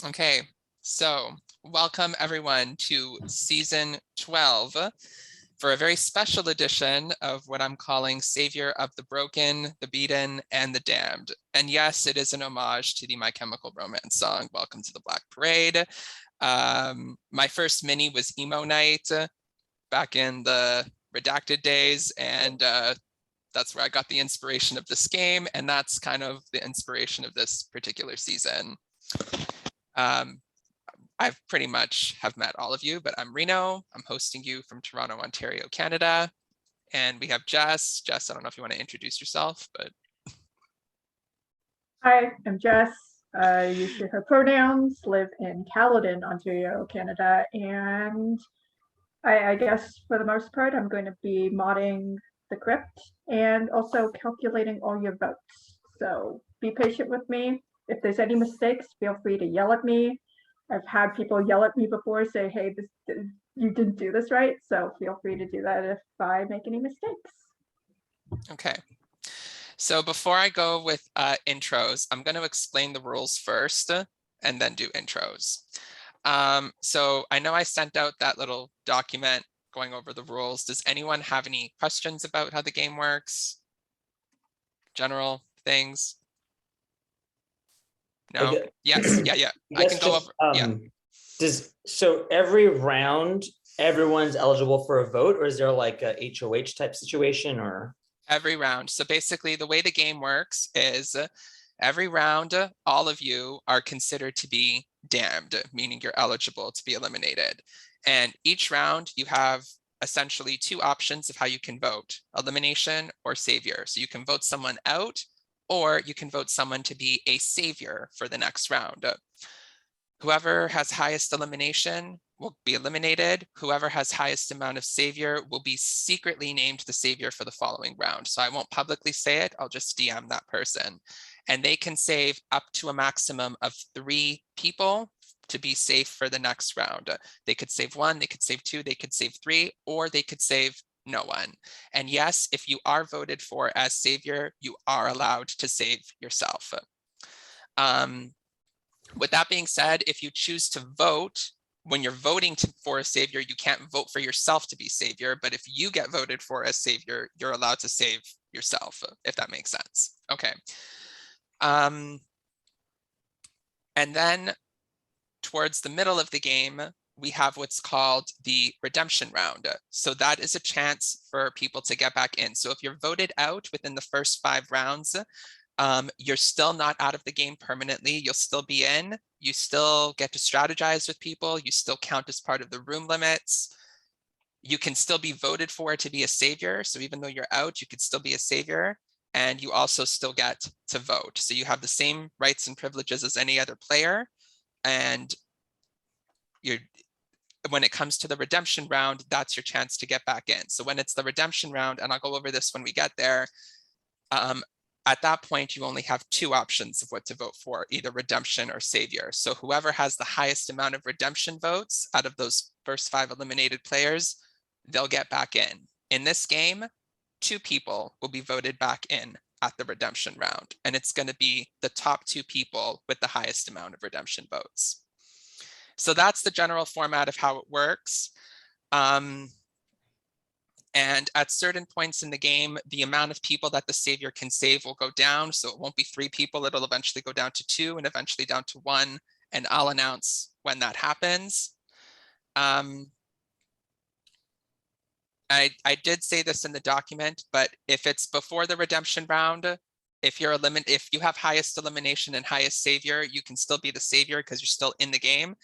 Okay, so welcome everyone to season 12 for a very special edition of what I'm calling Savior of the Broken, the Beaten, and the Damned. And yes, it is an homage to the My Chemical Romance song, Welcome to the Black Parade. My first mini was Emo Night back in the redacted days, and that's where I got the inspiration of this game, and that's kind of the inspiration of this particular season. I've pretty much have met all of you, but I'm Reno. I'm hosting you from Toronto, Ontario, Canada. And we have Jess. Jess, I don't know if you want to introduce yourself, but. Hi, I'm Jess. I use she, her pronouns, live in Caledon, Ontario, Canada. And I guess for the most part, I'm going to be modding the crypt and also calculating all your votes. So be patient with me. If there's any mistakes, feel free to yell at me. I've had people yell at me before, say, hey, you didn't do this right. So feel free to do that if I make any mistakes. Okay. So before I go with intros, I'm going to explain the rules first and then do intros. So I know I sent out that little document going over the rules. Does anyone have any questions about how the game works? General things? No? Yes. Yeah. I can go over. Yeah. So every round, everyone's eligible for a vote, or is there like a HOH type situation, or? Every round. So basically the way the game works is every round, all of you are considered to be damned, meaning you're eligible to be eliminated. And each round you have essentially two options of how you can vote: elimination or savior. So you can vote someone out, or you can vote someone to be a savior for the next round. Whoever has highest elimination will be eliminated. Whoever has highest amount of savior will be secretly named the savior for the following round. So I won't publicly say it, I'll just DM that person. And they can save up to a maximum of 3 people to be safe for the next round. They could save 1, they could save 2, they could save 3, or they could save no one. And yes, if you are voted for as savior, you are allowed to save yourself. With that being said, if you choose to vote, when you're voting for a savior, you can't vote for yourself to be savior, but if you get voted for as savior, you're allowed to save yourself, if that makes sense. Okay. And then towards the middle of the game, we have what's called the redemption round. So that is a chance for people to get back in. So if you're voted out within the first 5 rounds, you're still not out of the game permanently. You'll still be in. You still get to strategize with people. You still count as part of the room limits. You can still be voted for to be a savior. So even though you're out, you could still be a savior. And you also still get to vote. So you have the same rights and privileges as any other player. And when it comes to the redemption round, that's your chance to get back in. So when it's the redemption round, and I'll go over this when we get there, at that point, you only have 2 options of what to vote for, either redemption or savior. So whoever has the highest amount of redemption votes out of those first 5 eliminated players, they'll get back in. In this game, 2 people will be voted back in at the redemption round, and it's going to be the top 2 people with the highest amount of redemption votes. So that's the general format of how it works. And at certain points in the game, the amount of people that the savior can save will go down. So it won't be 3 people, it'll eventually go down to 2 and eventually down to 1. And I'll announce when that happens. I did say this in the document, but if it's before the redemption round, if you have highest elimination and highest savior, you can still be the savior because you're still in the game.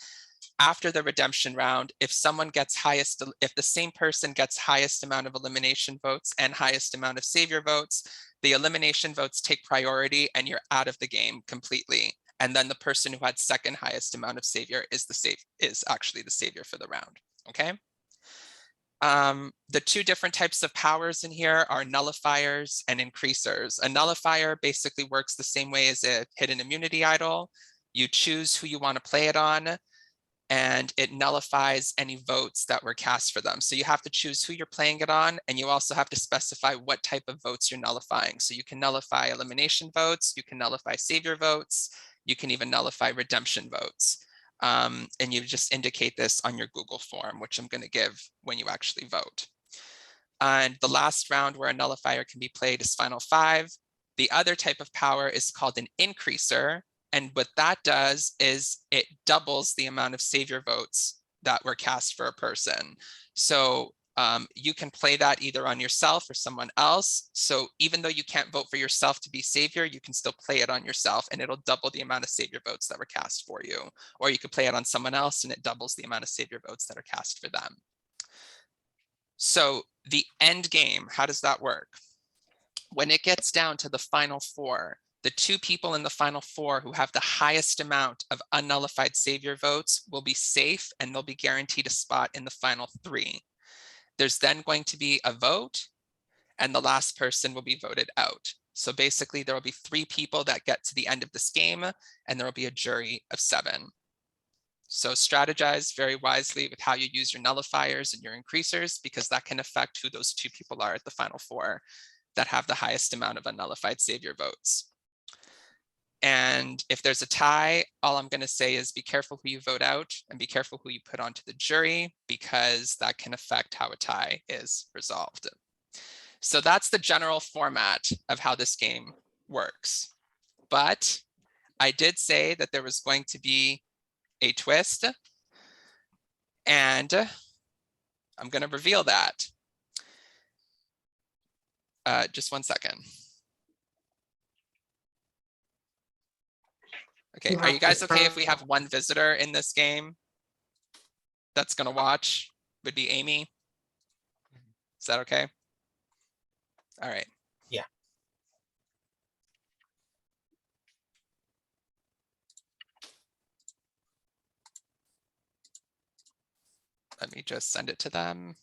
After the redemption round, if the same person gets highest amount of elimination votes and highest amount of savior votes, the elimination votes take priority and you're out of the game completely. And then the person who had second highest amount of savior is actually the savior for the round. Okay. The 2 different types of powers in here are nullifiers and increasers. A nullifier basically works the same way as a hidden immunity idol. You choose who you want to play it on, and it nullifies any votes that were cast for them. So you have to choose who you're playing it on, and you also have to specify what type of votes you're nullifying. So you can nullify elimination votes, you can nullify savior votes, You can even nullify redemption votes. And you just indicate this on your Google form, which I'm going to give when you actually vote. And the last round where a nullifier can be played is final 5. The other type of power is called an increaser. And what that does is it doubles the amount of savior votes that were cast for a person. So you can play that either on yourself or someone else. So even though you can't vote for yourself to be savior, you can still play it on yourself and it'll double the amount of savior votes that were cast for you. Or you could play it on someone else and it doubles the amount of savior votes that are cast for them. So the end game, how does that work? When it gets down to the final 4, the 2 people in the final 4 who have the highest amount of unnullified savior votes will be safe and they'll be guaranteed a spot in the final 3. There's then going to be a vote and the last person will be voted out. So basically there will be 3 people that get to the end of this game and there will be a jury of 7. So strategize very wisely with how you use your nullifiers and your increasers, because that can affect who those 2 people are at the final 4 that have the highest amount of unnullified savior votes. And if there's a tie, all I'm going to say is be careful who you vote out and be careful who you put onto the jury, because that can affect how a tie is resolved. So that's the general format of how this game works. But I did say that there was going to be a twist, and I'm going to reveal that. Just one second. Okay, are you guys okay if we have one visitor in this game that's going to watch? Would be Amy. Is that okay? All right. Yeah. Let me just send it to them.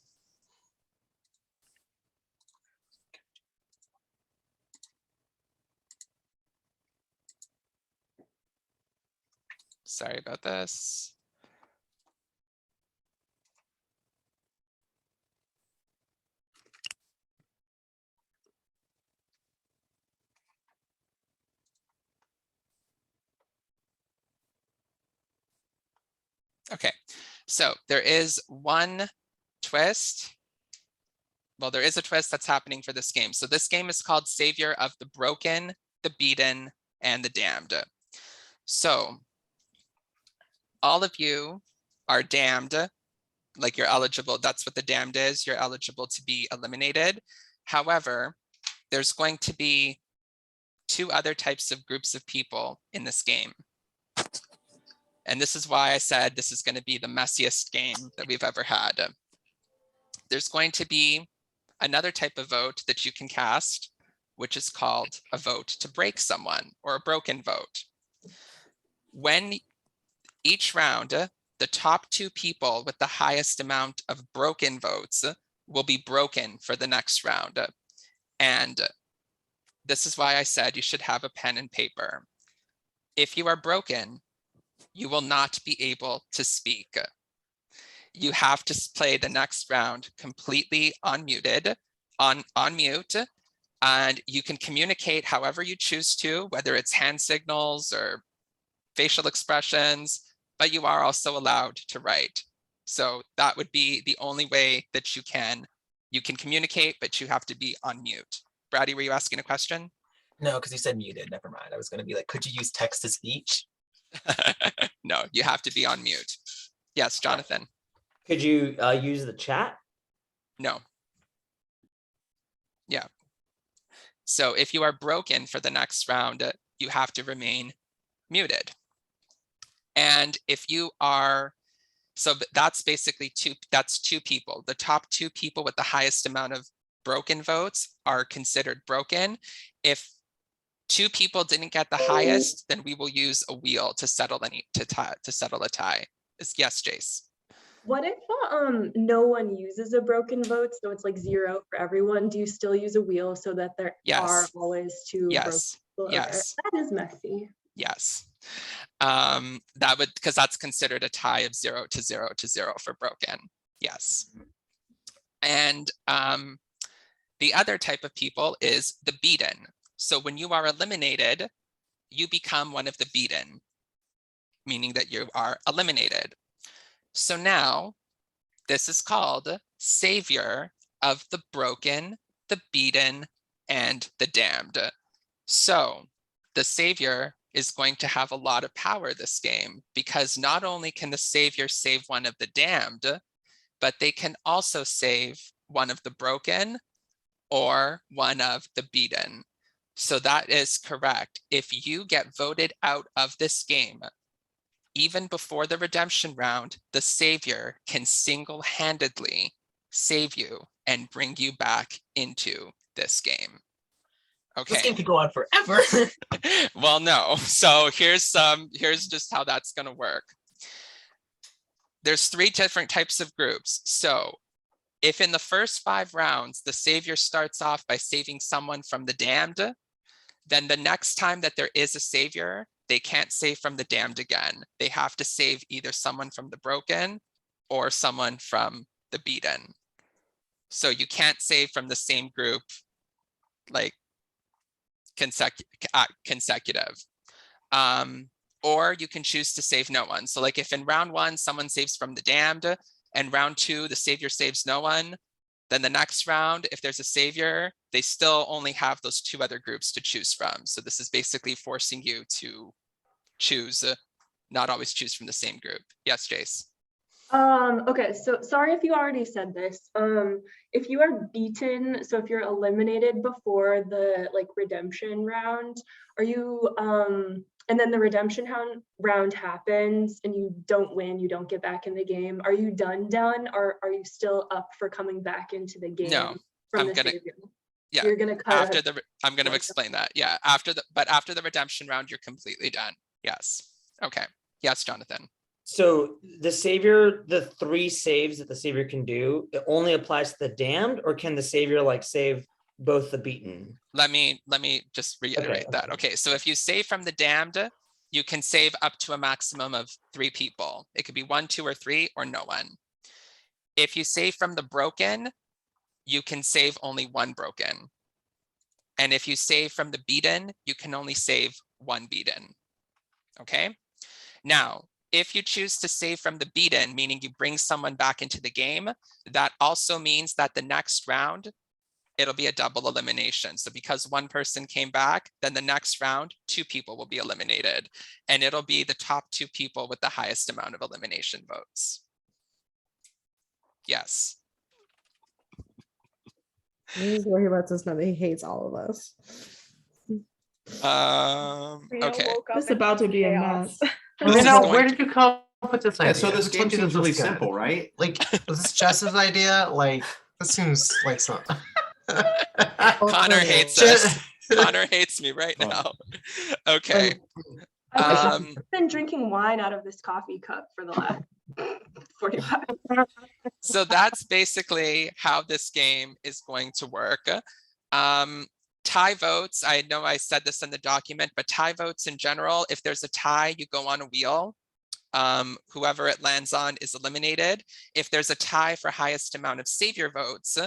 Sorry about this. Okay, so there is one twist. Well, there is a twist that's happening for this game. So this game is called Savior of the Broken, the Beaten, and the Damned. So all of you are damned, like you're eligible. That's what the damned is. You're eligible to be eliminated. However, there's going to be 2 other types of groups of people in this game. And this is why I said this is going to be the messiest game that we've ever had. There's going to be another type of vote that you can cast, which is called a vote to break someone, or a broken vote. When each round, the top 2 people with the highest amount of broken votes will be broken for the next round. And this is why I said you should have a pen and paper. If you are broken, you will not be able to speak. You have to play the next round completely unmuted, on mute, and you can communicate however you choose to, whether it's hand signals or facial expressions, but you are also allowed to write. So that would be the only way that you can communicate, but you have to be on mute. Brady, were you asking a question? No, because you said muted. Never mind. I was going to be like, could you use text to speech? No, you have to be on mute. Yes, Jonathan. Could you use the chat? No. Yeah. So if you are broken for the next round, you have to remain muted. And if you are, so that's basically 2 people. The top 2 people with the highest amount of broken votes are considered broken. If 2 people didn't get the highest, then we will use a wheel to settle settle a tie. Yes, Jace. What if no one uses a broken vote, so it's like 0 for everyone? Do you still use a wheel so that there are always 2 yes. broken? Yes. That is messy. Yes. That would, because that's considered a tie of 0 to 0 to 0 for broken. Yes. And the other type of people is the beaten. So when you are eliminated, you become one of the beaten, meaning that you are eliminated. So now this is called Savior of the broken, the beaten, and the damned. So the Savior is going to have a lot of power this game, because not only can the Savior save one of the damned, but they can also save one of the broken or one of the beaten. So that is correct. If you get voted out of this game, even before the redemption round, the Savior can single-handedly save you and bring you back into this game. This game Okay. could go on forever. Well, no. So here's just how that's going to work. There's 3 different types of groups. So if in the first 5 rounds, the Savior starts off by saving someone from the damned, then the next time that there is a Savior, they can't save from the damned again. They have to save either someone from the broken or someone from the beaten. So you can't save from the same group like consecutive. Or you can choose to save no one. So like if in round 1, someone saves from the damned, and round 2, the Savior saves no one, then the next round, if there's a Savior, they still only have those 2 other groups to choose from. So this is basically forcing you to choose, not always choose from the same group. Yes, Jace. Okay, so sorry if you already said this. If you are beaten, so if you're eliminated before the like redemption round, are you and then the redemption round happens and you don't win, you don't get back in the game, are you done, or are you still up for coming back into the game? No, from I'm the gonna, Savior? yeah, You're gonna cut after a- the, I'm gonna explain that. Yeah, after the redemption round, you're completely done. Yes. Okay. Yes, Jonathan. So the Savior, the 3 saves that the Savior can do, it only applies to the damned, or can the Savior like save both the beaten? Let me just reiterate that. Okay, so if you save from the damned, you can save up to a maximum of 3 people. It could be 1, 2, or 3, or no one. If you save from the broken, you can save only 1 broken. And if you save from the beaten, you can only save 1 beaten. Okay. Now, if you choose to save from the beaten, meaning you bring someone back into the game, that also means that the next round, it'll be a double elimination. So because 1 person came back, then the next round, 2 people will be eliminated. And it'll be the top 2 people with the highest amount of elimination votes. Yes. This is where he lets us know that he hates all of us. Okay. It's about to be a mess. This is going where to- did you come up with this idea? So this game seems really good. simple, right? Like, was this Jess's idea? Like, this seems like some. Connor hates us. Connor hates me right now. Okay. I've been drinking wine out of this coffee cup for the last 45. So that's basically how this game is going to work. Tie votes, I know I said this in the document, but tie votes in general, if there's a tie, you go on a wheel. Whoever it lands on is eliminated. If there's a tie for highest amount of Savior votes,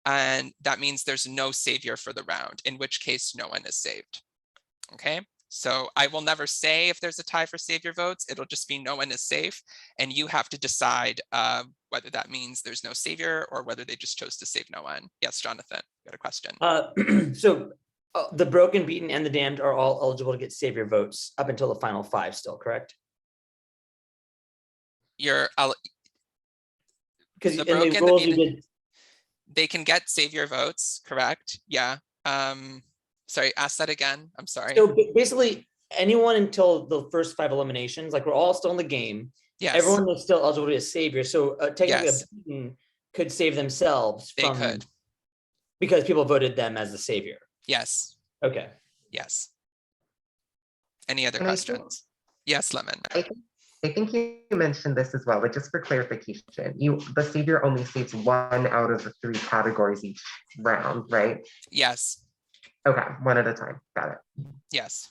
and that means there's no Savior for the round, in which case no one is saved. Okay, so I will never say if there's a tie for Savior votes, it'll just be no one is safe, and you have to decide whether that means there's no Savior or whether they just chose to save no one. Yes, Jonathan, you got a question? So the broken, beaten, and the damned are all eligible to get Savior votes up until the final 5 still, correct? You're Because the in the broken, rules the you beaten, did, they can get Savior votes, correct? Yeah. Sorry, ask that again. I'm sorry. so basically anyone until the first 5 eliminations, like we're all still in the game. Yes, Everyone is still eligible to be a Savior. So technically Yes. a beaten could save themselves They from could. because people voted them as the Savior. Yes, Okay. yes. Any other And I think- questions? Yes, Lemon. I think you mentioned this as well, but just for clarification, the Savior only saves 1 out of the 3 categories each round, right? Yes, Okay, 1 at a time. Got it. yes.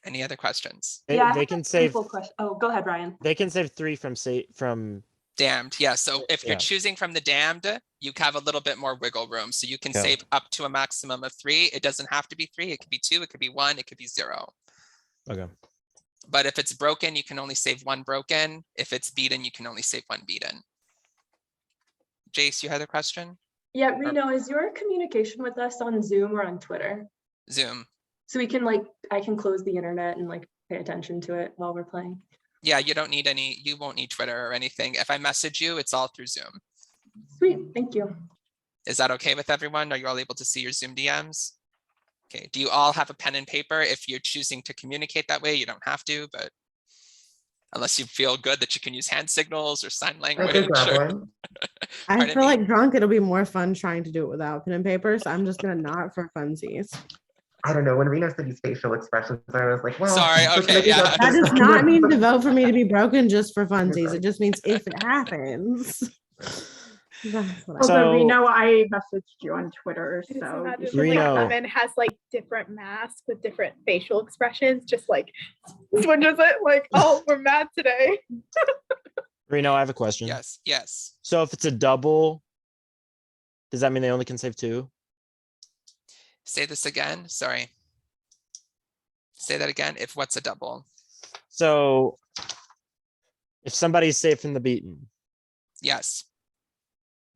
Any other questions? Yeah, I They have can a save. simple question. Oh, go ahead, Ryan. They can save 3 from Damned, yeah. So if you're Yeah. choosing from the damned, you have a little bit more wiggle room. So you can Okay. save up to a maximum of 3. It doesn't have to be 3. It could be 2. It could be 1. It could be 0. Okay. But if it's broken, you can only save 1 broken. If it's beaten, you can only save 1 beaten. Jace, you had a question? Yeah, Reno, is your communication with us on Zoom or on Twitter? Zoom. So we can like, I can close the internet and like pay attention to it while we're playing. Yeah, you don't need any, you won't need Twitter or anything. If I message you, it's all through Zoom. Sweet, thank you. Is that okay with everyone? Are you all able to see your Zoom DMs? Okay, do you all have a pen and paper? If you're choosing to communicate that way, you don't have to, but unless you feel good that you can use hand signals or sign I language. could grab or- one. I Pardon feel me? like drunk, it'll be more fun trying to do it without pen and paper. So I'm just gonna not for funsies. I don't know. When Rena said these facial expressions, I was like, well. Sorry, what can okay, I do yeah. about That this? does not mean to vote for me to be broken just for funsies. It just means if it happens. That's what I- Although we So- know I messaged you on Twitter, Just so imagine you should when, like, Reno. Lemon has like different masks with different facial expressions, just like this one does it like, oh, we're mad today. Reno, I have a question. Yes, yes. So if it's a double, does that mean they only can save 2? Say this again, sorry. Say that again, if what's a double? So if somebody's safe from the beaten, Yes,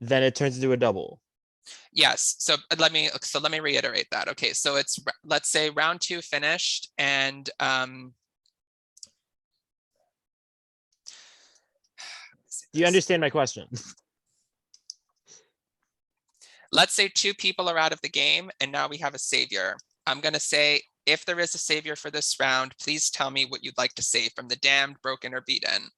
then it turns into a double. yes, so let me reiterate that. Okay, so it's, let's say round 2 finished and Do you understand my question? let's say 2 people are out of the game and now we have a savior. I'm gonna say, if there is a savior for this round, please tell me what you'd like to save from the damned, broken, or beaten.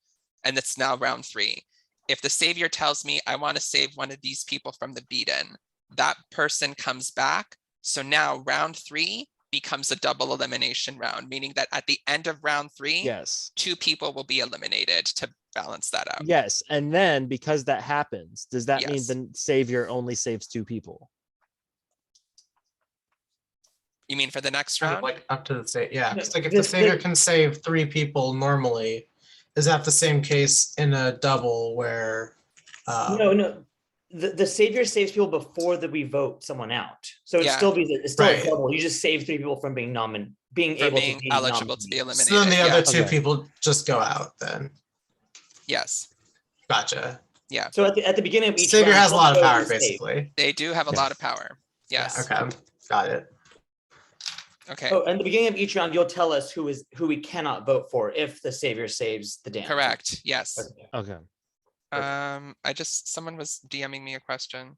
And it's now round 3. If the savior tells me I want to save one of these people from the beaten, that person comes back. So now round 3 becomes a double elimination round, meaning that at the end of round 3, Yes. 2 people will be eliminated to balance that out. Yes. And then because that happens, does that mean Yes. the savior only saves 2 people? You mean for the next Kind of round? like up to the state, yeah. 'Cause like if This- the savior can save 3 people normally, is that the same case in a double where? No. The savior saves people before that we vote someone out. So it's Yeah. still it's still Right. a double. You just save 3 people from being being For able being to be eligible to be nominated. So then the eliminated. other Yeah, 2 Okay. people just go out then. yes, Gotcha. So at the beginning of each Savior round, has a lot of one vote power is saved. basically. they do have a Yeah. lot of power. Yes, Okay, got it. okay, Oh, and the beginning of each round, you'll tell us who we cannot vote for if the savior saves the damned. correct, yes. Okay. Okay. Someone was DMing me a question.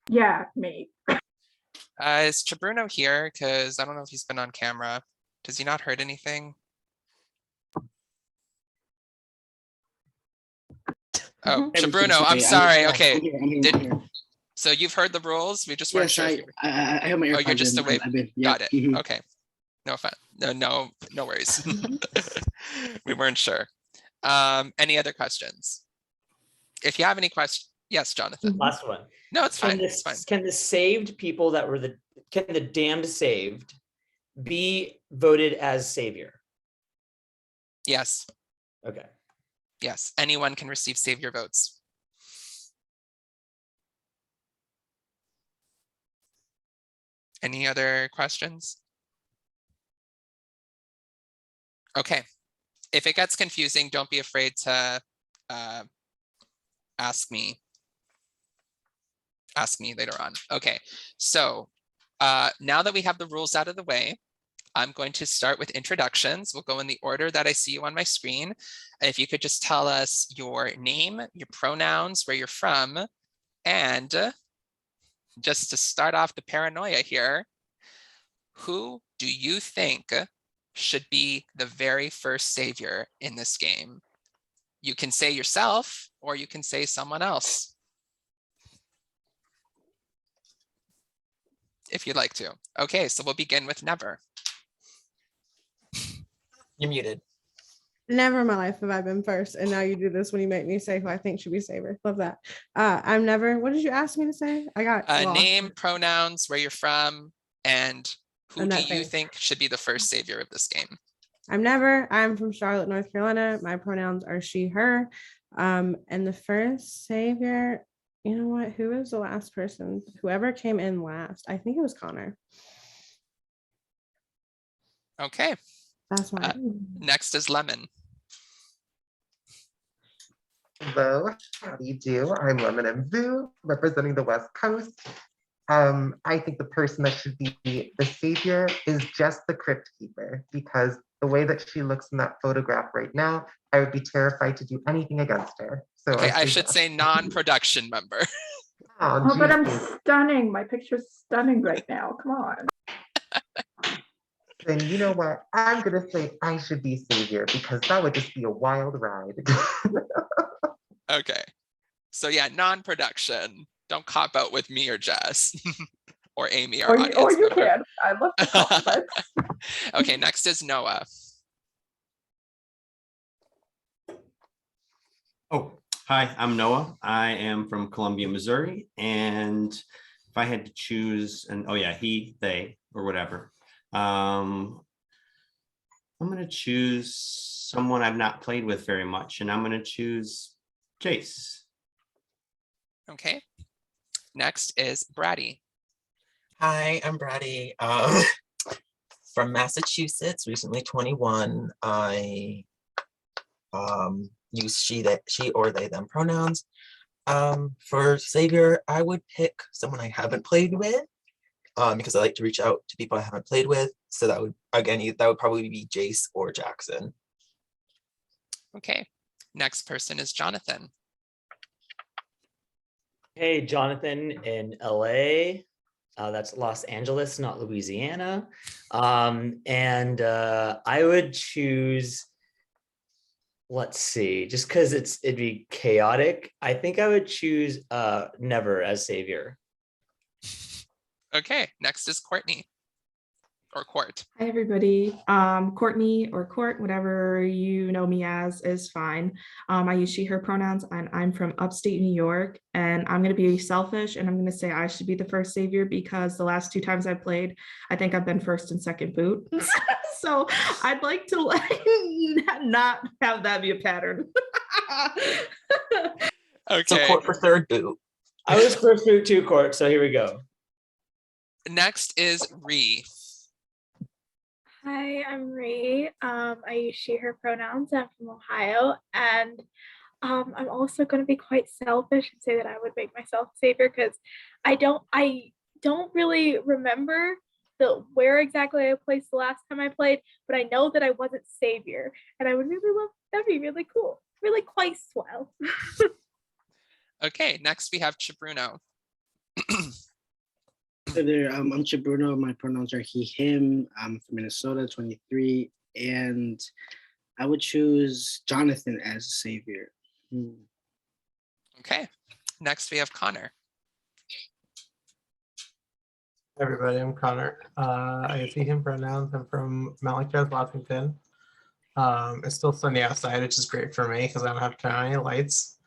yeah, me. Is Chabruno here? Because I don't know if he's been on camera. Does he not heard anything? Oh, Chabruno, I'm sorry. Okay, so you've heard the rules? We just weren't Yes, sure. if I have my Oh, AirPods. you're just in. away. I've been, Got it. mhm. Okay. No fun. No worries. We weren't sure. Any other questions? If you have any questions, yes, Jonathan. Last one. No, it's fine. It's fine. Can the saved people that were can the damned saved be voted as savior? Yes, Okay. yes. Anyone can receive savior votes. Any other questions? Okay. If it gets confusing, don't be afraid to ask me later on. Okay, so now that we have the rules out of the way, I'm going to start with introductions. We'll go in the order that I see you on my screen. If you could just tell us your name, your pronouns, where you're from, and just to start off the paranoia here, who do you think should be the very first savior in this game? You can say yourself, or you can say someone else, if you'd like to. Okay, so we'll begin with Never. You're muted. Never in my life have I been first, and now you do this when you make me say who I think should be saver. Love that. I'm never. What did you ask me to say? I got lost. Name, pronouns, where you're from, and who do Annette you Banks. think should be the first savior of this game? I'm never. I'm from Charlotte, North Carolina. My pronouns are she, her. And the first savior, you know what? Who was the last person? Whoever came in last, I think it was Connor. Okay. That's why. Next is Lemon. Hello, how do you do? I'm Lemon and Zoo, representing the West Coast. I think the person that should be the savior is just the crypt keeper, because the way that she looks in that photograph right now, I would be terrified to do anything against her. So Okay, I say should yes. say non-production member. Oh, but I'm geez. stunning. My picture's stunning right now. Come on. Then you know what? I'm gonna say I should be savior because that would just be a wild ride. Okay. So yeah, non-production. Don't cop out with me or Jess or Amy, our audience Or you member. can. I love the compliments. Okay, next is Noah. Oh, hi, I'm Noah. I am from Columbia, Missouri. And if I had to choose, and oh yeah, he, they, or whatever, I'm going to choose someone I've not played with very much, and I'm going to choose Jace. Okay. Next is Brady. Hi, I'm Brady. From Massachusetts, recently 21. I use she or they them pronouns. For savior, I would pick someone I haven't played with, because I like to reach out to people I haven't played with. So that would probably be Jace or Jackson. Okay. Next person is Jonathan. Hey, Jonathan in LA. That's Los Angeles, not Louisiana. I would choose, let's see, just because it'd be chaotic. I think I would choose Never as savior. Okay, next is Courtney or Court. Hi, everybody. Courtney or Court, whatever you know me as is fine. I use she, her pronouns, and I'm from upstate New York. And I'm going to be selfish and I'm going to say I should be the first savior because the last 2 times I've played, I think I've been first and second boot. So I'd like to not have that be a pattern. Okay. So Court for third boot. I was first boot too, Court. So here we go. Next is Ree. Hi, I'm Ree. I use she, her pronouns. I'm from Ohio. And I'm also going to be quite selfish and say that I would make myself savior because I don't really remember where exactly I placed the last time I played, but I know that I wasn't savior. And I would really love, that'd be really cool. Really quite swell. Okay, next we have Chibruno. Hi there, I'm Chibruno. My pronouns are he, him. I'm from Minnesota, 23, and I would choose Jonathan as a savior. Okay, next we have Connor. Hey everybody, I'm Connor. I use he, him pronouns. I'm from Mount Lake Charles, Washington. It's still sunny outside, which is great for me because I don't have to turn on any lights.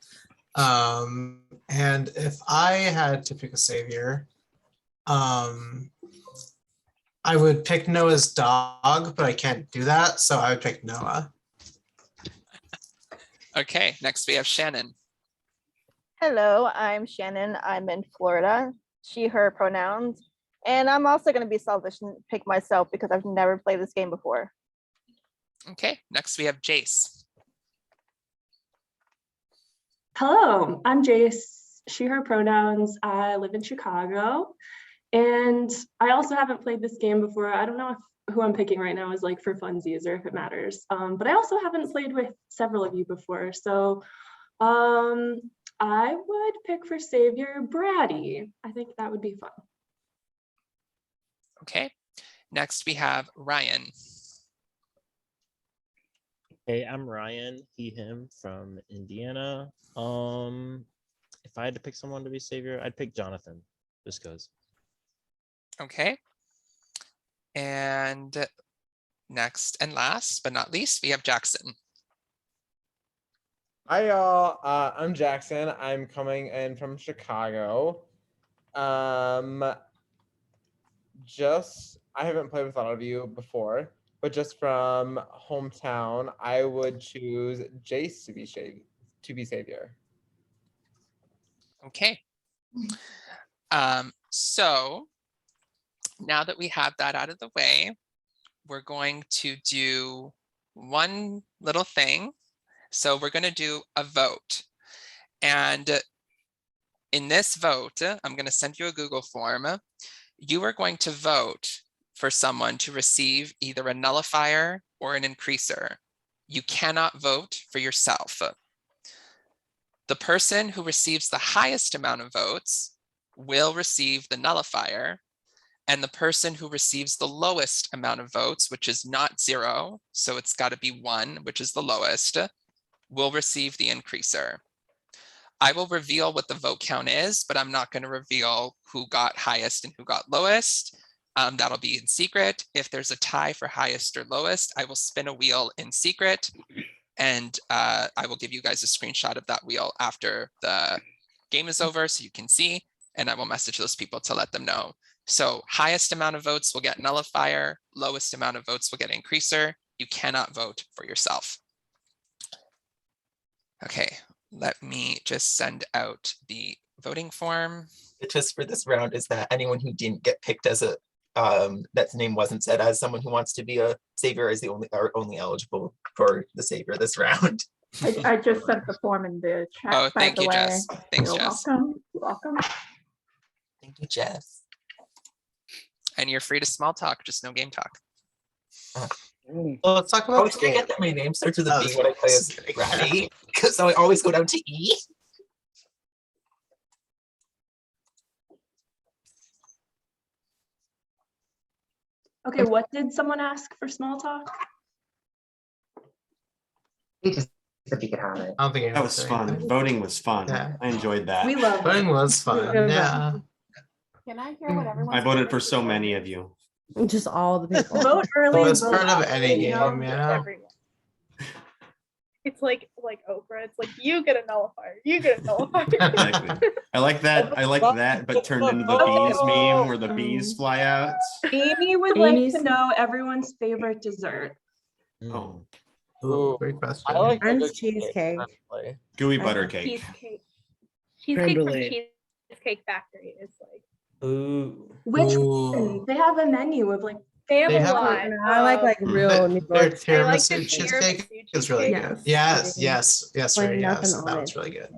And if I had to pick a savior, I would pick Noah's dog, but I can't do that, so I would pick Noah. Okay, next we have Shannon. Hello, I'm Shannon. I'm in Florida. She, her pronouns. And I'm also going to be selfish and pick myself because I've never played this game before. Okay, next we have Jace. Hello, I'm Jace, she, her pronouns. I live in Chicago. And I also haven't played this game before. I don't know if who I'm picking right now is like for funsies or if it matters. But I also haven't played with several of you before. So I would pick for savior Brady. I think that would be fun. Okay, next we have Ryan. Hey, I'm Ryan, he, him from Indiana. If I had to pick someone to be savior, I'd pick Jonathan, just because. Okay, and next and last but not least, we have Jackson. Hi y'all, I'm Jackson. I'm coming in from Chicago. I haven't played with a lot of you before, but just from hometown, I would choose Jace to be to be savior. Okay. So now that we have that out of the way, we're going to do one little thing. So we're going to do a vote. And in this vote, I'm going to send you a Google form. You are going to vote for someone to receive either a nullifier or an increaser. You cannot vote for yourself. The person who receives the highest amount of votes will receive the nullifier, and the person who receives the lowest amount of votes, which is not 0, so it's got to be 1, which is the lowest, will receive the increaser. I will reveal what the vote count is, but I'm not going to reveal who got highest and who got lowest. That'll be in secret. If there's a tie for highest or lowest, I will spin a wheel in secret, and I will give you guys a screenshot of that wheel after the game is over so you can see, and I will message those people to let them know. So highest amount of votes will get nullifier, lowest amount of votes will get increaser. You cannot vote for yourself. Okay, let me just send out the voting form. The twist for this round is that anyone who didn't get picked as a that's name wasn't said as someone who wants to be a savior is the only eligible for the savior this round. I just sent the form in the chat. Oh, by thank the you, way. Jess. Thanks, You're Jess. welcome. You're welcome. Thank you, Jess. And you're free to small talk, just no game talk. Well, let's talk I about always the game. forget that my name starts with a Oh, B when I play as Ratty, so I always go down to E. Okay, what did someone ask for small talk? He just said you could have it. I don't think That was fun. Voting was fun. Yeah. I enjoyed that. We love Voting was fun. Yeah. Can I hear what everyone? I voted for so many of you. Just all the people. Vote The early. best vote part of often, any you know? game, yeah. Everyone. It's like Oprah. It's like you get a nullifier. You get a nullifier. Exactly. I like that, but turned into the bees meme where the bees fly out. Amy would Amy's- like to know everyone's favorite dessert. Oh, Ooh, great question. I like Mine's good cheesecake. personally. gooey I butter like cake. Cheesecake. Cheesecake from Creme Cheesecake Factory is like Ooh. Which Ooh. one? They have a menu of like they have They a have lot. I like real New Their York. I like the tiramisu cheesecake tiramisu is really cheesecake. good. Yes. Yes, Plain Ray, nothing yes. on That it. was really good.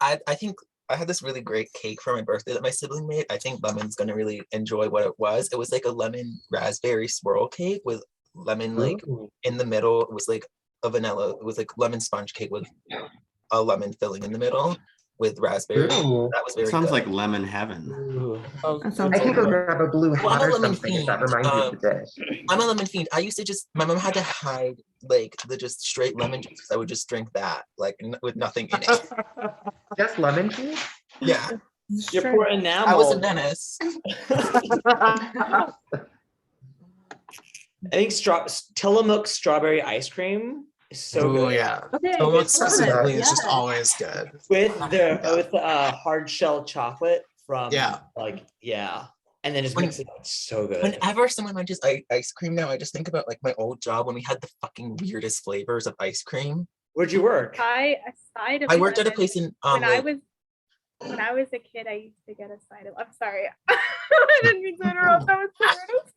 I think I had this really great cake for my birthday that my sibling made. I think Lemon's gonna really enjoy what it was. It was like a lemon raspberry swirl cake with lemon like Ooh. in the middle. It was like a vanilla. It was like lemon sponge cake with a lemon filling in the middle with raspberry. Ooh. That was very Sounds good. like lemon heaven. Ooh. That sounds I can go good. grab a blue Well, hot I'm or a lemon something if that fiend. reminds you of the dish. I'm a lemon fiend. I used to just my mom had to hide like the just straight lemon juice. I would just drink that like with nothing in it. Just lemon juice? Yeah, Your poor enamel. I was a menace. I think Tillamook strawberry ice cream is so Ooh, good. yeah. Okay, Tillamook good specifically is just yeah. always good. With the Yeah. with hard shell chocolate from Yeah. and then just When- mix it up. It's so good. Whenever someone mentions ice cream now, I just think about like my old job when we had the fucking weirdest flavors of ice cream. Where'd you work? A side of I worked at a lemon. place in when I was a kid, I used to get a side of. I'm sorry, I didn't mean to interrupt. That was the weirdest.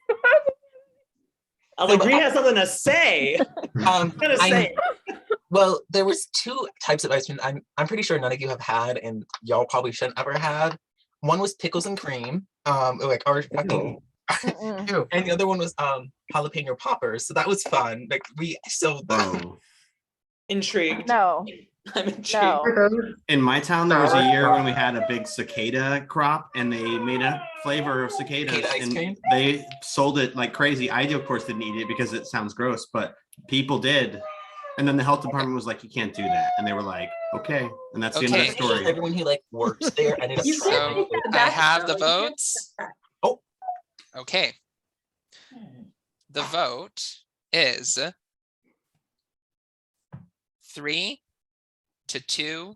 I was like, Bree has something to say. Gotta say. Well, there was two types of ice cream. I'm pretty sure none of you have had, and y'all probably shouldn't ever have. One was pickles and cream, like our fucking, and the other one was jalapeno poppers. So that was fun. Like we sold them. Intrigued. No. I'm intrigued. In my town, there was a year when we had a big cicada crop, and they made a flavor of cicadas, Cicada ice and cream? they sold it like crazy. I, of course, didn't eat it because it sounds gross, but people did. And then the health department was like, "You can't do that," and they were like, "Okay," and that's the end of the story. Everyone who like worked there ended up So I have the votes. Oh. Okay. The vote is 3 to 2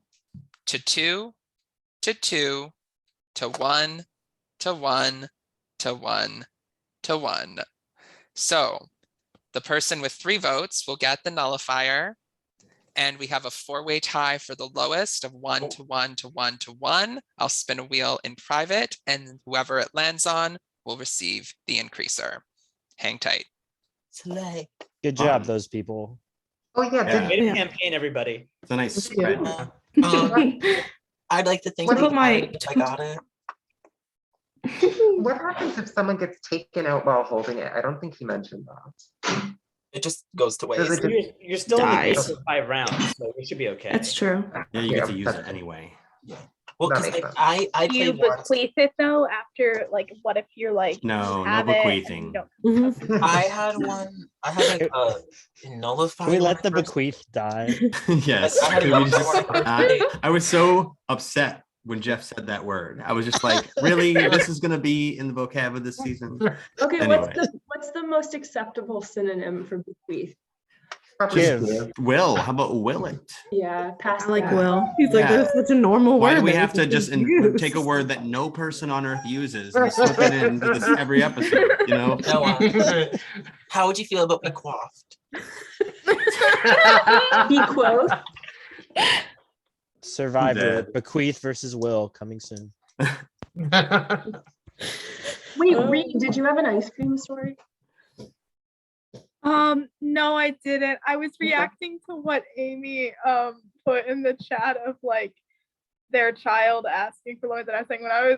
to 2 to 2 to 1 to 1 to 1 to 1. So the person with 3 votes will get the nullifier, And we have a four-way tie for the lowest of 1 to 1 to 1 to 1. I'll spin a wheel in private, and whoever it lands on will receive the increaser. Hang tight. Slay. Good job, those people. Oh yeah, Yeah. Way to campaign, everybody. It's a nice That's spread. cute. I'd like to think Look at my. I got it. What happens if someone gets taken out while holding it? I don't think he mentioned that. It just goes to Does waste. it just- You're still in the game Dies. for 5 rounds, so we should be okay. That's true. Yeah, you get to Yeah, use that's it anyway. Well, That because makes sense. I Do you played once. bequeath it though after, like, what if you're like, you No, no have it and you bequeathing. don't- Mhm. I had one. I had like a nullified. Can we one let the first. bequeath die? Yes. I had Can a we nullified just- one I first played. I was so upset when Jeff said that word. I was just like, really? This is gonna be in the vocab of this season? Okay, Anyway. what's the most acceptable synonym for bequeath? Probably Give. do. Will, how about will it? Yeah, pass I like that. Will. He's like, Yeah. that's such a normal Why word. do we that have to can just use." take a word that no person on earth uses and slip it into this every episode, you know? No, how would you feel about bequathed? Bequoth. Survivor, Dead. bequeath versus will coming soon. Wait, Reed, did you have an ice cream story? No, I didn't. I was reacting to what Amy put in the chat of like their child asking for loans, and I was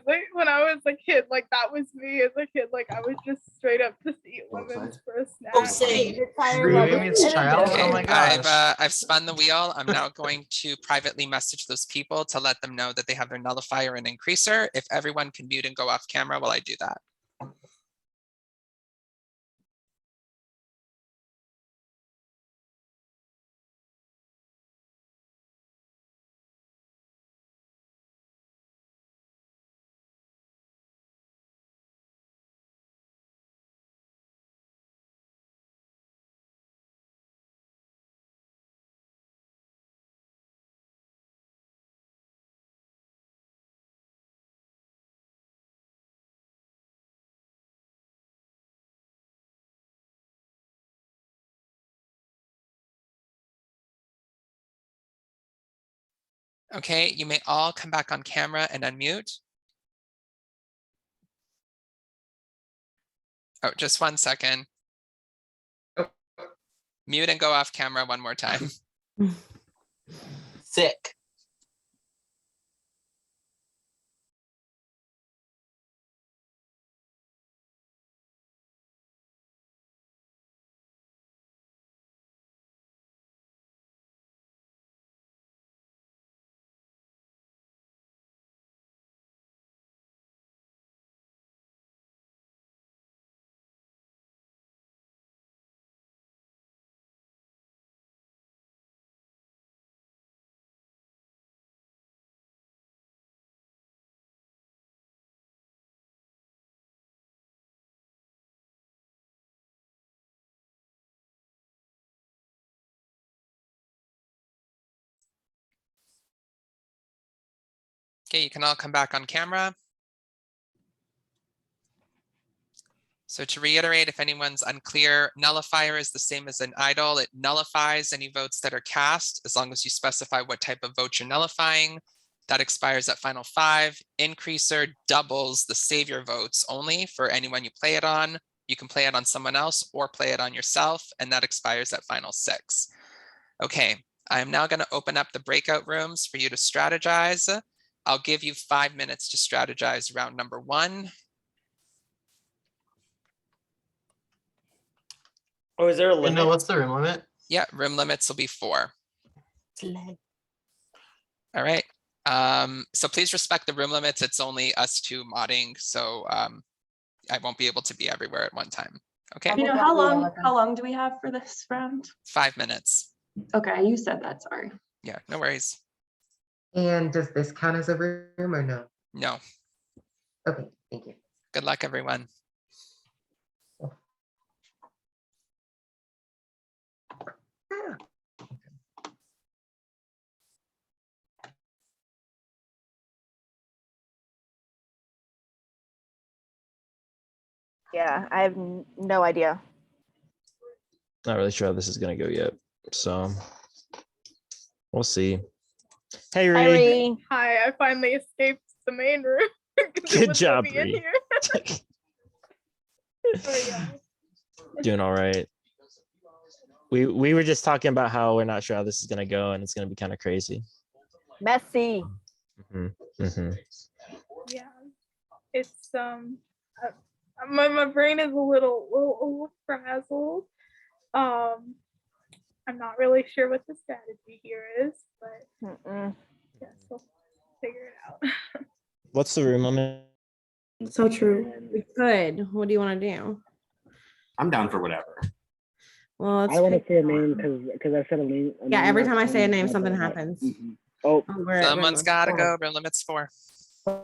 saying when I was a kid, like that was me as a kid, like I was just straight up just eat lemons for a snack. Oh, same. Amy's child. Oh my Okay, gosh. I've spun the wheel. I'm now going to privately message those people to let them know that they have their nullifier and increaser. If everyone can mute and go off camera while I do that. Okay, you may all come back on camera and unmute. Oh, just 1 second. Mute and go off camera one more time. Sick. Okay, you can all come back on camera. So to reiterate, if anyone's unclear, nullifier is the same as an idle. It nullifies any votes that are cast as long as you specify what type of vote you're nullifying. That expires at final 5. Increaser doubles the savior votes only for anyone you play it on. You can play it on someone else or play it on yourself, and that expires at final 6. Okay, I am now going to open up the breakout rooms for you to strategize. I'll give you 5 minutes to strategize round number 1. Oh, is there a You limit? know what's the room limit? Yeah, room limits will be 4. Slay. All right. So please respect the room limits. It's only us 2 modding, so I won't be able to be everywhere at one time. Okay. You know, how long do we have for this round? 5 minutes. Okay, you said that, sorry. Yeah, no worries. And does this count as a room or no? No. Okay, thank you. Good luck, everyone. Yeah, I have no idea. Not really sure how this is gonna go yet. So We'll see. Hey, Hi, Ree. Ree. Hi, I finally escaped the main room. 'cause it Good was job, moving in Ree. here. Oh, yeah. Doing all right. We were just talking about how we're not sure how this is gonna go, and it's gonna be kind of crazy. Messy. Yeah, it's my brain is a little frazzled. I'm not really sure what the strategy here is, but yes, we'll figure it out. What's the room I'm in? So true. We could. What do you want to do? I'm down for whatever. Well, let's I want to pick say a one. name because I said a name. Yeah, every time I say a name, something happens. Oh, Someone's gotta go. Room limit's 4.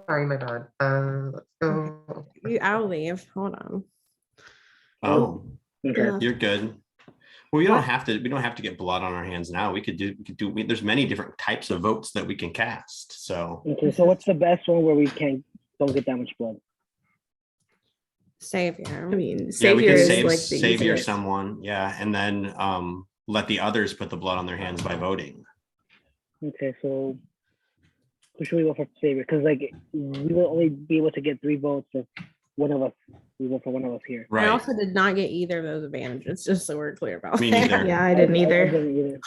Sorry, my bad. Let's go. I'll leave. Hold on. Oh, Okay. you're good. Well, we don't have to get blood on our hands now. We could do, there's many different types of votes that we can cast. So, okay. So what's the best one where we don't get that much blood? Savior. I mean, yeah, we Savior could is save like the Savior easiest. someone. Yeah. And then let the others put the blood on their hands by voting. Okay, so who should we vote for Savior? Because like we will only be able to get 3 votes if one of us we vote for one of us here. I also did not get either of those advantages, just so we're clear about Me that. neither. Yeah, I didn't either. didn't either.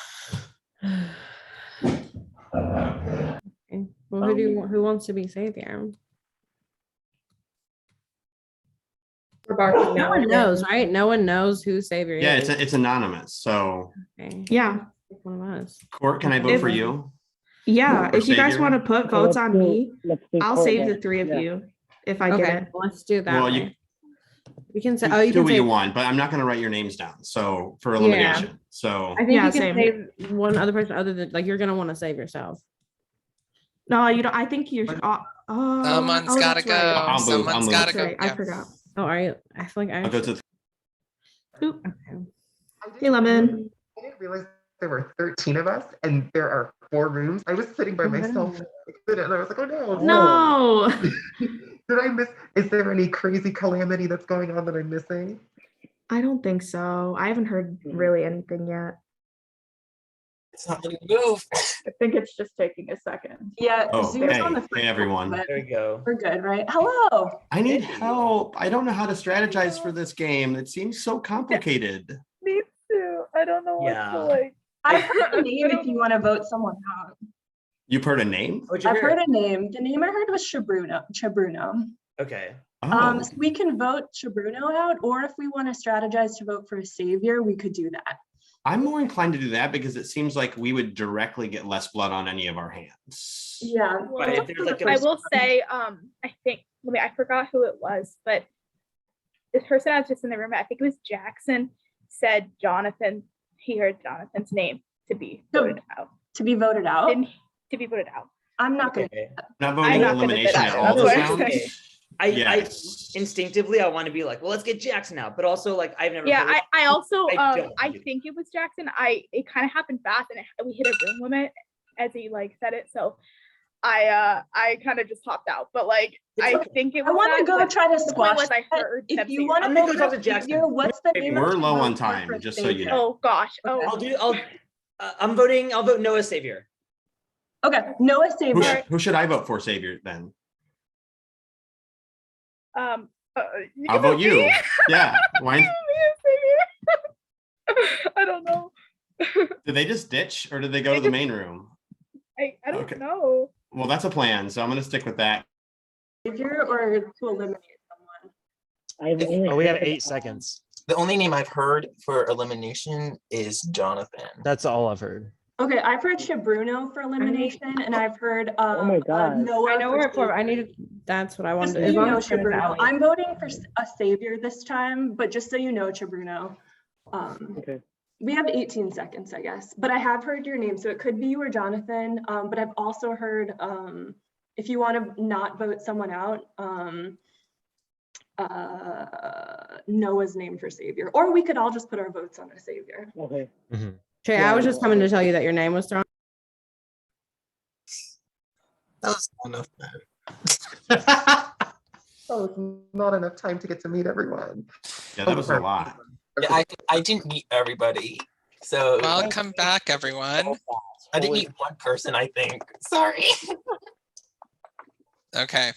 Okay. Well, who wants to be Savior? No one knows, right? No one knows who Savior Yeah, is. it's anonymous. So, Okay. Yeah. Pick one of us. Court, can I vote for you? Yeah, For if you guys Savior? want to put Okay, votes let's on do- me, let's do I'll Court save then. the 3 of Yeah. you if I get Okay, it. let's do that. Well, way. You can say, do you can what say you want, but I'm not going to write your names down. So for Yeah. elimination. So I think Yeah, you can same. save one other person other than like you're gonna want to save yourself. No, you don't. I think you're. Someone's oh, gotta that's go. right. I'll move. Someone's gotta That's go. right. I Yeah. forgot. Oh, are you? I feel like I I'll go should. to Oop. Okay. Hey, Lemon. I didn't realize there were 13 of us and there are 4 rooms. I was sitting by myself and I was like, oh no. No. Did I miss? Is there any crazy calamity that's going on that I'm missing? I don't think so. I haven't heard really anything yet. It's not letting me move. I think it's just taking a second. Yeah, Oh, Zoom's hey, on the hey everyone. but There we go. we're good, right? Hello. I need help. I don't know how to strategize for this game. It seems so complicated. Me too. I don't know what Yeah. to like. I've heard a name if you want to vote someone out. You've heard a name? What'd you I've hear? heard a name. The name I heard was Chabruno. Okay. Oh, So we can vote Chabruno out, or if we want to strategize to vote for a Savior, we could do that. I'm more inclined to do that because it seems like we would directly get less blood on any of our hands. Yeah. But if there's like a I will say, I think, I forgot who it was, but this person I was just in the room, I think it was Jackson, said Jonathan, he heard Jonathan's name to be voted out. To be voted out? To be voted out. I'm not going to. Okay. Not I'm voting not gonna elimination say at that. all That's this what I'm round. saying. I instinctively I want to be like, well, let's get Jackson out, but also like I've never. Yeah, voted. I also don't I do- think it was Jackson. It kind of happened fast and we hit a room limit as he like said it. So I kind of just hopped out. But like I think it was. I want to that, go but try to the point squash. was I that. heard If them you say want it. to I'm gonna go go talk for to Jackson. Savior, what's the name? We're of low the on vote time, for just so you Savior? know. Oh gosh. Oh. I'll vote Noah Savior. Okay, Noah Savior. Who should I vote for, Savior, then? You I'll can vote you. me. Yeah. Why? I don't know. Did they just ditch or did they go to the main room? I don't Okay. know. Well, that's a plan, so I'm going to stick with that. Savior or to eliminate someone? Oh, we have 8 seconds. The only name I've heard for elimination is Jonathan. That's all I've heard. Okay, I've heard Chabruno for elimination, and I've heard my God. Noah. I know for where for. I Savior. needed. That's what I Just wanted. so As you long know, as Shannon's Chabruno. out. I'm voting for a Savior this time, but just so you know, Chabruno. Okay. We have 18 seconds, I guess, but I have heard your name, so it could be you or Jonathan. But I've also heard, if you want to not vote someone out, Noah's name for Savior, or we could all just put our votes on a Savior. Okay. Trey, Yeah, I was just coming to tell you that your name was thrown. That was enough. Oh, it's not enough time to get to meet everyone. Yeah, that was a lot. Yeah, I didn't meet everybody. So Welcome back, everyone. I didn't Holy- eat one person, I think. Sorry. Okay,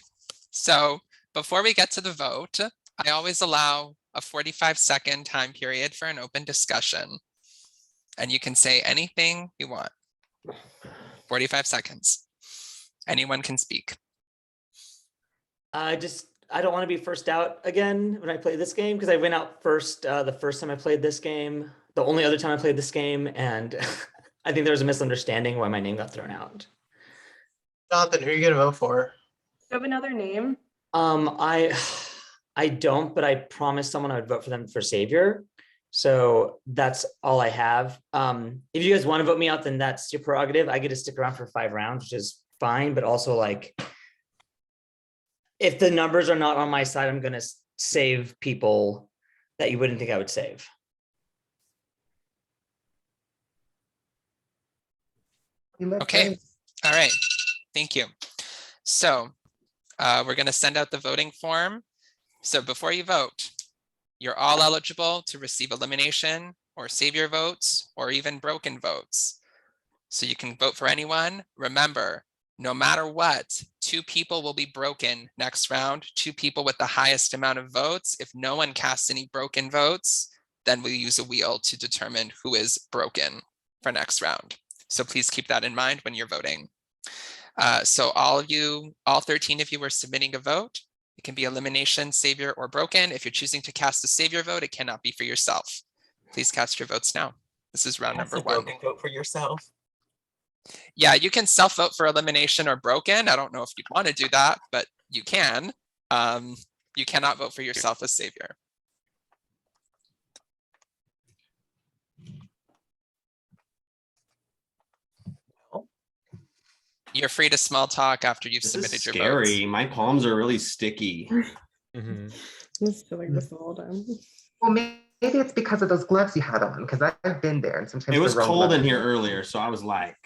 so before we get to the vote, I always allow a 45-second time period for an open discussion. And you can say anything you want. 45 seconds. Anyone can speak. I don't want to be first out again when I play this game because I went out first the first time I played this game, the only other time I played this game, and I think there was a misunderstanding why my name got thrown out. Jonathan, who are you gonna vote for? Do you have another name? I don't, but I promised someone I would vote for them for Savior. So that's all I have. If you guys want to vote me out, then that's your prerogative. I get to stick around for 5 rounds, which is fine, but also like if the numbers are not on my side, I'm gonna save people that you wouldn't think I would save. Okay, all right, thank you. So we're gonna send out the voting form. So before you vote, you're all eligible to receive elimination or savior votes or even broken votes. So you can vote for anyone. Remember, no matter what, 2 people will be broken next round, 2 people with the highest amount of votes. If no one casts any broken votes, then we'll use a wheel to determine who is broken for next round. So please keep that in mind when you're voting. So all 13 of you are submitting a vote. It can be elimination, savior, or broken. If you're choosing to cast a savior vote, it cannot be for yourself. Please cast your votes now. This is round number 1. Vote for yourself. Yeah, you can self-vote for elimination or broken. I don't know if you'd want to do that, but you can. You cannot vote for yourself as savior. You're free to small talk after you've This submitted is your scary. votes. My palms are really sticky. Just feel like this the whole time. Well, maybe it's because of those gloves you had on, because I've been there, and sometimes It was the wrong cold in gloves. here earlier, so I was like,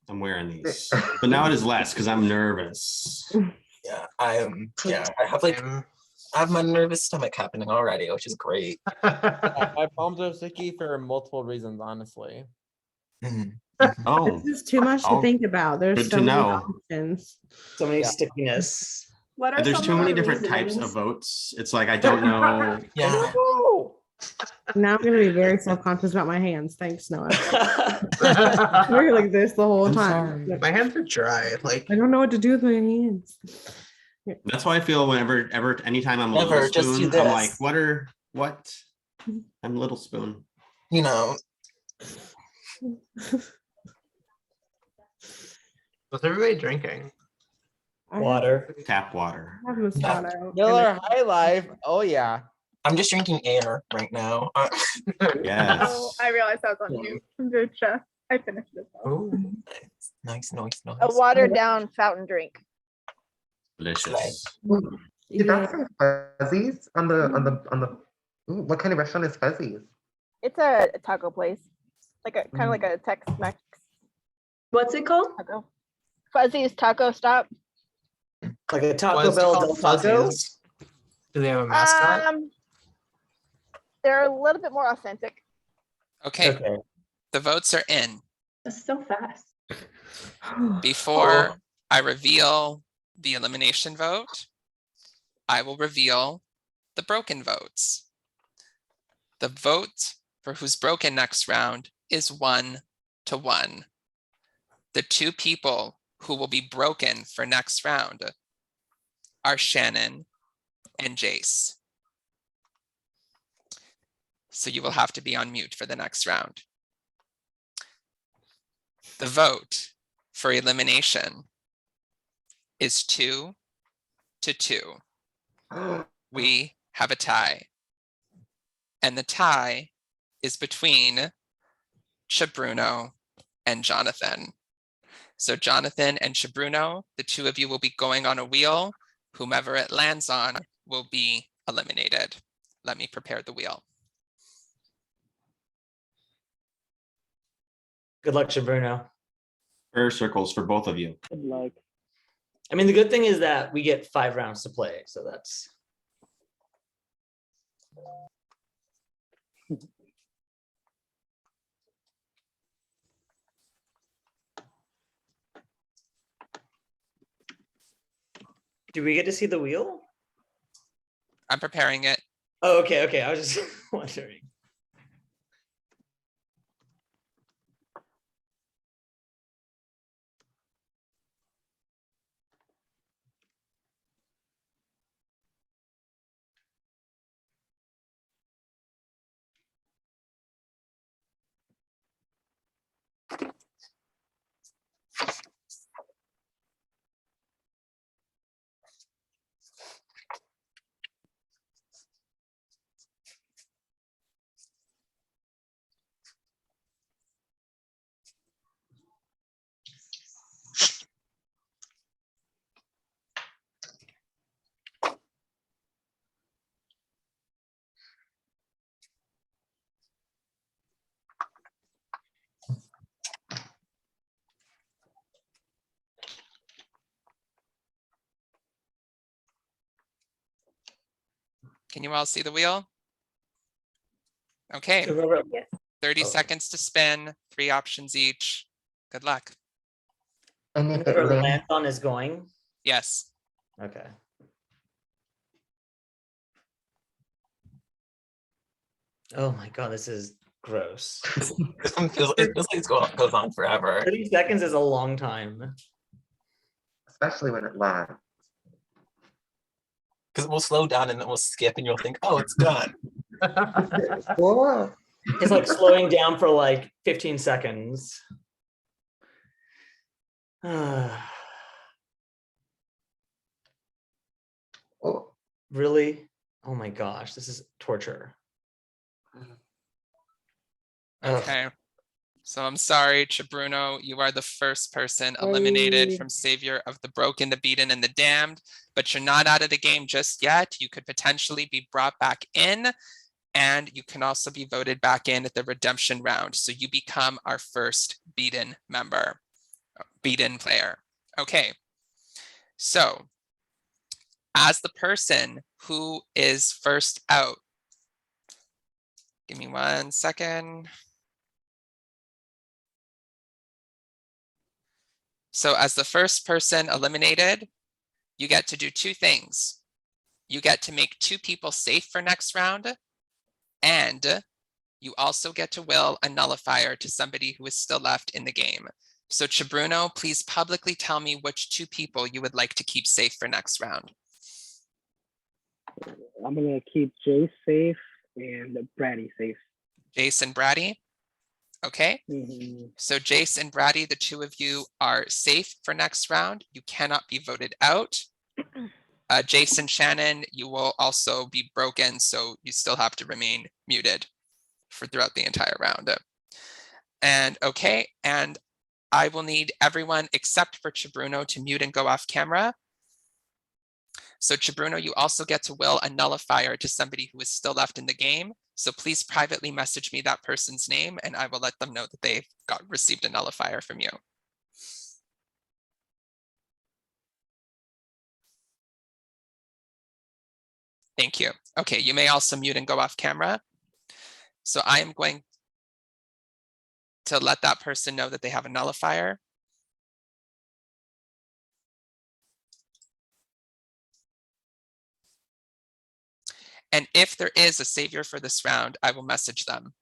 I'm wearing these. But now it is less because I'm nervous. Yeah, I have my nervous stomach happening already, which is great. My palms are sticky for multiple reasons, honestly. Oh, This is too much to think about. There's good so to many know. options. So many stickiness. What are There's some too of many the different types of reasons? votes. It's like I don't know. Yeah. Now I'm gonna be very self-conscious about my hands. Thanks, Noah. We're like this the whole time. My hands are dry. Like I don't know what to do with my hands. That's how I feel anytime I'm a Never, little just do spoon. I'm like, this. what? I'm little spoon. You know. What's everybody drinking? Water. Tap water. I have Moscato. Miller High Life. Oh yeah. I'm just drinking air right now. Yes. Oh, I realized I was on mute. Kombucha. I finished it though. Nice. A watered down fountain drink. Delicious. Did that say Fuzzies on the ooh, what kind of restaurant is Fuzzies? It's a taco place, like a kind of like a Tex-Mex. What's it called? Taco. Fuzzy's Taco Stop. Like a Taco What's it Bell called? Del Taco? Fuzzies? Do they have a mascot? They're a little bit more authentic. Okay, the votes are in. That's so fast. Before I reveal the elimination vote, I will reveal the broken votes. The vote for who's broken next round is 1-1. The 2 people who will be broken for next round are Shannon and Jace. So you will have to be on mute for the next round. The vote for elimination is 2-2. We have a tie. And the tie is between Chabruno and Jonathan. So Jonathan and Chabruno, the 2 of you will be going on a wheel. Whomever it lands on will be eliminated. Let me prepare the wheel. Good luck, Bruno. Prayer circles for both of you. Good luck. I mean, the good thing is that we get 5 rounds to play, so that's. Do we get to see the wheel? I'm preparing it. Oh, okay, okay. I was just wondering. Can you all see the wheel? Okay, So whoever, 30 oh, seconds to spin, 3 options each. Good luck. And if it whoever lands, lands on is going. Yes. Okay. Oh my God, this is gross. This one feels it feels like it goes on forever. 30 seconds is a long time. especially when it lands. Because we'll slow down and then we'll skip and you'll think, oh, it's done. Whoa. It's like slowing down for like 15 seconds. Oh. Really? Oh my gosh, this is torture. Ugh. Okay. So I'm sorry, Chabruno, you are the first person eliminated from Savior of the Broken, the Beaten, and the Damned, but you're not out of the game just yet. You could potentially be brought back in, and you can also be voted back in at the redemption round. So you become our first beaten member, beaten player. Okay. So as the person who is first out, give me 1 second. So as the first person eliminated, you get to do 2 things. You get to make 2 people safe for next round, and you also get to will a nullifier to somebody who is still left in the game. So Chabruno, please publicly tell me which 2 people you would like to keep safe for next round. I'm gonna keep Jace safe and Brady safe. Jace and Brady. Okay. Mhm. So Jace and Brady, the 2 of you are safe for next round. You cannot be voted out. Jace and Shannon, you will also be broken, so you still have to remain muted for throughout the entire round. And okay, and I will need everyone except for Chabruno to mute and go off camera. So Chabruno, you also get to will a nullifier to somebody who is still left in the game. So please privately message me that person's name and I will let them know that they've received a nullifier from you. Thank you. Okay, you may also mute and go off camera. So I am going to let that person know that they have a nullifier. And if there is a savior for this round, I will message them.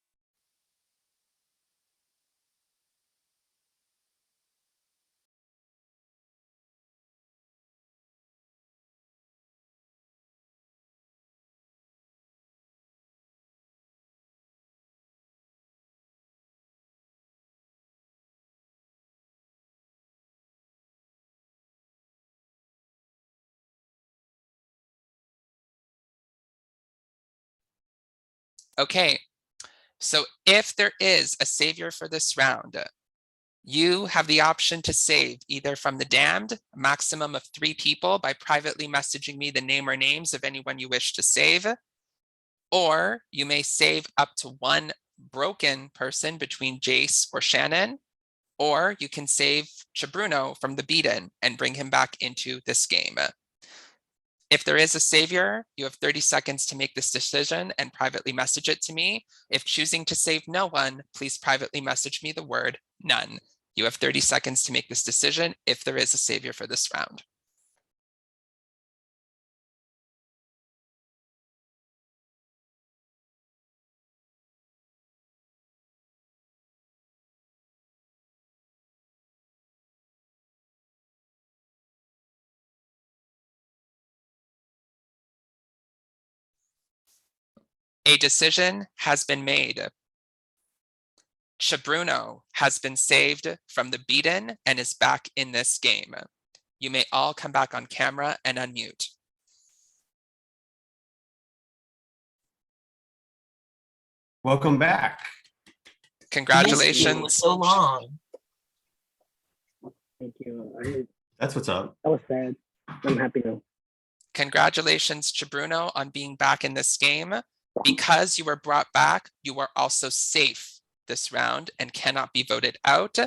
Okay, so if there is a savior for this round, you have the option to save either from the damned, a maximum of 3 people by privately messaging me the name or names of anyone you wish to save, or you may save up to 1 broken person between Jace or Shannon, or you can save Chabruno from the beaten and bring him back into this game. If there is a savior, you have 30 seconds to make this decision and privately message it to me. If choosing to save no one, please privately message me the word none. You have 30 seconds to make this decision if there is a savior for this round. A decision has been made. Chabruno has been saved from the beaten and is back in this game. You may all come back on camera and unmute. Welcome back. Congratulations. So long. Thank you. That's what's up. That was sad. I'm happy now. Congratulations, Chabruno, on being back in this game. Because you were brought back, you are also safe this round and cannot be voted out.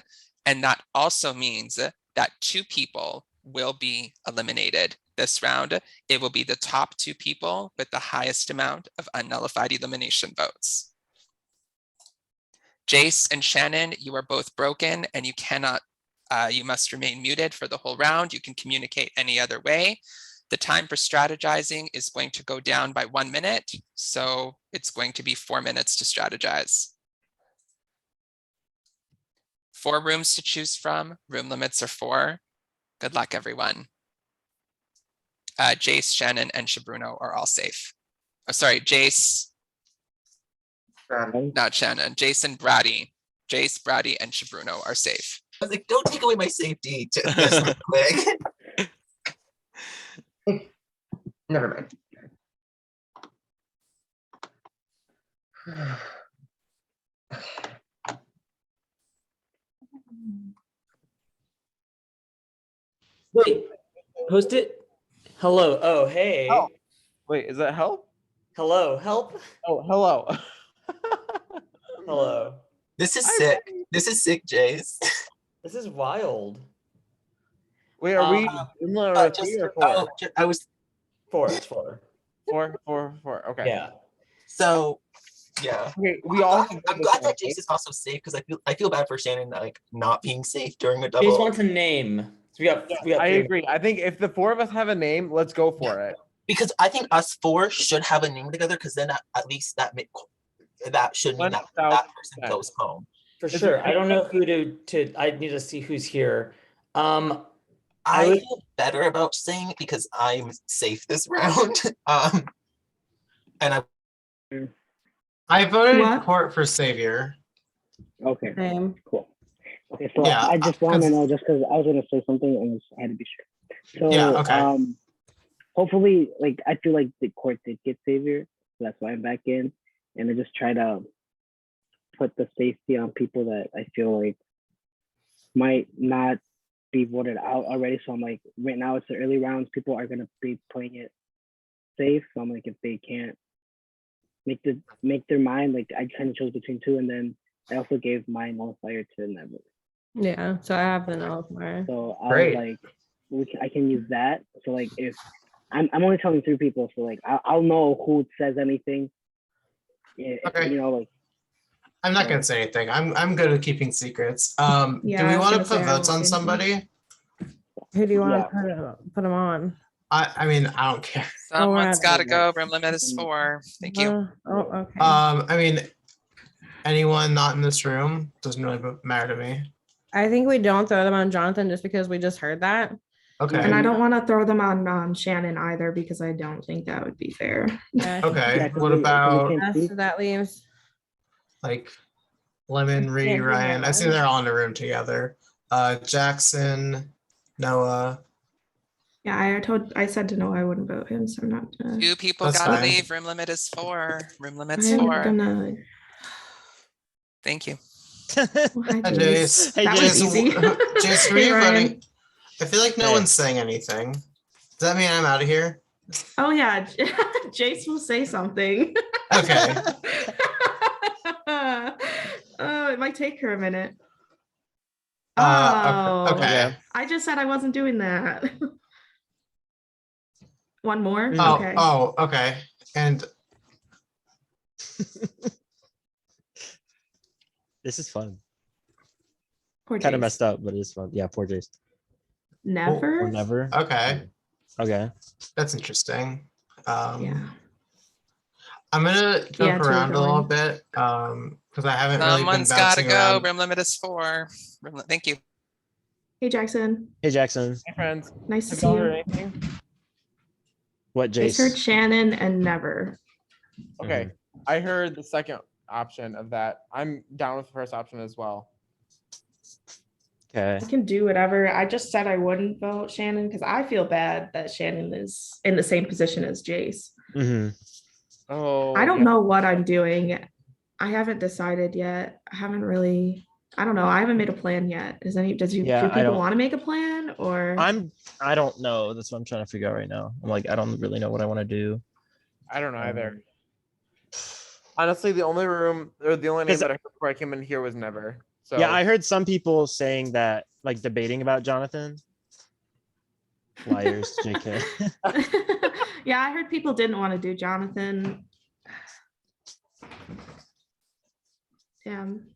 And that also means that 2 people will be eliminated this round. It will be the top 2 people with the highest amount of unnullified elimination votes. Jace and Shannon, you are both broken and you cannot, you must remain muted for the whole round. You can communicate any other way. The time for strategizing is going to go down by 1 minute. So it's going to be 4 minutes to strategize. 4 rooms to choose from. Room limits are 4. Good luck, everyone. Jace, Shannon, and Chabruno are all safe. Oh, sorry, Jace. Not Shannon. Jason, Brady. Jace, Brady, and Chabruno are safe. I was like, don't take away my safety. Just real quick. Never mind. Wait, post it. Hello. Oh, hey. Oh, wait, is that help? Hello. Help. Oh, hello. Hello. This is sick. This is sick, Jace. This is wild. Wait, are we in the just, 3 or 4? I was 4. It's 4. 4. Okay. Yeah. So, yeah. Okay, we all. I'm glad that Jace is also safe because I feel bad for Shannon like not being safe during a double. Jace wants a name. So we got I 3. agree. I think if the 4 of us have a name, let's go for it. Because I think us 4 should have a name together because then at least that should mean that person goes home. For sure. I don't know who to I need to see who's here. I feel better about saying it because I'm safe this round. And I voted Court for Savior. Okay. Same. Cool. Okay, so Yeah, I just want to know, just because I was going to say something and I had to be sure. So, yeah, okay. Hopefully, like, I feel like the Court did get Savior, so that's why I'm back in. And I just try to put the safety on people that I feel like might not be voted out already. So I'm like, right now it's the early rounds. People are going to be playing it safe. So I'm like, if they can't make their mind, like I kind of chose between 2, and then I also gave my nullifier to Never. Yeah, so I have the nullifier. So I was like, I can use that. So like, if I'm only telling 3 people, so like I'll know who says anything. Okay. You know, like I'm not gonna say anything. I'm good at keeping secrets. Do we want to put votes on somebody? Who do you want to put them on? I mean, I don't care. Someone's got to go. Room limit is 4. Thank you. Okay. I mean, anyone not in this room doesn't really matter to me. I think we don't throw them on Jonathan just because we just heard that. Okay. And I don't want to throw them on Shannon either because I don't think that would be fair. Okay. What about So that leaves like Lemon, Ree, Ryan? I see they're all in the room together. Jackson, Noah. Yeah, I said to Noah I wouldn't vote him, so I'm not gonna. 2 people That's gotta fine. leave. Room limit is 4. Room limit's I'm 4. gonna. Thank you. Hi, Jace. That was easy. Jace, were Hey, you Ryan. voting? I feel like no one's saying anything. Does that mean I'm out of here? Oh yeah, Jace will say something. Okay. Oh, it might take her a minute. Okay. I just said I wasn't doing that. One more? Oh, Okay. oh, okay. And This is fun. Poor Kind of Jace. messed up, but it's fun. Yeah, poor Jace. Never? Or never. okay, Okay. that's interesting. Yeah. I'm gonna jump Yeah, around a going. little bit because I haven't really been Someone's gotta bouncing go. around. Room limit is 4. Thank you. Hey Jackson. Hey, Jackson. Hey, friends. Nice to Have see y'all you. heard anything? What, I just heard Jace? Shannon and Never. Okay. I heard the second option of that. I'm down with the first option as well. Okay. I can do whatever. I just said I wouldn't vote Shannon because I feel bad that Shannon is in the same position as Jace. Oh, I don't yeah. know what I'm doing. I haven't decided yet. I don't know. I haven't made a plan yet. Do I people don't- want to make a plan or? I don't know. That's what I'm trying to figure out right now. I'm like, I don't really know what I want to do. I don't know either. Honestly, the only room or the only name that I heard before I came in here was Never. So Yeah, I heard some people saying that, like debating about Jonathan. Liars, JK. Yeah, I heard people didn't want to do Jonathan. Damn.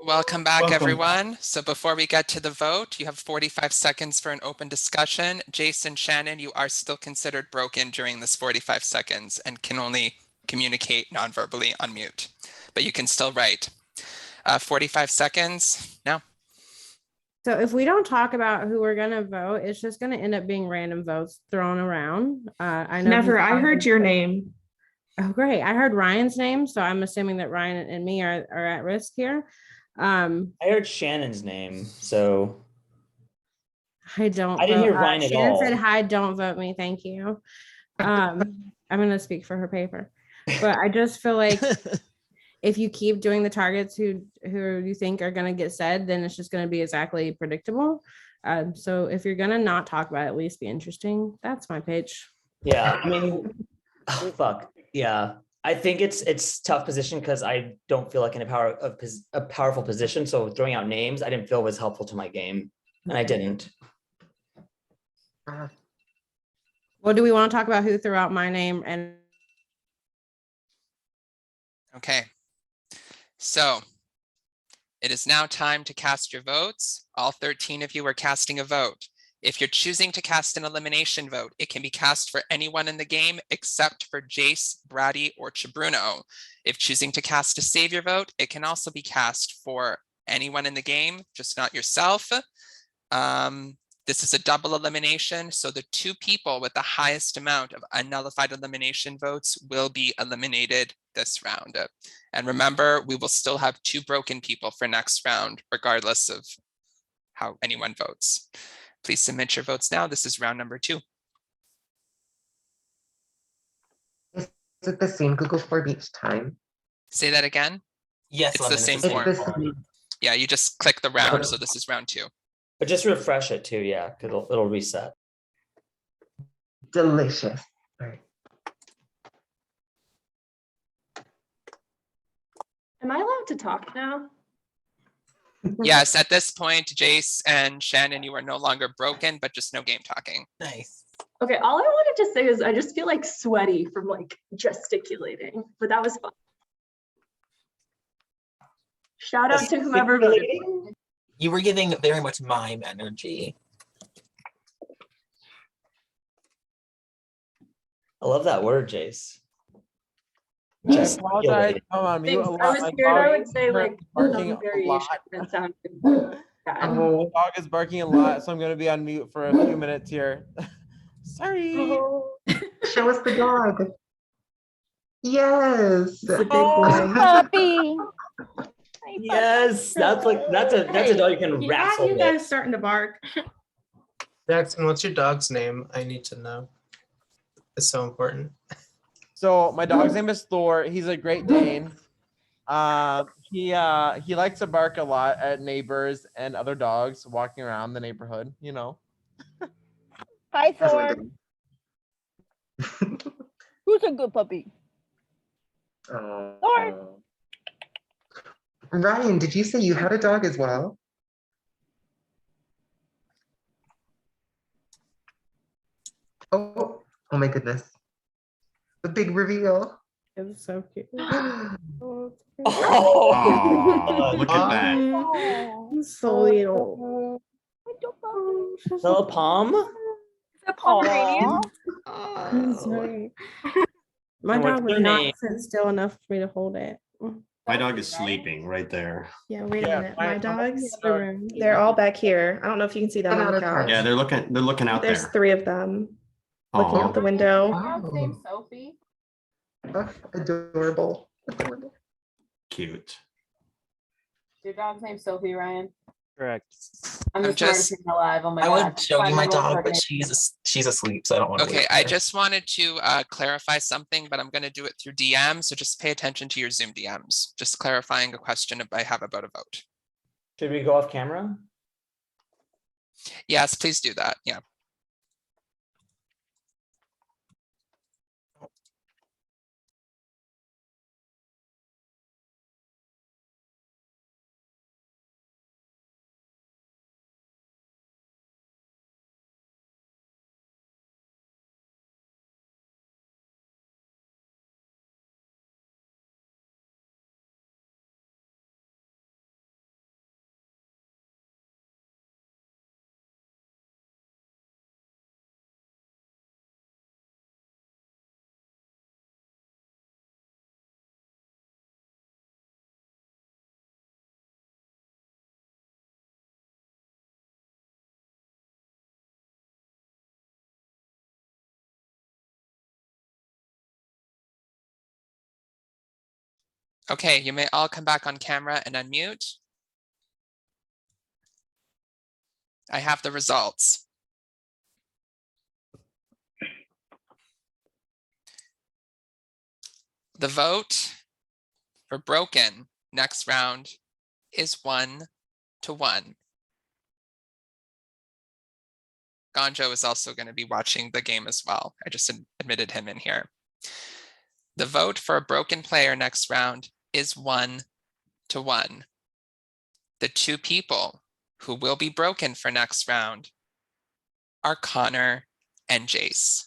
Welcome back, Welcome. everyone. So before we get to the vote, you have 45 seconds for an open discussion. Jason, Shannon, you are still considered broken during this 45 seconds and can only communicate non-verbally on mute, but you can still write. 45 seconds now. So if we don't talk about who we're gonna vote, it's just gonna end up being random votes thrown around. I know. Never. I heard your name. Oh, great. I heard Ryan's name, so I'm assuming that Ryan and me are at risk here. I heard Shannon's name, so I don't. I didn't hear vote. Ryan at Shannon all. said, "Hi, don't vote me, thank you." I'm gonna speak for her paper, but I just feel like if you keep doing the targets who you think are gonna get said, then it's just gonna be exactly predictable. So if you're gonna not talk about it, at least be interesting. That's my page. Yeah, I mean, oh, fuck. Yeah, I think it's tough position because I don't feel like in a powerful position. So throwing out names, I didn't feel was helpful to my game, and I didn't. Well, do we want to talk about who threw out my name? And Okay. So it is now time to cast your votes. All 13 of you are casting a vote. If you're choosing to cast an elimination vote, it can be cast for anyone in the game except for Jace, Brady, or Chibruno. If choosing to cast a savior vote, it can also be cast for anyone in the game, just not yourself. This is a double elimination, so the two people with the highest amount of unnullified elimination votes will be eliminated this round. And remember, we will still have two broken people for next round, regardless of how anyone votes. Please submit your votes now. This is round number 2. Is it the same Google form each time? Say that again? Yes, It's the same It's form. the same. Yeah, you just click the round, so this is round 2. But just refresh it too, yeah, because it'll reset. Delicious. All right. Am I allowed to talk now? Yes, at this point, Jace and Shannon, you are no longer broken, but just no game talking. Nice. Okay, all I wanted to say is I just feel like sweaty from like gesticulating, but that was fun. Shout out to whoever voted for me. You were giving very much mime energy. I love that word, Jace. I apologize. I'm on mute a Thanks. lot. I was My scared I dog would is say like barking some a variation lot. that sounded bad. My dog is barking a lot, so I'm going to be on mute for a few minutes here. Sorry. Show us the dog. Yes. It's a big boy. Puppy. Yes, that's a dog you can Why wrestle are you with. guys starting to bark? Jackson, what's your dog's name? I need to know. It's so important. So my dog's name is Thor. He's a Great Dane. He likes to bark a lot at neighbors and other dogs walking around the neighborhood, you know. Hi, Thor. Who's a good puppy? Thor. Ryan, did you say you had a dog as well? Oh my goodness. The big reveal. It's so cute. Oh, look at that. So little. Little palm. A Pomeranian. I'm sorry. My And what's dog would their not name? sit still enough for me to hold it. My dog is sleeping right there. Yeah, wait a Yeah, minute. my My dogs, Room. they're all back here. I don't know if you can see them on the couch. Yeah, they're looking out There's there. 3 of them. looking out the window. Oh. Sophie. Adorable. Adorable. Cute. Your dog's name's Sophie, Ryan. Correct. I'm the smartest person alive. Oh my I god. would show you my dog, but she's asleep, so I don't want to. Okay, I just wanted to clarify something, but I'm going to do it through DM. So just pay attention to your Zoom DMs. Just clarifying a question I have about a vote. Should we go off camera? Yes, please do that. Yeah. Okay, you may all come back on camera and unmute. I have the results. The vote for broken next round is 1-1. Gonjo is also going to be watching the game as well. I just admitted him in here. The vote for a broken player next round is 1-1. The two people who will be broken for next round are Connor and Jace.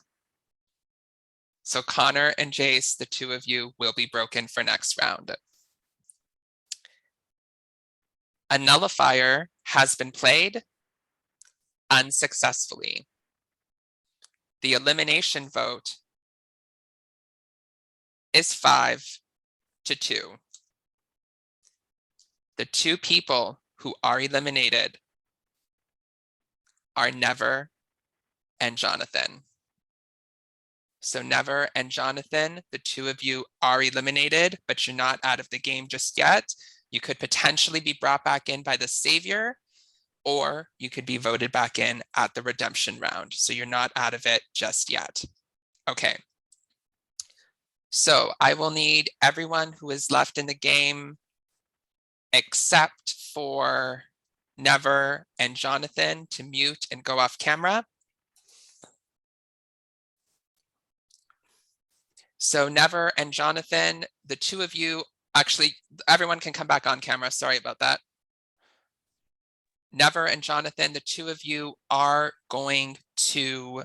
So Connor and Jace, the two of you will be broken for next round. A nullifier has been played unsuccessfully. The elimination vote is 5-2. The two people who are eliminated are Never and Jonathan. So Never and Jonathan, the two of you are eliminated, but you're not out of the game just yet. You could potentially be brought back in by the Savior, or you could be voted back in at the redemption round. So you're not out of it just yet. Okay. So I will need everyone who is left in the game, except for Never and Jonathan, to mute and go off camera. So Never and Jonathan, the two of you, actually, everyone can come back on camera. Sorry about that. Never and Jonathan, the two of you are going to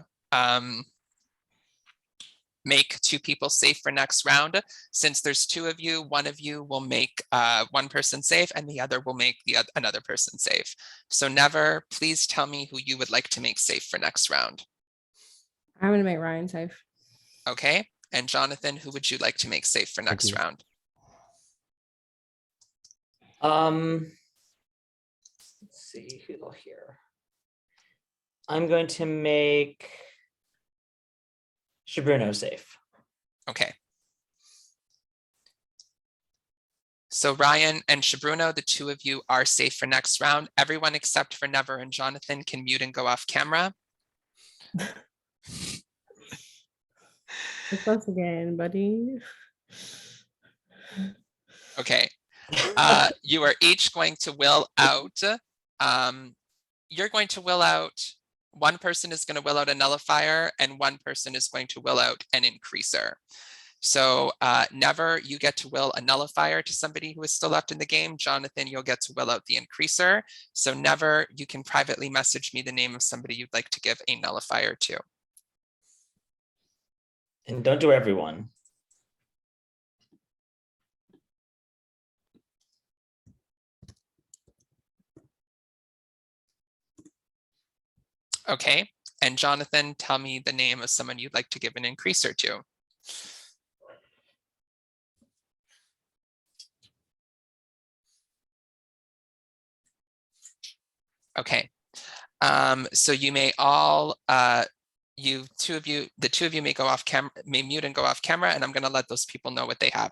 make two people safe for next round. Since there's two of you, one of you will make one person safe and the other will make another person safe. So Never, please tell me who you would like to make safe for next round. I'm going to make Ryan safe. Okay. And Jonathan, who would you like to make safe for next round? Let's see who's all here. I'm going to make Shabruno safe. Okay. So Ryan and Shabruno, the two of you are safe for next round. Everyone except for Never and Jonathan can mute and go off camera. It's us again, buddy. Okay. You are each going to will out. You're going to will out. One person is going to will out a nullifier and one person is going to will out an increaser. So Never, you get to will a nullifier to somebody who is still left in the game. Jonathan, you'll get to will out the increaser. So Never, you can privately message me the name of somebody you'd like to give a nullifier to. And don't do everyone. Okay. And Jonathan, tell me the name of someone you'd like to give an increaser to. Okay. So you may all the two of you may go off camera, may mute and go off camera, and I'm going to let those people know what they have.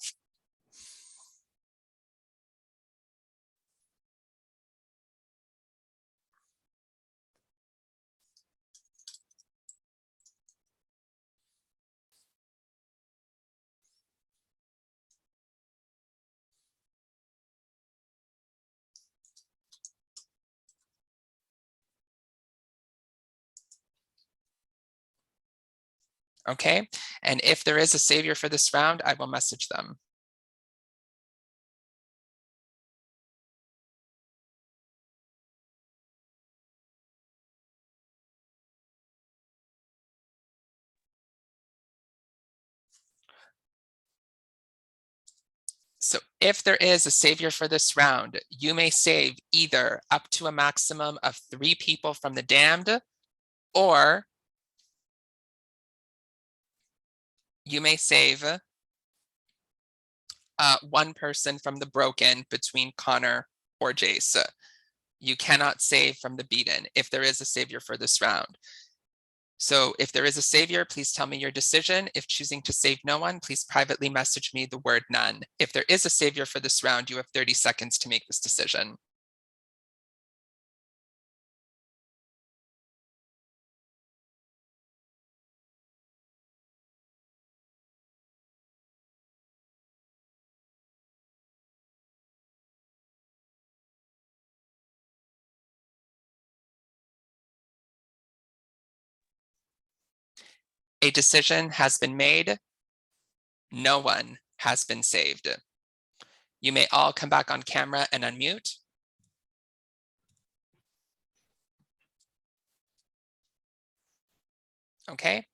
Okay, and if there is a savior for this round, I will message them. So if there is a savior for this round, you may save either up to a maximum of 3 people from the damned, or you may save 1 person from the broken between Connor or Jace. You cannot save from the beaten if there is a savior for this round. So if there is a savior, please tell me your decision. If choosing to save no one, please privately message me the word none. If there is a savior for this round, you have 30 seconds to make this decision. A decision has been made. No one has been saved. You may all come back on camera and unmute. Okay.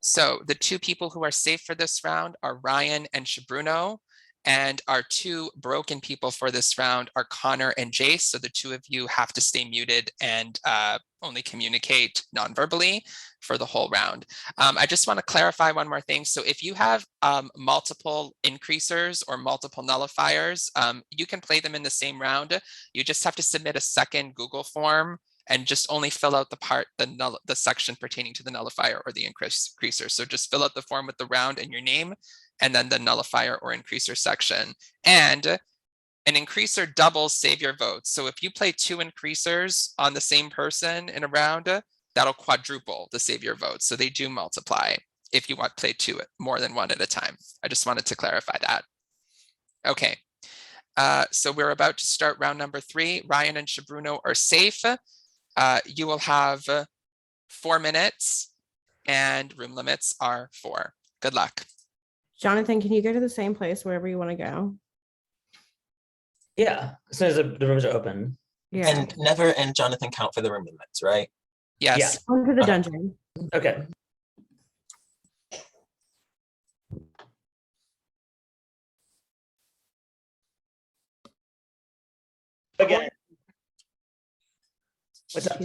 So the 2 people who are safe for this round are Ryan and Shabruno, and our 2 broken people for this round are Connor and Jace. So the 2 of you have to stay muted and only communicate non-verbally for the whole round. I just want to clarify one more thing. So if you have multiple increasers or multiple nullifiers, you can play them in the same round. You just have to submit a second Google form and just only fill out the section pertaining to the nullifier or the increaser. So just fill out the form with the round and your name, and then the nullifier or increaser section. And an increaser doubles savior votes. So if you play 2 increasers on the same person in a round, that'll quadruple the savior votes. So they do multiply if you want to play 2 more than 1 at a time. I just wanted to clarify that. Okay. So we're about to start round number 3. Ryan and Shabruno are safe. You will have 4 minutes and room limits are 4. Good luck. Jonathan, can you go to the same place wherever you want to go? Yeah, as soon as the rooms are open. Yeah. And Never and Jonathan count for the room limits, right? Yes. Go to the dungeon. Okay. Again. What's up?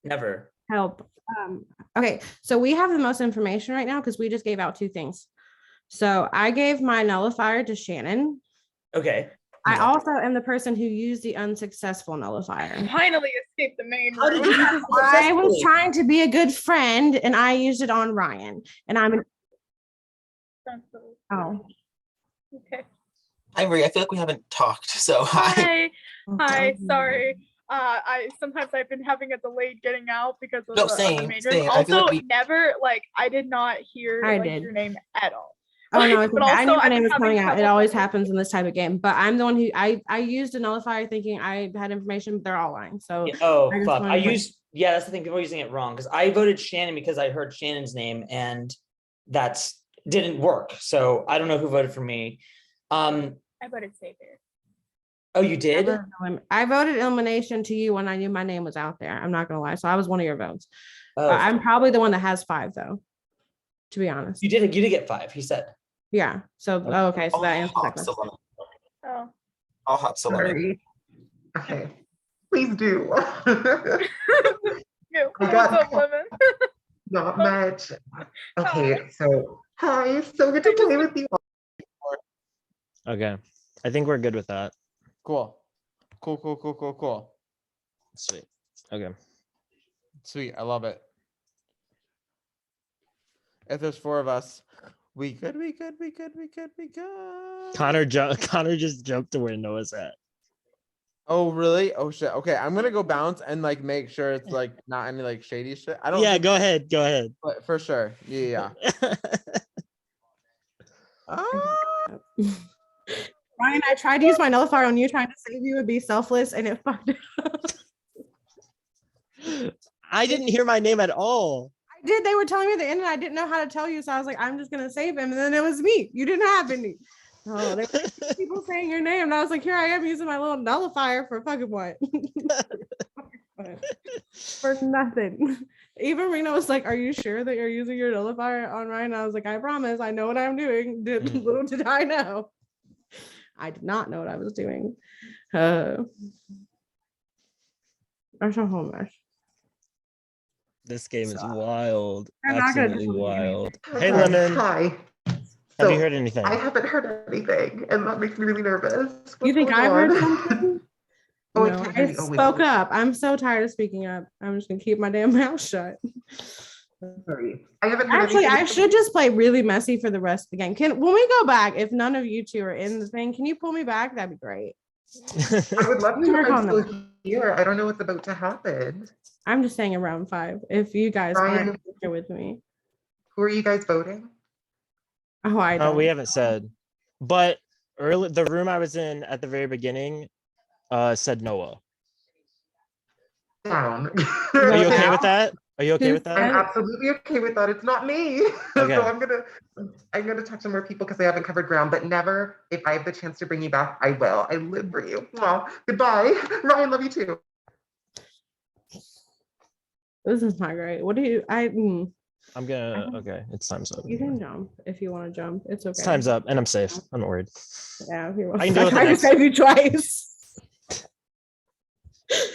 Never. Help. Okay, so we have the most information right now because we just gave out 2 things. So I gave my nullifier to Shannon. Okay. I also am the person who used the unsuccessful nullifier. Finally escaped the main How did room. you use it I was successfully? trying to be a good friend and I used it on Ryan. And I'm oh. Okay. Hi, Marie. I feel like we haven't talked, so hi. Hi. Sorry. Sometimes I've been having a delayed getting out because of No, the same, main room. same. I feel Also, like never I did not hear I like did. your name at all. Oh no, it's But okay. I knew also, my I've name been was coming having out. It trouble always with- happens in this type of game. But I'm the one who I used a nullifier thinking I had information, but they're all lying. So Oh, I just fuck. wanted to- Yeah, that's the thing. People are using it wrong because I voted Shannon because I heard Shannon's name and that's didn't work. So I don't know who voted for me. I voted Saviour. Oh, you did? I voted elimination to you when I knew my name was out there. I'm not gonna lie. So I was one of your votes. Oh, I'm probably the one that has 5 though, to be honest. You did get 5, he said. Yeah. So okay. So that answers that question. Oh. I'll hop Solana. Okay, please do. Yo, I what's got up, Lemon? not much. Okay, so hi, so good to play with you. Okay. I think we're good with that. Cool. Cool. Sweet. Okay. Sweet. I love it. If there's 4 of us, we could. Connor just jumped to where Noah's at. Oh, really? Oh, shit. Okay, I'm gonna go bounce and like make sure it's like not any like shady shit. I don't. Yeah, think- go ahead. Go ahead. But for sure. Yeah. Ryan, I tried to use my nullifier on you trying to save you and be selfless, and it fucked up. I didn't hear my name at all. I did. They were telling me at the end, and I didn't know how to tell you, so I was like, I'm just gonna save him, and then it was me. You didn't have any. Oh, there were people saying your name, and I was like, here I am using my little nullifier for fucking what? For nothing. Even Rena was like, are you sure that you're using your nullifier on Ryan? I was like, I promise, I know what I'm doing. Little did I know. I did not know what I was doing. I'm so homeless. This game is wild. I'm not gonna Absolutely do it. wild. Hey, Lemon. Hi. Have you So, heard anything? I haven't heard anything, and that makes me really nervous. You think What's I've going heard on? something? Oh, I No, can't hear I you. Oh, wait. spoke up. I'm so tired of speaking up. I'm just gonna keep my damn mouth shut. Sorry. I haven't heard Actually, I anything. should just play really messy for the rest of the game. When we go back, if none of you two are in the thing, can you pull me back? That'd be great. I would love to Work if on I'm that. still here. I don't know what's about to happen. I'm just saying around 5. If you guys Ryan, aren't here with me. who are you guys voting? Oh, I don't. We haven't said. But early the room I was in at the very beginning said Noah. Down. Are you okay with that? Are you okay with I'm that? absolutely okay with that. It's not me. Okay. So I'm gonna talk to more people because I haven't covered ground, but never, if I have the chance to bring you back, I will. I live for you. Well, goodbye. Ryan, love you too. This is not great. What do you? I'm gonna. Okay, it's time's up. You can jump if you want to jump. It's okay. It's time's up, and I'm safe. I'm not worried. Yeah, if you want. I can do it. I just saved you twice.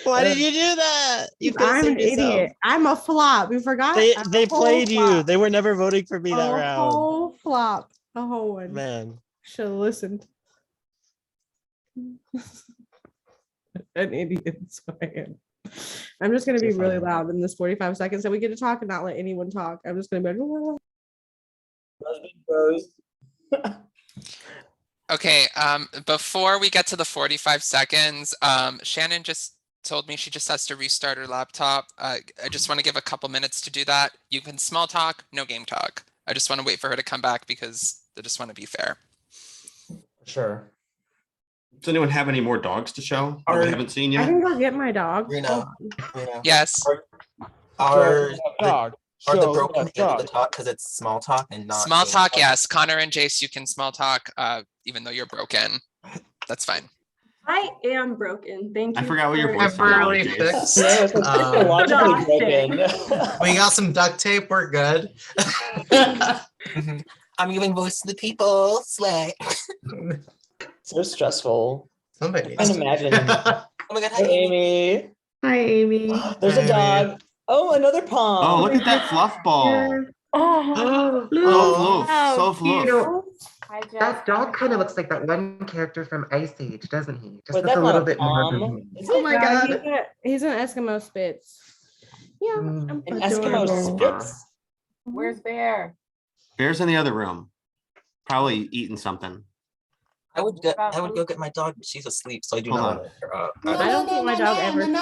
Why did you do that? You could have I'm an saved yourself. idiot. I'm a flop. You forgot. They I'm a they whole played you. flop. They were never voting for me that A round. whole flop. A whole one. Man. Should have listened. An idiot. So I am. I'm just gonna be really loud in this 45 seconds that we get to talk and not let anyone talk. I'm just gonna be like, Okay, before we get to the 45 seconds, Shannon just told me she just has to restart her laptop. I just want to give a couple minutes to do that. You can small talk, no game talk. I just want to wait for her to come back because I just want to be fair. Sure. Does anyone have any more dogs to show that we haven't seen I yet? can go get my dog. Rena, Yes. Are dog. the Show broken us able dog. to talk because it's small talk and not Small game talk, yes. Connor and Jace, you can small talk, even though you're broken. That's fine. I am broken. Thank you. I forgot what your for- voice Temporarily was. fixed. Psychologically broken. We got some duct tape. We're good. I'm giving voice to the people. Slay. So stressful. Somebody. I can imagine. Oh my god, hi Hey, Amy. Hi, Amy. There's a dog. Oh, another palm. Oh, look at that fluff ball. Oh, So fluff. You know, that dog kind of looks like that one character from Ice Age, doesn't he? Just Was looks that a not little a bit more. palm? Is Oh it? my god. He's an Eskimo Spitz. Yeah. An Eskimo Spitz? Where's Bear? Bear's in the other room. Probably eating something. I would go get my dog, but she's asleep, so I do Hold not on. want to wake her up. I don't think my dog ever sleeps.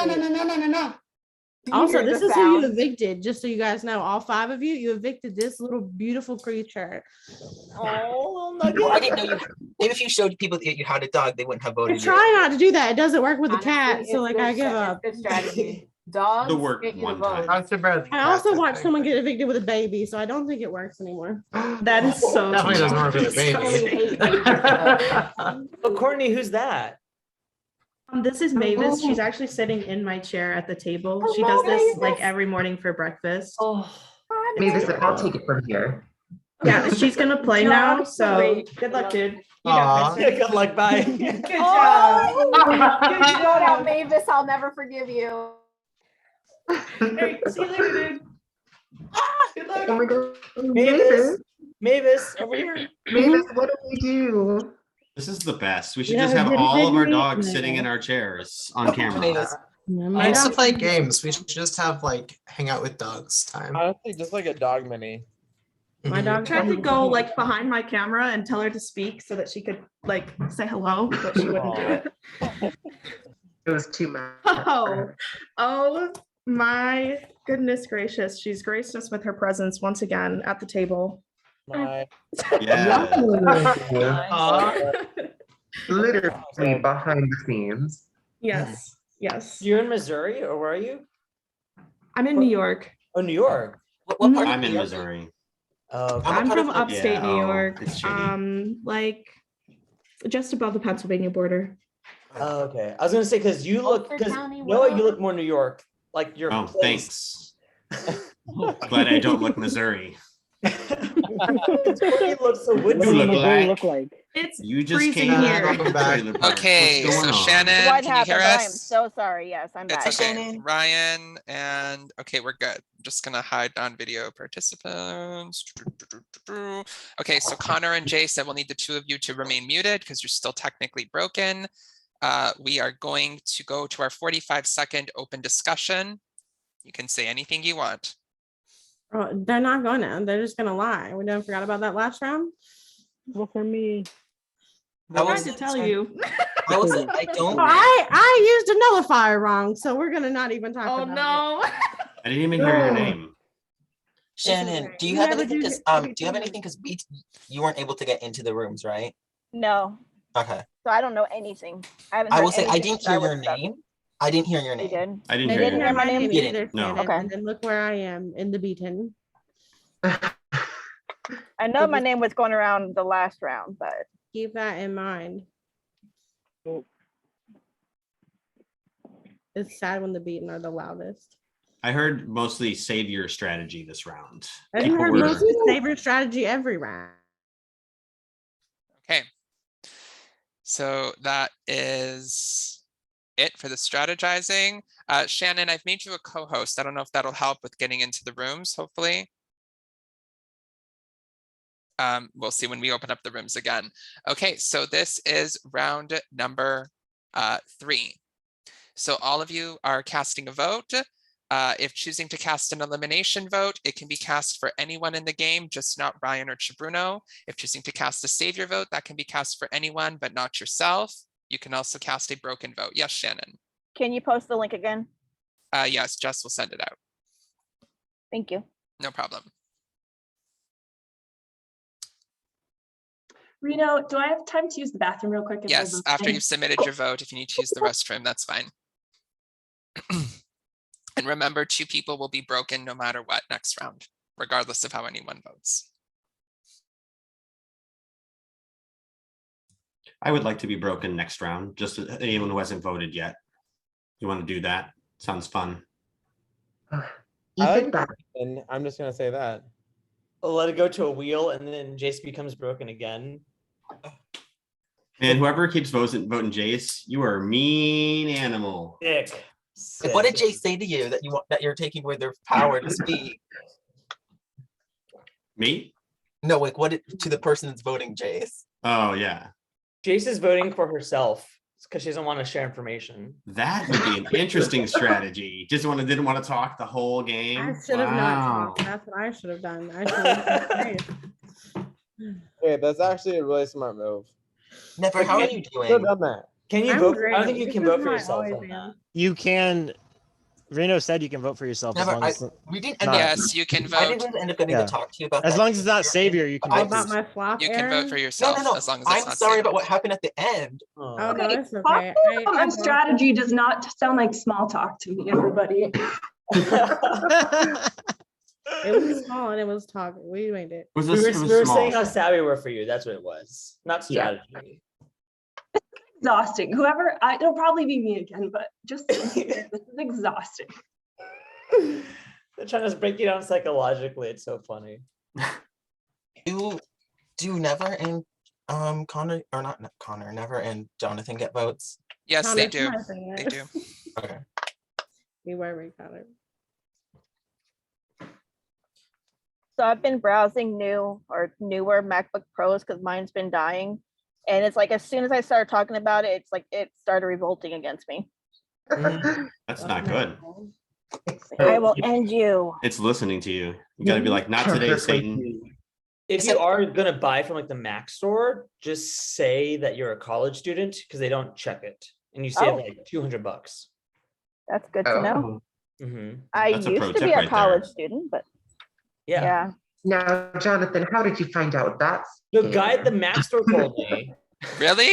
Also, hear this the is who you sound? evicted, just so you guys know. All 5 of you, you evicted this little beautiful creature. Oh, I didn't know you. Maybe if you showed people that you had a dog, they wouldn't have I voted you. try not to do that. It doesn't work with the Honestly, cat, it's so like good I give stra- up. it's good strategy. Dogs The work get you the one vote. time. I also watched someone get evicted with a baby, so I don't think it works anymore. That is so Definitely doesn't work with a baby. Oh, Courtney, who's that? This is Mavis. She's actually sitting in my chair at the table. She does this like every morning for breakfast. Oh, Mavis, I'll take it from here. Yeah, she's gonna play now. Job, So wait. good luck, dude. You Aw. got Yeah, this. good luck, bye. Good job. Oh, go down, Mavis. I'll never forgive you. Hey, see you later, dude. Good luck. Oh my god. Mavis. Mavis, over here. Mavis, what do we do? This is the best. We should Yeah, just have good all of our meeting dogs you. sitting in our chairs on camera. Mavis, We used to play games. We should just have like hang out with dogs time. Honestly, just like a dog mini. My dog tried to go like behind my camera and tell her to speak so that she could like say hello, but she wouldn't do it. It was too much. Oh my goodness gracious. She's graced us with her presence once again at the table. Literally behind the scenes. Yes. Yes. You're in Missouri, or where are you? I'm in New York. Oh, New York. What part? I'm in Missouri. Oh, I'm from upstate New Yeah, oh, York. it's shitty. Like just above the Pennsylvania border. Oh, okay. I was gonna say because you look, because County, Noah, you whatever. look more New York. Like your Oh, place. thanks. Glad I don't look Missouri. It looks so What do you woodsy. look like? like? It's You just freezing came here. out of the trailer park. Okay, What's so going on? Shannon, What can you hear happened? I am us? so sorry. Yes, I'm back. It's okay. Ryan and okay, we're good. I'm just gonna hide non-video participants. Okay, so Connor and Jay said we'll need the two of you to remain muted because you're still technically broken. We are going to go to our 45-second open discussion. You can say anything you want. Oh, they're not gonna. They're just gonna lie. We don't forgot about that last round. Well, for me, I tried to tell you. I don't. I used a nullifier wrong, so we're gonna not even talk Oh about no. I didn't even hear your name. Shannon, do you have anything? Because do you have anything? Because you weren't able to get into the rooms, right? No, Okay. so I don't know anything. I will say I anything didn't since hear was your stuck. name. I didn't hear your You name. did. I didn't They hear didn't your hear my name. You didn't. either, No. Shannon, Okay. and then look where I am in the beaten. I know my name was going around the last round, but Keep that in mind. It's sad when the beaten are the loudest. I heard mostly Saviour strategy this round. I People heard were mostly Saviour strategy every round. Okay. So that is it for the strategizing. Shannon, I've made you a co-host. I don't know if that'll help with getting into the rooms, hopefully. We'll see when we open up the rooms again. Okay, so this is round number 3. So all of you are casting a vote. If choosing to cast an elimination vote, it can be cast for anyone in the game, just not Ryan or Chibruno. If choosing to cast a savior vote, that can be cast for anyone, but not yourself. You can also cast a broken vote. Yes, Shannon. can you post the link again? Yes, Jess will send it out. Thank you. No problem. Reno, do I have time to use the bathroom real quick? if Yes, there's a after thing? you've submitted your vote, if you need to use the restroom, that's fine. And remember, 2 people will be broken no matter what next round, regardless of how anyone votes. I would like to be broken next round, just anyone who hasn't voted yet. You want to do that? Sounds fun. I like and I'm just gonna say that. I'll let it go to a wheel, and then Jace becomes broken again. And whoever keeps voting Jace, you are a mean animal. Sick. Like, what did Jay say to you that you're taking away their power to speak? Me? No, like to the person that's voting Jace. Oh yeah. Jace is voting for herself because she doesn't want to share information. That would be an interesting strategy. Didn't want to talk the whole game. I should have not talked. That's what I should have done. I should have Yeah, that's actually a really smart move. Never, how are you Still doing? done that. Can you I'm vote? great. I don't think you This can is vote for how I yourself always on am. that. You can. Reno said you can vote for yourself as Never, long as we didn't not- Yes, you can I vote. didn't end up getting Yeah. to talk to you about as that. long as it's not Savior, you can I vote What for about yourself. my flop, You can vote for Aaron? yourself No. as long as it's I'm not sorry saved. about what happened at the end. Oh. Oh, no, Okay, it's okay. talking about my strategy does not sound like small talk to me, everybody. It was small and it was talking. We made it. Was We this were, was we were small? saying how savvy we were for you. That's what it was. Not Yeah. strategy. Exhausting. It'll probably be me again, but just this is exhausting. They're trying to break you down psychologically. It's so funny. Do Never and Connor, or not Connor, Never and Jonathan get votes? Yes, Connor, they do. my thing They is. do. Okay. You were right, Connor. So I've been browsing newer MacBook Pros because mine's been dying. And it's like as soon as I started talking about it, it's like it started revolting against me. That's not good. I will end you. It's listening to you. You got to be like, not today, Satan. If you are gonna buy from like the Mac store, just say that you're a college student because they don't check it, and you save Oh. like $200. That's good to know. I That's a pro used to tip be a right there. college student, but yeah. Now, Jonathan, how did you find out that? The guy at the Mac store told me. Really?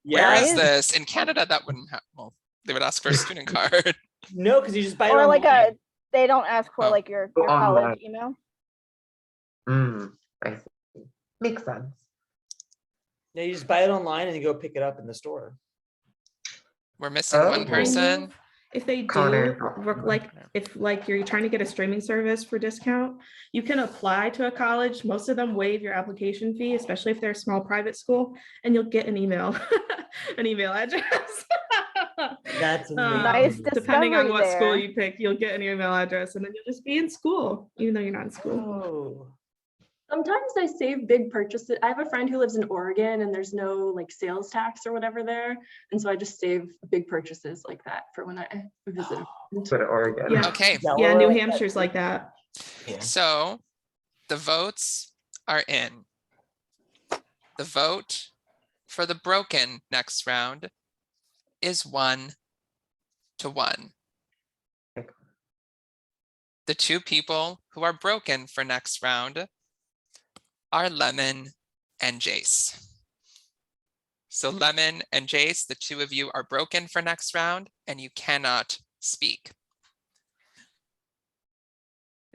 Where Yeah. is this? In Canada, that wouldn't happen. Well, they would ask for a student card. No, because you just buy it Or like online. they don't ask for like your college email. I see. Makes sense. Yeah, you just buy it online and you go pick it up in the store. We're missing one person. If they do, Connor. if you're trying to get a streaming service for discount, you can apply to a college. Most of them waive your application fee, especially if they're a small private school, and you'll get an email, an email address. That's Nice depending on discovery what school there. you pick, you'll get an email address, and then you'll just be in school, even though you're not in school. Sometimes I save big purchases. I have a friend who lives in Oregon and there's no like sales tax or whatever there. And so I just save big purchases like that for when I visit. Go to Oregon. Yeah. Okay. Yeah, New Hampshire's like that. So the votes are in. The vote for the broken next round is 1-1. The two people who are broken for next round are Lemon and Jace. So Lemon and Jace, the two of you are broken for next round and you cannot speak.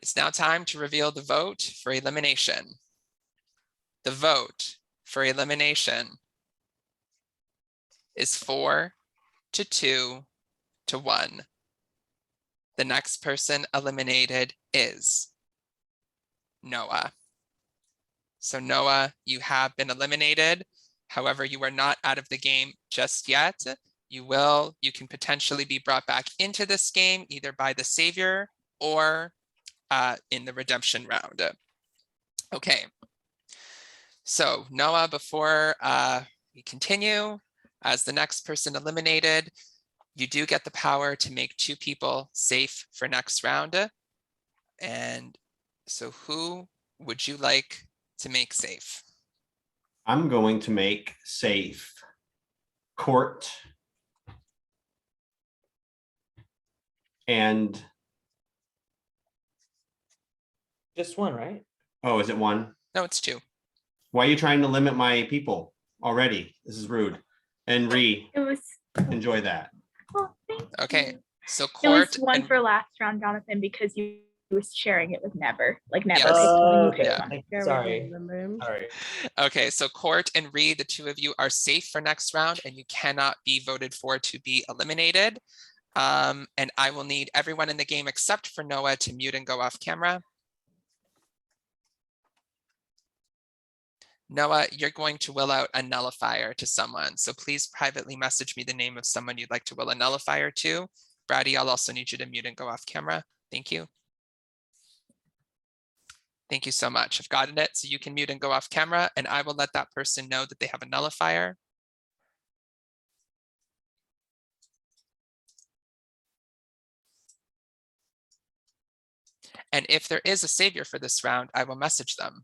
It's now time to reveal the vote for elimination. The vote for elimination is 4-2 to 1. The next person eliminated is Noah. So Noah, you have been eliminated. However, you are not out of the game just yet. You can potentially be brought back into this game either by the Savior or in the redemption round. Okay. So Noah, before we continue, as the next person eliminated, you do get the power to make two people safe for next round. And so who would you like to make safe? I'm going to make safe Court and just one, right? Oh, is it one? No, it's 2. Why are you trying to limit my people already? This is rude. And enjoy that. Okay, so It Court was one and for last round, Jonathan, because you was sharing it with Never, like Never. Yes. Okay. Sorry. Okay, so Court and Reed, the two of you are safe for next round and you cannot be voted for to be eliminated. And I will need everyone in the game except for Noah to mute and go off camera. Noah, you're going to will out a nullifier to someone. So please privately message me the name of someone you'd like to will a nullifier to. Brady, I'll also need you to mute and go off camera. Thank you. Thank you so much. I've gotten it. So you can mute and go off camera and I will let that person know that they have a nullifier. And if there is a savior for this round, I will message them.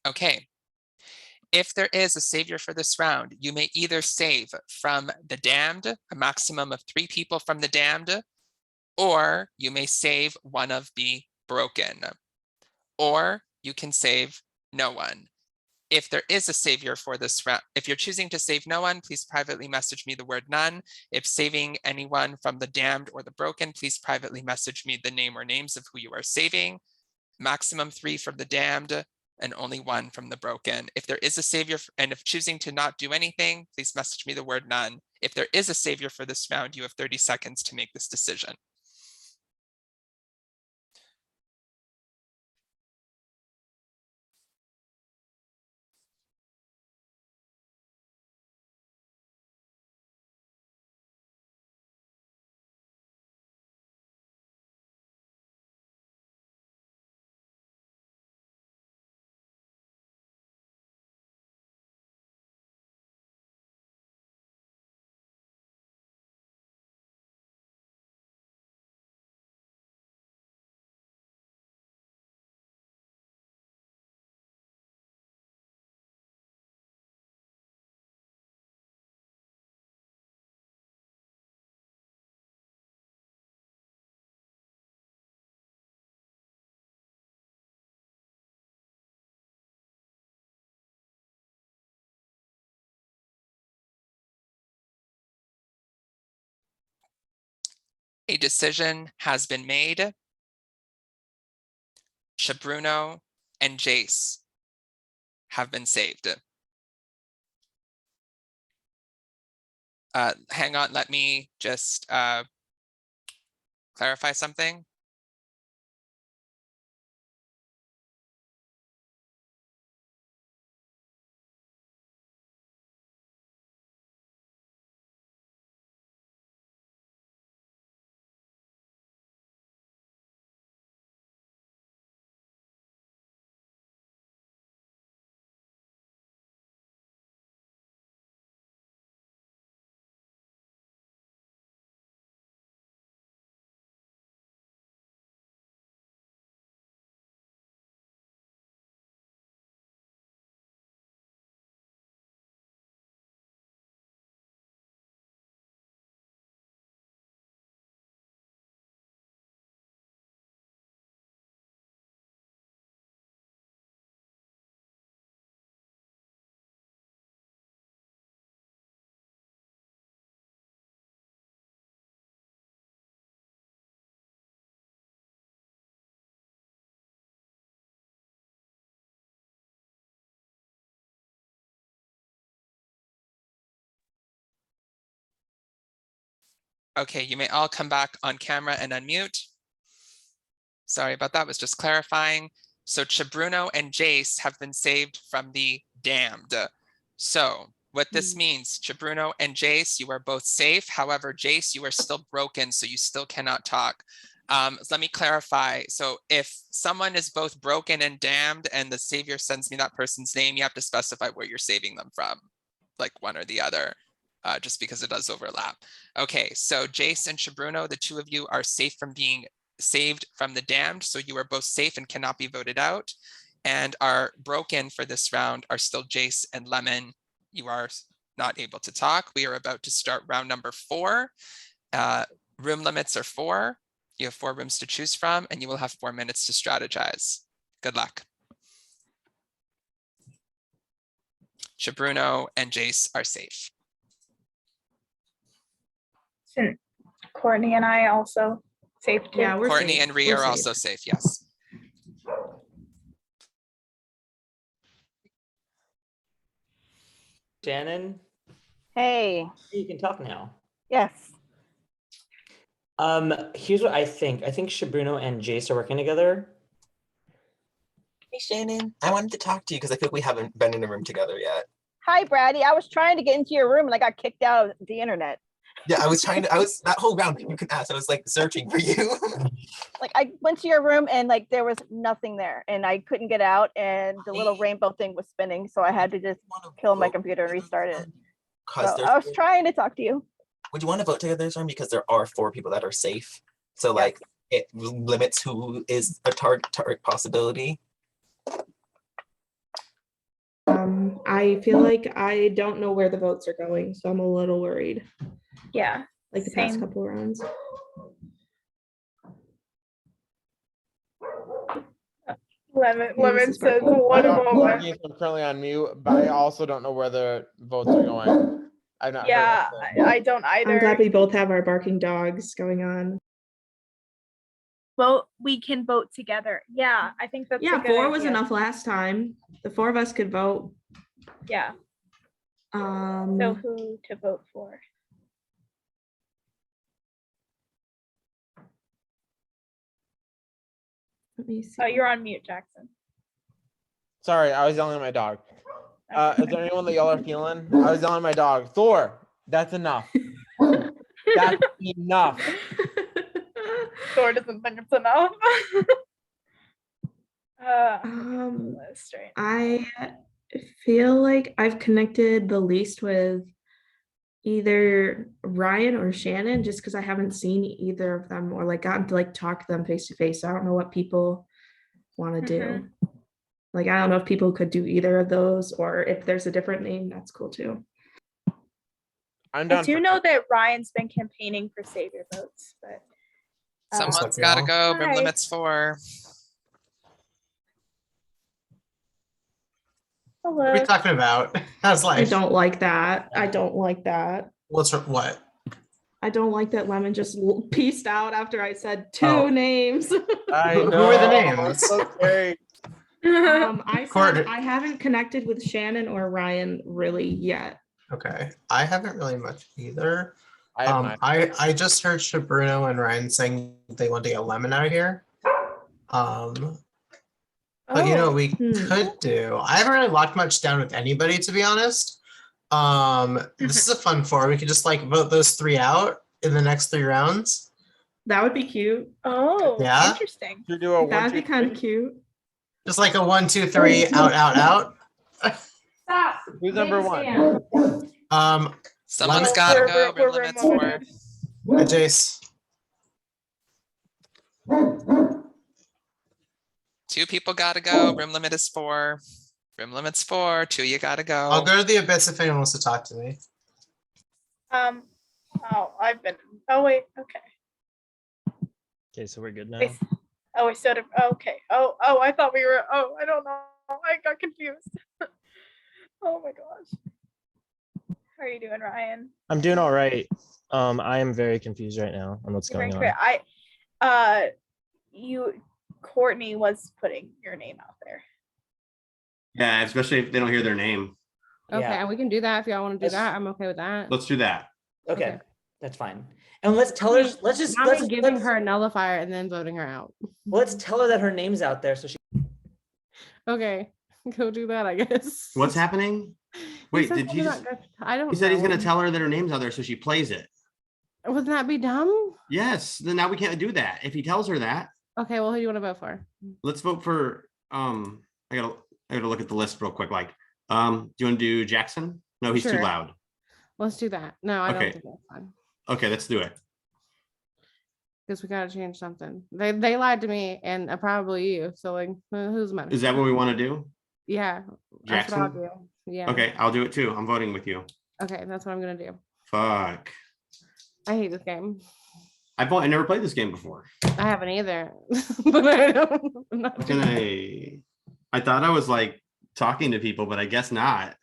Okay. If there is a savior for this round, you may either save from the damned, a maximum of 3 people from the damned, or you may save one of the broken, or you can save no one. If there is a savior for this round, if you're choosing to save no one, please privately message me the word none. If saving anyone from the damned or the broken, please privately message me the name or names of who you are saving. Maximum 3 from the damned and only 1 from the broken. If there is a savior, and if choosing to not do anything, please message me the word none. If there is a savior for this round, you have 30 seconds to make this decision. A decision has been made. Chabruno and Jace have been saved. Hang on, let me just clarify something. Okay, you may all come back on camera and unmute. Sorry about that, was just clarifying. So Chabruno and Jace have been saved from the damned. So what this means, Chabruno and Jace, you are both safe. However, Jace, you are still broken, so you still cannot talk. Let me clarify. So if someone is both broken and damned and the Savior sends me that person's name, you have to specify where you're saving them from, like one or the other. Just because it does overlap. Okay, so Jace and Chabruno, the two of you are safe from being saved from the damned, so you are both safe and cannot be voted out. And are broken for this round are still Jace and Lemon. You are not able to talk. We are about to start round number 4. Room limits are 4. You have 4 rooms to choose from, and you will have 4 minutes to strategize. Good luck. Chabruno and Jace are safe. Courtney and I also safe too. Yeah, we're Courtney safe. and Rhea We're are safe. also safe, yes. Shannon, Hey, you can talk now. yes. Here's what I think. I think Chabruno and Jace are working together. Hey Shannon, I wanted to talk to you because I feel like we haven't been in a room together yet. Hi, Brady. I was trying to get into your room and I got kicked out of the internet. Yeah, I was that whole round you can ask. I was like searching for you. Like I went to your room and like there was nothing there and I couldn't get out and the little rainbow thing was spinning. So I had to just kill my computer and restart it. So I was trying to talk to you. Would you want to vote together this round? Because there are 4 people that are safe. So like it limits who is a target possibility. I feel like I don't know where the votes are going, so I'm a little worried. Yeah. Like the past couple rounds. Lemon says what about I'm currently on mute, but I also don't know where the votes are going. I've not Yeah, I don't either. I'm glad we both have our barking dogs going on. Well, we can vote together. Yeah, I think that's a good 4 was idea. enough last time. The 4 of us could vote. Yeah. So who to vote for? Let me see. Oh, you're on mute, Jackson. Sorry, I was yelling at my dog. Is there anyone that y'all are feeling? I was yelling at my dog. Thor, that's enough. That's enough. Thor doesn't think it's enough. I feel like I've connected the least with either Ryan or Shannon just because I haven't seen either of them or like gotten to like talk to them face to face. So I don't know what people want to do. Like I don't know if people could do either of those or if there's a different name, that's cool too. I do know that Ryan's been campaigning for Savior votes, but Someone's got to go. Room limits 4. Hello. What are we talking about? How's life? I don't like that. I don't like that. What's what? I don't like that Lemon just pieced out after I said two Oh. names. I Who know. are the names? So scary. I said Courtney. I haven't connected with Shannon or Ryan really yet. Okay, I haven't really much either. I have not. I just heard Bruno and Ryan saying they want to get Lemon out of here. But you know what we could do? I haven't really locked much down with anybody, to be honest. This is a fun four. We could just like vote those three out in the next 3 rounds. That would be cute. Oh, Yeah? interesting. You do a one, That'd be two, kind of three. cute. Just like a 1, 2, 3, out, out, out. Stop. Who's number one? Someone's Lemon- gotta go. Room we're limits limited. 4. Hey, Jace. 2 people gotta go. Room limit is 4. Room limits 4. 2 you gotta go. I'll go to the abyss if anyone wants to talk to me. Oh, I've been. Oh wait. Okay. Okay, so we're good now. Wait, oh, we still. Okay. Oh, I thought we were. Oh, I don't know. I got confused. Oh my gosh. How are you doing, Ryan? I'm doing all right. I am very confused right now on what's going on. Courtney was putting your name out there. Yeah, especially if they don't hear their name. Okay, Yeah. and we can do that if y'all want to do Let's- that. I'm okay with that. Let's do that. Okay, that's fine. And let's tell her. Let's just Not let's me giving let's, her a nullifier and then voting her out. let's tell her that her name's out there, so she. Okay, go do that, I guess. What's happening? Wait, did he just? I don't. He said he's know. gonna tell her that her name's out there, so she plays it. Wouldn't that be dumb? Yes. Then now we can't do that. If he tells her that, Okay, well, who do you want to vote for? let's vote for. I gotta look at the list real quick. Like, do you want to do Jackson? No, he's too Sure. loud. Let's do that. No, I Okay. don't think that's fine Okay, let's do it. because we gotta change something. They lied to me and probably you. So like, who's money? Is that what we want to do? Yeah, that's what I'll Jackson? do. Yeah. Okay, I'll do it too. I'm voting with you. Okay, that's what I'm gonna do. Fuck. I hate this game. I never played this game before. I haven't either. But I don't. I'm not Can I thought I was like talking to people, but I guess not.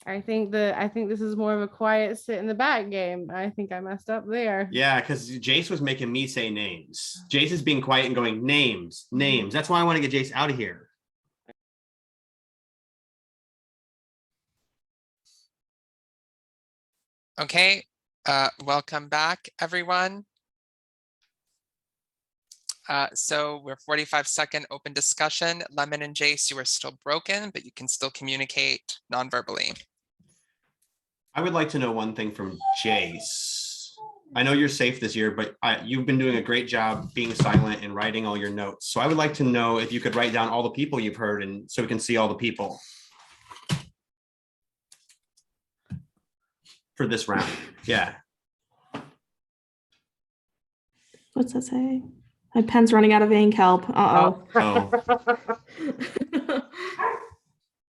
I think this is more of a quiet sit in the back game. I think I messed up there. Yeah, because Jace was making me say names. Jace is being quiet and going names, names. That's why I want to get Jace out of here. Okay, welcome back, everyone. So we're 45-second open discussion. Lemon and Jace, you are still broken, but you can still communicate non-verbally. I would like to know one thing from Jace. I know you're safe this year, but you've been doing a great job being silent and writing all your notes. So I would like to know if you could write down all the people you've heard, and so we can see all the people for this round. Yeah. What's that say? My pen's running out of ink. Help. Uh-oh. Oh.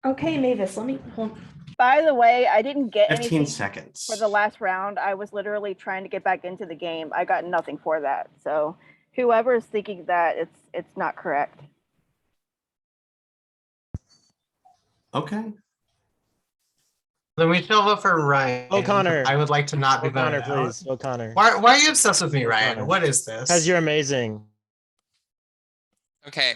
Okay, Mavis, let me hold. By the way, I didn't get 15 anything seconds. for the last round. I was literally trying to get back into the game. I got nothing for that. So whoever is thinking that, it's not correct. Okay. Then we shall vote for Ryan. O'Connor. I would like to not be O'Connor, voted out. please. O'Connor. Why are you obsessed with me, Ryan? O'Connor. What is this? Because you're amazing. Okay.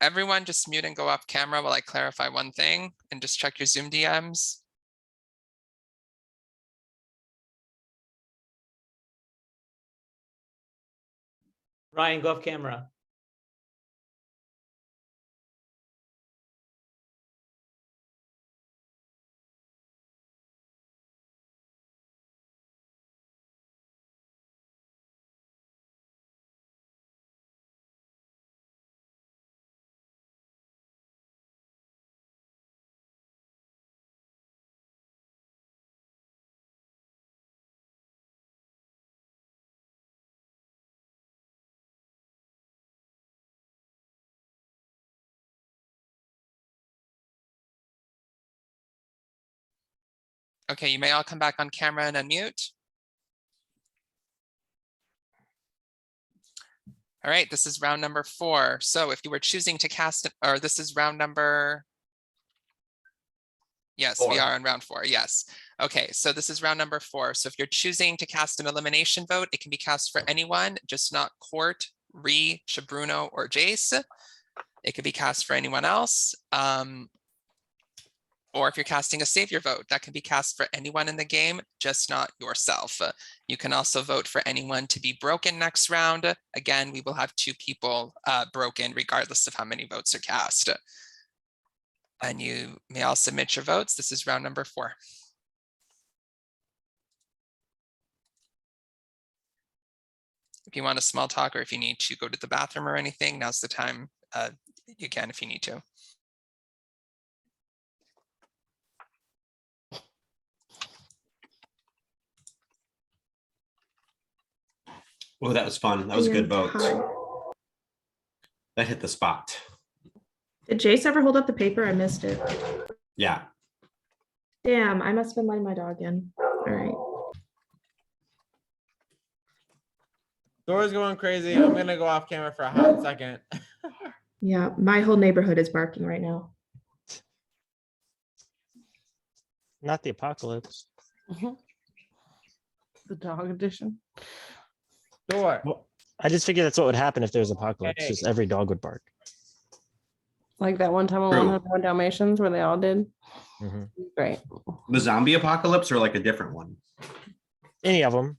Everyone just mute and go off camera while I clarify one thing and just check your Zoom DMs. Ryan, go off camera. Okay, you may all come back on camera and unmute. All right, this is round number 4. So if you were choosing to cast, or this is round number Yes, we 4. are on round 4. Yes. Okay, so this is round number 4. So if you're choosing to cast an elimination vote, it can be cast for anyone, just not Court, Ree, Chabruno, or Jace. It could be cast for anyone else. Or if you're casting a savior vote, that can be cast for anyone in the game, just not yourself. You can also vote for anyone to be broken next round. Again, we will have 2 people broken regardless of how many votes are cast. And you may all submit your votes. This is round number 4. If you want a small talk or if you need to go to the bathroom or anything, now's the time. You can if you need to. Oh, that was fun. That was a good vote. That hit the spot. Did Jace ever hold up the paper? I missed it. Yeah. Damn, I must have been letting my dog in. All right. Door's going crazy. I'm gonna go off camera for a hot second. Yeah, my whole neighborhood is barking right now. Not the apocalypse. The dog edition. Door. Well, I just figured that's what would happen if there was apocalypse. Hey. Just every dog would bark. Like that one time on True. 101 Dalmatians where they all did. Mhm. Great. The zombie apocalypse or like a different one? Any of them.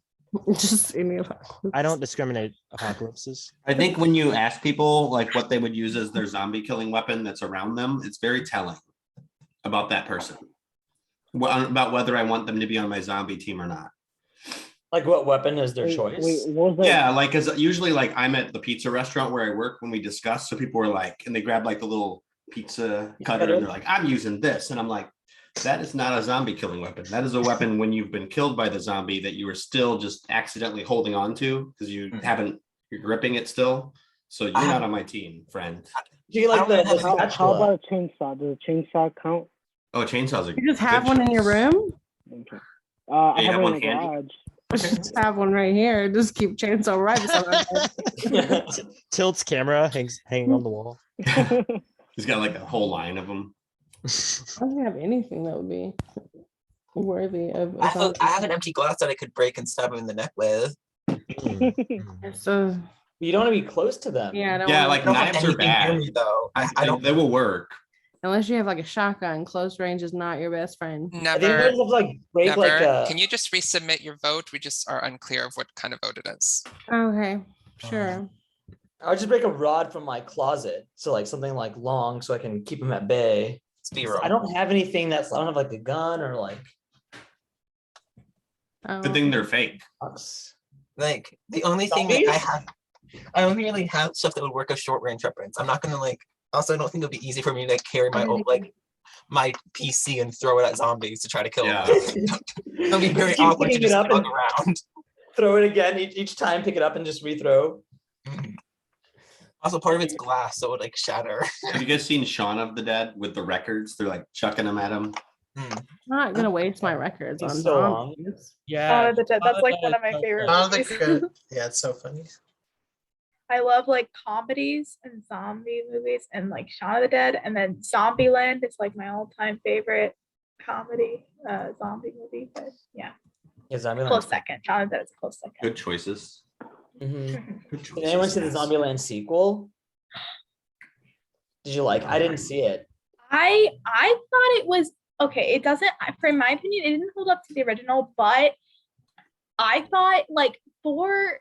Just any of I don't discriminate apocalypses. I think when you ask people like what they would use as their zombie killing weapon that's around them, it's very telling about that person. About whether I want them to be on my zombie team or not. Like what weapon is their choice? What was that? Yeah, like cause usually like I'm at the pizza restaurant where I work when we discuss. So people were like, and they grab like the little pizza cutter and they're like, I'm using this. And I'm like, that is not a zombie killing weapon. That is a weapon when you've been killed by the zombie that you are still just accidentally holding on to because you haven't, you're gripping it still. So you're not on my team, friend. Do you like How about a chainsaw? Does a chainsaw count? Oh, chainsaws are You just have good one in your room? Okay. Yeah, I you have have one one in the handy? garage. Just have one right here. Just keep chainsaw right beside my bed. Tilt's camera hanging on the wall. He's got like a whole line of them. I don't have anything that would be worthy of. I have an empty glass that I could break and stab him in the neck with. So you don't want to be close to them. yeah, I don't Yeah, wanna- like knives are bad. Me, though. I don't. They will work. Unless you have like a shotgun, close range is not your best friend. Never. break Never. like a- Can you just resubmit your vote? We just are unclear of what kind of vote it is. Okay, sure. I would just break a rod from my closet, so like something like long, so I can keep them at bay. I don't have anything that's I don't have like a gun or like. Good thing they're fake. Like the only thing that I have, I only really have stuff that would work as short range weapons. I'm not gonna like. Also, I don't think it'll be easy for me to like, carry my own like my PC and throw it at zombies to try to kill them. It'll be very Keep awkward to picking it just up bug and around. throw it again each time, pick it up and just rethrow. Also, part of it's glass, so it would like shatter. Have you guys seen Shaun of the Dead with the records? They're like chucking them at him. I'm not gonna waste my records on so long. zombies. Yeah. That's like one of my favorite movies. Yeah, it's so funny. I love like comedies and zombie movies and like Shaun of the Dead, and then Zombieland is like my all-time favorite comedy zombie movie. But yeah, close second. Shaun of the Dead is a close second. Good choices. Did anyone see the Zombieland sequel? Did you like? I didn't see it. I thought it was okay. It doesn't, for my opinion, it didn't hold up to the original, but I thought like for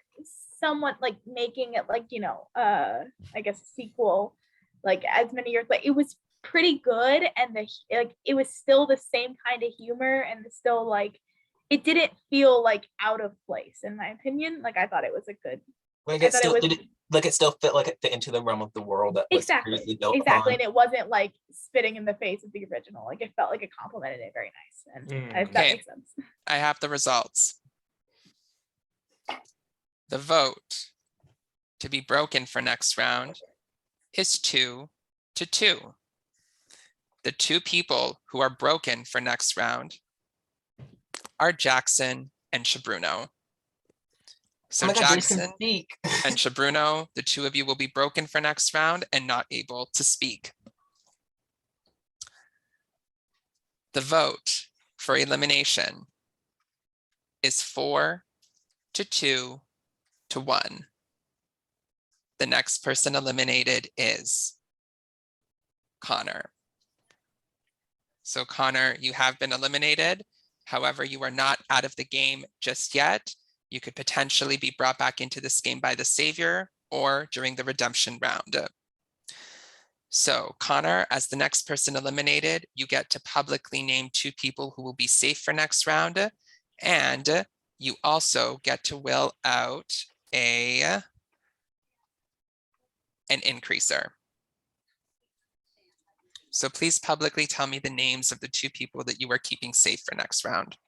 someone like making it like, you know, I guess a sequel, like as many years later, it was pretty good, and like it was still the same kind of humor, and still like it didn't feel like out of place in my opinion. Like I thought it was a good. Like it still it still fit like it fit into the realm of the world that was previously built Exactly, upon. and it wasn't like spitting in the face of the original. Like it felt like it complemented it very nice, and if that Okay. makes sense. I have the results. The vote to be broken for next round is 2-2. The 2 people who are broken for next round are Jackson and Chabruno. So Oh my God, Jason Jackson speak. and Chabruno, the 2 of you will be broken for next round and not able to speak. The vote for elimination is 4 to 2 to 1. The next person eliminated is Connor. So Connor, you have been eliminated. However, you are not out of the game just yet. You could potentially be brought back into this game by the Savior or during the redemption round. So Connor, as the next person eliminated, you get to publicly name 2 people who will be safe for next round. And you also get to will out an increaser. So please publicly tell me the names of the 2 people that you are keeping safe for next round.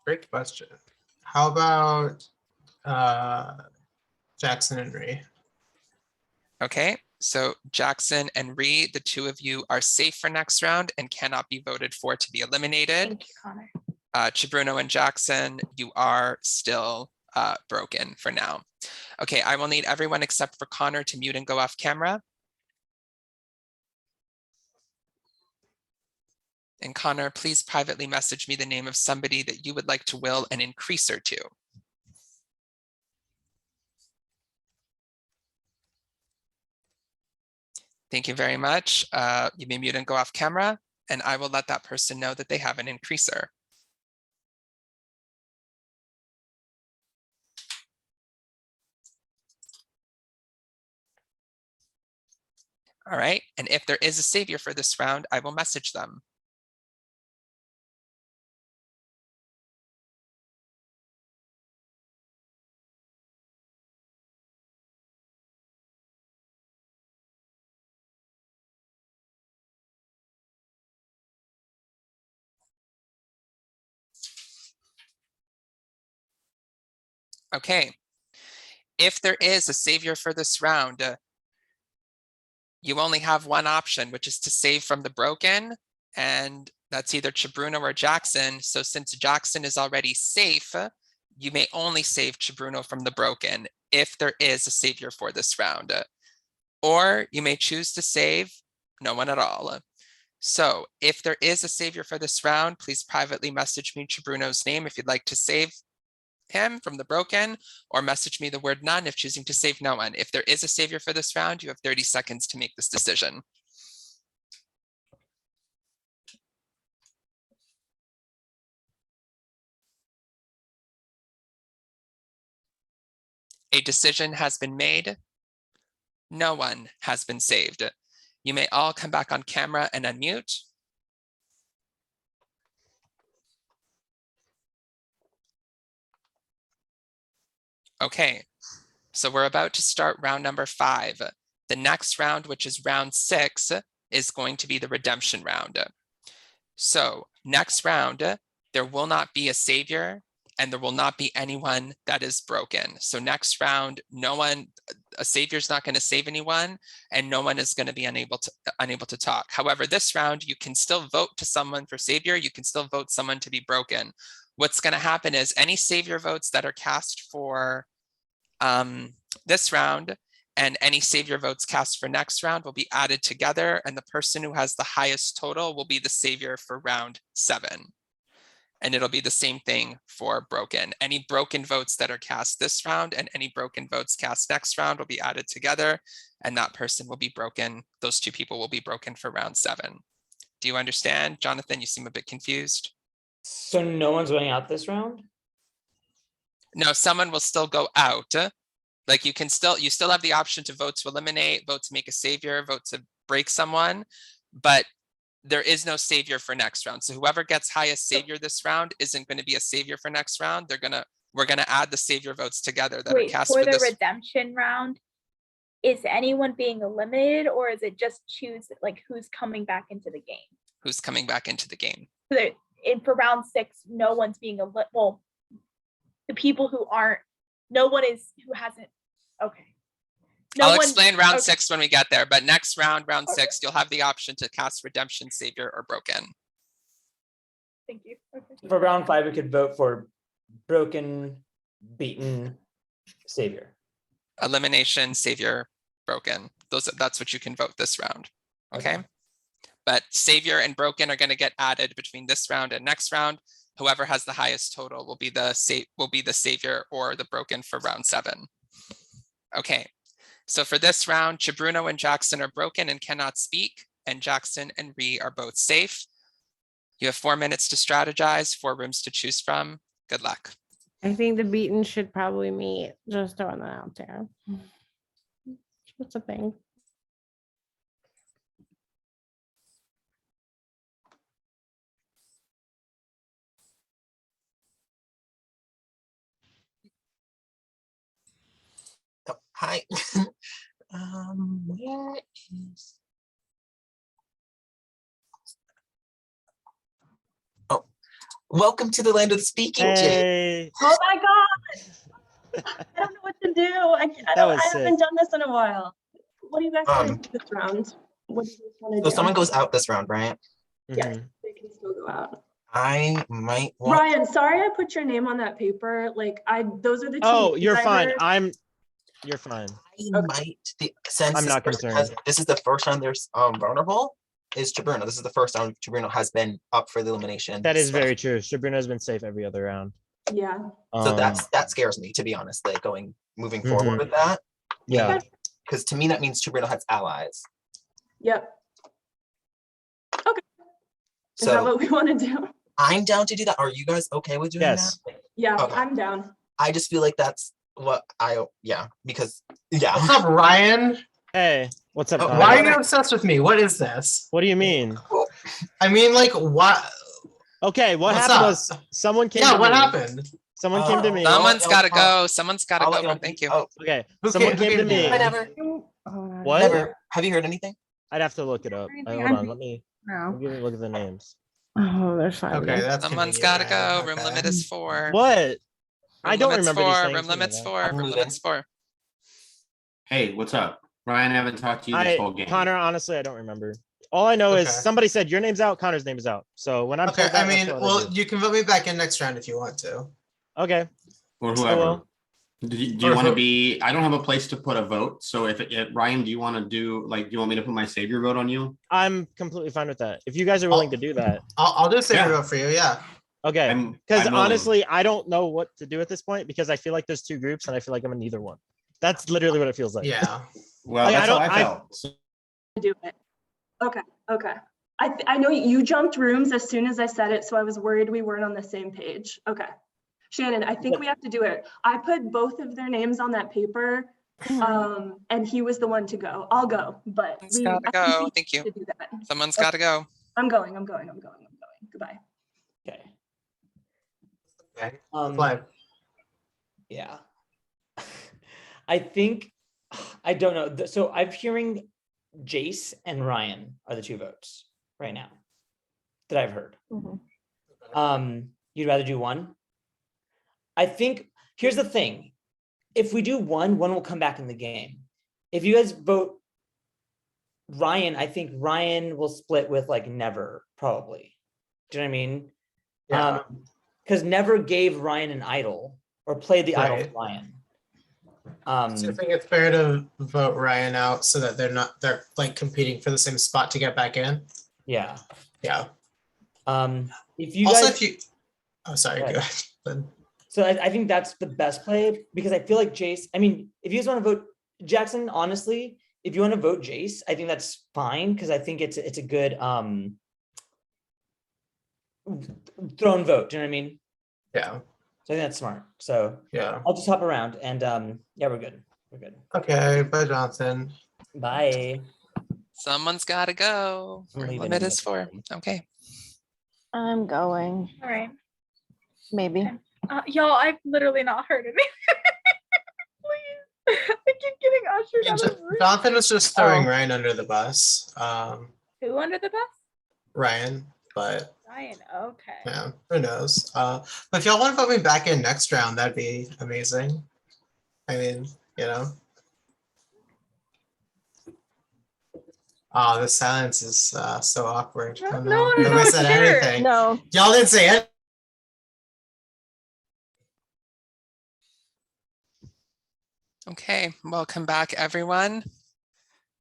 Great question. How about Jackson and Ree? Okay, so Jackson and Ree, the 2 of you are safe for next round and cannot be voted for to be eliminated. Thank you, Connor. Chibruno and Jackson, you are still broken for now. Okay, I will need everyone except for Connor to mute and go off camera. And Connor, please privately message me the name of somebody that you would like to will an increaser to. Thank you very much. You may mute and go off camera, and I will let that person know that they have an increaser. All right, and if there is a savior for this round, I will message them. Okay, if there is a savior for this round, you only have one option, which is to save from the broken, and that's either Chibruno or Jackson. So since Jackson is already safe, you may only save Chibruno from the broken if there is a savior for this round. Or you may choose to save no one at all. So if there is a savior for this round, please privately message me Chibruno's name if you'd like to save him from the broken, or message me the word none if choosing to save no one. If there is a savior for this round, you have 30 seconds to make this decision. A decision has been made. No one has been saved. You may all come back on camera and unmute. Okay, so we're about to start round number 5. The next round, which is round 6, is going to be the redemption round. So next round, there will not be a savior and there will not be anyone that is broken. So next round, a savior's not going to save anyone, and no one is going to be unable to talk. However, this round, you can still vote to someone for savior. You can still vote someone to be broken. What's going to happen is any savior votes that are cast for this round and any savior votes cast for next round will be added together, and the person who has the highest total will be the savior for round 7. And it'll be the same thing for broken. Any broken votes that are cast this round and any broken votes cast next round will be added together, and that person will be broken. Those 2 people will be broken for round 7. Do you understand? Jonathan, you seem a bit confused. So no one's going out this round? No, someone will still go out. Like you still have the option to vote to eliminate, vote to make a savior, vote to break someone, but there is no savior for next round. So whoever gets highest savior this round isn't going to be a savior for next round. We're gonna add the savior votes together that are cast for for the this. redemption round. Is anyone being eliminated, or is it just choose like who's coming back into the game? Who's coming back into the game? So for round 6, no one's being well. The people who aren't, no one is who hasn't. Okay. I'll explain round 6 when we get there, but next round, round 6, you'll have the option to cast redemption, savior, or broken. Thank you. Okay. For round 5, we could vote for broken, beaten, savior. Elimination, savior, broken. That's what you can vote this round. Okay. but Savior and Broken are going to get added between this round and next round. Whoever has the highest total will be the Savior or the Broken for round 7. Okay, so for this round, Chibruno and Jackson are broken and cannot speak, and Jackson and Ree are both safe. You have 4 minutes to strategize, 4 rooms to choose from. Good luck. I think the beaten should probably meet. Just throwing that out there. What's a thing? Oh, hi. Where is? Oh, welcome to the land of the speaking, Jay. Oh my God. I don't know what to do. I haven't done this in a while. What do you guys want to do this round? What do you guys want to do? So someone goes out this round, right? Yes, they can still go out. I might want. Ryan, sorry I put your name on that paper. Like those are the two. Oh, names you're I fine. heard. You're fine. I might since I'm not concerned. This is the first round there's vulnerable is Chibruno. This is the first round Chibruno has been up for the elimination. That is very true. Chibruno has been safe every other round. Yeah. So that scares me, to be honest, like moving forward with that. Yeah. Because to me that means Chibruno has allies. Yep. Okay. Is So that what we want to do? I'm down to do that. Are you guys okay with doing that? Yeah, Okay. I'm down. I just feel like that's what because What's up, Ryan? Hey, what's up? Connor? Why are you obsessed with me? What is this? What do you mean? I mean, like, what? Okay, what What's happened up? was someone came. Yeah, to what me. happened? Someone came to me. Someone's got to go. Someone's got to I'll go. Thank you. Okay, Who someone came came to to me. Whatever. What? Never. Have you heard anything? I'd have to look it up. Hold on, let me look at the names. Oh, there's 5. Okay, that's Someone's got to go. Room limit is 4. What? I don't limit's remember these 4. things. Room limit's 4. I'm Room moving. limit's 4. Hey, what's up? Ryan, I haven't talked to you this whole game. Connor, honestly, I don't remember. All I know is Okay. somebody said your name's out, Connor's name is out. So when I'm Okay, told that, I mean, that's what well, I do. you can vote me back in next round if you want to. Okay. Or So, whoever. Do you Or want to who- be? I don't have a place to put a vote. So if Ryan, do you want to do do you want me to put my savior vote on you? I'm completely fine with that. If you guys are willing to do that. I'll do a savior Yeah. vote for you. Yeah. Okay. I'm Because willing. honestly, I don't know what to do at this point because I feel like there's 2 groups and I feel like I'm in neither one. That's literally what it feels like. Yeah. Well, Like, that's how I I- felt. So- Do it. Okay. I know you jumped rooms as soon as I said it, so I was worried we weren't on the same page. Okay. Shannon, I think we have to do it. I put both of their names on that paper, and he was the one to go. I'll go, but Someone's got to go. Thank you. to do that. Someone's got to go. I'm going. Goodbye. Okay. Okay. Um, Play. Yeah. I think I don't know. So I'm hearing Jace and Ryan are the 2 votes right now that I've heard. You'd rather do 1? I think here's the thing. If we do 1 will come back in the game. If you guys vote Ryan, I think Ryan will split with like Never, probably. Do you know what I mean? Yeah. Because Never gave Ryan an idol or played the idol Right. for Ryan. So I think it's fair to vote Ryan out so that they're like competing for the same spot to get back in. Yeah. Yeah. If you Also, guys, if you, oh sorry, Go go ahead. ahead. so I think that's the best play because I feel like Jace. I mean, if you guys want to vote Jackson, honestly, if you want to vote Jace, I think that's fine because I think it's a good thrown vote. Do you know what I mean? Yeah. So I think that's smart. So Yeah. I'll just hop around and yeah, we're good. We're good. Okay. Bye, Johnson. Bye. Someone's got to go. I'm Room leaving limit in is 4. Okay. I'm going. All right. Maybe. Y'all, I've literally not heard anything. Please. I keep getting ushered out of the room. Jonathan was just throwing Oh. Ryan under the bus. Who under the bus? Ryan, but Ryan. Okay. yeah, who knows? But if y'all want to put me back in next round, that'd be amazing. I mean, you know. Oh, the silence is so awkward. Oh, No, nobody said sure. anything. No. Y'all didn't say it. Okay. Welcome back, everyone.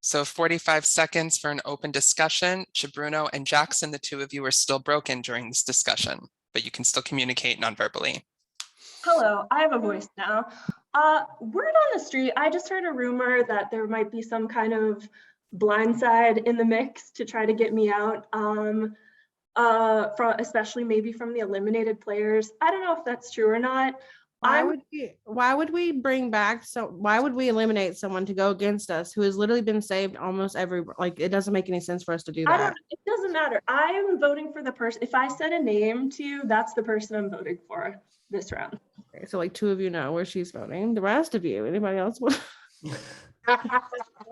So 45 seconds for an open discussion. Chabruno and Jackson, the two of you are still broken during this discussion, but you can still communicate non-verbally. Hello, I have a voice now. Word on the street, I just heard a rumor that there might be some kind of blindside in the mix to try to get me out, especially maybe from the eliminated players. I don't know if that's true or not. Why would we eliminate someone to go against us who has literally been saved almost every, like, it doesn't make any sense for us to do that. It doesn't matter. I am voting for the person. If I said a name to you, that's the person I'm voting for this round. Okay, so like two of you know where she's voting. The rest of you, anybody else want to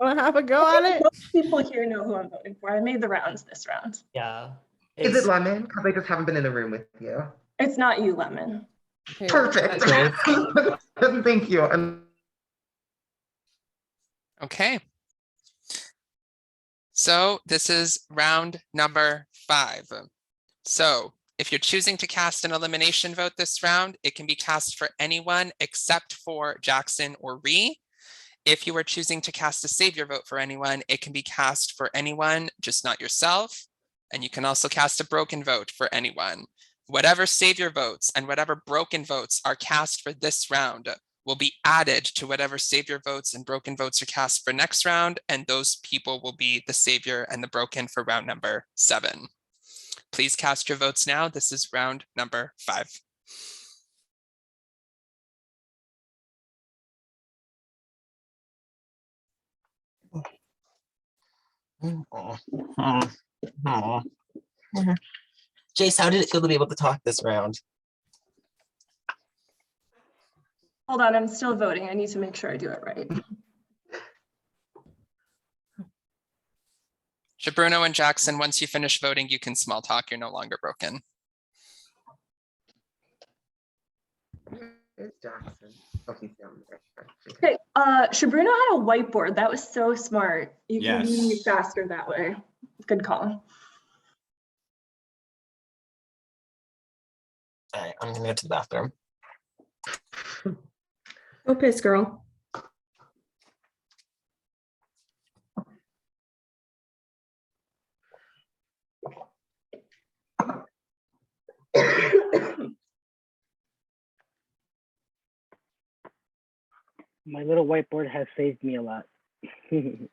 have a go at it? Most people here know who I'm voting for. I made the rounds this round. Yeah. Is it Lemon? Because I just haven't been in the room with you. It's not you, Lemon. Perfect. Thank you. Okay. So this is round number 5. So if you're choosing to cast an elimination vote this round, it can be cast for anyone except for Jackson or Ree. If you are choosing to cast a savior vote for anyone, it can be cast for anyone, just not yourself. And you can also cast a broken vote for anyone. Whatever savior votes and whatever broken votes are cast for this round will be added to whatever savior votes and broken votes are cast for next round, and those people will be the savior and the broken for round number 7. Please cast your votes now. This is round number 5. Jace, how did it feel to be able to talk this round? Hold on, I'm still voting. I need to make sure I do it right. Chabruno and Jackson, once you finish voting, you can small talk. You're no longer broken. It's Jackson. Oh, he's down there. Okay, Chabruno had a whiteboard. That was so smart. You can be faster that way. Good call. All right, I'm gonna go to the bathroom. Go piss, girl. My little whiteboard has saved me a lot. That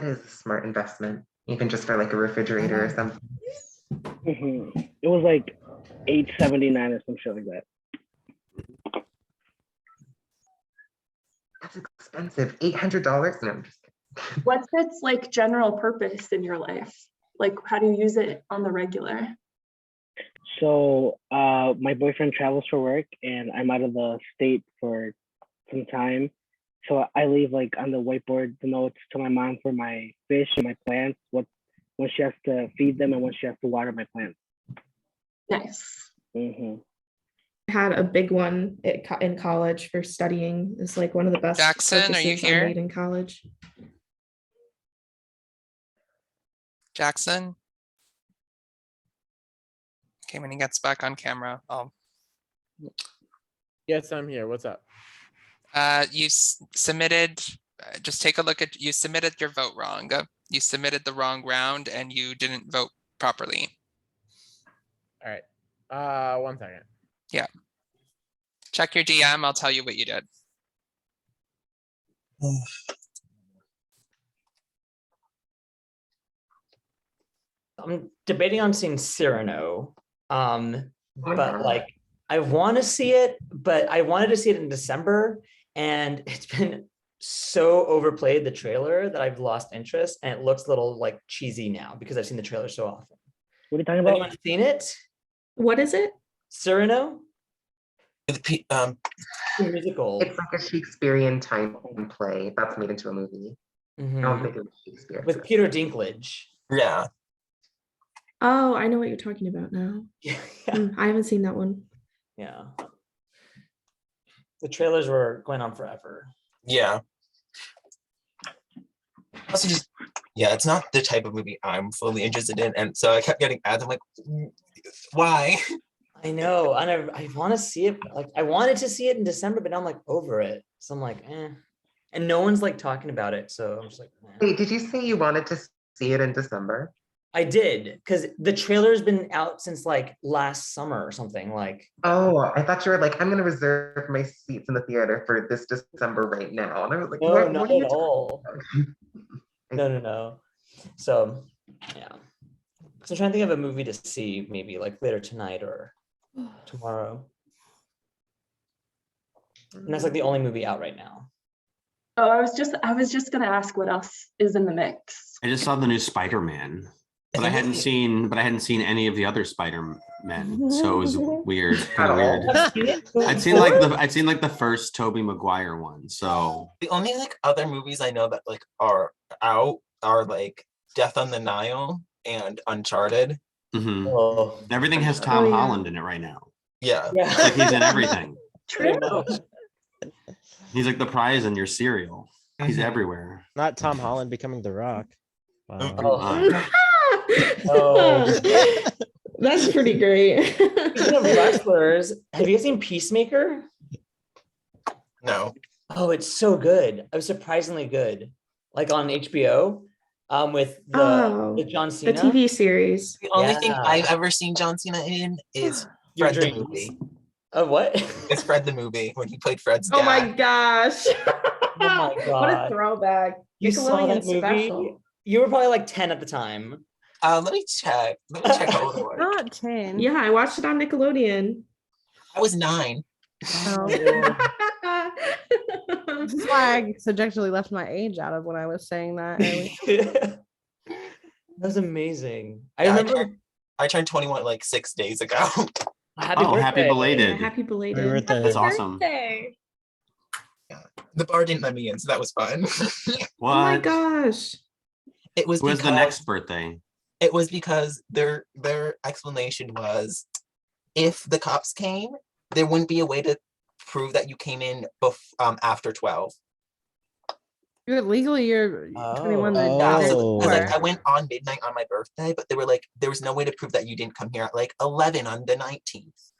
is a smart investment, even just for like a refrigerator or something. It was like $8.79 or some shit like that. That's expensive. $800? No, I'm just kidding. What's its like general purpose in your life? Like, how do you use it on the regular? So my boyfriend travels for work and I'm out of the state for some time. So I leave like on the whiteboard the notes to my mom for my fish and my plants, when she has to feed them and when she has to water my plants. Nice. I had a big one in college for studying. It's like one of the best Jackson, are you purchases I here? made in college. Jackson? Okay, when he gets back on camera, I'll... Yes, I'm here. What's up? You submitted, just take a look at, you submitted your vote wrong. You submitted the wrong round and you didn't vote properly. All right. 1 second. Yeah. Check your DM, I'll tell you what you did. I'm debating on seeing Cyrano. But like I want to see it, but I wanted to see it in December, and it's been so overplayed, the trailer, that I've lost interest, and it looks a little like cheesy now because I've seen the trailer so often. What are you talking about? Anyone seen it? What is it? Cyrano? Musical. It's like a Shakespearean time play that's made into a movie. I don't think it was Shakespeare. With Peter Dinklage. Yeah. Oh, I know what you're talking about now. I haven't seen that one. Yeah. The trailers were going on forever. Yeah. Also just, yeah, it's not the type of movie I'm fully interested in. And so I kept getting ads. I'm like, why? I know. I want to see it. Like I wanted to see it in December, but now I'm like over it. So I'm like, eh. and no one's like talking about it. So I'm just like, man. Wait, did you say you wanted to see it in December? I did, because the trailer's been out since like last summer or something. Like, oh, I thought you were like, I'm gonna reserve my seats in the theater for this December right now. And I was like, no, what not are you at all. No. So, yeah. So I'm trying to think of a movie to see, maybe like later tonight or tomorrow. And that's like the only movie out right now. Oh, I was just gonna ask what else is in the mix. I just saw the new Spider-Man, but I hadn't seen any of the other Spider-Men, so it was weird, kind of weird. I'd seen like the first Tobey Maguire one. So the only like other movies I know that like are out are like Death on the Nile and Uncharted. Oh. Everything has Tom Holland in it right now. Yeah. Like he's in everything. True. He's like the prize in your cereal. He's everywhere. Not Tom Holland becoming The Rock. Wow. Oh. That's pretty great. Speaking of wrestlers, have you guys seen Peacemaker? No. Oh, it's so good. It was surprisingly good. Like on HBO, with the John Cena. The TV series. The only thing I've ever seen John Cena in is Your Fred the dreams. movie. What? It's Fred the movie when he played Fred's dad. Oh my gosh. Oh my What a god. throwback. You saw that Nickelodeon movie? special. You were probably like 10 at the time. Let me check. How old I was. Not 10. Yeah, I watched it on Nickelodeon. I was 9. Oh. This is why I subjectively left my age out of when I was saying that earlier. That's amazing. I turned 21 like 6 days ago. Happy belated. Yeah, happy belated. Happy birthday. That's awesome. The bar didn't let me in, so that was fun. What? Oh my gosh. It was When's the next birthday? It was because their explanation was if the cops came, there wouldn't be a way to prove that you came in after 12. You're 21. Yeah, so like I went on midnight on my birthday, but they were like, there was no way to prove that you didn't come here at like 11 on the 19th.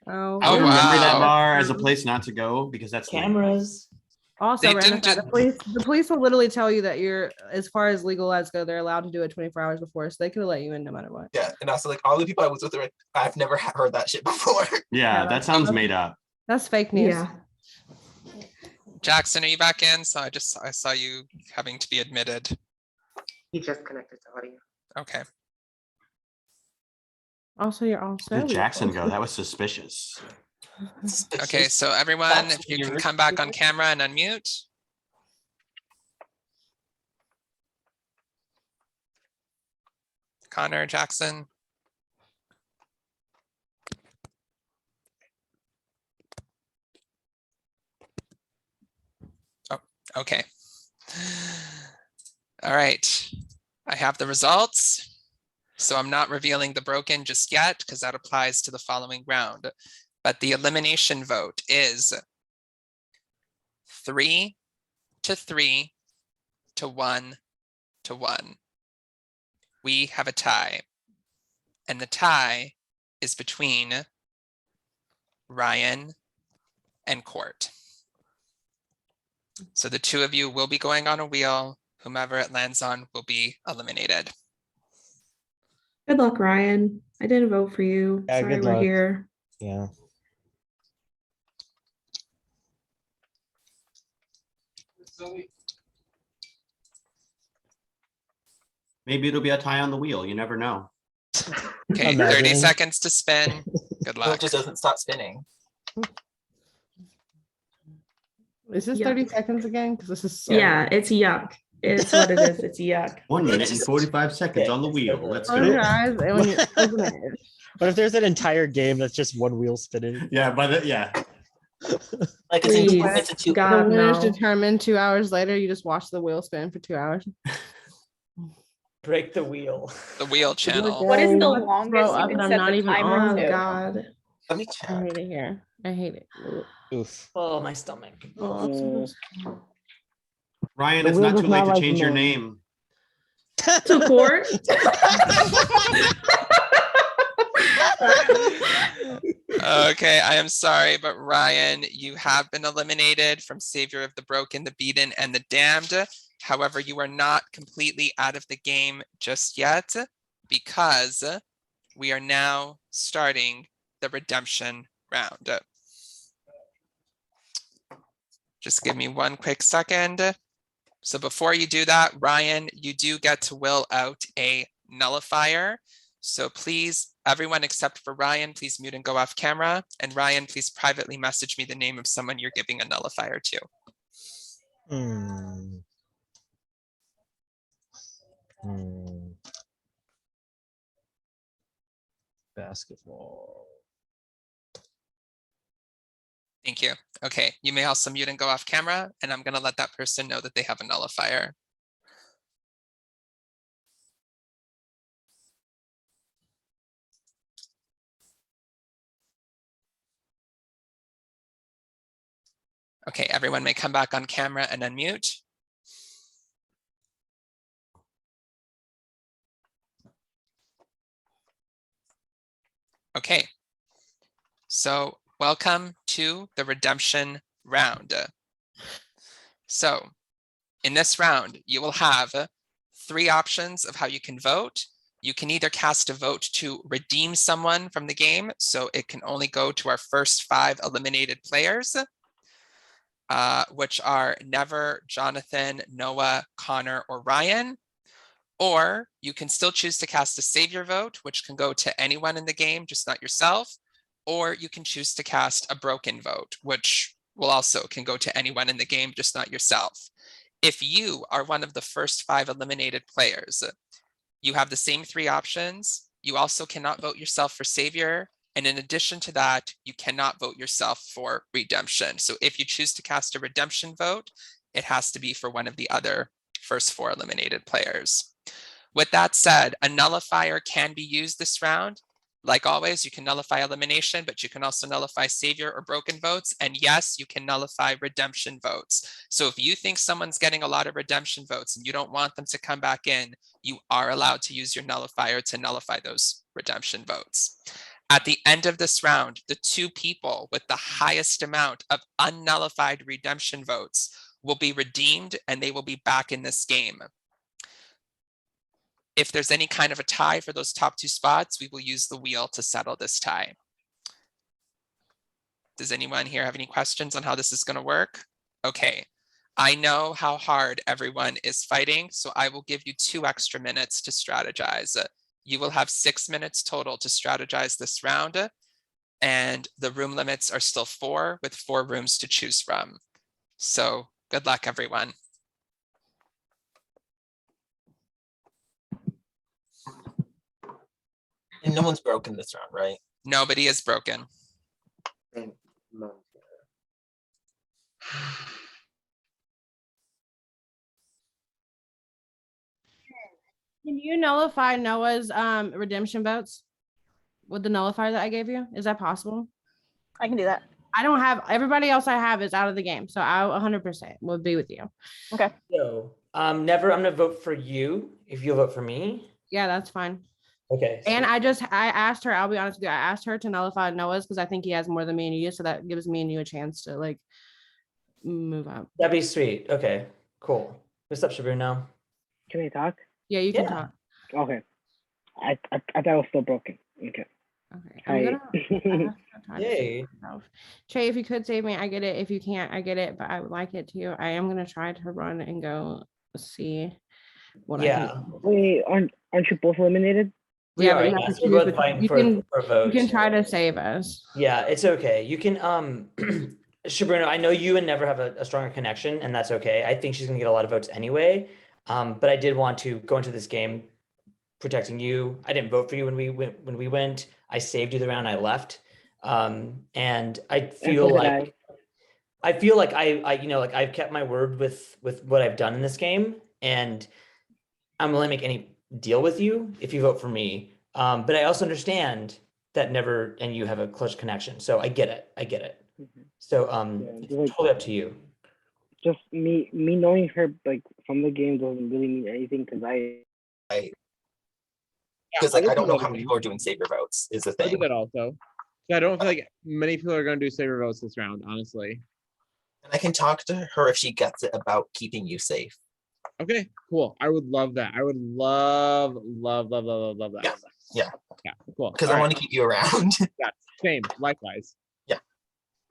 Oh, I would remember that wow. bar as a place not to go because that's cameras. Also, They random didn't fact, the police will literally tell you that you're, as far as legal laws go, they're allowed to do it 24 hours before, so they could have let you in no matter what. Yeah, and also like all the people I was with were like, I've never heard that shit before. Yeah, that sounds made up. That's fake news. Yeah. Jackson, are you back in? So I saw you having to be admitted. He just connected to audio. Okay. Also, you're all Where did Jackson go? That was suspicious. Okay, so everyone, if you can come back on camera and unmute. Connor, Jackson. Oh, okay. All right, I have the results. So I'm not revealing the broken just yet because that applies to the following round. But the elimination vote is 3 to 3 to 1 to 1. We have a tie. And the tie is between Ryan and Court. So the two of you will be going on a wheel. Whomever it lands on will be eliminated. Good luck, Ryan. I didn't vote for you. Yeah, Sorry good we're luck. here. Yeah. Maybe it'll be a tie on the wheel. You never know. Okay, Imagine. 30 seconds to spin. Good Well, luck. it just doesn't stop spinning. Is this Yeah. 30 seconds again? Because this is so Yeah, it's yuck. It's what it is. It's yuck. 1 minute and 45 seconds on the wheel. Let's Close your go. eyes and when you open it. What if there's an entire game that's just one wheel spinning? Yeah, yeah. Like Please, it's a two. The God, winner's no. determined 2 hours later. You just watch the wheel spin for 2 hours. Break the wheel. The wheel channel. What is the Let's longest throw you up can and I'm set not the even timer on. Oh to? God. Let me I check. hate it here. I hate it. Oof. Oh, my stomach. Oh, I'm supposed to- Ryan, The it's wheel not does too late not to like change your men. name. To Court. Okay, I am sorry, but Ryan, you have been eliminated from Savior of the Broken, the Beaten, and the Damned. However, you are not completely out of the game just yet because we are now starting the redemption round. Just give me one quick second. So before you do that, Ryan, you do get to will out a nullifier. So please, everyone except for Ryan, please mute and go off camera. And Ryan, please privately message me the name of someone you're giving a nullifier to. Basketball. Thank you. Okay, you may also mute and go off camera, and I'm gonna let that person know that they have a nullifier. Okay, everyone may come back on camera and unmute. Okay, so welcome to the redemption round. So in this round, you will have 3 options of how you can vote. You can either cast a vote to redeem someone from the game, so it can only go to our first 5 eliminated players, which are Never, Jonathan, Noah, Connor, or Ryan. Or you can still choose to cast a savior vote, which can go to anyone in the game, just not yourself. Or you can choose to cast a broken vote, which will also can go to anyone in the game, just not yourself. If you are one of the first 5 eliminated players, you have the same 3 options. You also cannot vote yourself for savior. And in addition to that, you cannot vote yourself for redemption. So if you choose to cast a redemption vote, it has to be for one of the other first 4 eliminated players. With that said, a nullifier can be used this round. Like always, you can nullify elimination, but you can also nullify savior or broken votes. And yes, you can nullify redemption votes. So if you think someone's getting a lot of redemption votes and you don't want them to come back in, you are allowed to use your nullifier to nullify those redemption votes. At the end of this round, the 2 people with the highest amount of unnullified redemption votes will be redeemed and they will be back in this game. If there's any kind of a tie for those top 2 spots, we will use the wheel to settle this tie. Does anyone here have any questions on how this is going to work? Okay, I know how hard everyone is fighting, so I will give you 2 extra minutes to strategize. You will have 6 minutes total to strategize this round, and the room limits are still 4 with 4 rooms to choose from. So good luck, everyone. And no one's broken this round, right? Nobody is broken. Thank you. Can you nullify Noah's redemption votes with the nullifier that I gave you? Is that possible? I can do that. I don't have everybody else I have is out of the game, so I 100% will be with you. Okay. So Never, I'm gonna vote for you if you'll vote for me. Yeah, that's fine. Okay. And I asked her, I'll be honest with you, I asked her to nullify Noah's because I think he has more than me and you, so that gives me and you a chance to like move up. That'd be sweet. Okay, cool. What's up, Shabrino? Can I talk? Yeah, you can talk. Okay. I thought I was still broken. Okay. Okay. Hi. Yay. Trey, if you could save me, I get it. If you can't, I get it, but I would like it too. I am gonna try to run and go see what I can. Wait, aren't you both eliminated? Yeah, But we're both fighting for a vote. You can try to save us. Yeah, it's okay. You can Shabrino, I know you and Never have a stronger connection, and that's okay. I think she's gonna get a lot of votes anyway. But I did want to go into this game protecting you. I didn't vote for you when we went. I saved you the round I left. And I feel like I you know, like I've kept my word with what I've done in this game, and I'm willing to make any deal with you if you vote for me. But I also understand that Never and you have a close connection. So I get it. So it's totally up to you. Just me knowing her like from the game doesn't really mean anything because because like I don't know how many people are doing savior votes is the I do thing. that also. So I don't feel like many people are going to do saver votes this round, honestly. And I can talk to her if she gets it about keeping you safe. Okay, cool. I would love that. I would love that. Yeah. Yeah. Yeah, cool. Because I want to keep you around. Yeah, same. Likewise. Yeah.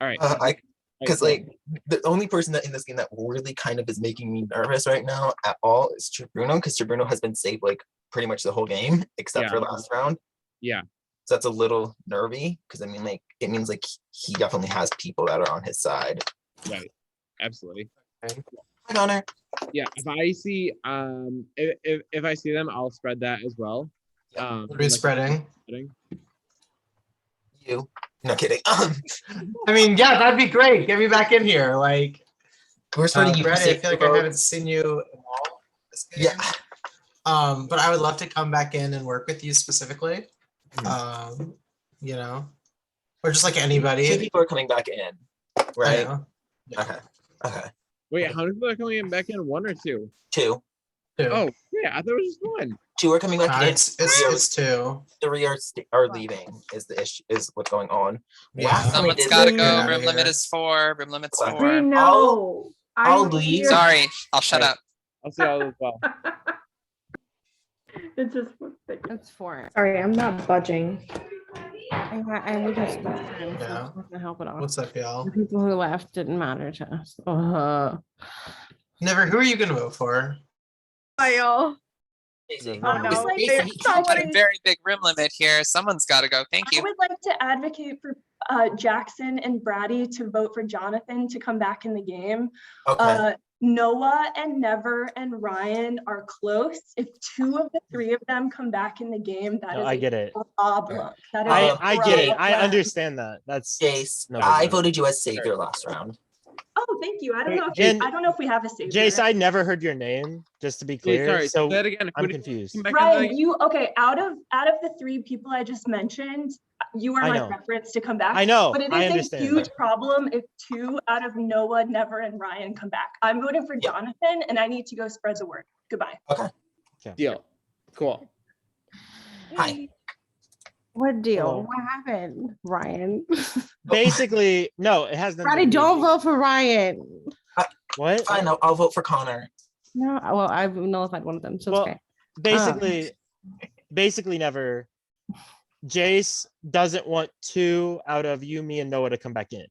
All right. Because like the only person that in this game that really kind of is making me nervous right now at all is Bruno, because Bruno has been safe like pretty much the whole game except for last round. Yeah. So that's a little nervy because I mean like it means like he definitely has people that are on his side. Right. Absolutely. Hi, Connor. Yeah. If I see if I see them, I'll spread that as well. What are we spreading? You. No kidding. I mean, yeah, that'd be great. Get me back in here. Like, we're spreading you. Brady, I feel like I haven't seen you in all this game. Yeah. But I would love to come back in and work with you specifically. You know, or just like anybody. 2 people are coming back in, right? Yeah. Okay. Wait, how many people are coming in back in? 1 or 2? 2. Oh, yeah, I thought it was just 1. 2 are coming back in. It's 2. 3 are leaving. Is the issue? Is what's going on? Yeah. Someone's gotta go. Room limit is 4. Room limit's 4. I know. I'll leave. Sorry, I'll shut up. I'll see y'all as well. It's just It's 4. Sorry, I'm not budging. I would just time, so Yeah. it's not gonna help at all. What's up, y'all? The people who left didn't matter to us. Never. Who are you gonna vote for? y'all. Got a very big room limit here. Someone's got to go. Thank I you. would like to advocate for Jackson and Brady to vote for Jonathan to come back in the game. Okay. Noah and Never and Ryan are close. If 2 of the 3 of them come back in the game, that is I get it. problem. That is I get it. I problem. understand that. That's Jace. no I big deal. voted you as savior last round. Oh, thank you. I don't know. And- I don't know if we have a savior. Jace, I never heard your name, just to be clear. sorry, so say that again. I'm confused. Ryan, you okay? Out of the 3 people I just mentioned, you are I my know. preference to come back. I know, but it I is a understand. huge problem if 2 out of Noah, Never, and Ryan come back. I'm voting for Jonathan, and I need to go spread the word. Goodbye. Okay. Deal. Cool. Hi. What deal? Oh. What happened, Ryan? Basically, no, it has nothing. Brady, to do don't with vote for Ryan. What? Fine. I'll vote for Connor. No, well, I've nullified one of them, so Well, it's okay. basically never. Jace doesn't want 2 out of you, me, and Noah to come back in.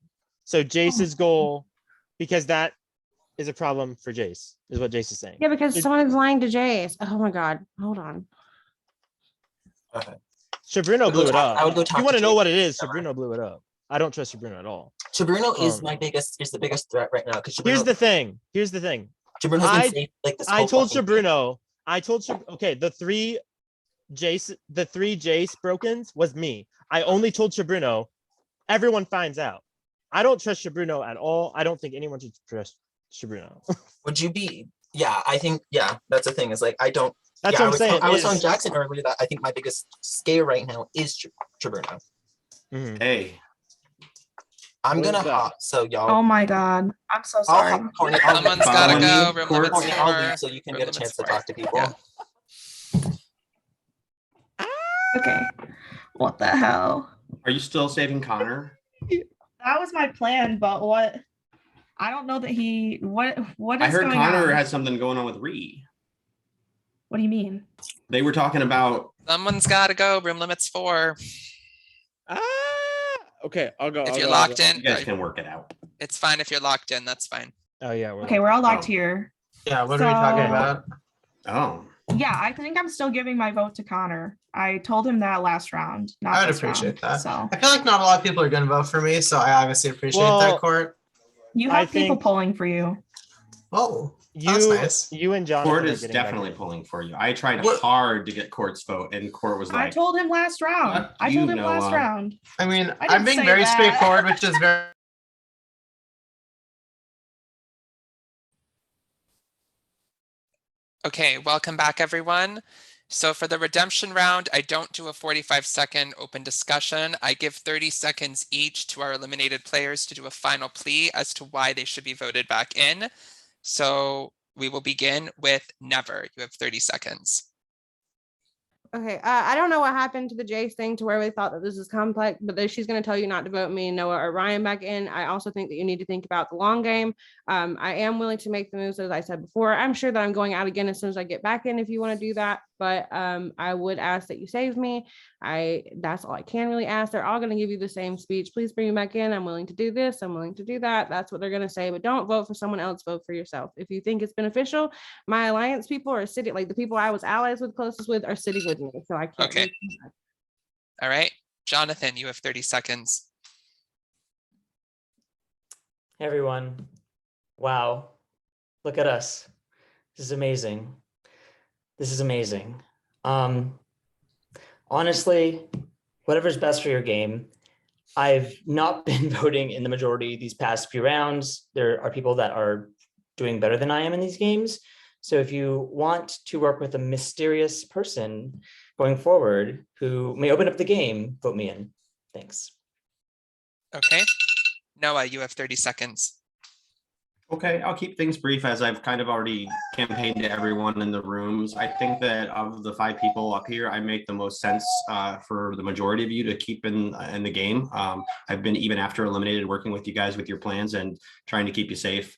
So Jace's goal, because that is a problem for Jace, is what Jace is saying. Yeah, because someone is lying to Jace. Oh my God. Hold on. Okay. Shabrino blew it up. I would go If talk you want to to know Jace. what it is, Shabrino blew it up. I don't trust Shabrino at all. Bruno is Um, the biggest threat right now because Here's the thing. Bruno's been safe like this. I whole told fucking Shabrino. Okay, the 3 Jace brokens was me. I only told Shabrino. Everyone finds out. I don't trust Shabrino at all. I don't think anyone should trust Shabrino. Would you be? Yeah, I think that's the thing. Is like I don't. That's yeah, what I'm saying. I was telling Jackson earlier that I think my biggest scare right now is Bruno. Hey. I'm gonna hop, so y'all. Oh my God. I'm so I'll sorry. hop, Courtney, I'll Someone's gotta go. Room limit's Courtney, I'll 4. leave so you can Room get a limit's chance to 4. talk to people. Yeah. Okay. What the hell? Are you still saving Connor? That was my plan, but what? I don't know that he. What is I heard going Connor on? had something going on with Ree. What do you mean? They were talking about. Someone's gotta go. Room limit's 4. Okay, I'll go. If I'll you're go, locked You in, guys can work it out. it's fine. If you're locked in, that's fine. Oh yeah. Okay, we're all locked here. Yeah. What are we talking So- about? Oh. Yeah, I think I'm still giving my vote to Connor. I told him that last round. Not I would this appreciate round, that. So I feel like not a lot of people are gonna vote for me, so I obviously appreciate that, Court. you I have people think- pulling for you. Oh, that's nice. You and Jonathan Court are is getting back definitely in. pulling for you. I tried What- hard to get Court's vote, and Court was I like, told him last round. Fuck I you, told him last Noah. round. I mean, I I'm didn't being say very that. straightforward, which is very. Okay, welcome back, everyone. So for the redemption round, I don't do a 45-second open discussion. I give 30 seconds each to our eliminated players to do a final plea as to why they should be voted back in. So we will begin with Never. You have 30 seconds. Okay, I don't know what happened to the Jace thing to where we thought that this is complex, but she's going to tell you not to vote me, Noah, or Ryan back in. I also think that you need to think about the long game. I am willing to make the moves, as I said before. I'm sure that I'm going out again as soon as I get back in if you want to do that, but I would ask that you save me. That's all I can really ask. They're all going to give you the same speech. Please bring me back in. I'm willing to do this. I'm willing to do that. That's what they're going to say, but don't vote for someone else. Vote for yourself. If you think it's beneficial, my alliance people are sitting, like the people I was allies with, closest with, are sitting with me, so I can't. Okay. All right. Jonathan, you have 30 seconds. Hey everyone. Wow. Look at us. This is amazing. This is amazing. Honestly, whatever's best for your game. I've not been voting in the majority these past few rounds. There are people that are doing better than I am in these games. So if you want to work with a mysterious person going forward who may open up the game, vote me in. Thanks. Okay. Noah, you have 30 seconds. Okay, I'll keep things brief as I've kind of already campaigned to everyone in the rooms. I think that of the 5 people up here, I make the most sense for the majority of you to keep in the game. I've been, even after eliminated, working with you guys with your plans and trying to keep you safe.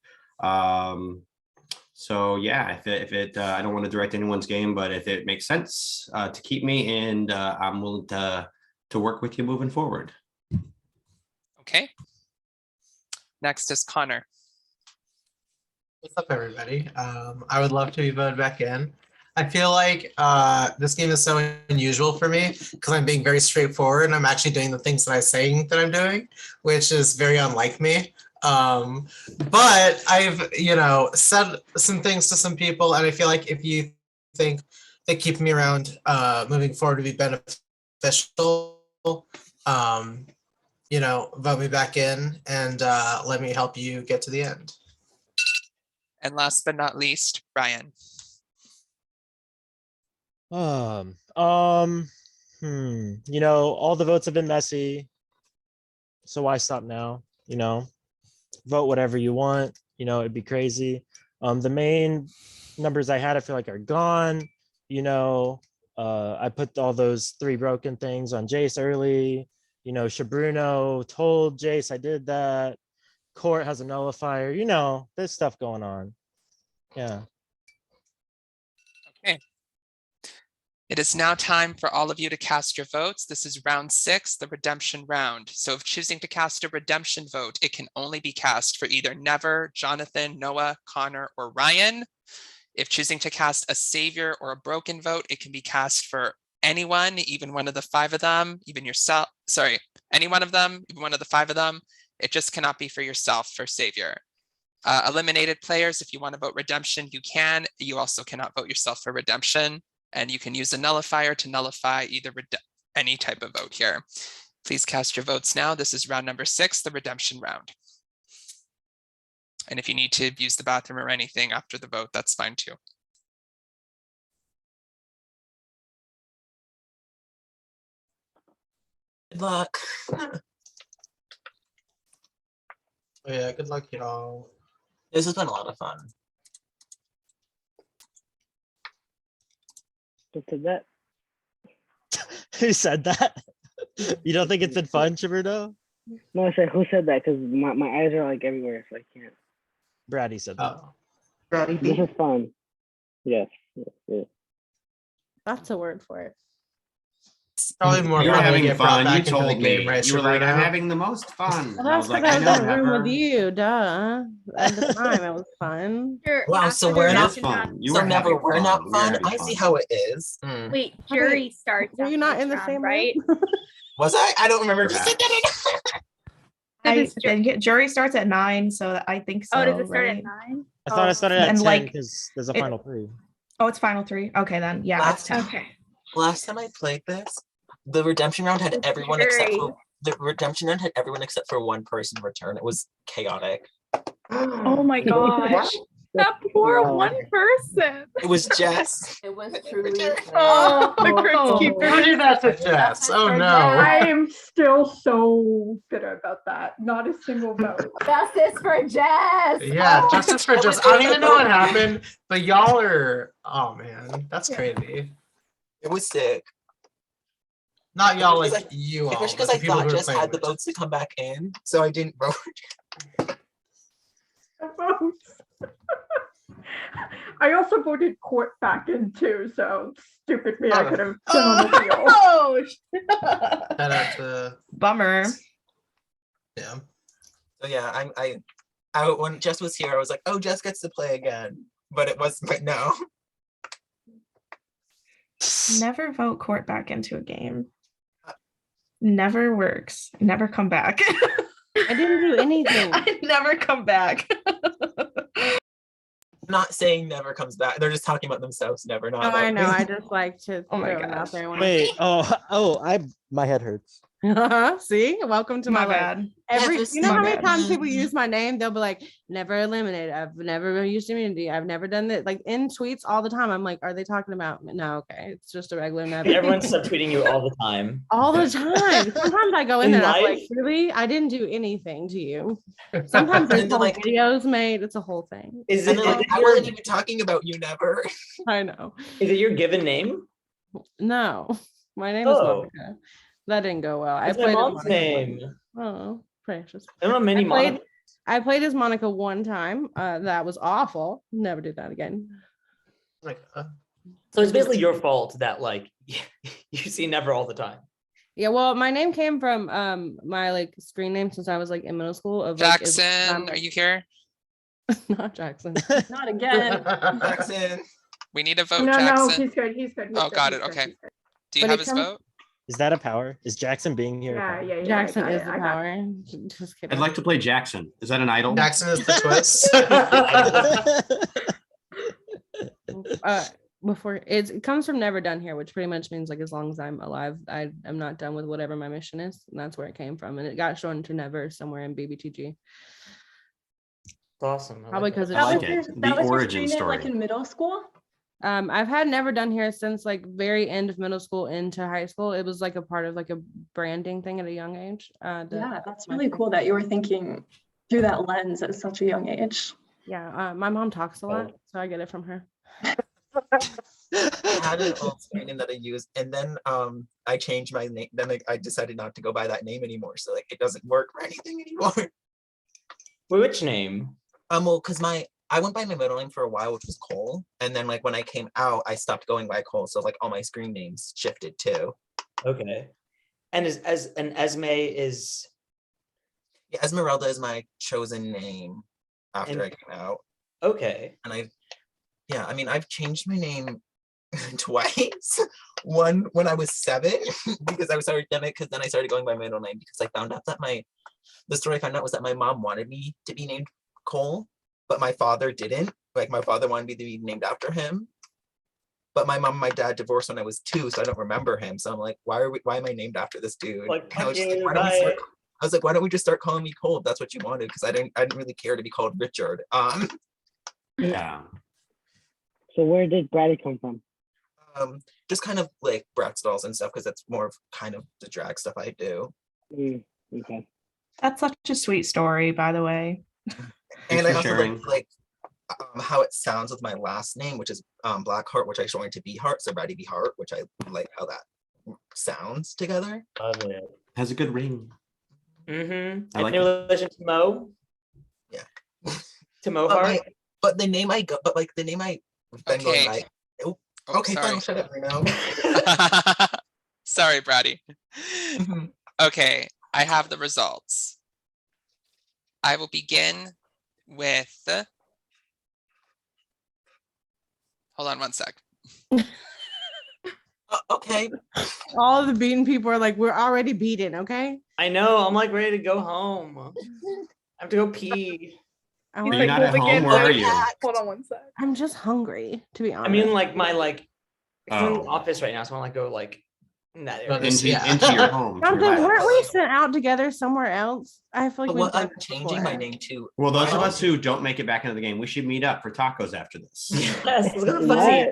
So yeah, if it I don't want to direct anyone's game, but if it makes sense to keep me, and I'm willing to work with you moving forward. Okay. Next is Connor. What's up, everybody? I would love to be voted back in. I feel like this game is so unusual for me because I'm being very straightforward and I'm actually doing the things that I'm saying that I'm doing, which is very unlike me. But I've, said some things to some people, and I feel like if you think that keeping me around moving forward would be beneficial, vote me back in and let me help you get to the end. And last but not least, Ryan. All the votes have been messy. So why stop now? Vote whatever you want. It'd be crazy. The main numbers I had, I feel like, are gone. I put all those 3 broken things on Jace early. Shabruno told Jace I did that. Court has a nullifier. There's stuff going on. Yeah. Okay. It is now time for all of you to cast your votes. This is round 6, the redemption round. So if choosing to cast a redemption vote, it can only be cast for either Never, Jonathan, Noah, Connor, or Ryan. If choosing to cast a savior or a broken vote, it can be cast for anyone, even one of the 5 of them, even yourself. Sorry, any one of them, even one of the 5 of them. It just cannot be for yourself for savior. Eliminated players, if you want to vote redemption, you can. You also cannot vote yourself for redemption. And you can use a nullifier to nullify either any type of vote here. Please cast your votes now. This is round number 6, the redemption round. And if you need to use the bathroom or anything after the vote, that's fine too. Good luck. Oh yeah, good luck, y'all. This has been a lot of fun. Who said that? Who said that? You don't think it's been fun, Chiberto? No, I said who said that because my eyes are like everywhere, so I can't. Brady said that. Brady This B. is fun. Yes. That's a word for it. It's probably more You were fun when having get brought fun. back You into the told game, me. right, You were like, I'm Shabruno? having the most fun. Well, And I that's was like, because I I was know, in a room never. with you, duh. At the time, it was fun. Wow, so after we're It not was fun. You so were never having we're fun. not We were fun. having I fun. see how it is. Wait, jury starts. Were you after not this in the round, same right? Was I? I don't remember if you said Perhaps. that. I think jury starts at 9, so I think so. Oh, does it start right? at 9? I thought I started at And 10 like because there's a it- final 3. Oh, it's final 3. Okay, then yeah, it's 10. Okay. Last time I played this, the redemption round had everyone except for one person return. It was chaotic. Oh my gosh. That poor one person. It was Jess. It was truly. Oh, the crypt keeper. Who did that to Jess? Oh no. I am still so bitter about that. Not a single vote. Justice for Jess. Yeah, Oh. justice for Jess. I don't even know what happened, but y'all are, oh man, that's crazy. It was sick. Not y'all, like Because you all. Especially because but I the people thought who were Jess playing had the with. votes to come back in, so I didn't vote. I also voted Court back in too, so stupid me. I could have been on the deal. Oh, Shout out to bummer. yeah. So yeah, I when Jess was here, I was like, oh, Jess gets to play again, but no. Never vote Court back into a game. Never works. Never come back. I didn't do anything. I never come back. Not saying never comes back. They're just talking about themselves. Never, not No, about I know. me. I just like to Oh my throw it out gosh. there. When Wait, my head hurts. See, welcome to My my life. bad. You know My how many bad. times people use my name? They'll be like, "Never eliminated. I've never used immunity. I've never done that." Like in tweets all the time. I'm like, "Are they talking about me?" No, okay, it's just a regular never. Everyone's subtweeting you all the time. All the time. Sometimes I go in In there and I'm like, life? really? I didn't do anything to you. Sometimes there's And then, whole like- videos made. It's a whole thing. Is And it, then is like, it I your, wasn't even talking about you, never. I know. is it your given name? No, my name is Oh. Monica. That didn't go well. That's I my played as mom's Monica name. once. Oh, precious. I don't know many Monica. I played as Monica one time. That was awful. Never do that again. Like, So it's basically your fault that like you see never all the time. Yeah, well, my name came from my like screen name since I was like in middle school. Of like, Jackson, are you here? Not Jackson. Not again. Jackson. We need a vote, No, Jackson. he's good. He's good. Oh, good, got he's it. good, Okay. he's good. Do you But have it his comes- vote? Is that a power? Is Jackson being here? a Yeah, power? yeah, yeah. Jackson I is got the it, I got power. Just kidding. I'd like to play Jackson. Is that an idol? Jackson is the twist. Before it comes from never done here, which pretty much means like as long as I'm alive, I am not done with whatever my mission is, and that's where it came from. And it got shown to never somewhere in BBTG. Awesome. Probably because I like That was it. your- The that was your origin screen name, like story. in middle school? I've had never done here since like very end of middle school into high school. It was like a part of like a branding thing at a young age. Yeah, that's really cool that you were thinking through that lens at such a young age. Yeah, my mom talks a lot, so I get it from her. I had an old screen name that I used, and then I changed my name. Then I decided not to go by that name anymore, so like it doesn't work for anything anymore. Wait, which name? Well, because I went by my middle name for a while, which was Cole, and then like when I came out, I stopped going by Cole, so like all my screen names shifted too. Okay. And Esme is Yeah, Esmeralda is my chosen name after And- I came out, okay. and I mean I've changed my name twice. One when I was 7 because I was sorry because then I started going by my middle name because I found out that the story I found out was that my mom wanted me to be named Cole, but my father didn't. Like my father wanted me to be named after him. But my mom and my dad divorced when I was 2, so I don't remember him. So I'm like, why am I named after this dude? Like, And I was just like, okay, I was like, why don't we just start calling me Cole if that's what you wanted? Because I didn't really care to be called Richard. Yeah. So where did Brady come from? Just kind of like Bratz dolls and stuff, because that's more of kind of the drag stuff I do. Okay. That's such a sweet story, by the way. And for I also sharing. like how it sounds with my last name, which is Blackheart, which I joined to Beheart, so Brady Beheart, which I like how that sounds together. Lovely. Has a good ring. Mm-hmm. I like Any it. relation to Mo? Yeah. To Mo But, Hart? but the name I've been going by. Oh, okay, sorry. fine, I'll shut up right now. Sorry, Brady. Okay, I have the results. I will begin with. Hold on one sec. Okay. All of the beaten people are like, we're already beaten, okay? I know. I'm like ready to go home. I have to go pee. I Are wanna you not at home? Where are you? Hold on one sec. I'm just hungry, to be honest. I mean, like my I'm in the Oh. office right now, so I want to go like in that area. Into your home. to Jonathan, relax. weren't we sent out together somewhere else? I feel like Well, we've done I'm this changing my before. name to. Well, those of us who don't make it back into the game, we should meet up for tacos after this. Yes, let's go to What? Fuzzy.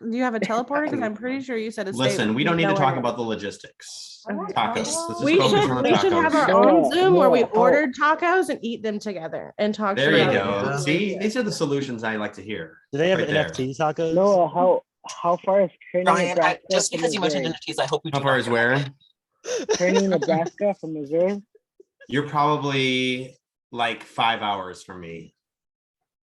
Do you have a teleporter? Because I'm pretty sure you said a Listen, we don't need to talk about the logistics. Okay. Tacos. Let's just We focus should on the we should have our tacos. own Zoom where we Noah, ordered tacos and eat them together and talk. There shit you about go. it. See, these are the solutions I like to hear. Do they have right there. NFT tacos? Noah, how far is Kearney, Ryan, Nebraska just from because you mentioned Missouri? entities, I hope you How do far not is come where? back in. Kearney, Nebraska from Missouri? You're probably like 5 hours from me.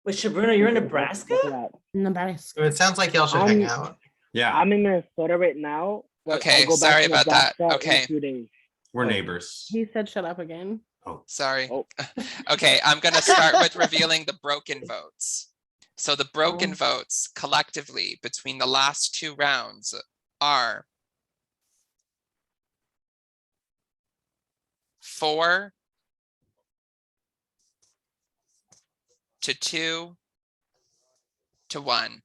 Wait, Shabruna, you're in Nebraska? Nebraska. It sounds like y'all should hang out. Yeah, I'm in Minnesota right now, but Okay, I'll go back sorry to about that. Nebraska in Okay. a few days. we're neighbors. He said shut up again. Sorry. Oh. Okay, I'm gonna start with revealing the broken votes. So the broken Oh. votes collectively between the last 2 rounds are 4 to 2 to 1.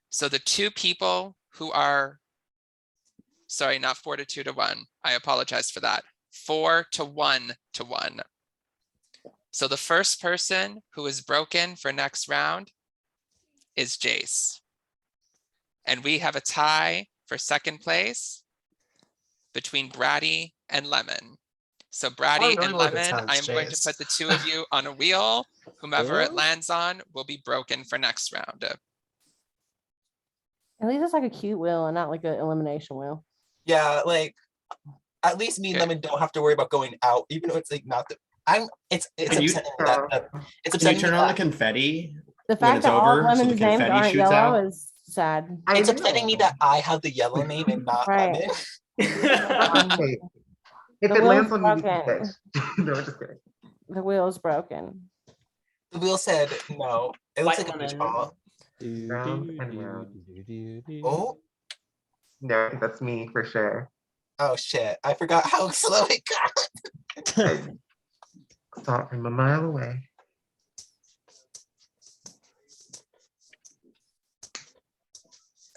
So the 2 people who are, sorry, not 4 to 2 to 1. I apologize for that. 4 to 1 to 1. So the first person who is broken for next round is Jace. And we have a tie for second place between Bratty and Lemon. So Bratty really and wanted to Lemon, tell I am going to Jace. put the 2 of you on a wheel. Whomever it Wheel? lands on will be broken for next round. At least it's like a cute wheel and not like an elimination wheel. Yeah, like at least me and Okay. Lemon don't have to worry about going out, even though it's like not the. It's Can you- upsetting me that it's Can you upsetting me turn on the that confetti The when fact it's that all of over so the Lemon's names confetti aren't shoots yellow out? is sad. it's upsetting me that I have the yellow name and not Right. Lemon. Okay. If The it lands wheel's on me, you can broken. fish. No, just kidding. The wheel's broken. The wheel said no. It looks like a beach ball. Round and round. Oh, No, I think that's me for sure. oh shit! I forgot how slow it got. Saw it from a mile away.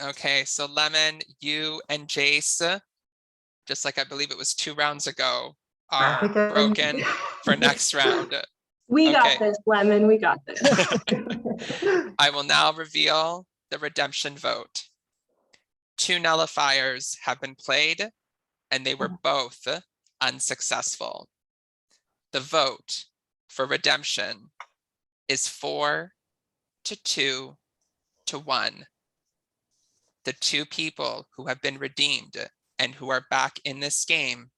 Okay, so Lemon, you and Jace, just like I believe it was 2 rounds ago, Back are again. broken for next round. We got Okay. this, Lemon. We got this. I will now reveal the redemption vote. 2 nullifiers have been played and they were both unsuccessful. The vote for redemption is 4 to 2 to 1. The 2 people who have been redeemed and who are back in this game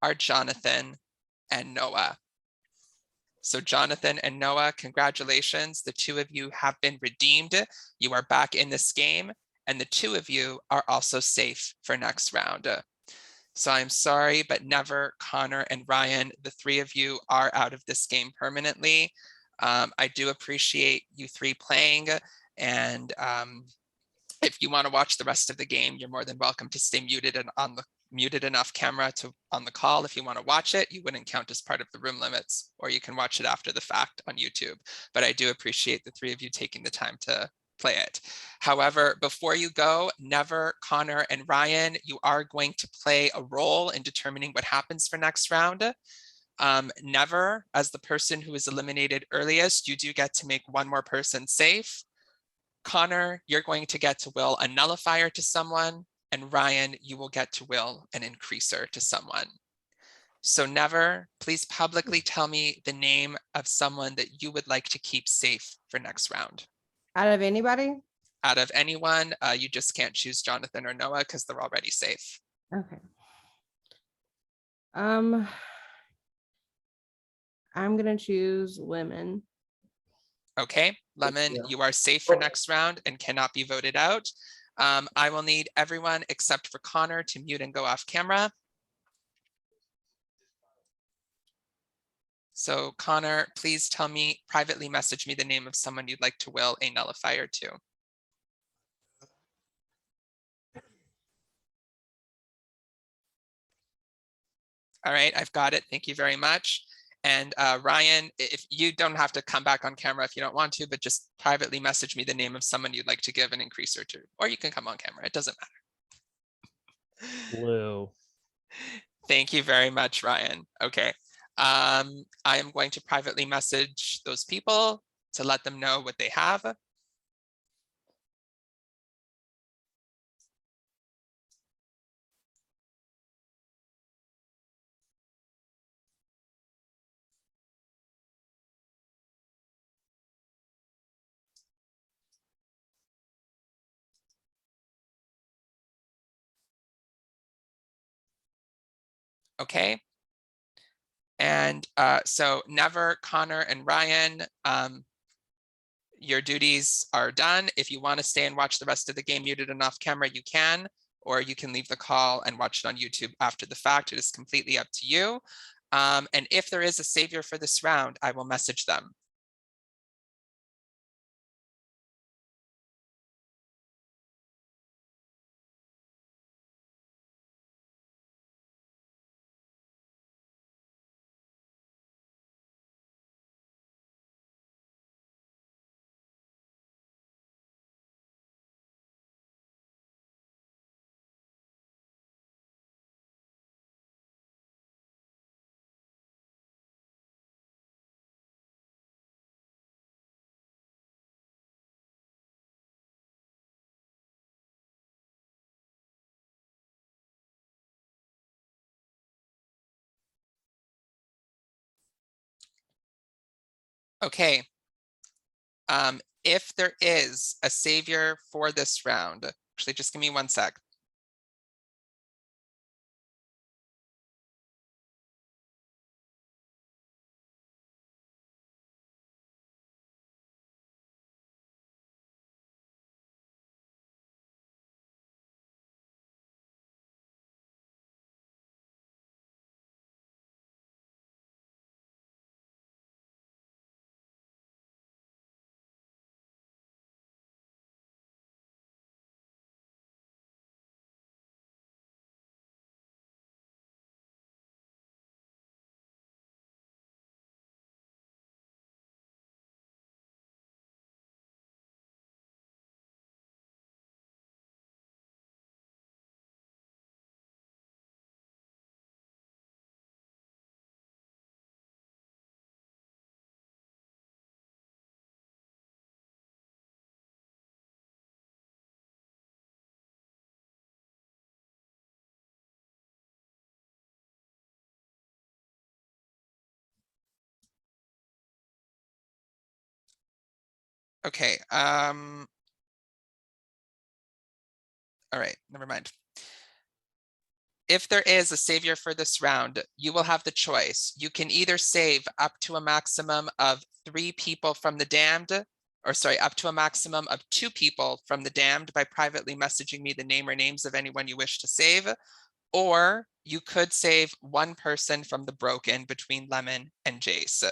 are Jonathan and Noah. So Jonathan and Noah, congratulations. The 2 of you have been redeemed. You are back in this game, and the 2 of you are also safe for next round. So I'm sorry, but Never, Connor, and Ryan, the 3 of you are out of this game permanently. I do appreciate you 3 playing, and if you want to watch the rest of the game, you're more than welcome to stay muted and on the muted enough camera to on the call. If you want to watch it, you wouldn't count as part of the room limits, or you can watch it after the fact on YouTube. But I do appreciate the 3 of you taking the time to play it. However, before you go, Never, Connor, and Ryan, you are going to play a role in determining what happens for next round. Never, as the person who is eliminated earliest, you do get to make 1 more person safe. Connor, you're going to get to will a nullifier to someone, and Ryan, you will get to will an increaser to someone. So Never, please publicly tell me the name of someone that you would like to keep safe for next round. Out of anybody? Out of anyone, you just can't choose Jonathan or Noah because they're already safe. Okay. I'm gonna choose Lemon. Okay, Lemon, you are safe for next round and cannot be voted out. I will need everyone except for Connor to mute and go off camera. So Connor, please tell me, privately message me the name of someone you'd like to will a nullifier to. All right, I've got it. Thank you very much. And Ryan, if you don't have to come back on camera if you don't want to, but just privately message me the name of someone you'd like to give an increaser to, or you can come on camera. It doesn't matter. Blue. Thank you very much, Ryan. Okay. I am going to privately message those people to let them know what they have. Okay. And so Never, Connor, and Ryan, your duties are done. If you want to stay and watch the rest of the game muted and off camera, you can, or you can leave the call and watch it on YouTube after the fact. It is completely up to you. And if there is a savior for this round, I will message them. Okay. If there is a savior for this round, actually, just give me 1 sec. Okay. All right, never mind. If there is a savior for this round, you will have the choice. You can either save up to a maximum of 3 people from the damned, or sorry, up to a maximum of 2 people from the damned by privately messaging me the name or names of anyone you wish to save, or you could save 1 person from the broken between Lemon and Jace.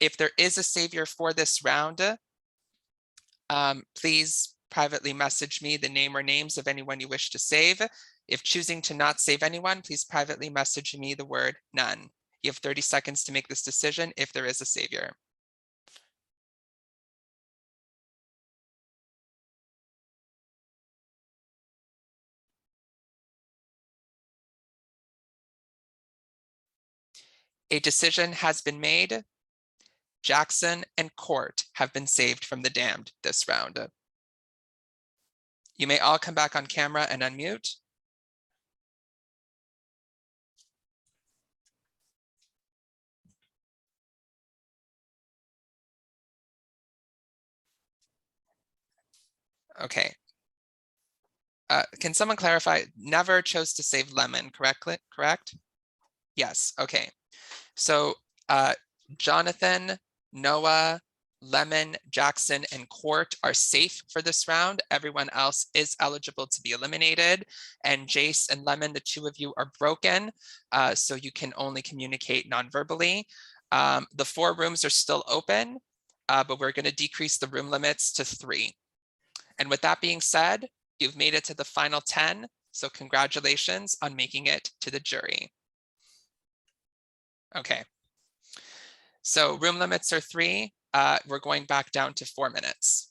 If there is a savior for this round, please privately message me the name or names of anyone you wish to save. If choosing to not save anyone, please privately message me the word none. You have 30 seconds to make this decision if there is a savior. A decision has been made. Jackson and Court have been saved from the damned this round. You may all come back on camera and unmute. Okay. Can someone clarify? Never chose to save Lemon, correct? Yes, okay. So Jonathan, Noah, Lemon, Jackson, and Court are safe for this round. Everyone else is eligible to be eliminated. And Jace and Lemon, the 2 of you are broken, so you can only communicate non-verbally. The 4 rooms are still open, but we're going to decrease the room limits to 3. And with that being said, you've made it to the final 10, so congratulations on making it to the jury. Okay. So room limits are 3. We're going back down to 4 minutes.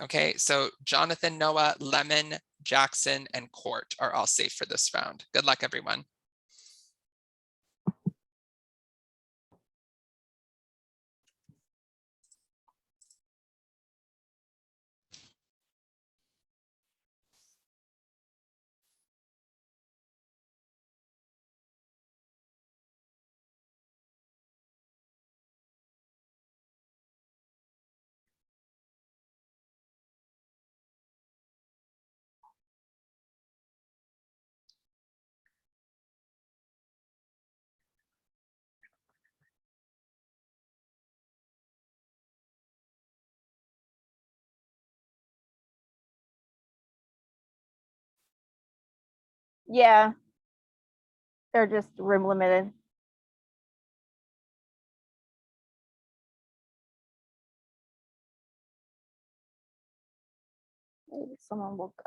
Okay, so Jonathan, Noah, Lemon, Jackson, and Court are all safe for this round. Good luck, everyone. Yeah. They're just room limited. Maybe someone will go.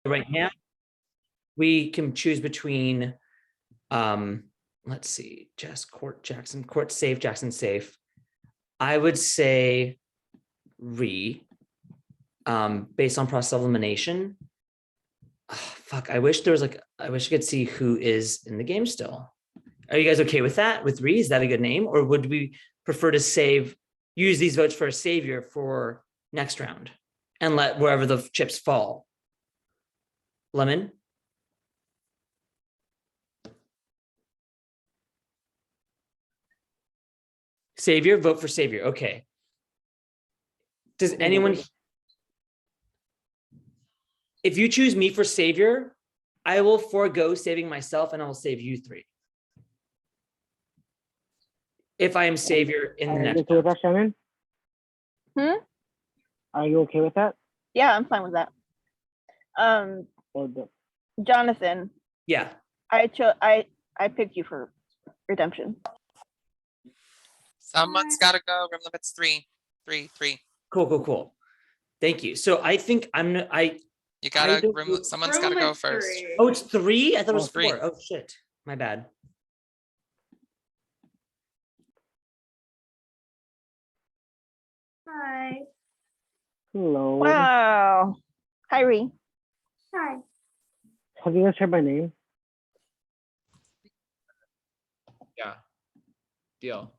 Right now, we can choose between, let's see, Court, Jackson, Court safe, Jackson safe. I would say based on process of elimination. Fuck, I wish I could see who is in the game still. Are you guys okay with that? With Ree, is that a good name? Or would we prefer to use these votes for a savior for next round and let wherever the chips fall? Lemon? Savior, vote for savior. Okay. Does anyone, if you choose me for savior, I will forego saving myself and I will save you 3. If I am savior in the next. Are you okay with that, Shannon? Are you okay with that? Yeah, I'm fine with that. Jonathan. Yeah. I picked you for redemption. Someone's got to go. Room limit's 3. Cool. Thank you. So I think You gotta someone's got to go first. Oh, it's 3? I thought it was 3. 4. Oh shit, my bad. Hi. Hello. Wow. Hi, Ree. Hi. Have you guys heard my name? Yeah. Deal.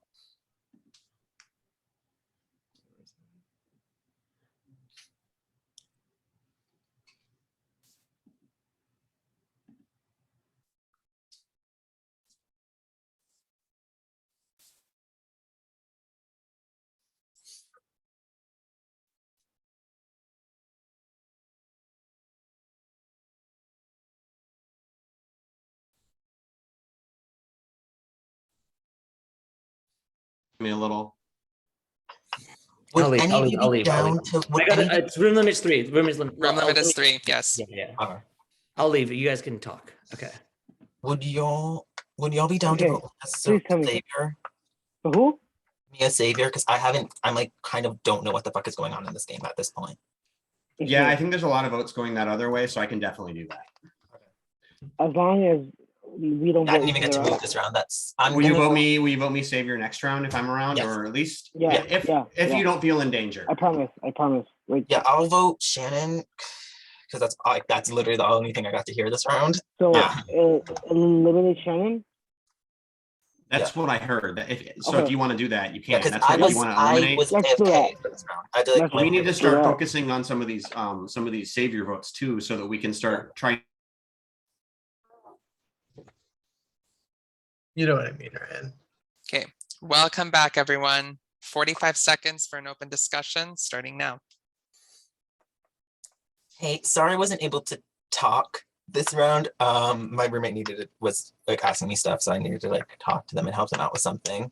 Me a little. I'll leave. It's room limit's 3. Room limit is 3. Yes. Yeah. I'll leave. You guys can talk. Okay. Would y'all be down to vote as a savior? Who? Me as savior, because I'm like kind of don't know what the fuck is going on in this game at this point. Yeah, I think there's a lot of votes going that other way, so I can definitely do that. As long as we don't. I didn't even get to move this round. Will you vote me savior next round if I'm around, or at least if you don't feel in danger? I promise. Like, yeah, I'll vote Shannon because that's literally the only thing I got to hear this round. So eliminate Shannon. That's what I heard. If you want to do that, you can. Yeah, that's what you want to eliminate. We need to start that. focusing on some of these savior votes too, so that we can start trying. You know what I mean, Ryan. Okay, welcome back, everyone. 45 seconds for an open discussion, starting now. Hey, sorry I wasn't able to talk this round. My roommate was like asking me stuff, so I needed to like talk to them and help them out with something.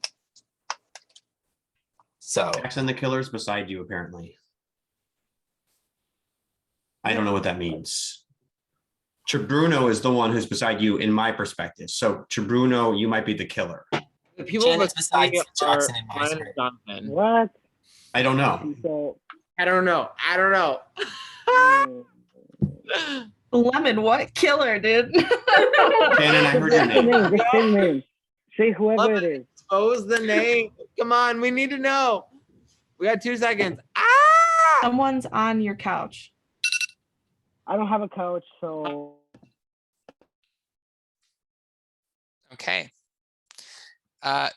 So Jackson the killer's beside you, apparently. I don't know what that means. Chibruno is the one who's beside you in my perspective. So Chibruno, you might be the killer. The people beside me are Ryan and Jonathan. What? I don't know. I don't know. Lemon, what killer, dude? Shannon, I heard your name. Just say name. Say whoever Lemon, it is. expose the name. Come on, we need to know. We got 2 seconds. Someone's on your couch. I don't have a couch, so. Okay.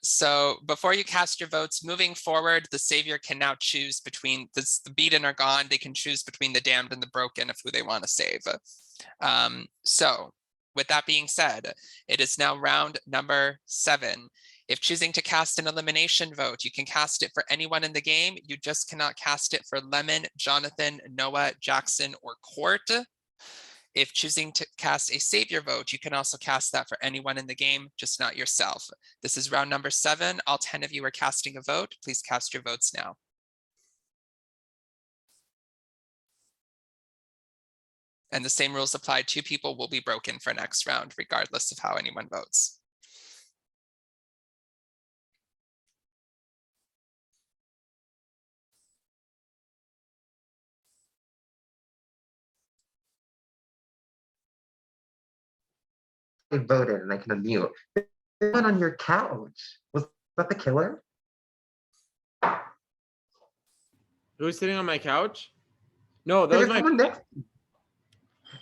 So before you cast your votes, moving forward, the savior can now choose between the beaten or gone. They can choose between the damned and the broken of who they want to save. So with that being said, it is now round number 7. If choosing to cast an elimination vote, you can cast it for anyone in the game. You just cannot cast it for Lemon, Jonathan, Noah, Jackson, or Court. If choosing to cast a savior vote, you can also cast that for anyone in the game, just not yourself. This is round number 7. All 10 of you are casting a vote. Please cast your votes now. And the same rules apply. 2 people will be broken for next round, regardless of how anyone votes. I voted and I can unmute. The one on your couch, was that the killer? Who was sitting on my couch? No, that There was was my. someone next.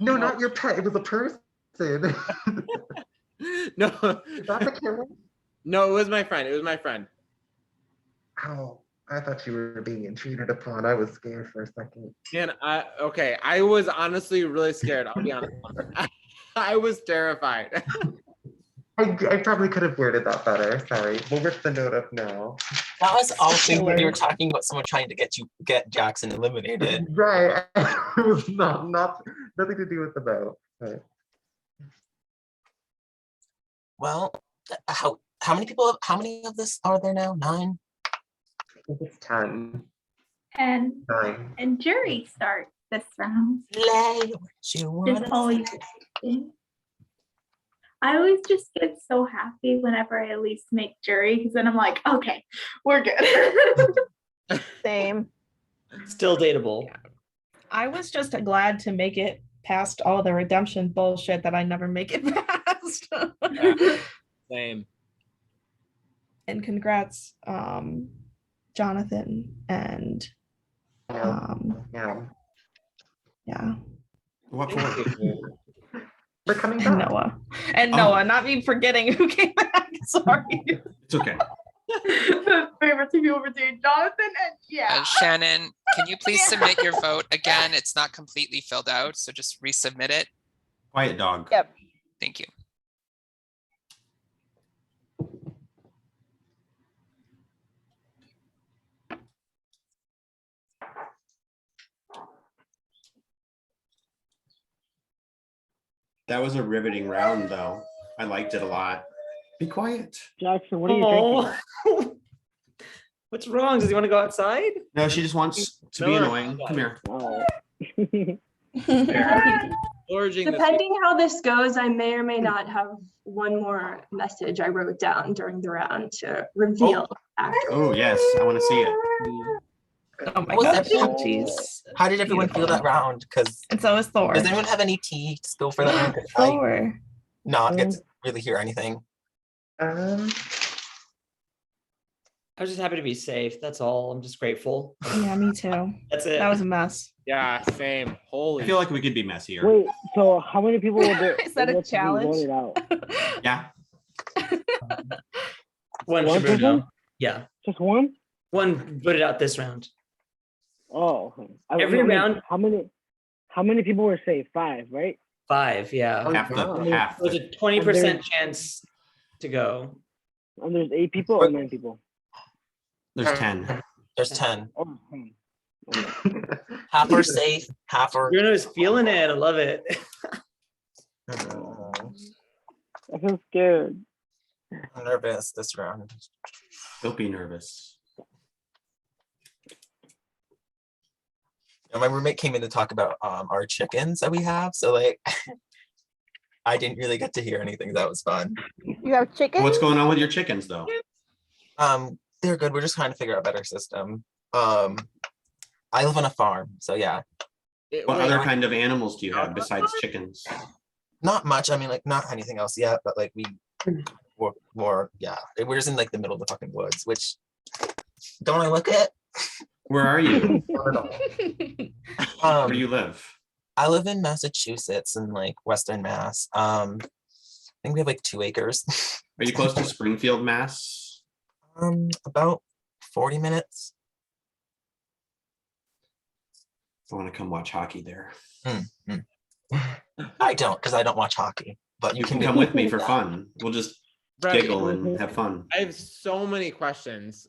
No, not your pet. It was a person. No. Is that the killer? No, it was my friend. It was my friend. Oh, I thought you were being intruded upon. I was scared for a second. And I was honestly really scared. I'll be honest. I was terrified. I probably could have worded that better. Sorry. We'll rip the note up now. That was also when you were talking about someone trying to get Jackson eliminated. Right. It was not nothing to do with the vote. But. Well, how many of this are there now? 9? I think it's 10. And 9. and jury start this round. Lay what you wanna Just always. I always just get so happy whenever I at least make jury, because then I'm like, okay, we're good. Same. Still dateable. I was just glad to make it past all the redemption bullshit that I never make it past. Same. And congrats, Jonathan and Yeah. What for? We're coming and back. Noah. And Oh. Noah, not me forgetting who came back. Sorry. It's okay. Favorite to be over to Jonathan and yeah. Shannon, can you please submit your vote again? It's not completely filled out, so just resubmit it. Quiet dog. Yep. Thank you. That was a riveting round, though. I liked it a lot. Be quiet. Jackson, what are you drinking? What's wrong? Does he want to go outside? No, she just wants to be annoying. Come here. Oh. Depending how this goes, I may or may not have one more message I wrote down during the round to reveal after. Oh, yes. I want to see it. Oh my Was gosh. everyone- Jeez. How did everyone feel that round? Because And so is Thor. does anyone have any tea to spill for that round? 'Cause I Thor. not get to really hear anything. I was just happy to be safe. That's all. I'm just grateful. Yeah, me too. That's it. That was a mess. Yeah, same. Holy. I feel like we could be messier. Wait, so how many people were there? Is that a able to be challenge? voted out? Yeah. One One should vote person? no. Yeah. Just one? One voted out this round. Oh, okay. Every round- How many people were safe? 5, right? 5, yeah. Half. There's a 20% chance to go. And there's 8 people or 9 people? There's 10. There's 10. Oh, 10. Half are safe, half are. Bruno's feeling it. I love it. I feel scared. I'm nervous this round. Don't be nervous. My roommate came in to talk about our chickens that we have. So like, I didn't really get to hear anything. That was fun. You have chickens? What's going on with your chickens, though? They're good. We're just trying to figure out a better system. I live on a farm, so yeah. What other kind of animals do you have besides chickens? Not much. I mean, like not anything else yet, but like we're more, yeah. We're just in like the middle of the fucking woods, which don't I look it? Where are you? Where do you live? I live in Massachusetts in like Western Mass. I think we have like 2 acres. Are you close to Springfield, Mass? About 40 minutes. I want to come watch hockey there. I don't, because I don't watch hockey. But You can come with me for fun. We'll just Brady, giggle and have fun. I have so many questions.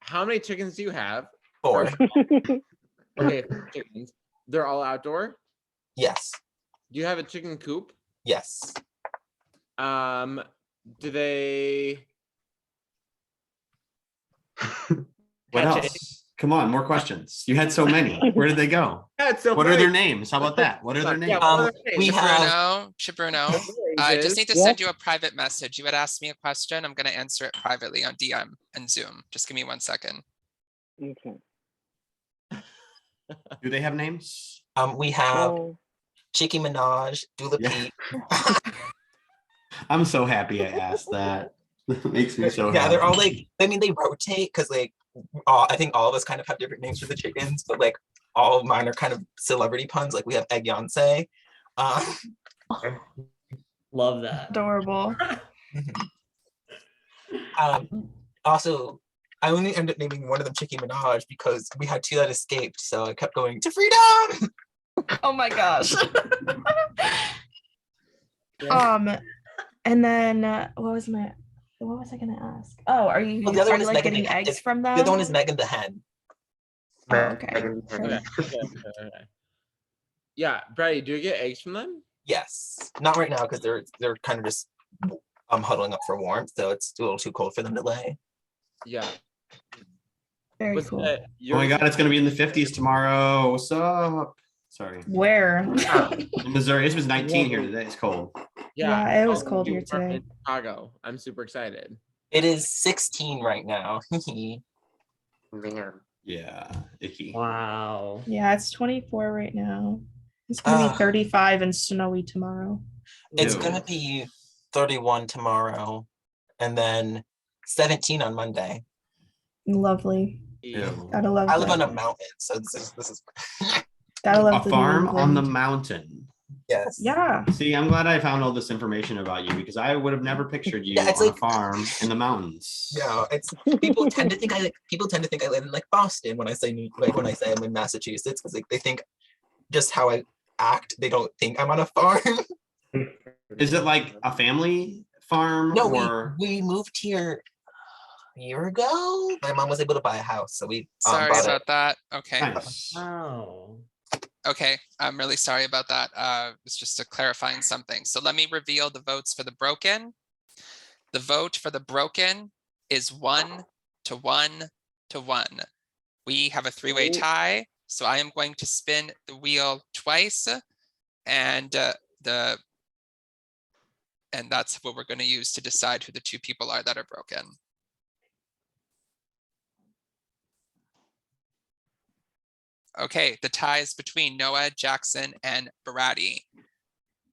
How many chickens do you have? 4. Okay, 4 chickens. They're all outdoor? Yes. Do you have a chicken coop? Yes. Do they What hatch else? Come on, more questions. You had so many. Where did they go? That's so What are funny. their names? How about that? What are their names? We have Bruno, I just need to send you a private message. You had asked me a question. I'm going to answer it privately on DM and Zoom. Just give me 1 second. Okay. Do they have names? We have Chicky Minaj, Dula Pete. I'm so happy I asked that. That makes me so Yeah, happy. they're all like, I mean, they rotate because like I think all of us kind of have different names for the chickens, but like all of mine are kind of celebrity puns. Like we have Egg Yonsei. Love that. Adorable. Also, I only ended up naming one of them Chicky Minaj because we had 2 that escaped, so I kept going to freedom. Oh my gosh. And then what was I gonna ask? Oh, are you Well, the other one you is like Megan getting the, eggs from them? The other one is Megan the Hen. Oh, okay. Okay. Yeah, Brady, do you get eggs from them? Yes, not right now because they're kind of just huddling up for warmth, so it's a little too cold for them to lay. Yeah. Very cool. Oh my God, it's gonna be in the 50s tomorrow. What's up? Sorry. Where? In Missouri. It was 19 here today. It's cold. Yeah, it was cold you here are today. in Chicago. I'm super excited. It is 16 right now. Man. Yeah, icky. Wow. Yeah, it's 24 right now. It's gonna be 35 and snowy tomorrow. It's gonna be 31 tomorrow, and then 17 on Monday. Lovely. Ew. Gotta love I live that. on a mountain, so this is Gotta love A the farm New on the England. mountain. Yes. Yeah. See, I'm glad I found all this information about you because I would have never pictured you Yeah, it's on like- a farm in the mountains. No, it's people tend to think I live in like Boston when I say when I say I'm in Massachusetts because like they think just how I act. They don't think I'm on a farm. Is it like a family farm No, or we moved here a year ago. My mom was able to buy a house, so we Sorry bought about it. that. Okay. Nice. Oh. Okay, I'm really sorry about that. It's just a clarifying something. So let me reveal the votes for the broken. The vote for the broken is 1 to 1 to 1. We have a 3-way tie, so I am going to spin the wheel twice, and that's what we're going to use to decide who the 2 people are that are broken. Okay, the tie is between Noah, Jackson, and Barati.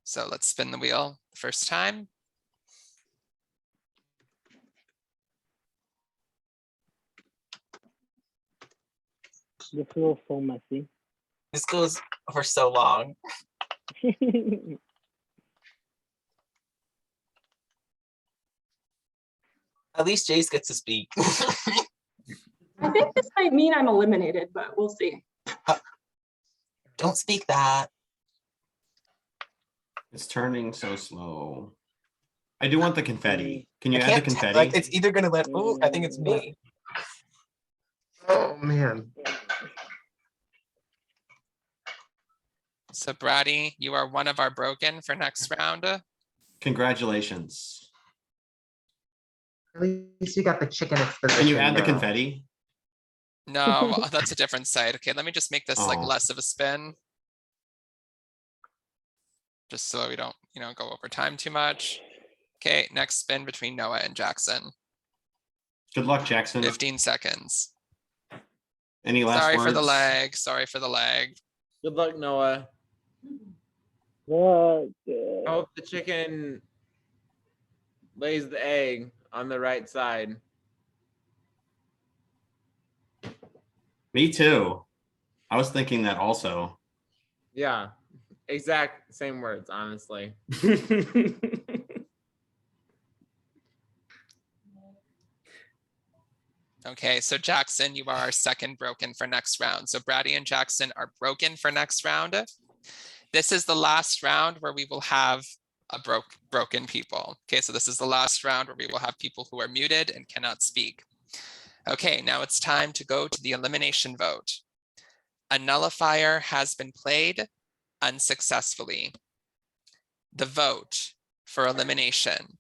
So let's spin the wheel the first time. This feels so messy. This goes for so long. At least Jace gets to speak. I think this might mean I'm eliminated, but we'll see. Don't speak that. it's turning so slow? I do want the confetti. Can you I add the can't confetti? like it's either gonna let. Oh, I think it's me. Oh man. So Brady, you are one of our broken for next round. Congratulations. At least you got the chicken exposition. Can you add the now. confetti? No, that's a different site. Okay, let me just make this like Oh. less of a spin. Just so we don't, go over time too much. Okay, next spin between Noah and Jackson. Good luck, Jackson. 15 seconds. Any last Sorry words? for the lag. Sorry for the lag. Good luck, Noah. What? I hope the chicken lays the egg on the right side. Me too. I was thinking that also. Yeah, exact same words, honestly. Okay, so Jackson, you are our second broken for next round. So Brady and Jackson are broken for next round. This is the last round where we will have broken people. Okay, so this is the last round where we will have people who are muted and cannot speak. Okay, now it's time to go to the elimination vote. A nullifier has been played unsuccessfully. The vote for elimination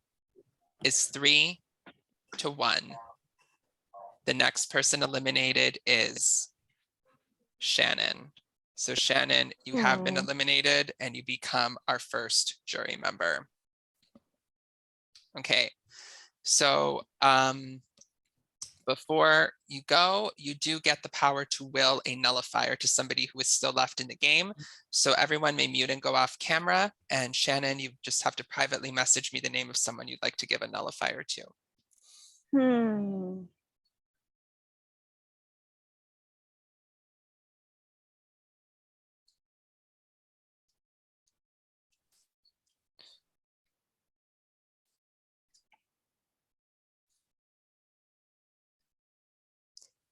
is 3-1. The next person eliminated is Shannon. So Shannon, you have been eliminated and you become our first jury member. Okay, so before you go, you do get the power to will a nullifier to somebody who is still left in the game. So everyone may mute and go off camera. And Shannon, you just have to privately message me the name of someone you'd like to give a nullifier to.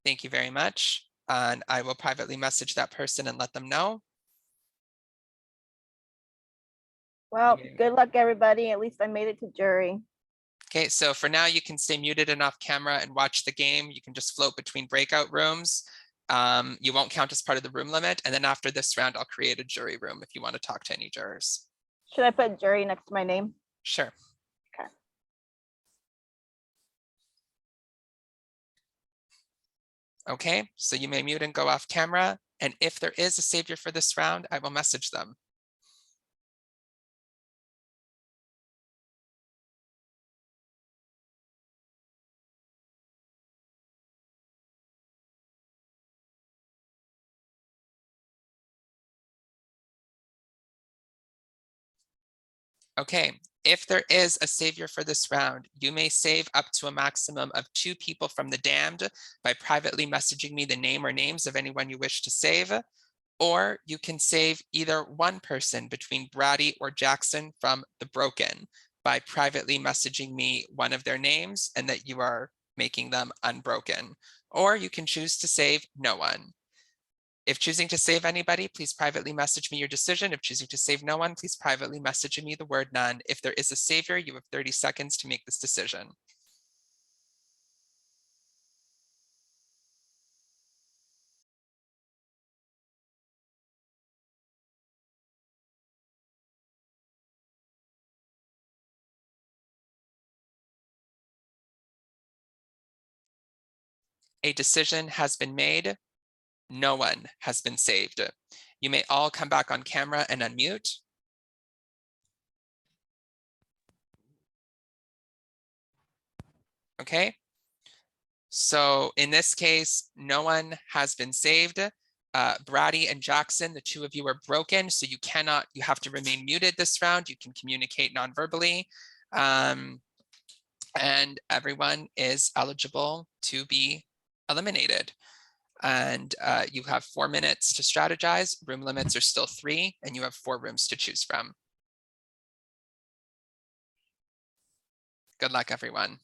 Thank you very much. And I will privately message that person and let them know. Well, good luck, everybody. At least I made it to jury. Okay, so for now you can stay muted and off camera and watch the game. You can just float between breakout rooms. You won't count as part of the room limit. And then after this round, I'll create a jury room if you want to talk to any jurors. Should I put jury next to my name? Sure. Okay. Okay, so you may mute and go off camera. And if there is a savior for this round, I will message them. Okay, if there is a savior for this round, you may save up to a maximum of 2 people from the damned by privately messaging me the name or names of anyone you wish to save, or you can save either one person between Brady or Jackson from the broken by privately messaging me one of their names and that you are making them unbroken, or you can choose to save no one. If choosing to save anybody, please privately message me your decision. If choosing to save no one, please privately message me the word none. If there is a savior, you have 30 seconds to make this decision. A decision has been made. No one has been saved. You may all come back on camera and unmute. Okay. So in this case, no one has been saved. Brady and Jackson, the 2 of you are broken, so you have to remain muted this round. You can communicate non-verbally. And everyone is eligible to be eliminated. And you have 4 minutes to strategize. Room limits are still 3, and you have 4 rooms to choose from. Good luck, everyone.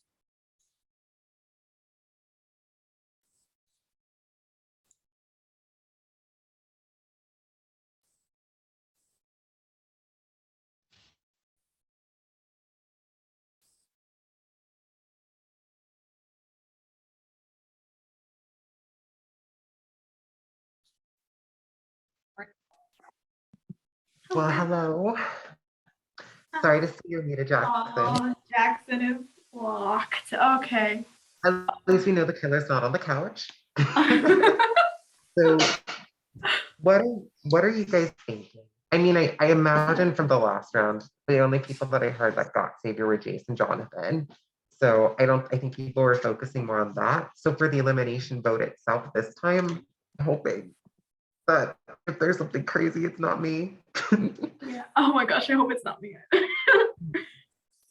Well, hello. Sorry to see you're muted, Jackson. Oh, Jackson is blocked. Okay. At least we know the killer's not on the couch. So what are you guys thinking? I mean, I imagine from the last round, the only people that I heard that got Savior were Jace and Jonathan. So I think people were focusing more on that. So for the elimination vote itself this time, I'm hoping that if there's something crazy, it's not me. Yeah. Oh my gosh, I hope it's not me.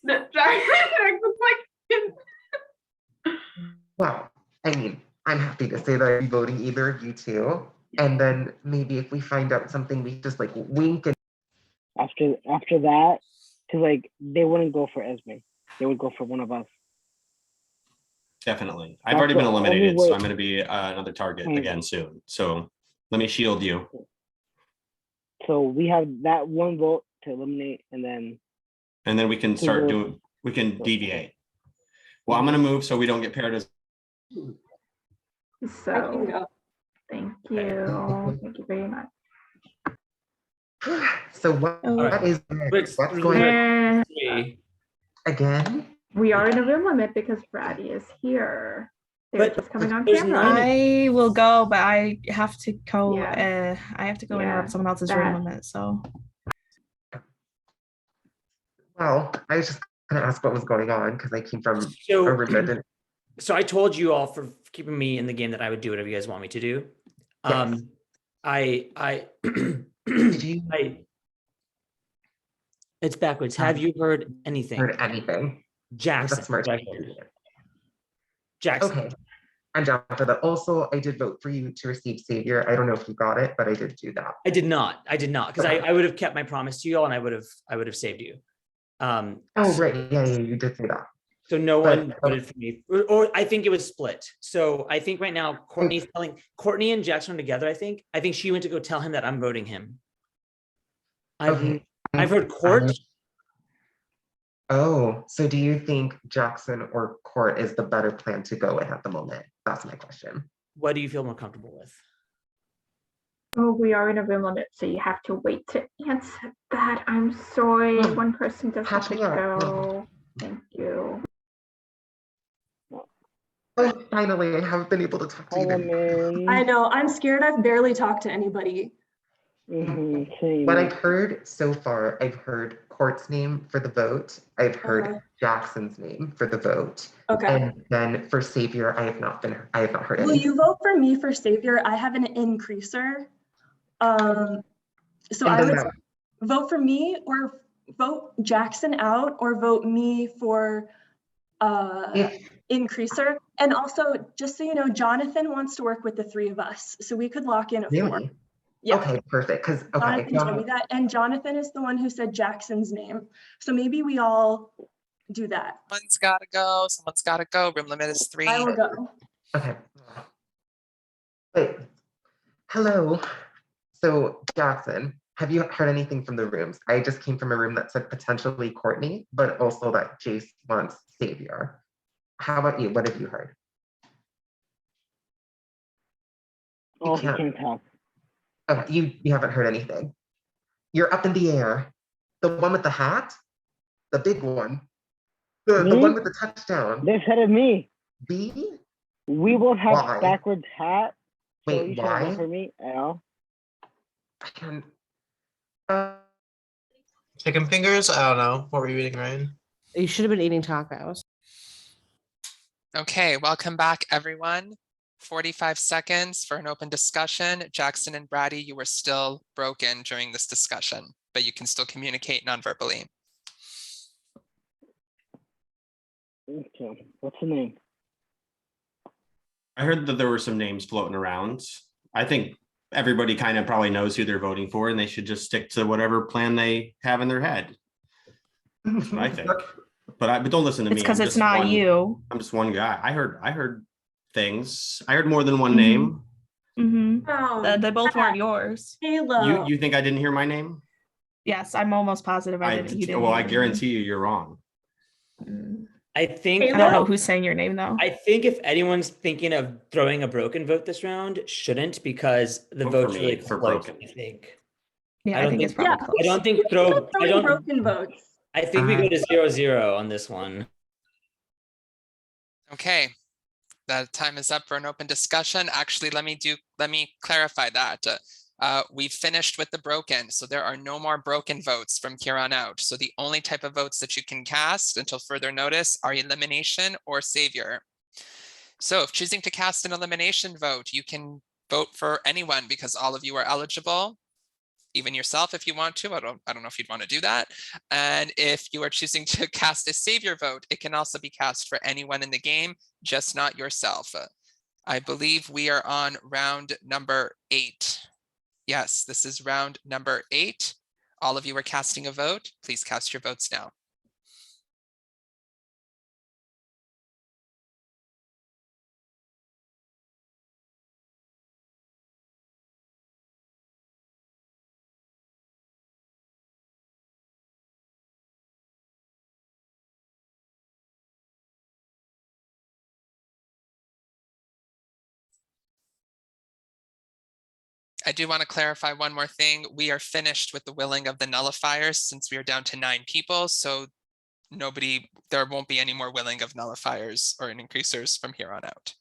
Jackson's like. Well, I mean, I'm happy to say that I'm voting either of you two. And then maybe if we find out something, we just like wink and after that, because like they wouldn't go for Esme, they would go for one of us. Definitely. I've already been eliminated, so I'm going to be another target again soon. So let me shield you. So we have that one vote to eliminate, and then And then we can start doing, we can deviate. Well, I'm gonna move so we don't get paired as. So, thank you. Thank you very much. So what is what's going on again? We are in a room limit because Brady is here. They're just coming on camera. I will go, but I have to go. Yeah. I have to go Yeah, interrupt someone else's that- room limit. So. Well, I was just gonna ask what was going on because I came from So- a room that didn't. So I told you all for keeping me in the game that I would do whatever you guys want me to do. Yes. I it's backwards. Have you heard anything? Heard anything? Jackson. That's smart. what I heard. Jackson. Okay. I'm down for that. Also, I did vote for you to receive Savior. I don't know if you got it, but I did do that. I did not. Because I would have kept my promise to you all and I would have saved you. Oh, right. Yeah, you did say that. So no one voted for me, or I think it was split. So I think right now Courtney's telling Courtney and Jackson are together. I think she went to go tell him that I'm voting him. I've heard Court. Oh, so do you think Jackson or Court is the better plan to go with at the moment? That's my question. What do you feel more comfortable with? Oh, we are in a room limit, so you have to wait to answer that. I'm sorry. One person does have to go. Thank you. Oh, finally, I haven't been able to talk to you. I know. I'm scared. I've barely talked to anybody. What I've heard so far, I've heard Court's name for the vote. I've heard Jackson's name for the vote. Okay. And then for Savior, I have not heard Will anything. you vote for me for Savior? I have an increaser. So I would vote for me or vote Jackson out or vote me for increaser. And also, just so you know, Jonathan wants to work with the three of us. So we could lock in a 4. Really? Yeah. Okay, perfect. Because Jonathan told me that. And Jonathan is the one who said Jackson's name. So maybe we all do that. Someone's gotta go. Someone's gotta go. Room limit is 3. I will go. Okay. Wait. Hello. So Jackson, have you heard anything from the rooms? I just came from a room that said potentially Courtney, but also that Jace wants Savior. How about you? What have you heard? Oh, he can't talk. Okay, you haven't heard anything. You're up in the air. The one with the hat? The big one. The one with the touchdown. They said of me. B? We both have Why? backwards hat. So Wait, you shouldn't vote why? for me at all. I can. Chicken fingers? I don't know. What were you eating, Ryan? You should have been eating tacos. Okay, welcome back, everyone. 45 seconds for an open discussion. Jackson and Brady, you were still broken during this discussion, but you can still communicate non-verbally. Okay, what's the name? I heard that there were some names floating around. I think everybody kind of probably knows who they're voting for, and they should just stick to whatever plan they have in their head. That's what I think. But don't listen to me. It's because I'm it's just not one- you. I'm just one guy. I heard things. I heard more than one name. Mm-hmm. They both weren't yours. Halo. You think I didn't hear my name? Yes, I'm almost positive I didn't. You didn't. Well, I hear me. guarantee you're wrong. I think I don't know who's saying your name though. I think if anyone's thinking of throwing a broken vote this round, shouldn't, because the Vote for vote's me really for close, broken. I think. Yeah, I think it's probably close. I don't think Who's throwing broken votes. I think we go to 0-0 on this one. Okay, that time is up for an open discussion. Actually, let me clarify that. We've finished with the broken, so there are no more broken votes from here on out. So the only type of votes that you can cast until further notice are elimination or savior. So if choosing to cast an elimination vote, you can vote for anyone because all of you are eligible, even yourself if you want to. I don't know if you'd want to do that. And if you are choosing to cast a savior vote, it can also be cast for anyone in the game, just not yourself. I believe we are on round number 8. Yes, this is round number 8. All of you are casting a vote. Please cast your votes now. I do want to clarify one more thing. We are finished with the willing of the nullifiers since we are down to 9 people. So there won't be any more willing of nullifiers or increasers from here on out.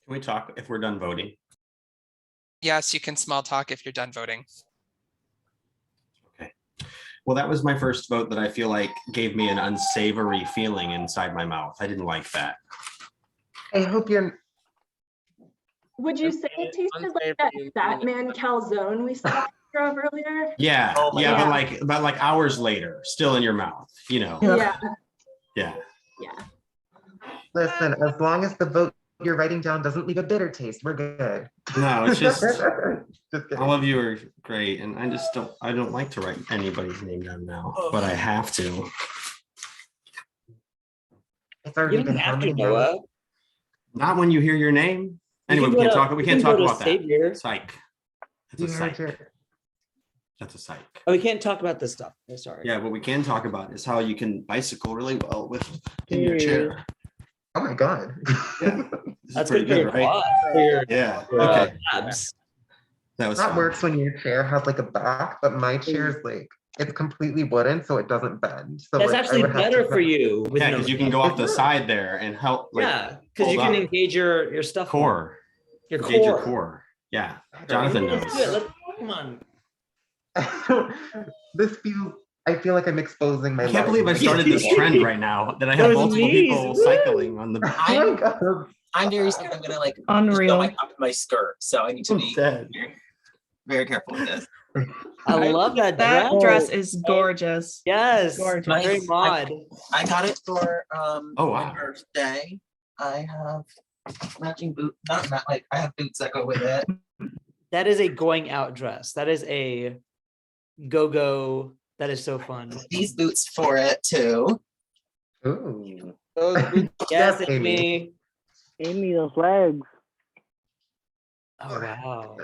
Can we talk if we're done voting? Yes, you can small talk if you're done voting. Well, that was my first vote that I feel like gave me an unsavory feeling inside my mouth. I didn't like that. I hope you're. Would you say it tasted like that Batman calzone we saw a picture of earlier? Yeah, Oh my yeah, God. but like hours later, still in your mouth, you know. Yeah. Yeah. Yeah. Listen, as long as the vote you're writing down doesn't leave a bitter taste, we're good. No, it's just kidding. all of you are great, and I don't like to write anybody's name down now, but I have to. It's already been how many Noah. Not when you hear your name. You Anyway, can we go can't to- talk. We you can't can talk go to about that. Saviour. Psych. That's You a heard psych. your- That's a psych. Oh, we can't talk about this stuff. I'm sorry. Yeah, what we can talk about is how you can bicycle really well in your chair. Oh my God. Yeah, That's pretty good for your right? quad, for your, Yeah. your, Okay. abs. That was That fun. works when your chair has like a back, but my chair is like, it's completely wooden, so it doesn't bend. So That's like, I actually would have better to- for you. With Yeah, no because you can chair. go off the side there and help. Like, Yeah, because you hold can up. engage your stuff. more. Core. Your Engage your core. core. Yeah. Jonathan knows. Let's do it. Come on. This feels, I feel like I'm exposing my I can't believe I legs. started this trend right now that I have Those multiple knees, people woo! cycling on the. I'm very scared. I'm gonna like Unreal. my skirt, so I need to be Dead. very careful with this. I love that That dress. dress is gorgeous. Yes, Gorgeous. very mod. I got it for Oh, wow. my birthday. I have matching boots. Not like I have boots that go with it. That is a going out dress. That is a go-go. That is so fun. These boots for it too. Ooh. Yes, Amy. Amy. Amy, those legs. Oh wow.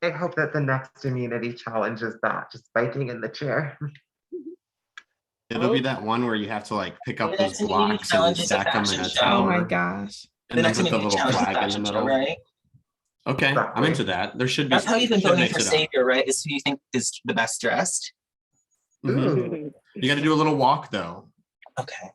I hope that the next immunity challenge is that, just biking in the chair. It'll be that one where you have to like pick up The those next immunity blocks and challenge is a stack them in fashion a show. tower. Oh my gosh. And The then next put the immunity little challenge is a flag in the fashion show, middle. right? Okay, I'm Exactly. into that. There should be. That's how you've been should voting mix for it up. Savior, right? Is who you think is the best dressed? Mhm. Ooh. You got to do a little walk though. Okay.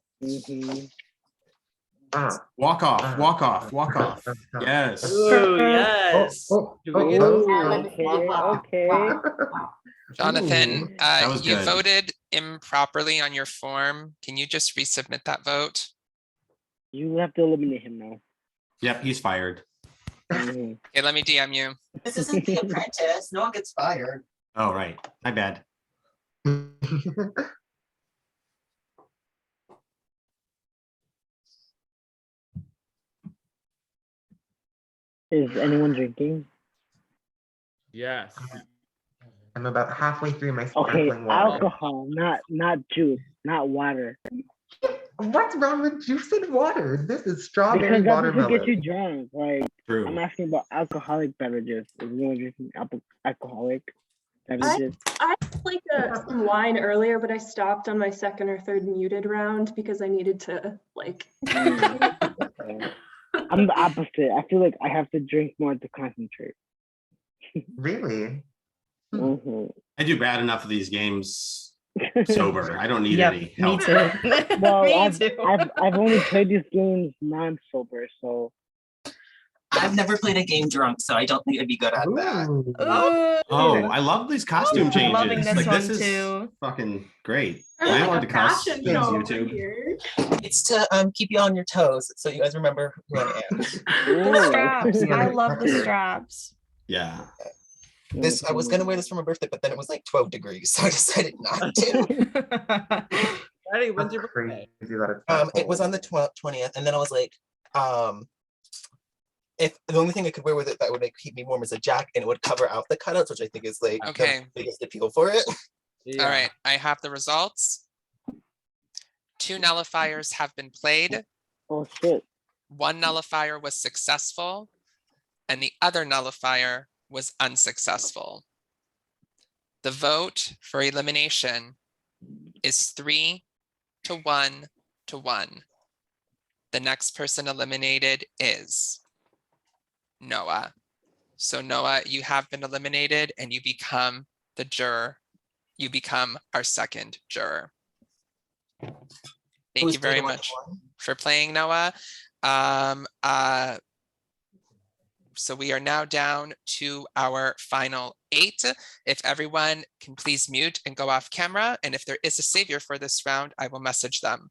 Walk off, walk off, walk off. Yes. Ooh, yes. Oh, Do we oh, get oh, Okay. Jonathan, That was you good. voted improperly on your form. Can you just resubmit that vote? You have to eliminate him now. Yep, he's fired. Mhm. Okay, let me DM you. This isn't The Apprentice. No one gets fired. Oh, right. My bad. Is anyone drinking? Yes. I'm about halfway through my Okay, sparkling water. alcohol, not juice, not water. What's wrong with juice and water? This is strawberry Because that's what watermelon. get you drunk. Like True. I'm asking about alcoholic beverages. Is anyone drinking alcoholic beverages? I had like some wine earlier, but I stopped on my second or third muted round because I needed to like. I'm the opposite. I feel like I have to drink more to concentrate. Really? Mhm. I do bad enough of these games sober. I don't need Yep, any me help. too. Well, Me I've, too. I've only played these games non-sober, so I've never played a game drunk, so I don't think I'd be good at that. Ooh. Oh, I love these costume changes. Loving this like one this is too. fucking great. There's I like want a to cuss. fashion Thanks, show over YouTube. here. It's to keep you on your toes, so you guys remember who I am. The straps. Yeah, I like- love the straps. Yeah. This I was gonna wear this for my birthday, but then it was like 12 degrees, so I decided not to. Ready? When's your That's birthday? crazy that it's that It was cold. on the 20th, and then I was like, if the only thing I could wear with it that would like keep me warm is a jacket, and it would cover out the cutouts, which I think is like Okay. the biggest appeal for it. Yeah. All right, I have the results. 2 nullifiers have been played. oh shit. 1 nullifier was successful, and the other nullifier was unsuccessful. The vote for elimination is 3 to 1 to 1. The next person eliminated is Noah. So Noah, you have been eliminated and you become the juror. You become our second juror. Thank you very much for playing, Noah. So we are now down to our final 8. If everyone can please mute and go off camera, and if there is a savior for this round, I will message them.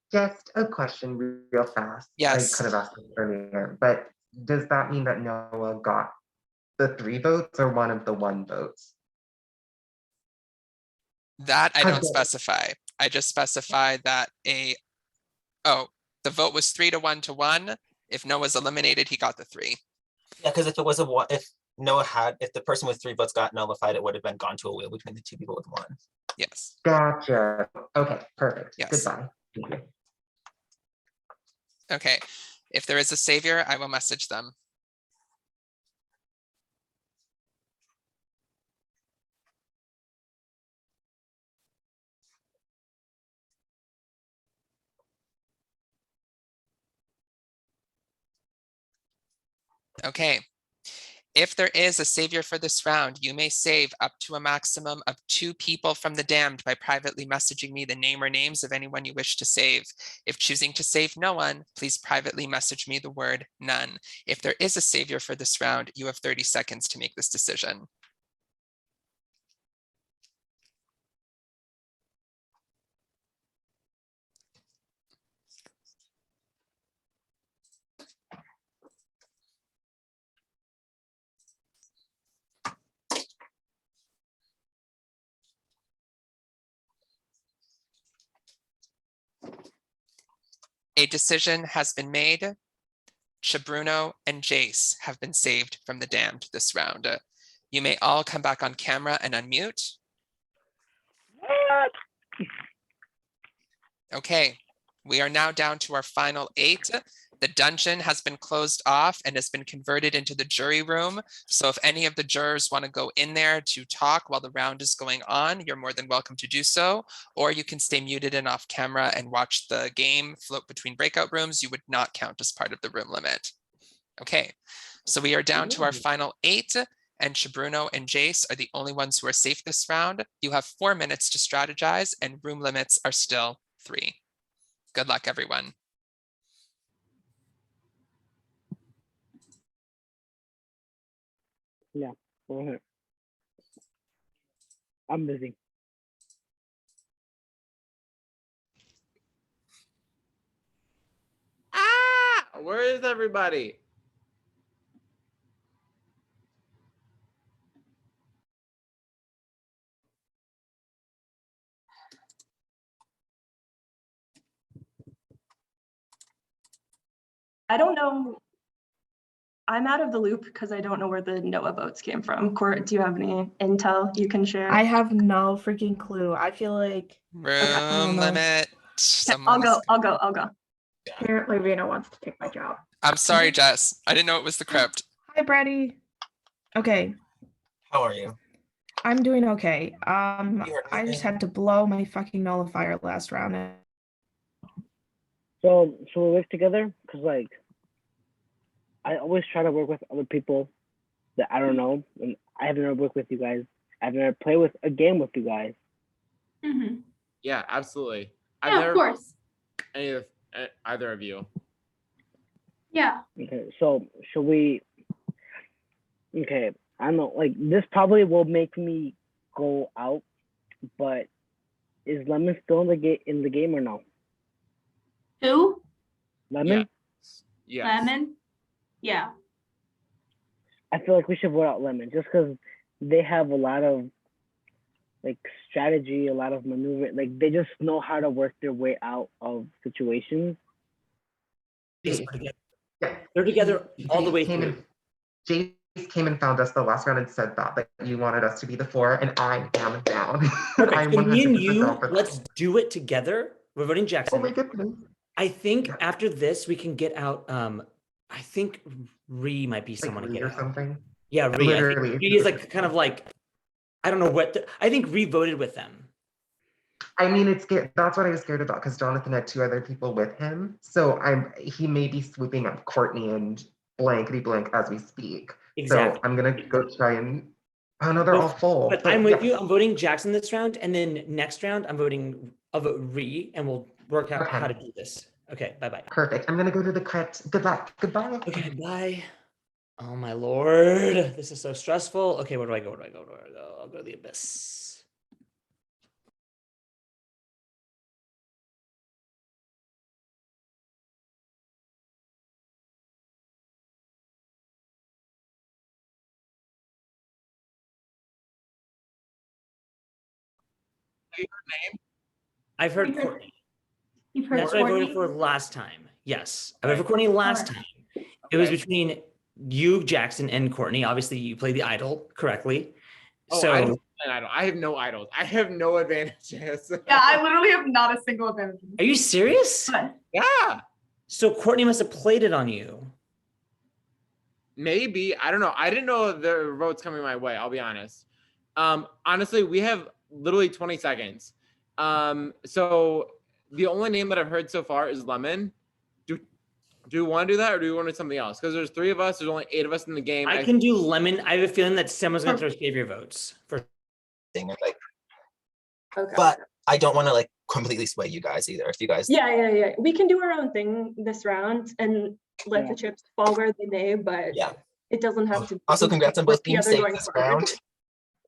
Just a question real fast. Yes. I could have asked this earlier, but does that mean that Noah got the 3 votes or one of the 1 votes? That I don't specify. I just specify that the vote was 3 to 1 to 1. If Noah's eliminated, he got the 3. Yeah, because if it was if the person with 3 votes got nullified, it would have been gone to a wheel between the 2 people with 1. Yes. Gotcha. Okay, perfect. Yes. Goodbye. Thank you. Okay. If there is a savior, I will message them. Okay. If there is a savior for this round, you may save up to a maximum of 2 people from the damned by privately messaging me the name or names of anyone you wish to save. If choosing to save no one, please privately message me the word none. If there is a savior for this round, you have 30 seconds to make this decision. A decision has been made. Chabruno and Jace have been saved from the damned this round. You may all come back on camera and unmute. Okay, we are now down to our final 8. The dungeon has been closed off and has been converted into the jury room. So if any of the jurors want to go in there to talk while the round is going on, you're more than welcome to do so. Or you can stay muted and off camera and watch the game float between breakout rooms. You would not count as part of the room limit. Okay, so we are down to our final 8. And Chabruno and Jace are the only ones who are safe this round. You have 4 minutes to strategize and room limits are still 3. Good luck, everyone. Yeah, go ahead. I'm busy. Where is everybody? I don't know. I'm out of the loop because I don't know where the Noah votes came from. Court, do you have any intel you can share? I have no freaking clue. I feel like room limit. I'll go. Apparently Rena wants to take my job. I'm sorry, Jess. I didn't know it was the crypt. Hi, Brady. Okay. How are you? I'm doing okay. I just had to blow my fucking nullifier last round. So we work together? Because, like, I always try to work with other people that I don't know. And I haven't ever worked with you guys. I've never played with a game with you guys. Mm-hmm. Yeah, absolutely. Yeah, of course. Either of you. Yeah. Okay, so should we? Okay, I don't know. Like, this probably will make me go out, but is Lemon still in the game or no? Who? Lemon? Yes. Lemon? Yeah. I feel like we should vote out Lemon just because they have a lot of like strategy, a lot of maneuver. Like, they just know how to work their way out of situations. They're together all the way through. Jace came and found us the last round and said that you wanted us to be the 4, and I am down. Perfect. So me and 100% you, down for that. let's do it together. We're voting Jackson. Oh my goodness. I think after this we can get out. I think Ree might be someone to Ree get or out. something. Yeah, Ree. I think Literally. Ree is like kind of like. I don't know I think re-voted with them. I mean, that's what I was scared about because Jonathan had 2 other people with him. So he may be swooping up Courtney and blankety blank as we speak. Exactly. So I'm gonna go try and, oh no, they're all full. But I'm with you. I'm voting Jackson this round, and then next round I'll vote Ree, and we'll work out how to do this. Okay, bye-bye. Perfect. I'm gonna go to the crypt. Good luck. Goodbye. Okay, bye. Oh my lord, this is so stressful. Okay, where do I go? I'll go to the abyss. Name? I've heard Courtney. You've heard That's what I voted Courtney? for last time. Yes, I voted for Courtney last time. It was between you, Jackson, and Courtney. Obviously, you played the idol correctly. Oh, So I don't play an idol. I have no idols. I have no advantages. Yeah, I literally have not a single advantage. are you serious? Yeah. So Courtney must have played it on you. Maybe. I don't know. I didn't know the votes coming my way. I'll be honest. Honestly, we have literally 20 seconds. So the only name that I've heard so far is Lemon. Do you want to do that, or do you want to do something else? Because there's 3 of us. There's only 8 of us in the game. I can do Lemon. I have a feeling that someone's going to throw Savior votes for. Like, Okay. but I don't want to like completely sway you guys either. If you guys, Yeah. We can do our own thing this round and let the chips fall where they may, but it doesn't have to. Also, congrats on both with the being other safe going this forward. round.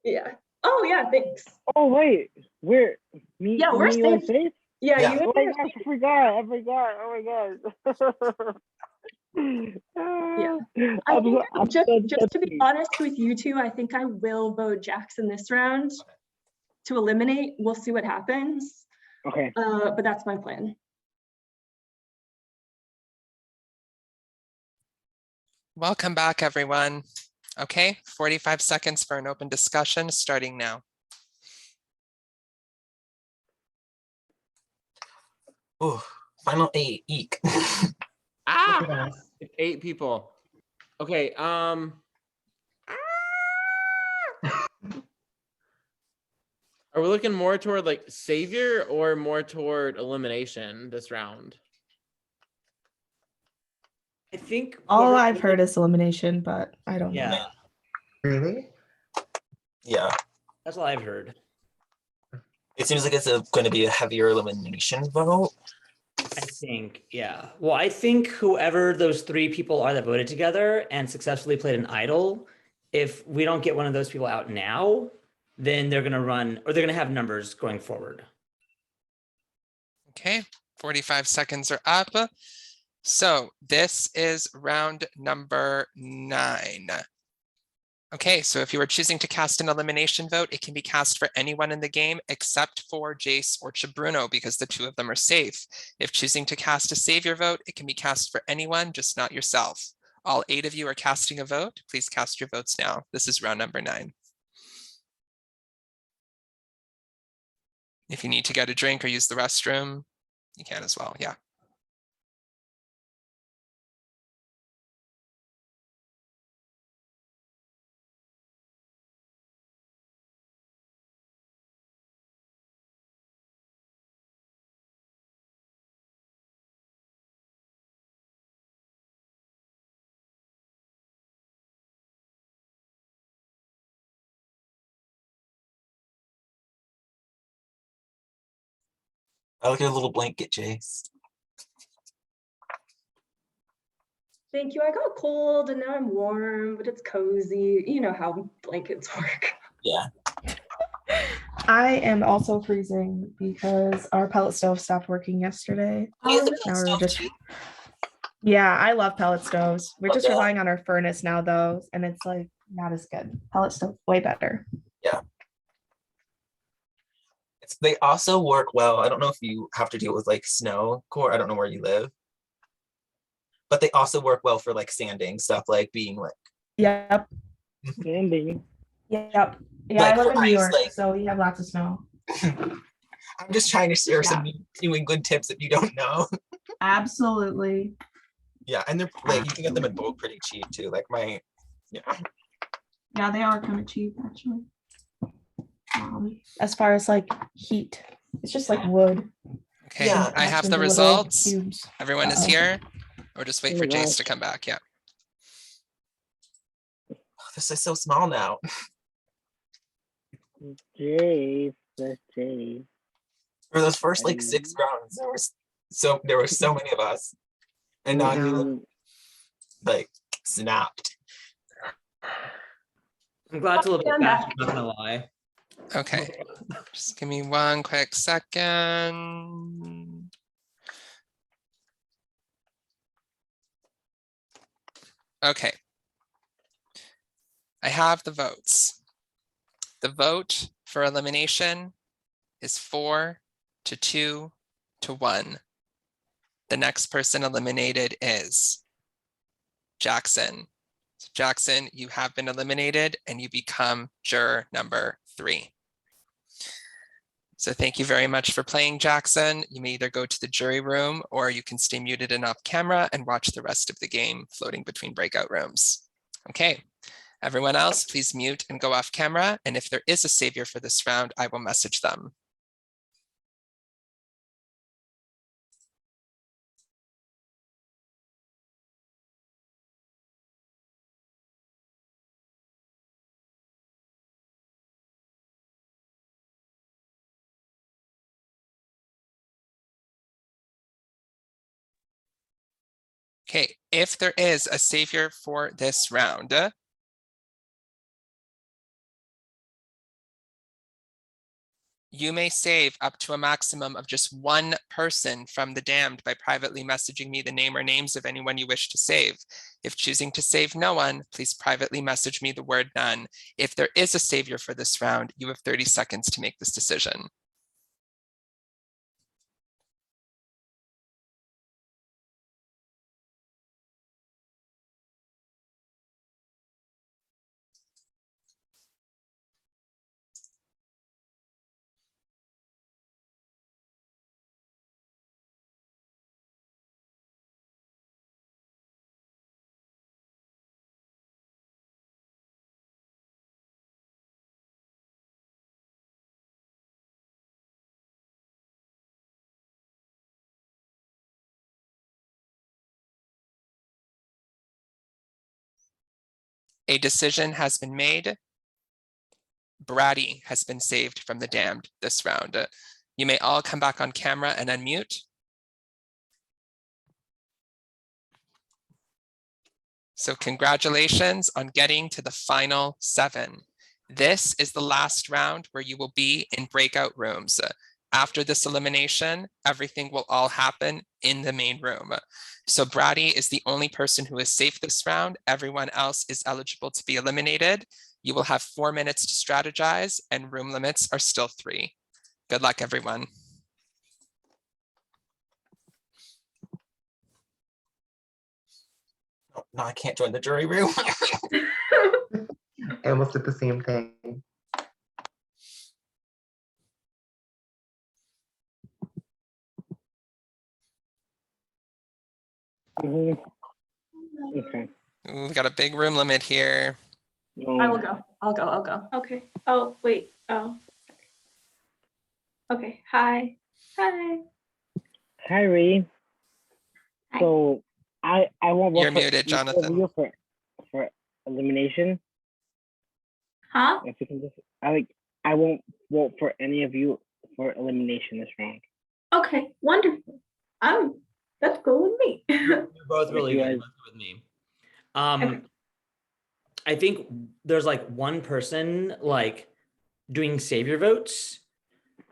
Yeah. Oh yeah. Thanks. Oh wait, we're Yeah, we're you and safe. Faith? Yeah. Yeah. You Oh and my me are gosh, safe. I forgot. Oh my gosh. Yeah. I I'm think so- I'm just so to be tipsy. honest with you two, I think I will vote Jackson this round to eliminate. We'll see what happens. Okay. But that's my plan. Welcome back, everyone. Okay, 45 seconds for an open discussion starting now. Oh, final 8. Eek. Ah, 8 people. Okay. Are we looking more toward like Savior or more toward elimination this round? I think All I've heard is elimination, but I don't know. Yeah, Really? Yeah. that's all I've heard. It seems like it's going to be a heavier elimination vote. I think, yeah. Well, I think whoever those 3 people are that voted together and successfully played an idol, if we don't get one of those people out now, then they're going to run, or they're going to have numbers going forward. Okay, 45 seconds are up. So this is round number 9. Okay, so if you are choosing to cast an elimination vote, it can be cast for anyone in the game except for Jace or Chibruno because the 2 of them are safe. If choosing to cast a savior vote, it can be cast for anyone, just not yourself. All 8 of you are casting a vote. Please cast your votes now. This is round number 9. If you need to get a drink or use the restroom, you can as well, yeah. I like your little blanket, Jace. Thank you. I got cold and now I'm warm, but it's cozy. You know how blankets work. Yeah. I am also freezing because our pellet stove stopped working yesterday. Oh, Now we're just Yeah, I love pellet stoves. We're just relying on our furnace now though, and it's like not as good. Pellet stove way better. Yeah. They also work well. I don't know if you have to deal with like snow core. I don't know where you live. But they also work well for like sanding stuff, like being like. Yep. Sanding. Yep. Yeah, Like I live in New ice, York, like- so we have lots of snow. I'm just trying to share some New England tips if you don't know. Absolutely. Yeah, and they're like you can get them in bulk pretty cheap too. Like my, yeah. Yeah, they are kind of cheap actually. as far as like heat. It's just like wood. Okay, Yeah. I have With the the little results. cubes. Everyone is Uh-oh. here. Or just wait Oh for my Jace to gosh. come back. Yeah. This is so small now. Jace, that's Jace. For those first like 6 rounds, there were so many of us. And now you like snapped. I'm glad it's a little bit I'm faster, back. not gonna lie. Okay. Just give me one quick second. Okay. I have the votes. The vote for elimination is 4 to 2 to 1. The next person eliminated is Jackson. So Jackson, you have been eliminated and you become juror number 3. So thank you very much for playing, Jackson. You may either go to the jury room or you can stay muted and off camera and watch the rest of the game floating between breakout rooms. Okay, everyone else, please mute and go off camera. And if there is a savior for this round, I will message them. Okay, if there is a savior for this round, you may save up to a maximum of just 1 person from the damned by privately messaging me the name or names of anyone you wish to save. If choosing to save no one, please privately message me the word none. If there is a savior for this round, you have 30 seconds to make this decision. A decision has been made. Brady has been saved from the damned this round. You may all come back on camera and unmute. So congratulations on getting to the final 7. This is the last round where you will be in breakout rooms. After this elimination, everything will all happen in the main room. So Brady is the only person who is safe this round. Everyone else is eligible to be eliminated. You will have 4 minutes to strategize and room limits are still 3. Good luck, everyone. No, I can't join the jury room. I almost did the same thing. Okay. We've got a big room limit here. I will go. I'll go. Okay. Oh, wait. Oh. Okay. Hi. Hi. Hi, Ree. Hi. So I won't vote You're for muted, either of Jonathan. you for elimination. Huh? If you can just, I won't vote for any of you for elimination this round. Okay. Wonderful. That's cool with me. You're both really You good guys- with me. I think there's like one person like doing savior votes.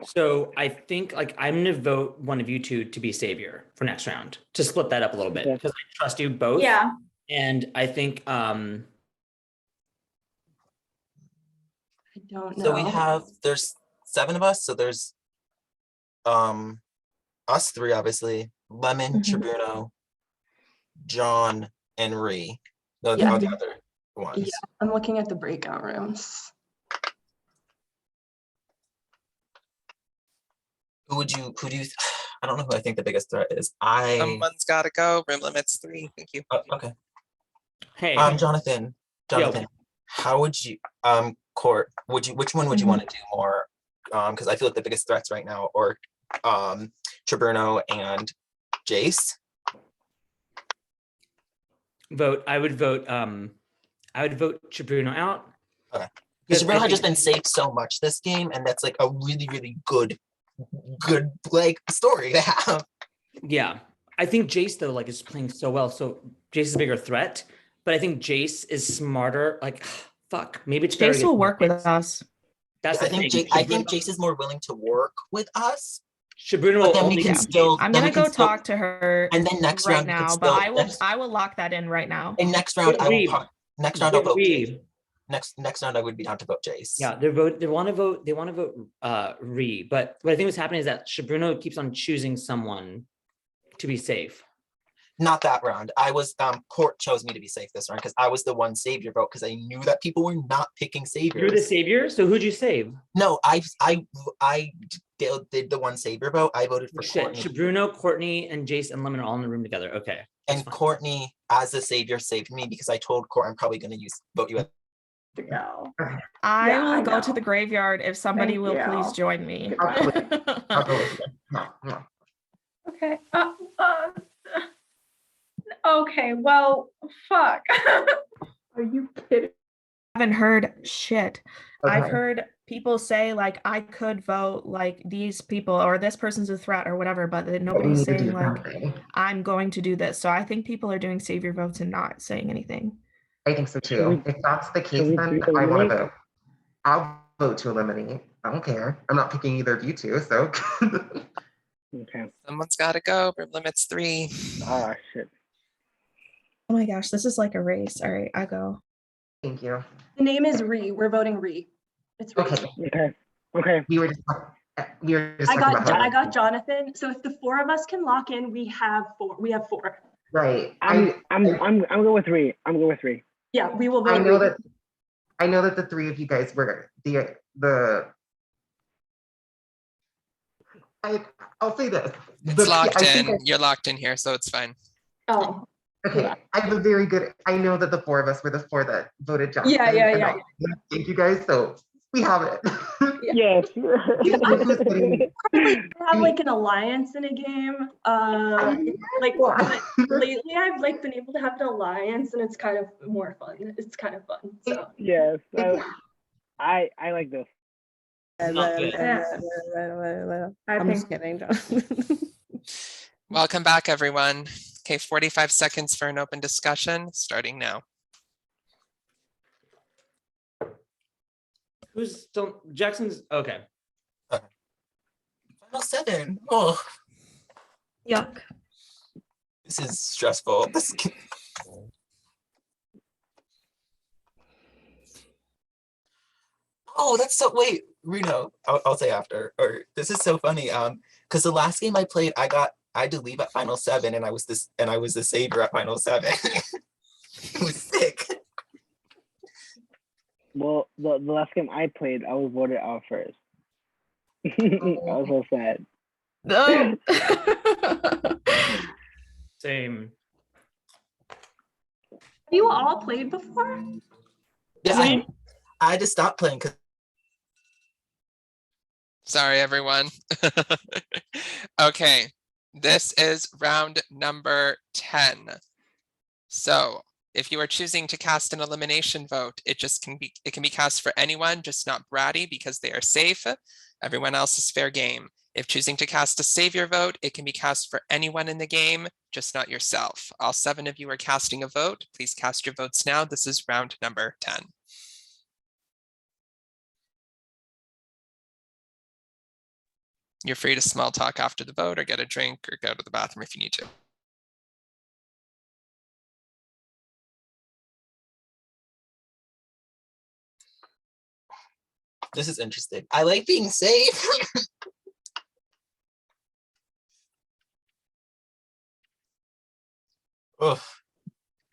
So I think like I'm gonna vote one of you two to be savior for next round to split that up a little bit Okay. because I trust you both. Yeah. And I think I don't know. So there's 7 of us, so there's us 3 obviously, Lemon, Tribuno, John, and Ree. Those Yeah. are the other ones. Yeah, I'm looking at the breakout rooms. Who do you I don't know who I think the biggest threat is. Someone's gotta go. Room limits 3. Thank you. Okay. hey, Jonathan, Yo. how would you Court, which one would you want to do more? Because I feel like the biggest threats right now are Triburno and Jace. I would vote Chibruno out. Okay. Because Because Triburno I has just think- been safe so much this game, and that's like a really, really good like story to have. Yeah. I think Jace though, like, is playing so well. So Jace is a bigger threat, but I think Jace is smarter. Like, fuck, maybe it's better to Jace get will more work with hits. us. That's I the think thing. I think Jace is more willing to work with us. Chibruno But will then we only can be still. I'm then gonna we can go still- talk to her And then next right round we can now, still. but I will lock that in right now. And next round But I will. Reed- Next round I'll but vote Jace. Reed- Next round I would be down to vote Jace. Yeah, they want to vote Ree, but what I think what's happening is that Chibruno keeps on choosing someone to be safe. Not that round. I was Court chose me to be safe this round because I was the one savior vote because I knew that people were not picking saviors. You're the savior, so who'd you save? No, I did the one savior vote. I voted for Shit, Courtney. Chibruno, Courtney, and Jace and Lemon are all in the room together. Okay. And Courtney, as the savior, saved me because I told Court I'm probably going to vote you. Go. I Yeah, will I go know. to the graveyard if somebody Thank will you. please join me. I'll go with you. Okay. Okay. Well, fuck. Are you kidding? I haven't heard shit. I've Okay. heard people say like I could vote like these people or this person's a threat or whatever, but then But we nobody's need to saying do like something. I'm going to do this. So I think people are doing savior votes and not saying anything. I think so Should too. we- If that's the should case, we then do I want eliminate? to vote. I'll vote to eliminate. I don't care. I'm not picking either of you two, so. Okay. Someone's got to go. Room limit's 3. Oh shit. Oh my gosh, this is like a race. All right, I go. Thank you. The name is Ree. We're voting Ree. It's Ree. Okay. Okay. Okay. We were just I talking about how. got Jonathan. So if the 4 of us can lock in, we have 4. We have 4. Right. I'm going with 3. I'm going with 3. Yeah, we will vote. I know Ree. that. I know that the 3 of you guys were the. I'll say this. It's locked I think in. You're locked in here, so it's fine. Oh. Okay, I have a very good. I know that the 4 of us were the 4 that voted Johnson. Yeah. Thank you guys. So we have it. Yes. Have like an alliance in a game. Like lately I've like been able to have an alliance and it's kind of more fun. It's kind of fun. So Yes. I like this. Not good. I'm just kidding, John. Welcome back, everyone. Okay, 45 seconds for an open discussion, starting now. Who's still Jackson's? Okay. Final 7. Oh, Yuck. this is stressful. Oh, that's so. Wait, Reno. I'll say after. Or this is so funny. Because the last game I played, I had to leave at final 7, and I was the savior at final 7. It was sick. Well, the last game I played, I was voted out first. I was so sad. Same. have you all played before? Yeah, I had to stop playing because. Sorry, everyone. Okay, this is round number 10. So if you are choosing to cast an elimination vote, it can be cast for anyone, just not Bratty because they are safe. Everyone else is fair game. If choosing to cast a savior vote, it can be cast for anyone in the game, just not yourself. All 7 of you are casting a vote. Please cast your votes now. This is round number 10. You're free to small talk after the vote or get a drink or go to the bathroom if you need to. This is interesting. I like being safe. Ugh.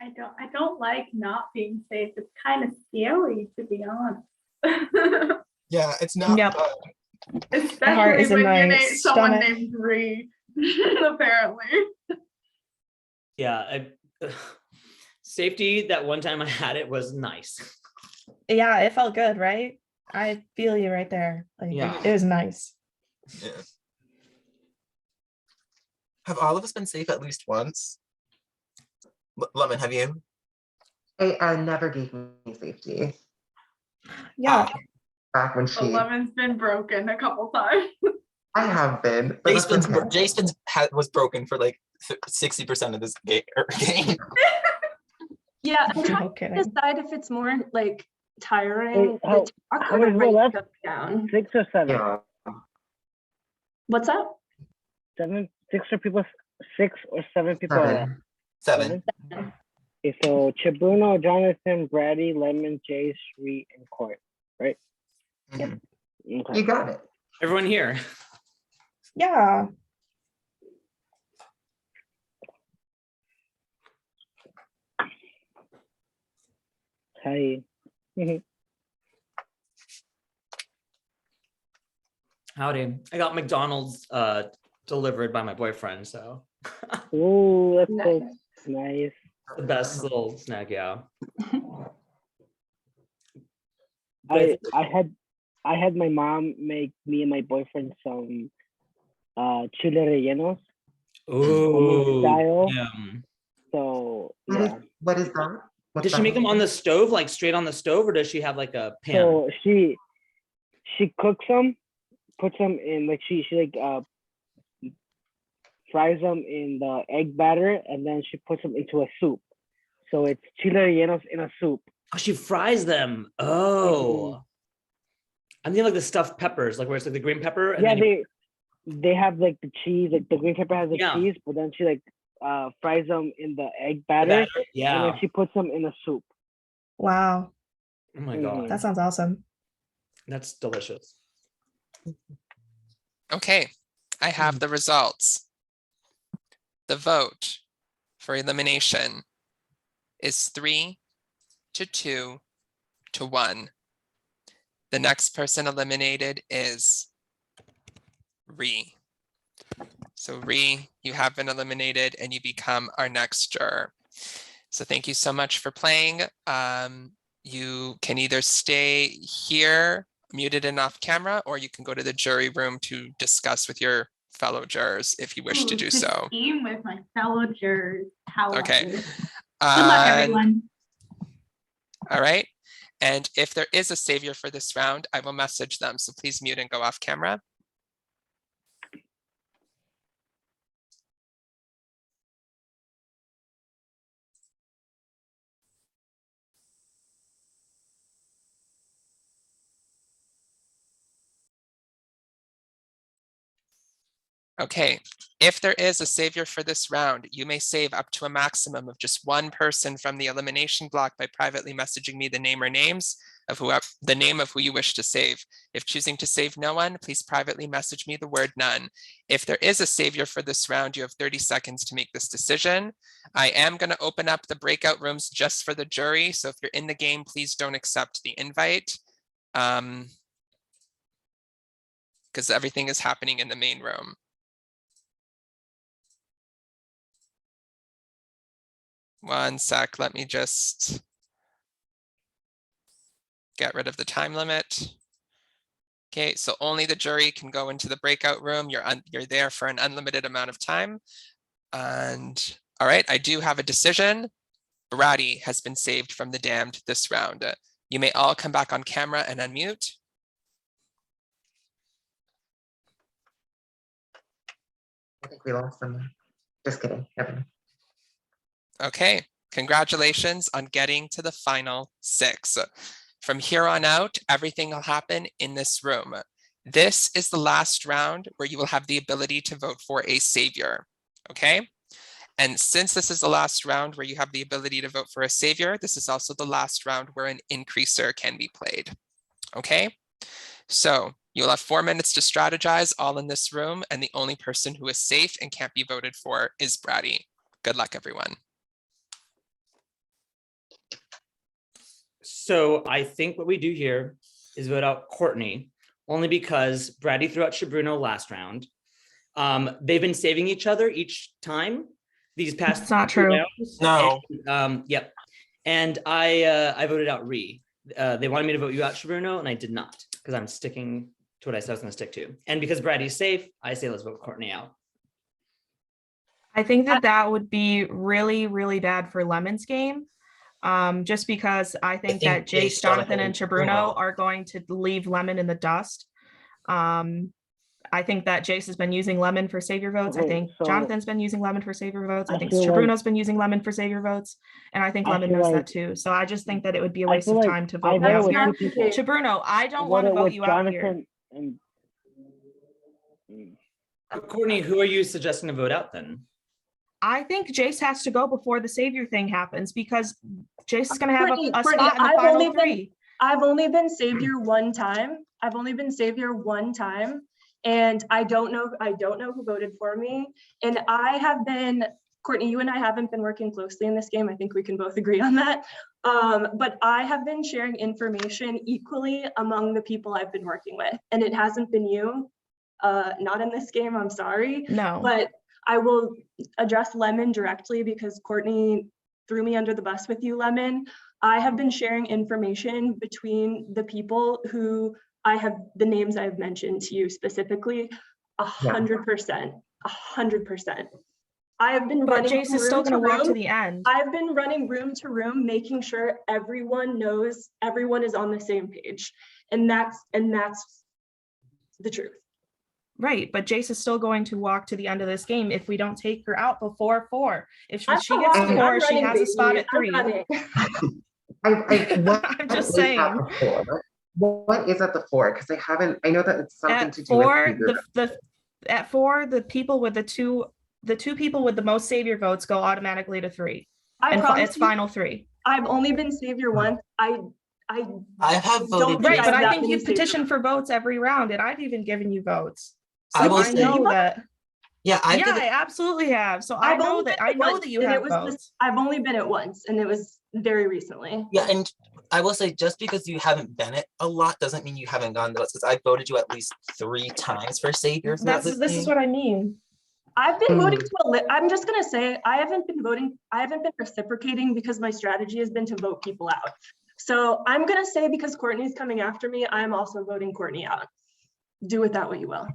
I don't like not being safe. It's kind of scary, to be honest. Yeah, it's not. Yep. Fun. Especially is in when you my name someone stomach. named Bree, apparently. Yeah. Safety, that one time I had it was nice. Yeah, it felt good, right? I feel you right there. Like, Yeah. it was nice. Yeah. Have all of us been safe at least once? Lemon, have you? I never gave me safety. Yeah. Back when The she, lemon's been broken a couple times. I have been. But that's Jason's okay. Jason's was broken for like 60% of this game. Yeah, I'm trying No to kidding. decide if it's more like tiring Wait, to how talk or to many people write left? stuff down. 6 or 7? Yeah. What's up? 7, 6 or people, 6 or 7 people are left. 7. Okay, so Chibruno, Jonathan, Brady, Lemon, Jay, Sri, and Court, right? Mhm. Okay. You got it. Everyone here. Yeah. Hi. Howdy. I got McDonald's delivered by my boyfriend, so Oh, that's so nice. the best little snack, yeah. I had my mom make me and my boyfriend some chile rellenos. Ooh, style. yum. So What is that? What's Does she that? make them on the stove, like straight on the stove, or does she have like a pan? So she cooks them, puts them in like she like fries them in the egg batter, and then she puts them into a soup. So it's chile rellenos in a soup. Oh, she fries them. Oh. I'm thinking like the stuffed peppers, like where it's like the green pepper. And Yeah, then they have like the cheese, like the green pepper has the Yeah. cheese, but then she like fries them in the egg batter, yeah. and then she puts them in a soup. Wow. Oh my god. That sounds awesome. That's delicious. Okay, I have the results. The vote for elimination is 3 to 2 to 1. The next person eliminated is Ree. So Ree, you have been eliminated and you become our next juror. So thank you so much for playing. You can either stay here muted and off camera, or you can go to the jury room to discuss with your fellow jurors if you wish to do so. Scheme with my fellow jurors. How Okay. lovely. Good luck, everyone. All right. And if there is a savior for this round, I will message them. So please mute and go off camera. Okay, if there is a savior for this round, you may save up to a maximum of just one person from the elimination block by privately messaging me the name or names of the name of who you wish to save. If choosing to save no one, please privately message me the word none. If there is a savior for this round, you have 30 seconds to make this decision. I am going to open up the breakout rooms just for the jury. So if you're in the game, please don't accept the invite. Because everything is happening in the main room. One sec, let me just get rid of the time limit. Okay, so only the jury can go into the breakout room. You're there for an unlimited amount of time. And all right, I do have a decision. Brady has been saved from the damned this round. You may all come back on camera and unmute. I think we lost them. Just kidding. Never mind. Okay, congratulations on getting to the final 6. From here on out, everything will happen in this room. This is the last round where you will have the ability to vote for a savior, okay? And since this is the last round where you have the ability to vote for a savior, this is also the last round where an increaser can be played, okay? So you'll have 4 minutes to strategize all in this room, and the only person who is safe and can't be voted for is Brady. Good luck, everyone. So I think what we do here is vote out Courtney, only because Brady threw out Shabruno last round. They've been saving each other each time these past It's not 2 true. rounds. No. And, yep. And I voted out Ree. they wanted me to vote you out, Shabruno, and I did not, because I'm sticking to what I said I was going to stick to. And because Brady's safe, I say let's vote Courtney out. I think that that would be really, really bad for Lemon's game. Just because I think that Jace, Jonathan, and Shabruno are going to leave Lemon in the dust. I think that Jace has been using Lemon for savior votes. I think Jonathan's been using Lemon for savior votes. I think Shabruno's been using Lemon for savior votes. And I think Lemon knows that too. So I just think that it would be a waste of time to vote me out here. Shabruno, I don't want to vote you out here. Courtney, who are you suggesting to vote out then? I think Jace has to go before the savior thing happens, because Jace is going to have a spot in the final three. I've only been savior one time. And I don't know who voted for me. And I have been, Courtney, you and I haven't been working closely in this game. I think we can both agree on that. But I have been sharing information equally among the people I've been working with. And it hasn't been you, not in this game, I'm sorry. No. But I will address Lemon directly because Courtney threw me under the bus with you, Lemon. I have been sharing information between the people who I have, the names I've mentioned to you specifically, 100%. I have been running. Jace is still going to walk to the end. I've been running room to room, making sure everyone knows everyone is on the same page, and that's the truth. Right, but Jace is still going to walk to the end of this game if we don't take her out before 4. If she gets to 4, she has a spot at 3. I'm just saying. What is at the 4? Because I know that it's something to do with at 4, the people with the two people with the most savior votes go automatically to 3. It's final 3. I've only been savior once. I have voted. Right, but I think you've petitioned for votes every round, and I've even given you votes. So I know that. Yeah, I absolutely have. So I know that you have votes. I've only been it once, and it was very recently. Yeah, and I will say, just because you haven't been it a lot doesn't mean you haven't gone to us, because I voted you at least 3 times for savior. This is what I mean. I've been voting I'm just gonna say I haven't been reciprocating because my strategy has been to vote people out. So I'm gonna say, because Courtney's coming after me, I'm also voting Courtney out. Do with that what you will.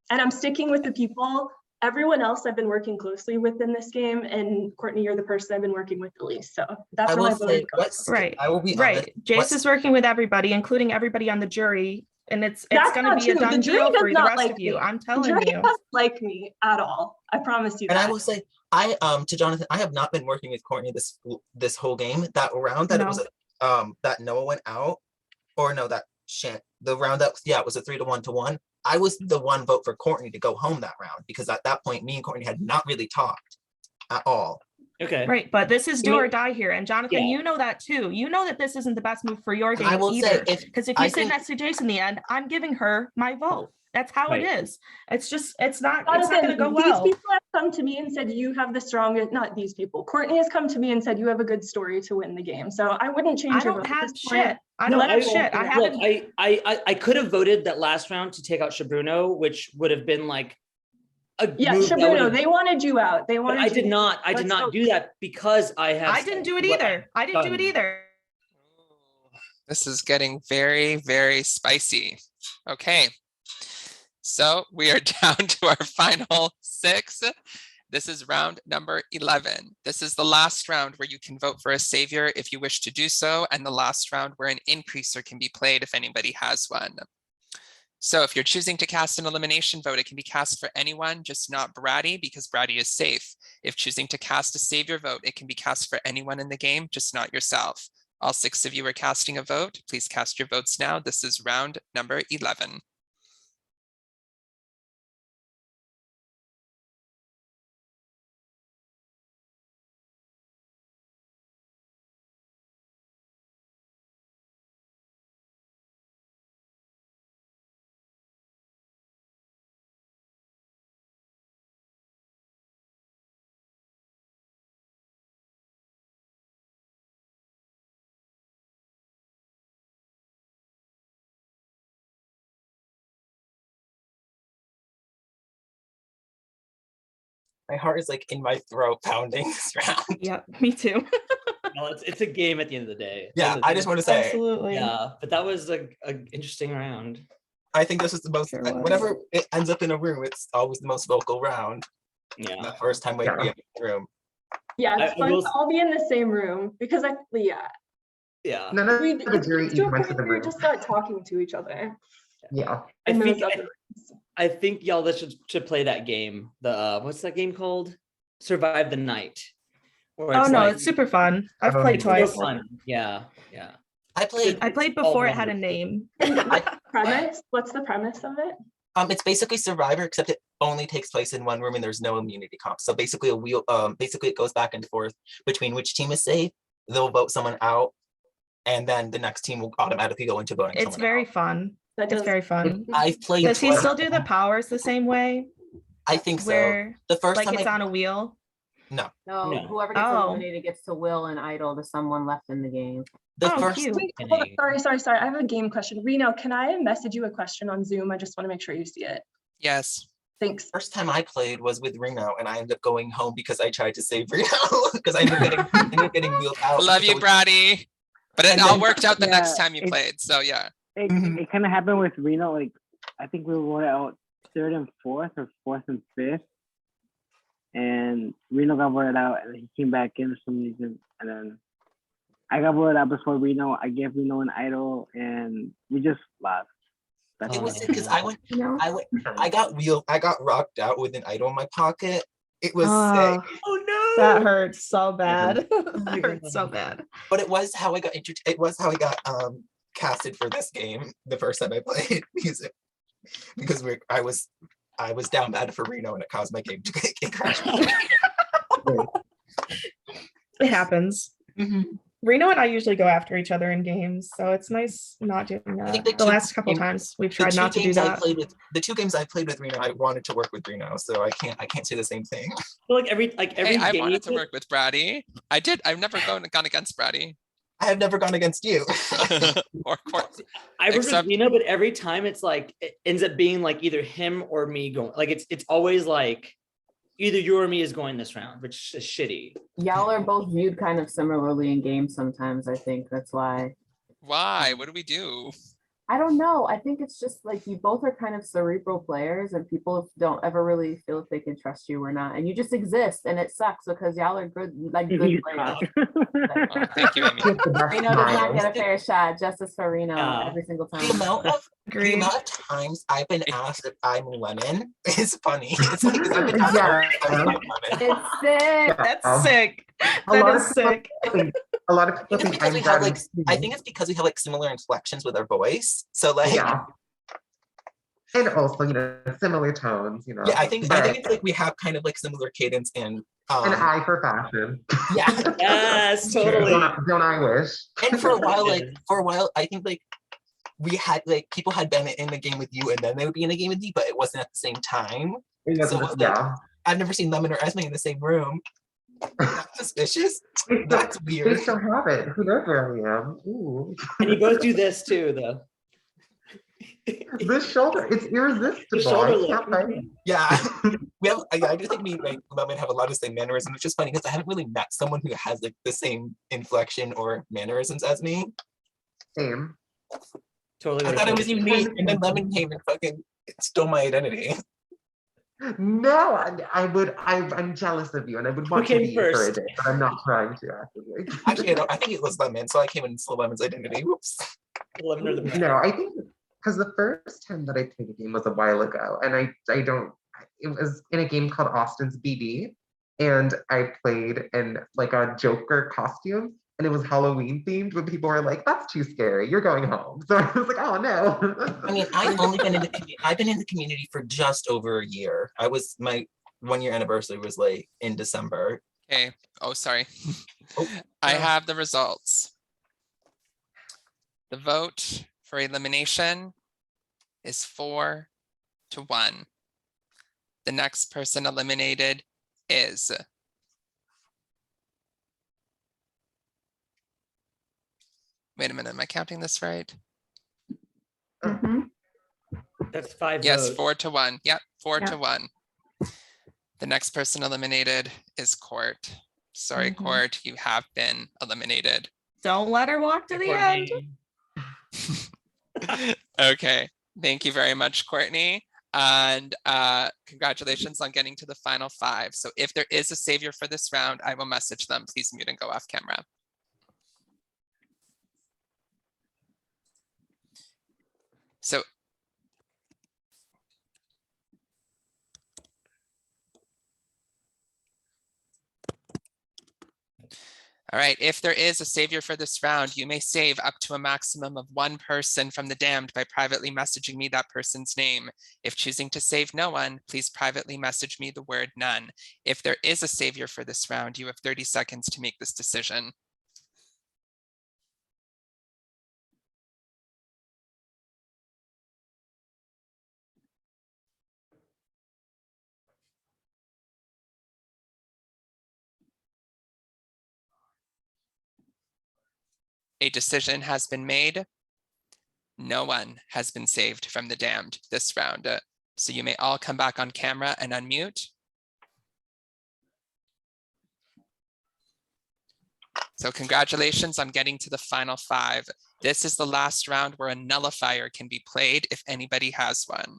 And I'm sticking with the people. Everyone else I've been working closely with in this game, and Courtney, you're the person I've been working with the least. So that's where my vote goes. Right. I will be right. Jace is working with everybody, including everybody on the jury, and it's going to be a done deal for the rest of you. I'm telling you. The jury doesn't like me at all. I promise you. And I will say, to Jonathan, I have not been working with Courtney this whole game. That round that it was that Noah went out, or no, the round that it was a 3-1-1. I was the one vote for Courtney to go home that round, because at that point, me and Courtney had not really talked at all. Okay. Right, but this is do or die here, and Jonathan, you know that too. You know that this isn't the best move for your game either. Because if you sit next to Jason in the end, I'm giving her my vote. That's how it is. It's not going to go well. These people have come to me and said you have the strongest. Not these people. Courtney has come to me and said you have a good story to win the game. So I wouldn't change. I don't have shit. I don't have shit. I haven't. Look, I could have voted that last round to take out Shabruno, which would have been like a move Shabruno. They wanted you out. They wanted. I did not. I did not do that because I have. I didn't do it either. I didn't do it either. This is getting very, very spicy. Okay. So we are down to our final 6. This is round number 11. This is the last round where you can vote for a savior if you wish to do so, and the last round where an increaser can be played if anybody has one. So if you're choosing to cast an elimination vote, it can be cast for anyone, just not Bratty, because Bratty is safe. If choosing to cast a savior vote, it can be cast for anyone in the game, just not yourself. All 6 of you are casting a vote. Please cast your votes now. This is round number 11. My heart is like in my throat pounding this round. Yeah, me too. No, it's a game at the end of the day. Yeah, I just want to say, Absolutely. Yeah, but that was a interesting round. I think this is the most, Sure was. whenever it ends up in a room, it's always the most vocal round. Yeah. The first time we be in the room. Yeah, it's I fun will to all be in the same room because Yeah. None of we the jury it's to a even went to point the where you room. just start talking to each other. Yeah. I in those think other I think y'all should play that game. The what's that game called? Survive the Night. Where Oh it's no, like, it's super fun. I've Oh, played it's so twice. fun. Yeah. I played. I played all before it had a numbers. name. Premise? What's the premise of it? It's basically Survivor, except it only takes place in one room and there's no immunity comp. So basically basically it goes back and forth between which team is safe. They'll vote someone out, and then the next team will automatically go into voting. It's very fun. That It's does. very fun. I've played. Does he twice. still do the powers the same way? I think so. Where The first like time it's I on a wheel? no. No, No. whoever gets Oh. eliminated gets to will an idol to someone left in the game. The Oh, first cute. Wait, hold on. Sorry. I have a game question. Reno, can I message you a question on Zoom? I just want to make sure you see it. Yes. Thanks. first time I played was with Reno, and I ended up going home because I tried to save Reno because I ended up getting wheeled out. Love you, Brady. But it And all then- worked out the Yeah, next time you it- played. So yeah. It kind of happened with Reno. Like I think we were out third and fourth, or fourth and fifth, and Reno got voted out, and he came back in for some reason, and then I got voted out before Reno. I gave Reno an idol, and we just lost. That's It was all. because I got rocked out with an idol in my pocket. It was Oh, sick. Oh no. that hurts so bad. That hurts so bad. But it was how I got it was how I got casted for this game the first time I played because I was down bad for Reno and it caused my game to get crashed. It happens. Reno and I usually go after each other in games, so it's nice not doing think that. The last couple times we've tried not to do that. The two games I played with Reno, I wanted to work with Reno, so I can't say the same thing. I feel like every Hey, I game wanted to work with Brady. I did. I've never gone against Brady. I have never gone against you. Or Court. I work Except- with Reno, but every time it's like it ends up being like either him or me going. Like it's always like either you or me is going this round, which is shitty. Y'all are both viewed kind of similarly in games sometimes. I think that's why. Why? What do we do? I don't know. I think it's just like you both are kind of cerebral players and people don't ever really feel if they can trust you or not. And you just exist and it sucks because y'all are good, like good players. Oh, thank you, Amy. Reno does not get a fair shot. Justice for Reno every single time. The amount of times I've been asked if I'm lemon is funny. It's like I've been asked if I'm lemon. It's sick. That's sick. A That lot is of people sick. think- a lot of people It's think because I'm we have like Brady. I think it's because we have like similar inflections with our voice. So like Yeah. And also, similar tones, yeah, I think But it's like we have kind of like similar cadence and an eye for fashion. yeah. Yes, totally. Don't I wish? And for a while, I think like we had like people had been in the game with you and then they would be in a game with me, but it wasn't at the same time. It So wasn't- it was like, yeah. I've never seen Lemon or Esme in the same room. That's suspicious. That's They weird. still have it. Who knows where I am? Ooh. And you both do this too, though. This shoulder, it's irresistible. The shoulder I look. can't fight it. Yeah, I do think me like Lemon have a lot of the same mannerisms, which is funny because I haven't really met someone who has like the same inflection or mannerisms as me. Same. Totally. I thought it was unique, and then Lemon came and fucking stole my identity. No, I'm jealous of you, and I would want to came be for a first? day, but I'm not trying to actively. Actually, I think it was Lemon, so I came and stole Lemon's identity. Whoops. Lemon or the No, I think because the first time that I played a game was a while ago, and I don't. It was in a game called Austin's BD, and I played in like a Joker costume, and it was Halloween themed. When people were like, "That's too scary, you're going home," so I was like, "Oh no." I mean, I've been in the community for just over a year. My 1 year anniversary was like in December. Okay. Oh, sorry. I have the results. The vote for elimination is 4-1. The next person eliminated is wait a minute, am I counting this right? That's 5 Yes, votes. 4-1. Yep, 4-1. Yeah. The next person eliminated is Court. Sorry, Court, you have been eliminated. Don't let her walk to the end. Okay, thank you very much, Courtney. And congratulations on getting to the final 5. So if there is a savior for this round, I will message them. Please mute and go off camera. So all right, if there is a savior for this round, you may save up to a maximum of 1 person from the damned by privately messaging me that person's name. If choosing to save no one, please privately message me the word none. If there is a savior for this round, you have 30 seconds to make this decision. A decision has been made. No one has been saved from the damned this round. So you may all come back on camera and unmute. So congratulations on getting to the final 5. This is the last round where a nullifier can be played if anybody has one.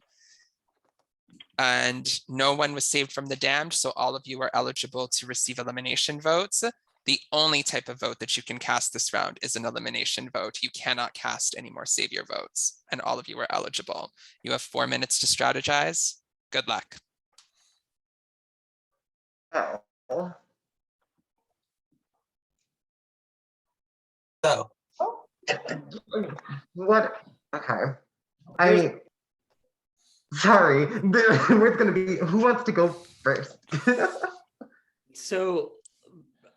And no one was saved from the damned, so all of you are eligible to receive elimination votes. The only type of vote that you can cast this round is an elimination vote. You cannot cast any more savior votes, and all of you are eligible. You have 4 minutes to strategize. Good luck. Oh. So. What? Okay. Sorry. It's gonna be. Who wants to go first? So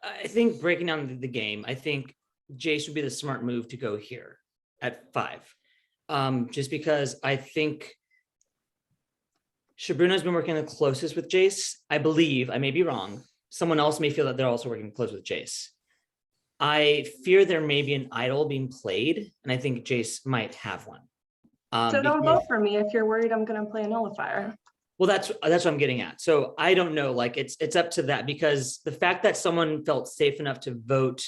I think breaking down the game, I think Jace would be the smart move to go here at 5. Just because I think Shabruna's been working the closest with Jace. I believe, I may be wrong. Someone else may feel that they're also working close with Jace. I fear there may be an idol being played, and I think Jace might have one. So don't vote for me if you're worried I'm going to play a nullifier. Well, that's what I'm getting at. So I don't know, like it's up to that, because the fact that someone felt safe enough to vote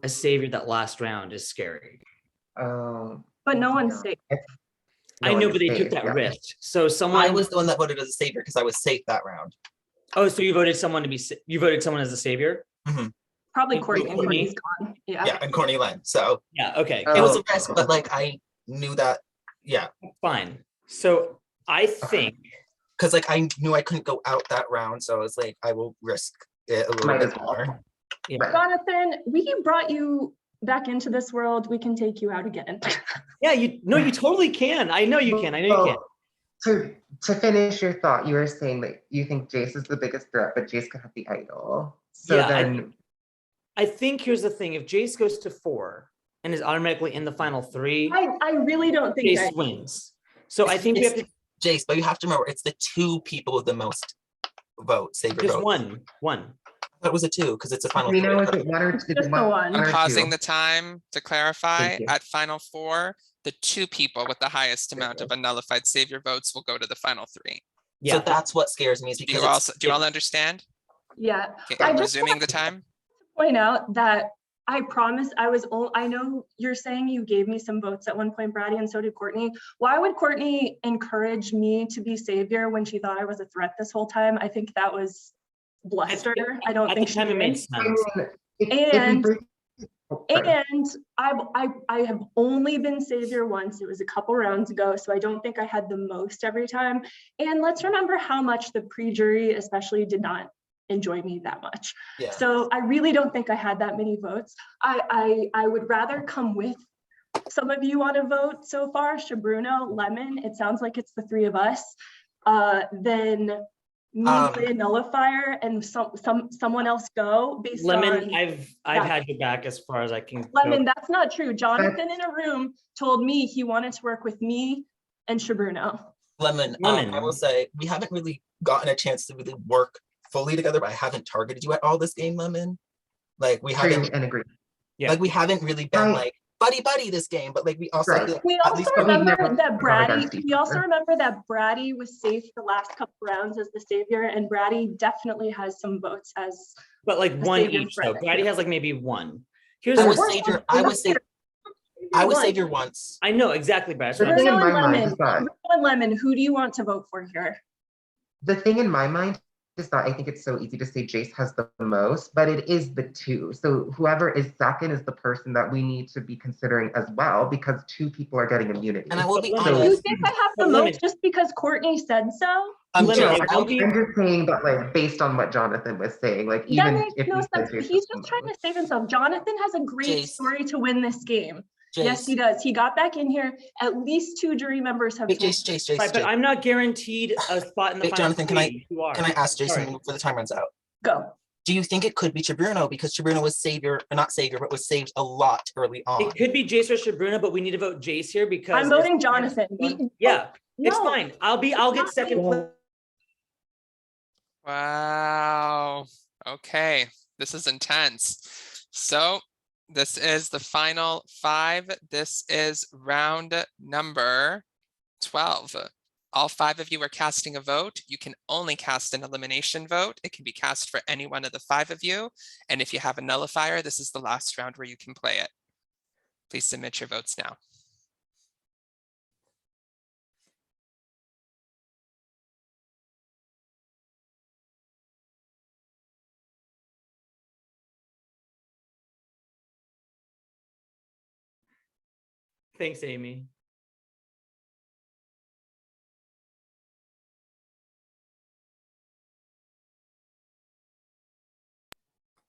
a savior that last round is scary. But no one's safe. I know, but they took that risk. So someone. I was the one that voted as a savior because I was safe that round. Oh, so you voted someone to be. You voted someone as a savior. Mm-hmm. Probably Courtney. And Courtney's gone. Yeah. Yeah, and Courtney Len. So yeah, okay. It was a risk, but like I knew that. Yeah. Fine. So I think. Because like I knew I couldn't go out that round, so I was like, I will risk it a little bit more. Yeah. Jonathan, we brought you back into this world. We can take you out again. Yeah, you totally can. I know you can. I know you can. To finish your thought, you were saying that you think Jace is the biggest threat, but Jace could have the idol. So yeah, then I think here's the thing: if Jace goes to 4 and is automatically in the final 3, I really don't think Jace wins. So I think we have to. Jace, but you have to remember it's the 2 people with the most votes. Savior Just votes. one. That was a 2 because it's a final. You know, is it 1 or 2? Just the one. I'm pausing the time to clarify. At final 4, the 2 people with the highest amount of unnullified savior votes will go to the final 3. Yeah. So that's what scares me. Is because do you all understand? Yeah. Okay, I'm resuming the time. Point out that I promise I know you're saying you gave me some votes at one point, Brady, and so did Courtney. Why would Courtney encourage me to be savior when she thought I was a threat this whole time? I think that was bluster. I don't think she did. It made sense. And I have only been savior once. It was a couple rounds ago, so I don't think I had the most every time. And let's remember how much the pre-jury especially did not enjoy me that much. Yeah. So I really don't think I had that many votes. I would rather come with some of you on a vote so far, Shabruno, Lemon, it sounds like it's the 3 of us, than me play a nullifier and someone else go based Lemon, on I've had you back as far as I can Lemon, go. that's not true. Jonathan in a room told me he wanted to work with me and Shabruno. Lemon. I will say we haven't really gotten a chance to really work fully together, but I haven't targeted you at all this game, Lemon. Like we haven't and agree. Yeah. Like we haven't really been like buddy this game, but like we also Right. feel like We at also least remember never that gone against Bratty, each we also other. remember that Bratty was safe the last couple rounds as the savior, and Bratty definitely has some votes as But like the one savior each threat though. Brady too. has like maybe one. Here's I the was We're savior. still- I we're was still- I was once. savior once. I know exactly, Brad. That's The what I'm thing saying. in Bruno my and mind Lemon, is that Bruno and Lemon, who do you want to vote for here? the thing in my mind is that I think it's so easy to say Jace has the most, but it is the two. So whoever is second is the person that we need to be considering as well, because two people are getting immunity. And I will be You honest. think I have the But Lemon- most just because Courtney said so? Lemon, Jace, it I will won't be- I'm just saying that, like, based on what Jonathan was saying, like, That even makes if no we said sense. Jace He's was the just trying to most. save himself. Jonathan has a great Jace. story to win this game. Yes, Jace. he does. He got back in here. At least 2 jury members have Wait, told Jace. Right, but I'm not guaranteed a spot in the Wait, final Jonathan, three. You are. can I ask Jason Sorry. before the time runs out? Go. Do you think it could be Chibruno because Chibruno was savior, or not savior, but was saved a lot early on? It could be Jace or Shabruna, but we need to vote Jace here because I'm voting Jonathan. Yeah, it's No, fine. I'll get second place. Wow. Okay, this is intense. So this is the final 5. This is round number 12. All 5 of you are casting a vote. You can only cast an elimination vote. It can be cast for any one of the 5 of you. And if you have a nullifier, this is the last round where you can play it. Please submit your votes now. Thanks, Amy.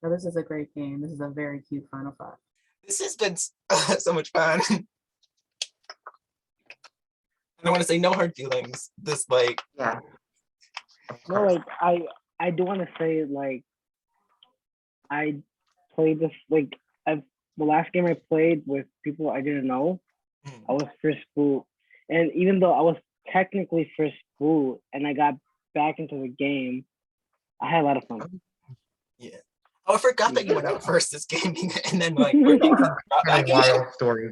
So this is a great game. This is a very cute final 5. This has been so much fun. I want to say no hard feelings. This like Yeah. No, like I do want to say like I played this like the last game I played with people I didn't know. I was first boot, and even though I was technically first boot and I got back into the game, I had a lot of fun. Yeah. Oh, I forgot that you went out first this game, and then like Kind of wild story.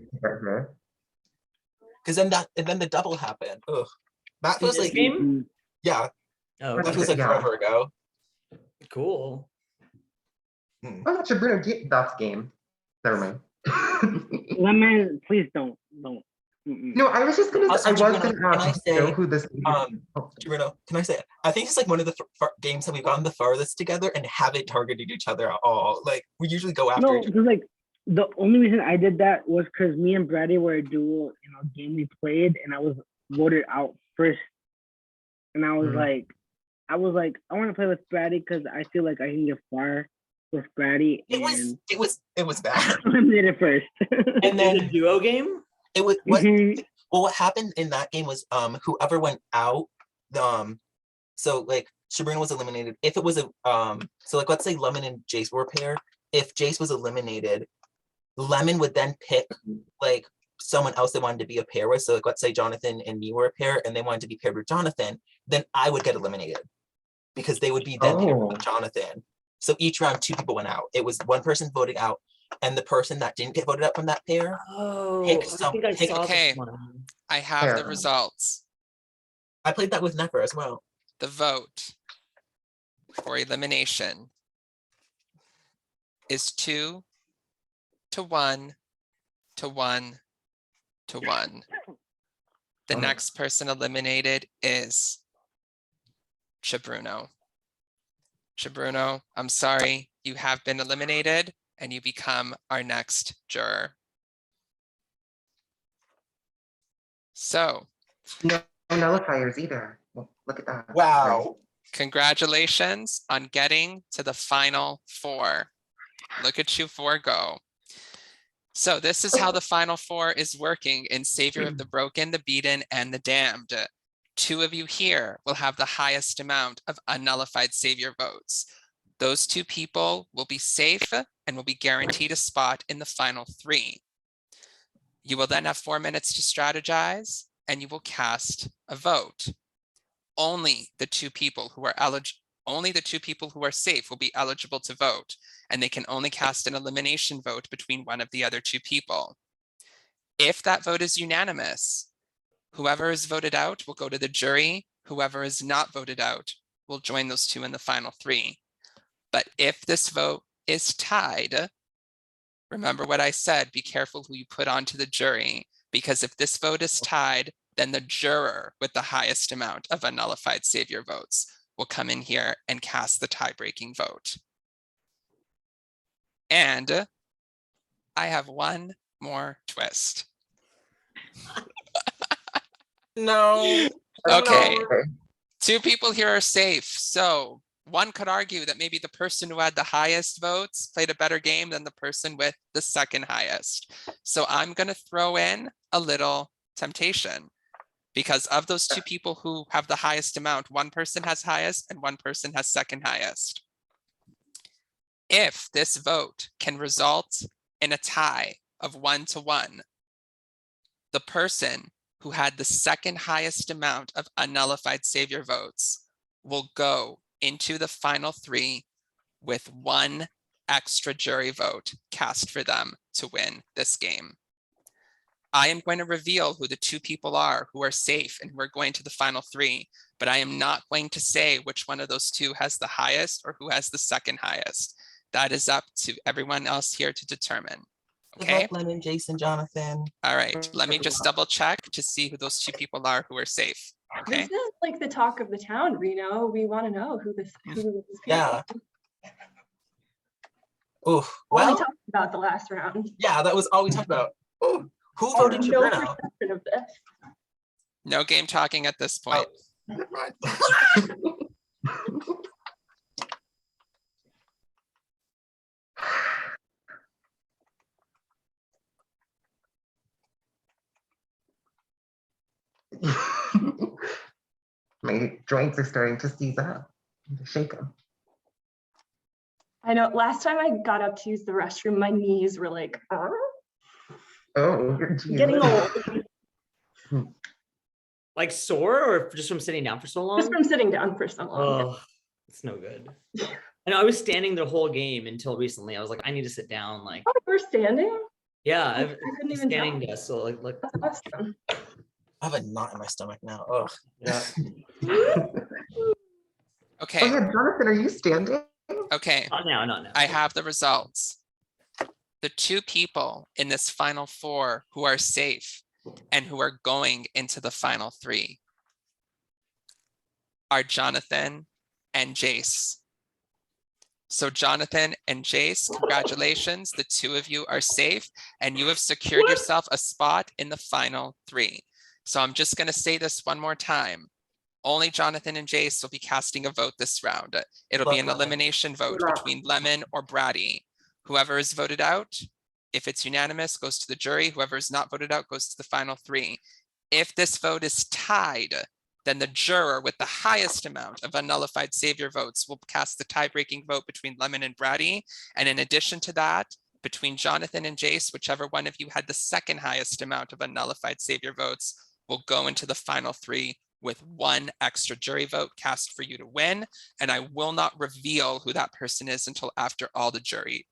Because then the double happened. Ugh. That In feels this like game? yeah. Oh, That feels like forever ago. Cool. Oh, that's a Bruno Duff's game. Never mind. Lemon, please don't. No, I was just gonna. Also, I was Bruno, gonna can I ask say, who this. Bruno, can I say? I think it's like one of the games that we've gotten the farthest together and haven't targeted each other at all. Like we usually go after No, each other. because like the only reason I did that was because me and Brady were a duo in a game we played, and I was voted out first, and I was like, I want to play with Brady because I feel like I can get far with Brady. It was bad. Eliminated first. And then a duo game. It was what? Well, what happened in that game was whoever went out, so like Sabrina was eliminated. If it was a so like let's say Lemon and Jace were a pair. If Jace was eliminated, Lemon would then pick like someone else they wanted to be a pair with. So like let's say Jonathan and me were a pair and they wanted to be paired with Jonathan, then I would get eliminated because they would be then paired with Jonathan. So each round 2 people went out. It was one person voting out, and the person that didn't get voted out from that pair. Okay, I have the results. I played that with Never as well. The vote for elimination is 2 to 1 to 1 to 1. The next person eliminated is Chabruno. Chabruno, I'm sorry, you have been eliminated and you become our next juror. So. No nullifiers either. Well, look at that. Wow. Congratulations on getting to the final 4. Look at you 4 go. So this is how the final 4 is working in Savior of the Broken, the Beaten, and the Damned. 2 of you here will have the highest amount of unnullified Savior votes. Those 2 people will be safe and will be guaranteed a spot in the final 3. You will then have 4 minutes to strategize and you will cast a vote. Only the 2 people who are safe will be eligible to vote, and they can only cast an elimination vote between one of the other 2 people. If that vote is unanimous, whoever is voted out will go to the jury. Whoever is not voted out will join those two in the final three. But if this vote is tied, remember what I said, be careful who you put onto the jury, because if this vote is tied, then the juror with the highest amount of unnullified savior votes will come in here and cast the tie-breaking vote. And I have one more twist. No. Okay, No. two people here are safe. So one could argue that maybe the person who had the highest votes played a better game than the person with the second highest. So I'm going to throw in a little temptation, because of those two people who have the highest amount, one person has highest and one person has second highest. If this vote can result in a tie of 1-1, the person who had the second highest amount of unnullified savior votes will go into the final three with one extra jury vote cast for them to win this game. I am going to reveal who the two people are who are safe and who are going to the final three, but I am not going to say which one of those two has the highest or who has the second highest. That is up to everyone else here to determine. Okay. Lemon, Jason, Jonathan. All right. Let me just double check to see who those two people are who are safe. Okay. This is like the talk of the town, Reno. We want to know who this people Yeah. Oh, All we well, talked about the last round. yeah, that was all we talked about. Oh, who I voted have no Jabrino? perception of this. No game talking at this point. My joints are starting to seize up. Shake them. I know last time I got up to use the restroom, my knees were like, Oh, getting old. Like sore or just from sitting down for so long? Just from sitting down for so long. Oh, it's no good. And I was standing the whole game until recently. I was like, I need to sit down. Like, Oh, you were standing? yeah, I I've couldn't even standing tell. desk. So like, That's awesome. I have a knot in my stomach now. Oh, yeah. Okay. Oh yeah, Jonathan, are you standing? Okay. Not now, not now. I have the results. The two people in this final four who are safe and who are going into the final three are Jonathan and Jace. So Jonathan and Jace, congratulations. The two of you are safe and you have secured yourself a spot in the final three. So I'm just going to say this one more time. Only Jonathan and Jace will be casting a vote this round. It'll be an elimination vote between Lemon or Brady. Whoever is voted out, if it's unanimous, goes to the jury. Whoever is not voted out goes to the final three. If this vote is tied, then the juror with the highest amount of unnullified savior votes will cast the tie-breaking vote between Lemon and Brady. And in addition to that, between Jonathan and Jace, whichever one of you had the second highest amount of unnullified savior votes will go into the final three with one extra jury vote cast for you to win. And I will not reveal who that person is until after all the jury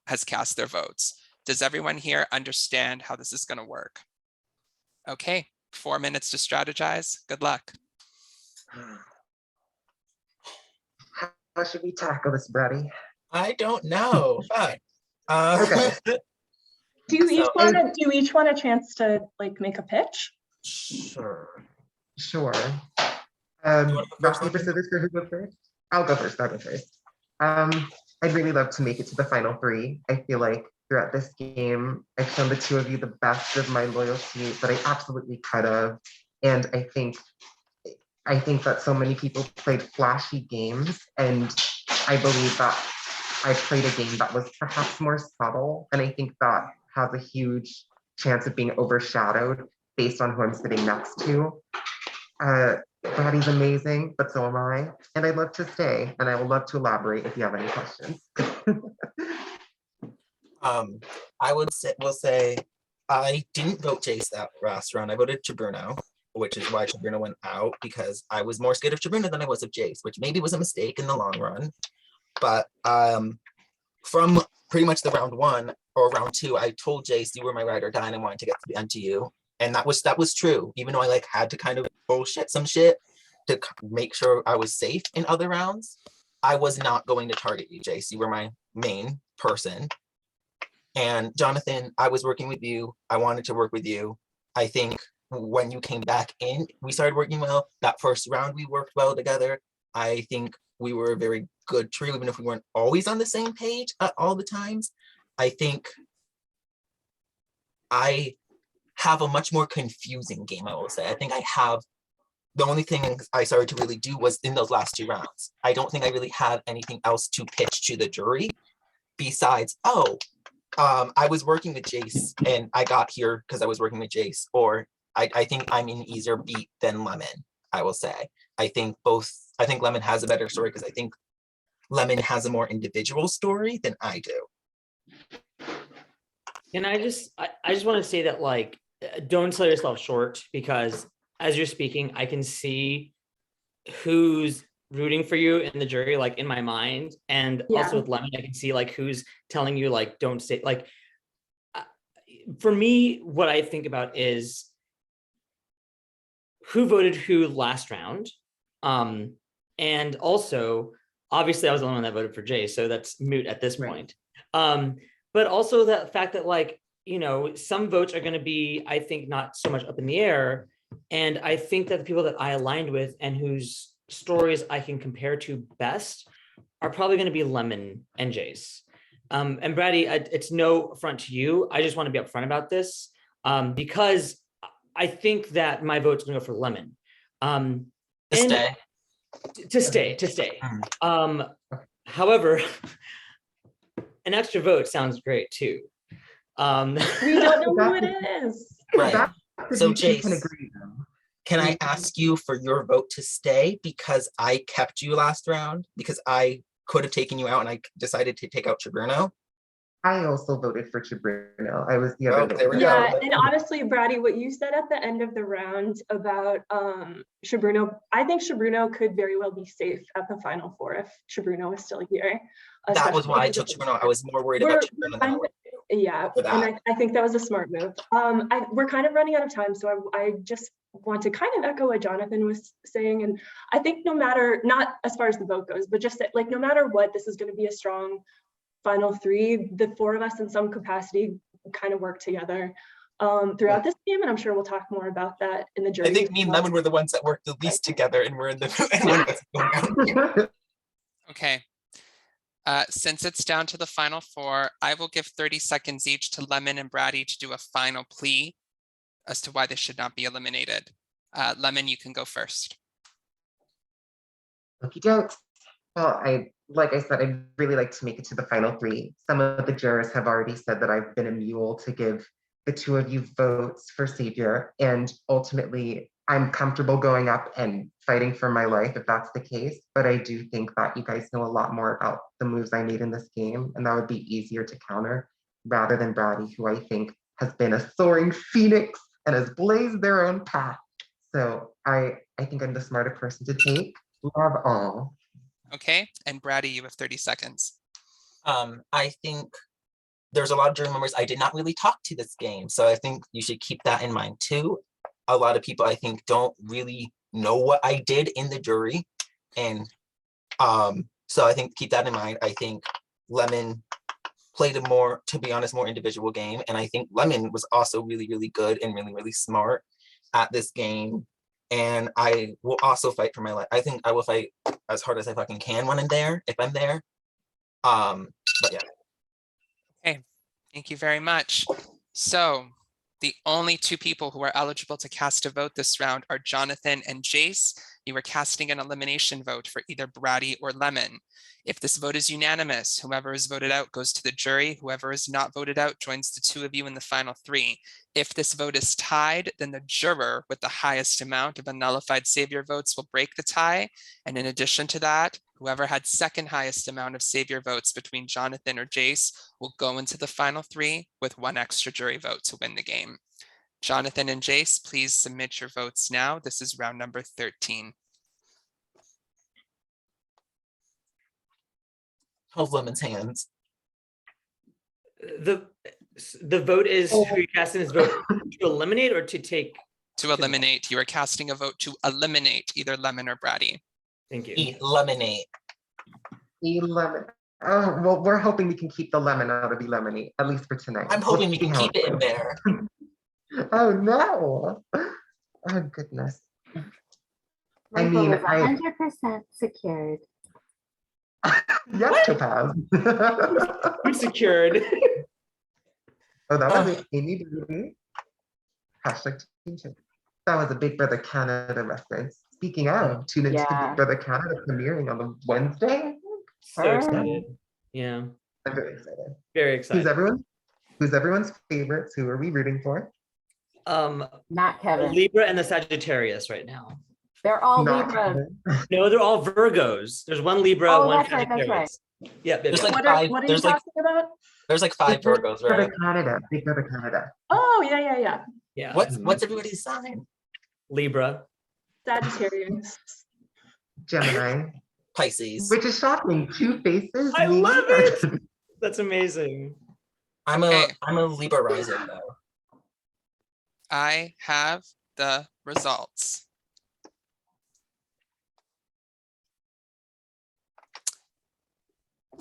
has cast their votes. Does everyone here understand how this is going to work? Okay, 4 minutes to strategize. Good luck. How should we tackle this, Brady? I don't know. Okay. Do you each want a chance to like make a pitch? Sure. Sure. Rock, paper, scissors for who goes first? I'll go first. I'll go first. I'd really love to make it to the final three. I feel like throughout this game, I've shown the two of you the best of my loyalty that I absolutely could have. And I think that so many people played flashy games, and I believe that I played a game that was perhaps more subtle. And I think that has a huge chance of being overshadowed based on who I'm sitting next to. Brady's amazing, but so am I. And I'd love to stay, and I would love to elaborate if you have any questions. I will say I didn't vote Jace that last round. I voted Jabrino, which is why Jabrino went out, because I was more scared of Jabrino than I was of Jace, which maybe was a mistake in the long run. But from pretty much the round 1 or round 2, I told Jace you were my ride or die and I wanted to get to the end to you. And that was true, even though I like had to kind of bullshit some shit to make sure I was safe in other rounds. I was not going to target you, Jace. You were my main person. And Jonathan, I was working with you. I wanted to work with you. I think when you came back in, we started working well. That first round, we worked well together. I think we were a very good trio, even if we weren't always on the same page at all the times. I think I have a much more confusing game, I will say. I think I have, the only thing I started to really do was in those last 2 rounds. I don't think I really had anything else to pitch to the jury besides, I was working with Jace and I got here because I was working with Jace, or I think I'm an easier beat than Lemon, I will say. I think Lemon has a better story because I think Lemon has a more individual story than I do. And I just want to say that, like, don't sell yourself short, because as you're speaking, I can see who's rooting for you in the jury, like in my mind. And also with Lemon, I can see like who's telling you like, don't say, like, for me, what I think about is who voted who last round. And also, obviously I was the one that voted for Jay, so that's moot at this point. But also that fact that, like, you know, some votes are going to be, I think, not so much up in the air. And I think that the people that I aligned with and whose stories I can compare to best are probably going to be Lemon and Jace. And Brady, it's no affront to you. I just want to be upfront about this, because I think that my vote's going to go for Lemon. To stay. However, an extra vote sounds great too. We don't know who it is. Right. So Jace, can I ask you for your vote to stay because I kept you last round because I could have taken you out and I decided to take out Chaburno? I also voted for Chaburno. I was the other. Yeah, and honestly, Brady, what you said at the end of the round about Chaburno, I think Chaburno could very well be safe at the Final Four if Chaburno was still here. That was why I took Chaburno. I was more worried about Chaburno than yeah, and I think that was a smart move. We're kind of running out of time, so I just want to kind of echo what Jonathan was saying. And I think no matter, not as far as the vote goes, but just that, like, no matter what, this is going to be a strong Final Three. The 4 of us in some capacity kind of work together throughout this game, and I'm sure we'll talk more about that in the jury. I think me and Lemon were the ones that worked the least together, and we're in the. Okay. Since it's down to the final 4, I will give 30 seconds each to Lemon and Brady to do a final plea as to why they should not be eliminated. Lemon, you can go first. Okie dokes. Well, like I said, I'd really like to make it to the final 3. Some of the jurors have already said that I've been a mule to give the 2 of you votes for Saviour, and ultimately I'm comfortable going up and fighting for my life if that's the case, but I do think that you guys know a lot more about the moves I made in this game, and that would be easier to counter rather than Brady, who I think has been a soaring phoenix and has blazed their own path. So I think I'm the smarter person to take. Love all. Okay, and Brady, you have 30 seconds. I think there's a lot of jury members I did not really talk to this game, so I think you should keep that in mind too. A lot of people I think don't really know what I did in the jury, and so I think keep that in mind. I think Lemon played a more, to be honest, more individual game, and I think Lemon was also really, really good and really, really smart at this game. And I will also fight for my life. I think I will fight as hard as I fucking can when I'm there, if I'm there. But yeah. Okay, thank you very much. So the only 2 people who are eligible to cast a vote this round are Jonathan and Jace. You are casting an elimination vote for either Brady or Lemon. If this vote is unanimous, whoever is voted out goes to the jury. Whoever is not voted out joins the 2 of you in the final 3. If this vote is tied, then the juror with the highest amount of unnullified Saviour votes will break the tie. And in addition to that, whoever had second highest amount of Saviour votes between Jonathan or Jace will go into the final 3 with 1 extra jury vote to win the game. Jonathan and Jace, please submit your votes now. This is round number 13. Hold Lemon's hands. The vote is who you're casting this vote to eliminate or to take? To eliminate. You are casting a vote to eliminate either Lemon or Bratty. Thank you. Eliminate. Oh, well, we're hoping we can keep the lemon out of eliminate, at least for tonight. I'm hoping we can keep it in there. Oh no. Oh goodness. My vote is 100% secured. Yes, Topaz. Who's secured? Oh, that was Amy. Hashtag Team Chip. That was a Big Brother Canada reference. Speaking of, tune into Big Brother Canada premiering on the Wednesday. So excited. Yeah. I'm very excited. Very excited. Who's everyone's favorites? Who are we rooting for? Not Kevin. Libra and the Sagittarius right now. They're all Not Libra. No, they're all Virgos. There's one Libra, Oh, one that's right, that's Sagittarius. Yep. There's like What five. are you There's like talking about? there's like 5 Virgos, Big right? Brother Canada. Big Brother Canada. Oh, yeah. Yeah. What's everybody's sign? Libra. Sagittarius. Gemini. Pisces. Which is shocking. 2 faces. I love it. That's amazing. I'm a Libra rising though. I have the results.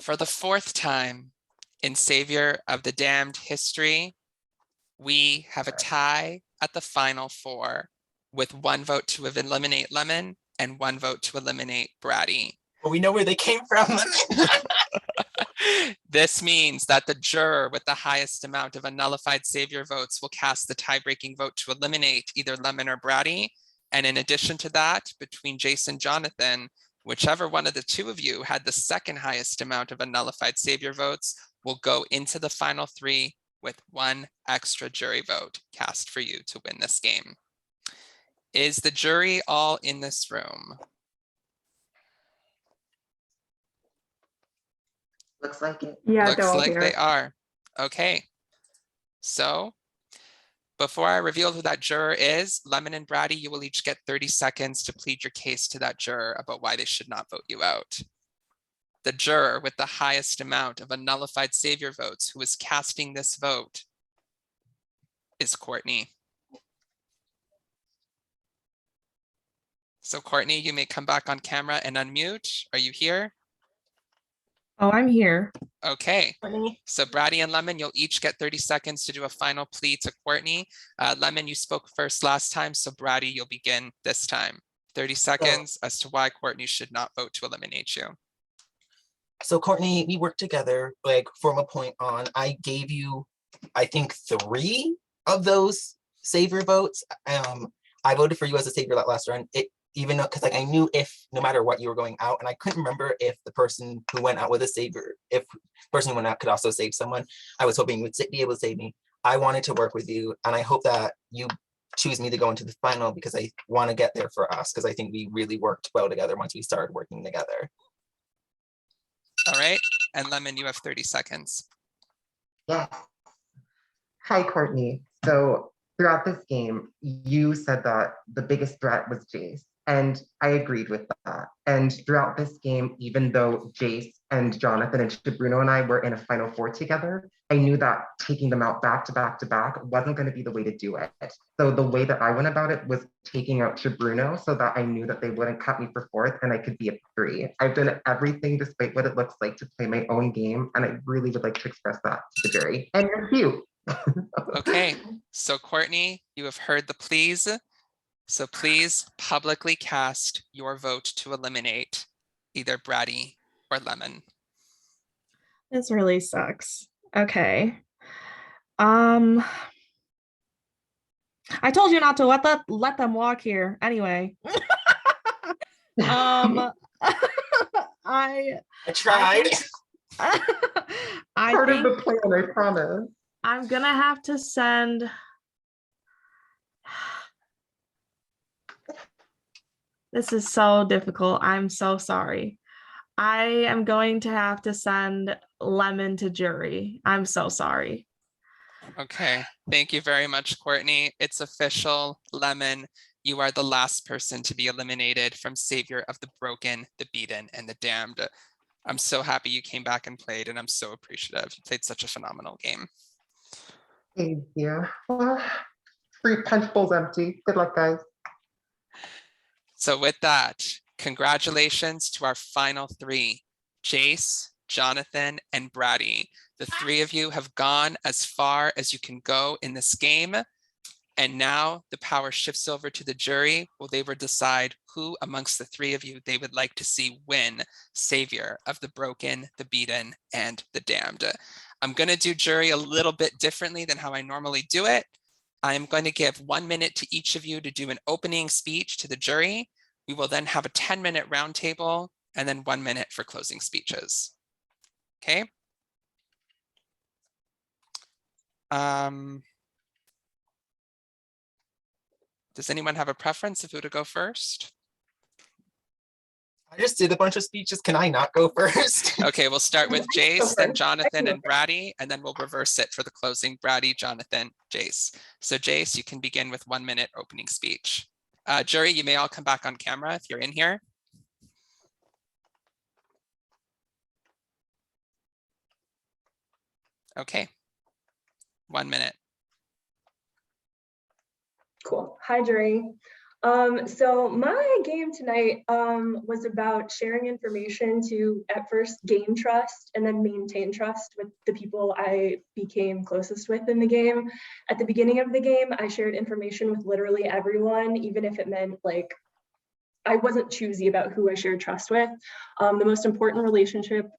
For the 4th time in Savior of the Damned history, we have a tie at the final 4 with 1 vote to eliminate Lemon and 1 vote to eliminate Bratty. Well, we know where they came from. This means that the juror with the highest amount of unnullified Savior votes will cast the tie-breaking vote to eliminate either Lemon or Bratty. And in addition to that, between Jason and Jonathan, whichever one of the 2 of you had the second highest amount of unnullified Savior votes will go into the final 3 with 1 extra jury vote cast for you to win this game. Is the jury all in this room? Looks like it. Yeah, Looks they're all like here. they are. Okay. So before I reveal who that juror is, Lemon and Bratty, you will each get 30 seconds to plead your case to that juror about why they should not vote you out. The juror with the highest amount of unnullified Savior votes who is casting this vote is Courtney. So Courtney, you may come back on camera and unmute. Are you here? Oh, I'm here. Okay, so Bratty and Lemon, you'll each get 30 seconds to do a final plea to Courtney. Lemon, you spoke first last time, so Bratty, you'll begin this time. 30 seconds as to why Courtney should not vote to eliminate you. So Courtney, we worked together, like from a point on. I gave you, I think, 3 of those Savior votes. I voted for you as a Savior that last run. Even though, because like I knew if no matter what you were going out, and I couldn't remember if the person who went out with a Savior, if the person who went out could also save someone. I was hoping you would be able to save me. I wanted to work with you, and I hope that you choose me to go into the final because I want to get there for us, because I think we really worked well together once we started working together. All right, and Lemon, you have 30 seconds. Yes. Hi, Courtney. So throughout this game, you said that the biggest threat was Jace, and I agreed with that. And throughout this game, even though Jace and Jonathan and Bruno and I were in a final 4 together, I knew that taking them out back to back to back wasn't going to be the way to do it. So the way that I went about it was taking out Bruno so that I knew that they wouldn't cut me for 4th and I could be a 3. I've done everything despite what it looks like to play my own game, and I really would like to express that to the jury. And you're cute. Okay, so Courtney, you have heard the pleas. So please publicly cast your vote to eliminate either Bratty or Lemon. This really sucks. Okay. I told you not to let them walk here. Anyway. I tried. Part of the plan, I promise. I'm gonna have to send. This is so difficult. I'm so sorry. I am going to have to send Lemon to jury. I'm so sorry. Okay, thank you very much, Courtney. It's official. Lemon, you are the last person to be eliminated from Savior of the Broken, the Beaten, and the Damned. I'm so happy you came back and played, and I'm so appreciative. You played such a phenomenal game. Thank you. Well, free punch bowl's empty. Good luck, guys. So with that, congratulations to our final three, Jace, Jonathan, and Brady. The three of you have gone as far as you can go in this game. And now the power shifts over to the jury, where they will decide who amongst the three of you they would like to see win Savior of the Broken, the Beaten, and the Damned. I'm going to do jury a little bit differently than how I normally do it. I'm going to give 1 minute to each of you to do an opening speech to the jury. We will then have a 10-minute roundtable and then 1 minute for closing speeches. Okay. Does anyone have a preference of who to go first? I just did a bunch of speeches. Can I not go first? Okay, we'll start with Jace, then Jonathan and Brady, and then we'll reverse it for the closing. Brady, Jonathan, Jace. So Jace, you can begin with 1 minute opening speech. Jury, you may all come back on camera if you're in here. Okay, 1 minute. Cool. Hi, jury. So my game tonight was about sharing information to at first gain trust and then maintain trust with the people I became closest with in the game. At the beginning of the game, I shared information with literally everyone, even if it meant like I wasn't choosy about who I shared trust with. The most important relationship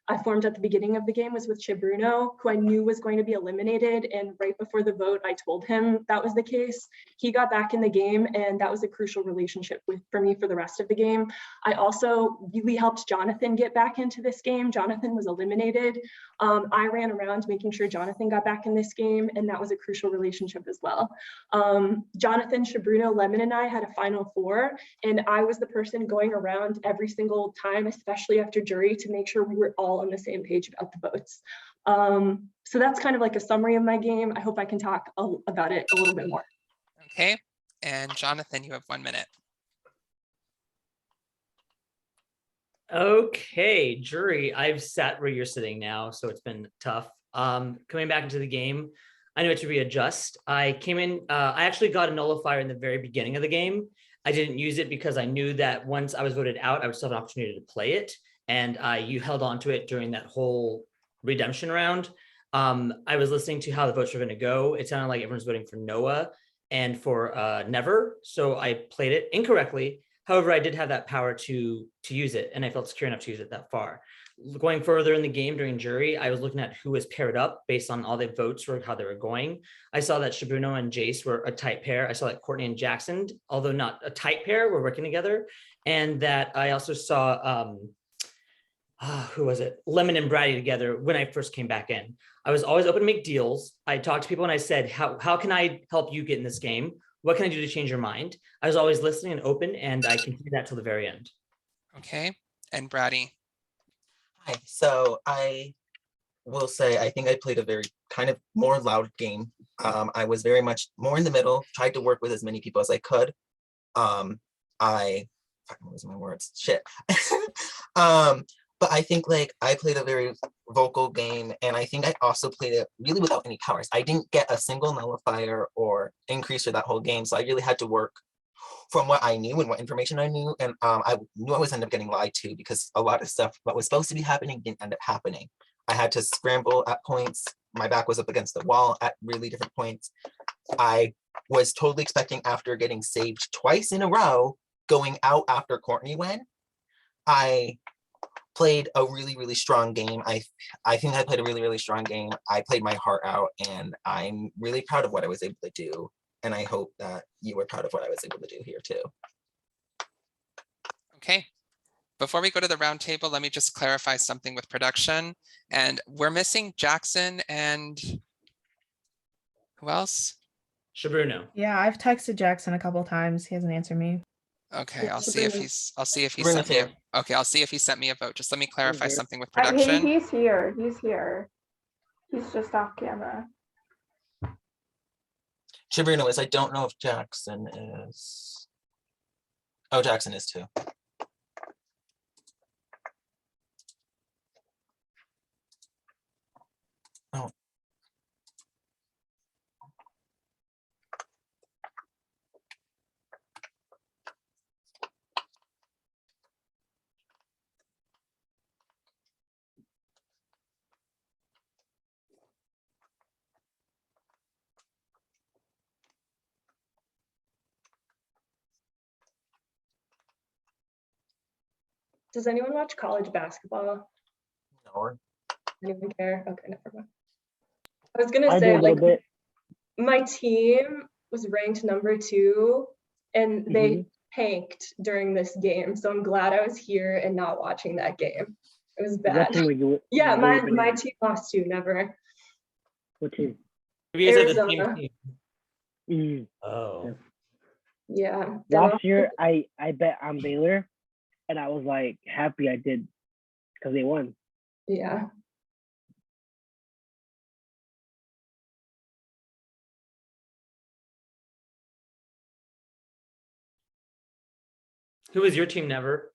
I formed at the beginning of the game was with Chibruno, who I knew was going to be eliminated. And right before the vote, I told him that was the case. He got back in the game, and that was a crucial relationship for me for the rest of the game. I also really helped Jonathan get back into this game. Jonathan was eliminated. I ran around making sure Jonathan got back in this game, and that was a crucial relationship as well. Jonathan, Chibruno, Lemon, and I had a final four, and I was the person going around every single time, especially after jury, to make sure we were all on the same page about the votes. So that's kind of like a summary of my game. I hope I can talk about it a little bit more. Okay, and Jonathan, you have 1 minute. Okay, jury, I've sat where you're sitting now, so it's been tough. Coming back into the game, I knew it to readjust. I came in, I actually got a nullifier in the very beginning of the game. I didn't use it because I knew that once I was voted out, I would still have an opportunity to play it. And you held on to it during that whole redemption round. I was listening to how the votes were going to go. It sounded like everyone's voting for Noah and for Never. So I played it incorrectly. However, I did have that power to use it, and I felt secure enough to use it that far. Going further in the game during jury, I was looking at who was paired up based on all the votes or how they were going. I saw that Chibruno and Jace were a tight pair. I saw that Courtney and Jackson, although not a tight pair, were working together. And that I also saw, who was it? Lemon and Brady together when I first came back in. I was always open to make deals. I talked to people and I said, how can I help you get in this game? What can I do to change your mind? I was always listening and open, and I continued that till the very end. Okay, and Brady. Hi. So I will say I think I played a very kind of more loud game. I was very much more in the middle, tried to work with as many people as I could. I'm losing my words. Shit. But I think like I played a very vocal game, and I think I also played it really without any powers. I didn't get a single nullifier or increase for that whole game, so I really had to work from what I knew and what information I knew, and I knew I was end up getting lied to because a lot of stuff what was supposed to be happening didn't end up happening. I had to scramble at points. My back was up against the wall at really different points. I was totally expecting, after getting saved twice in a row, going out after Courtney went. I played a really, really strong game. I think I played a really, really strong game. I played my heart out, and I'm really proud of what I was able to do. And I hope that you were proud of what I was able to do here too. Okay. Before we go to the round table, let me just clarify something with production. And we're missing Jackson and who else? Chibruno. Yeah, I've texted Jackson a couple times. He hasn't answered me. Okay, I'll see if he Bruno's sent me here. okay, I'll see if he sent me a vote. Just let me clarify something with He's production. here. He's here. He's just off camera. Chibruno is. I don't know if Jackson is. Oh, Jackson is too. Does anyone watch college basketball? No. Anyone care? Okay, never mind. I was gonna I do say, a little like, bit. my team was ranked #2 and they Mhm. tanked during this game. So I'm glad I was here and not watching that game. It was bad. What team were you? Yeah, were you my in? team lost to never. What team? You guys are the same Arizona. team. Mm. Oh. Yeah. Last year, I bet on Baylor, and I was like happy I did because they won. Yeah. Who was your team, Never?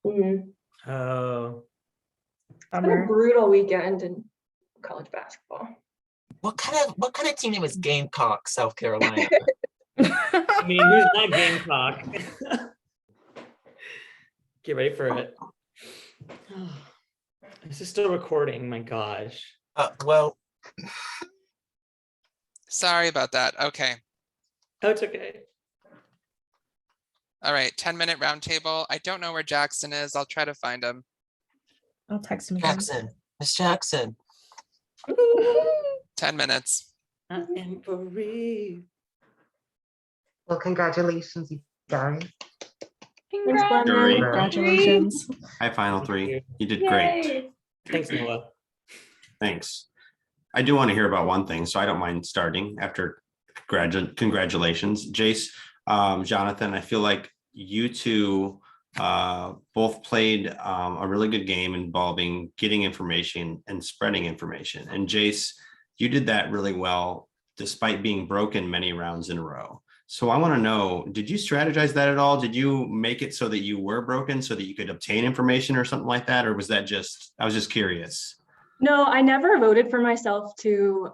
Mm. Oh. It's been a brutal weekend in college basketball. What kind of team name is Gamecock, South Carolina? I mean, who's not Gamecock? Get ready for it. This is still recording, my gosh. Well. Sorry about that. Okay. Oh, it's okay. All right, 10-minute roundtable. I don't know where Jackson is. I'll try to find him. I'll text him again. Jackson. Miss Jackson. 10 minutes. I am for real. Well, congratulations, you guys. Congratulations. Hi, Final Three. You did great. Thanks, Noah. Thanks. I do want to hear about one thing, so I don't mind starting after congratulations. Jace, Jonathan, I feel like you two both played a really good game involving getting information and spreading information. And Jace, you did that really well, despite being broken many rounds in a row. So I want to know, did you strategize that at all? Did you make it so that you were broken so that you could obtain information or something like that? Or was that just, I was just curious. No, I never voted for myself to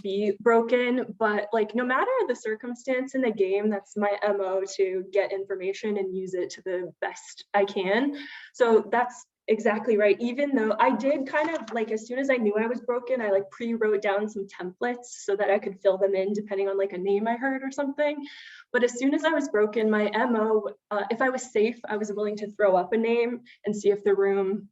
be broken, but like no matter the circumstance in the game, that's my MO to get information and use it to the best I can. So that's exactly right. Even though I did kind of like, as soon as I knew I was broken, I like pre-wrote down some templates so that I could fill them in depending on like a name I heard or something. But as soon as I was broken, my MO, if I was safe, I was willing to throw up a name and see if the room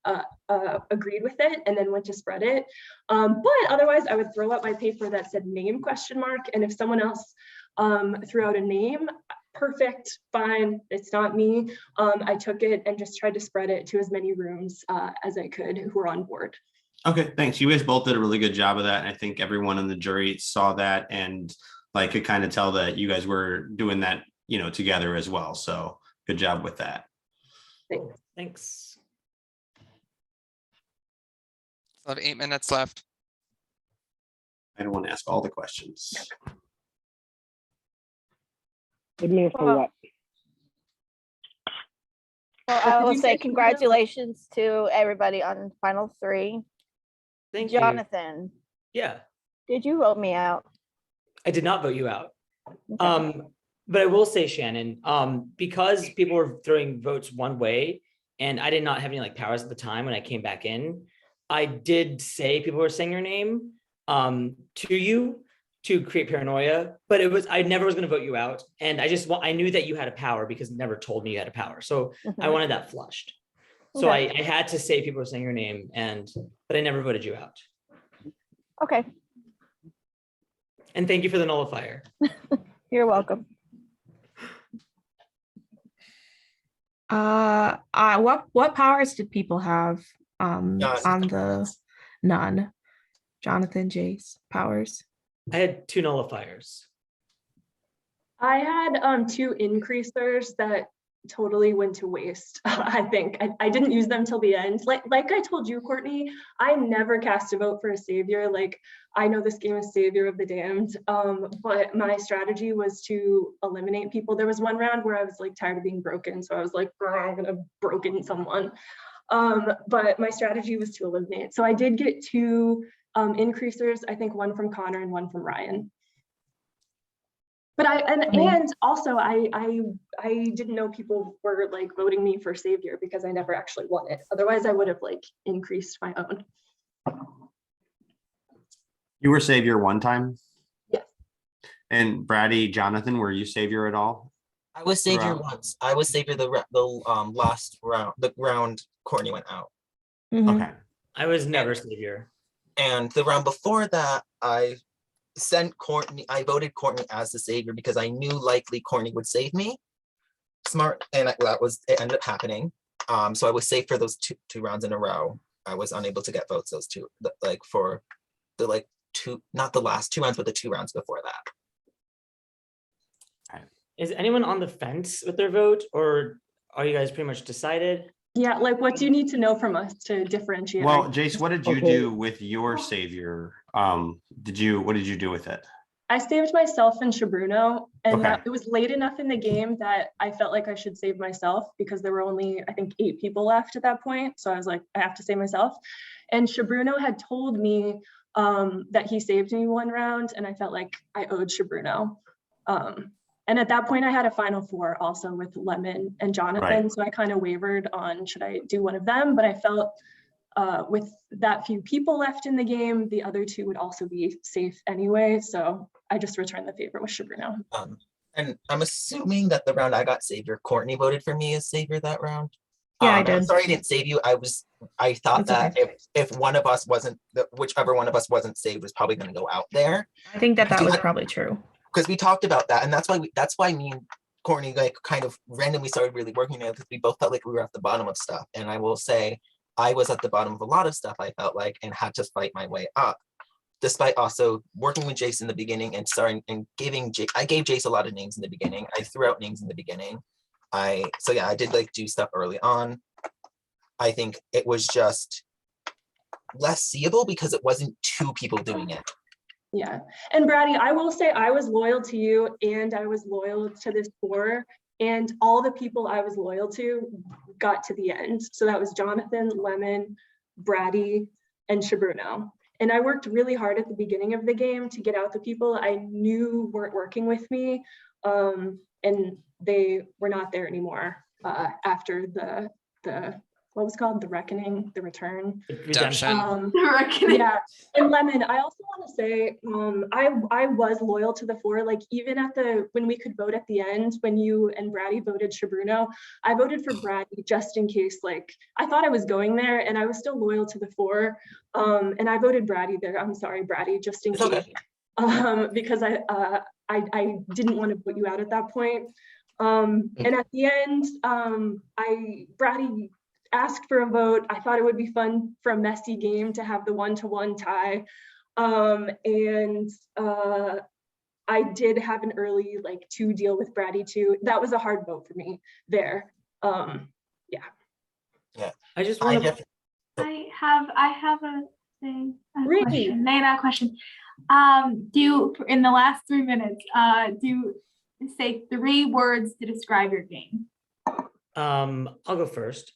agreed with it and then went to spread it. But otherwise I would throw up my paper that said name ? And if someone else threw out a name, perfect, fine, it's not me. I took it and just tried to spread it to as many rooms as I could who were on board. Okay, thanks. You guys both did a really good job of that. And I think everyone in the jury saw that and like could kind of tell that you guys were doing that, you know, together as well. So good job with that. Thanks. We'll have 8 minutes left. I don't want to ask all the questions. Good news for what? Well, I will say congratulations to everybody on final 3. Thank you. Jonathan, Yeah. did you vote me out? I did not vote you out. But I will say, Shannon, because people were throwing votes one way and I did not have any like powers at the time when I came back in, I did say people were saying your name to you to create paranoia, but it was, I never was going to vote you out. And I knew that you had a power because it never told me you had a power. So I wanted that flushed. So I had to say people were saying your name but I never voted you out. Okay. And thank you for the nullifier. You're welcome. What powers did people have on the none? Jonathan, Jace, powers? I had 2 nullifiers. I had 2 increasers that totally went to waste. I think I didn't use them till the end. Like I told you, Courtney, I never cast a vote for a savior. Like I know this game is Savior of the Damned, but my strategy was to eliminate people. There was one round where I was like tired of being broken, so I was like, I'm gonna broken someone. But my strategy was to eliminate. So I did get 2 increasers. I think one from Connor and one from Ryan. But and also I didn't know people were like voting me for savior because I never actually won it. Otherwise I would have like increased my own. You were savior one time? Yes. And Brady, Jonathan, were you Savior at all? I was Savior Throughout? once. I was Savior the last round, the round Courtney went out. Okay. I was never Savior. And the round before that, I voted Courtney as the Savior because I knew likely Courtney would save me. Smart, and it ended up happening. So I was safe for those two rounds in a row. I was unable to get votes those two, for the two, not the last 2 rounds, but the 2 rounds before that. Is anyone on the fence with their vote, or are you guys pretty much decided? Yeah, like what do you need to know from us to differentiate? Well, Jace, what did you do with your Savior? What did you do with it? I saved myself and Shabruno, and Okay. it was late enough in the game that I felt like I should save myself because there were only, I think, 8 people left at that point. So I was like, I have to save myself. And Shabruno had told me that he saved me 1 round, and I felt like I owed Shabruno. And at that point, I had a final 4 also with Lemon and Jonathan. Right. So I kind of wavered on should I do one of them, but I felt with that few people left in the game, the other 2 would also be safe anyway. So I just returned the favor with Shabruno. And I'm assuming that the round I got Savior, Courtney voted for me as Savior that round. Yeah, I I'm did. sorry I didn't save you. I thought That's that if one of us wasn't, whichever one of us wasn't saved was probably going to go out there. I think that was probably true. Because we talked about that, and that's why me and Courtney kind of randomly started really working together, because we both felt like we were at the bottom of stuff. And I will say, I was at the bottom of a lot of stuff, I felt like, and had to fight my way up, despite also working with Jace in the beginning and starting and I gave Jace a lot of names in the beginning. I threw out names in the beginning. I did do stuff early on. I think it was just less seeable because it wasn't 2 people doing it. Yeah, and Brady, I will say I was loyal to you and I was loyal to this 4, and all the people I was loyal to got to the end. So that was Jonathan, Lemon, Brady, and Shabruno. And I worked really hard at the beginning of the game to get out the people I knew weren't working with me, and they were not there anymore after the what was called the reckoning, the return, Redemption. The reckoning. Yeah, and Lemon, I also want to say I was loyal to the 4, like even at when we could vote at the end, when you and Brady voted Shabruno, I voted for Brady just in case, like I thought I was going there, and I was still loyal to the 4, and I voted Brady there. I'm sorry, Brady, just in case, because I didn't want to put you out at that point. And at the end, Brady asked for a vote. I thought it would be fun for a messy game to have the 1-1 tie. And I did have an early 2 deal with Brady too. That was a hard vote for me there. Yeah. I just want to. I have a thing. Really? Question. Nana, question. In the last 3 minutes, say 3 words to describe your game. I'll go first.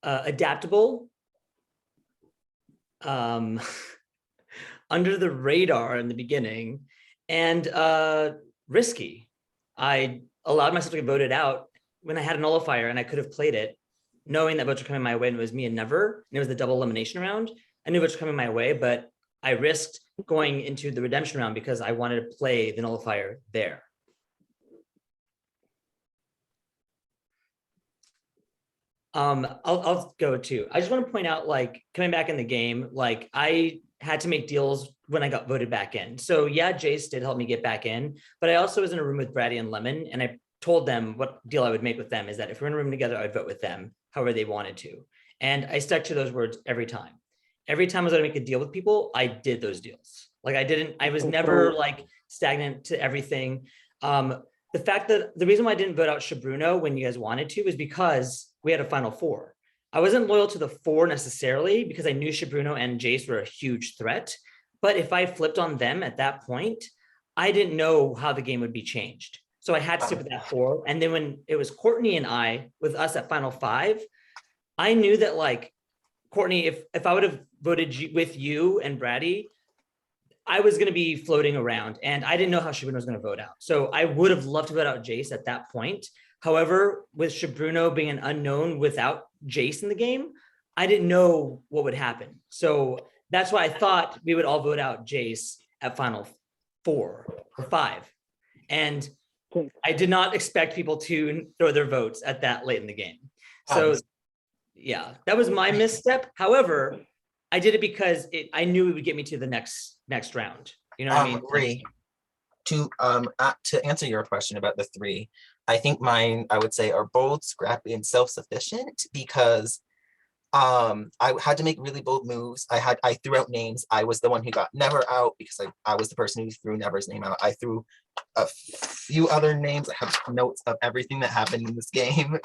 Adaptable, under the radar in the beginning, and risky. I allowed myself to get voted out when I had a nullifier and I could have played it, knowing that votes were coming my way, and it was me and Never, and it was the double elimination round. I knew votes were coming my way, but I risked going into the redemption round because I wanted to play the nullifier there. I'll go too. I just want to point out, coming back in the game, I had to make deals when I got voted back in. So yeah, Jace did help me get back in, but I also was in a room with Brady and Lemon, and I told them what deal I would make with them is that if we're in a room together, I would vote with them however they wanted to. And I stuck to those words every time. Every time I was going to make a deal with people, I did those deals. I was never stagnant to everything. The fact that the reason why I didn't vote out Shabruno when you guys wanted to is because we had a final 4. I wasn't loyal to the 4 necessarily because I knew Shabruno and Jace were a huge threat. But if I flipped on them at that point, I didn't know how the game would be changed. So I had to stick with that 4. And then when it was Courtney and I with us at final 5, I knew that Courtney, if I would have voted with you and Brady, I was going to be floating around, and I didn't know how Shabruno was going to vote out. So I would have loved to vote out Jace at that point. However, with Shabruno being an unknown without Jace in the game, I didn't know what would happen. So that's why I thought we would all vote out Jace at final 4 or 5. And I did not expect people to throw their votes at that late in the game. So yeah, that was my misstep. However, I did it because I knew it would get me to the next round. You know what I mean? Ree, to answer your question about the 3, I think mine, I would say, are bold, scrappy, and self-sufficient because I had to make really bold moves. I threw out names. I was the one who got Never out because I was the person who threw Never's name out. I threw a few other names. I have notes of everything that happened in this game.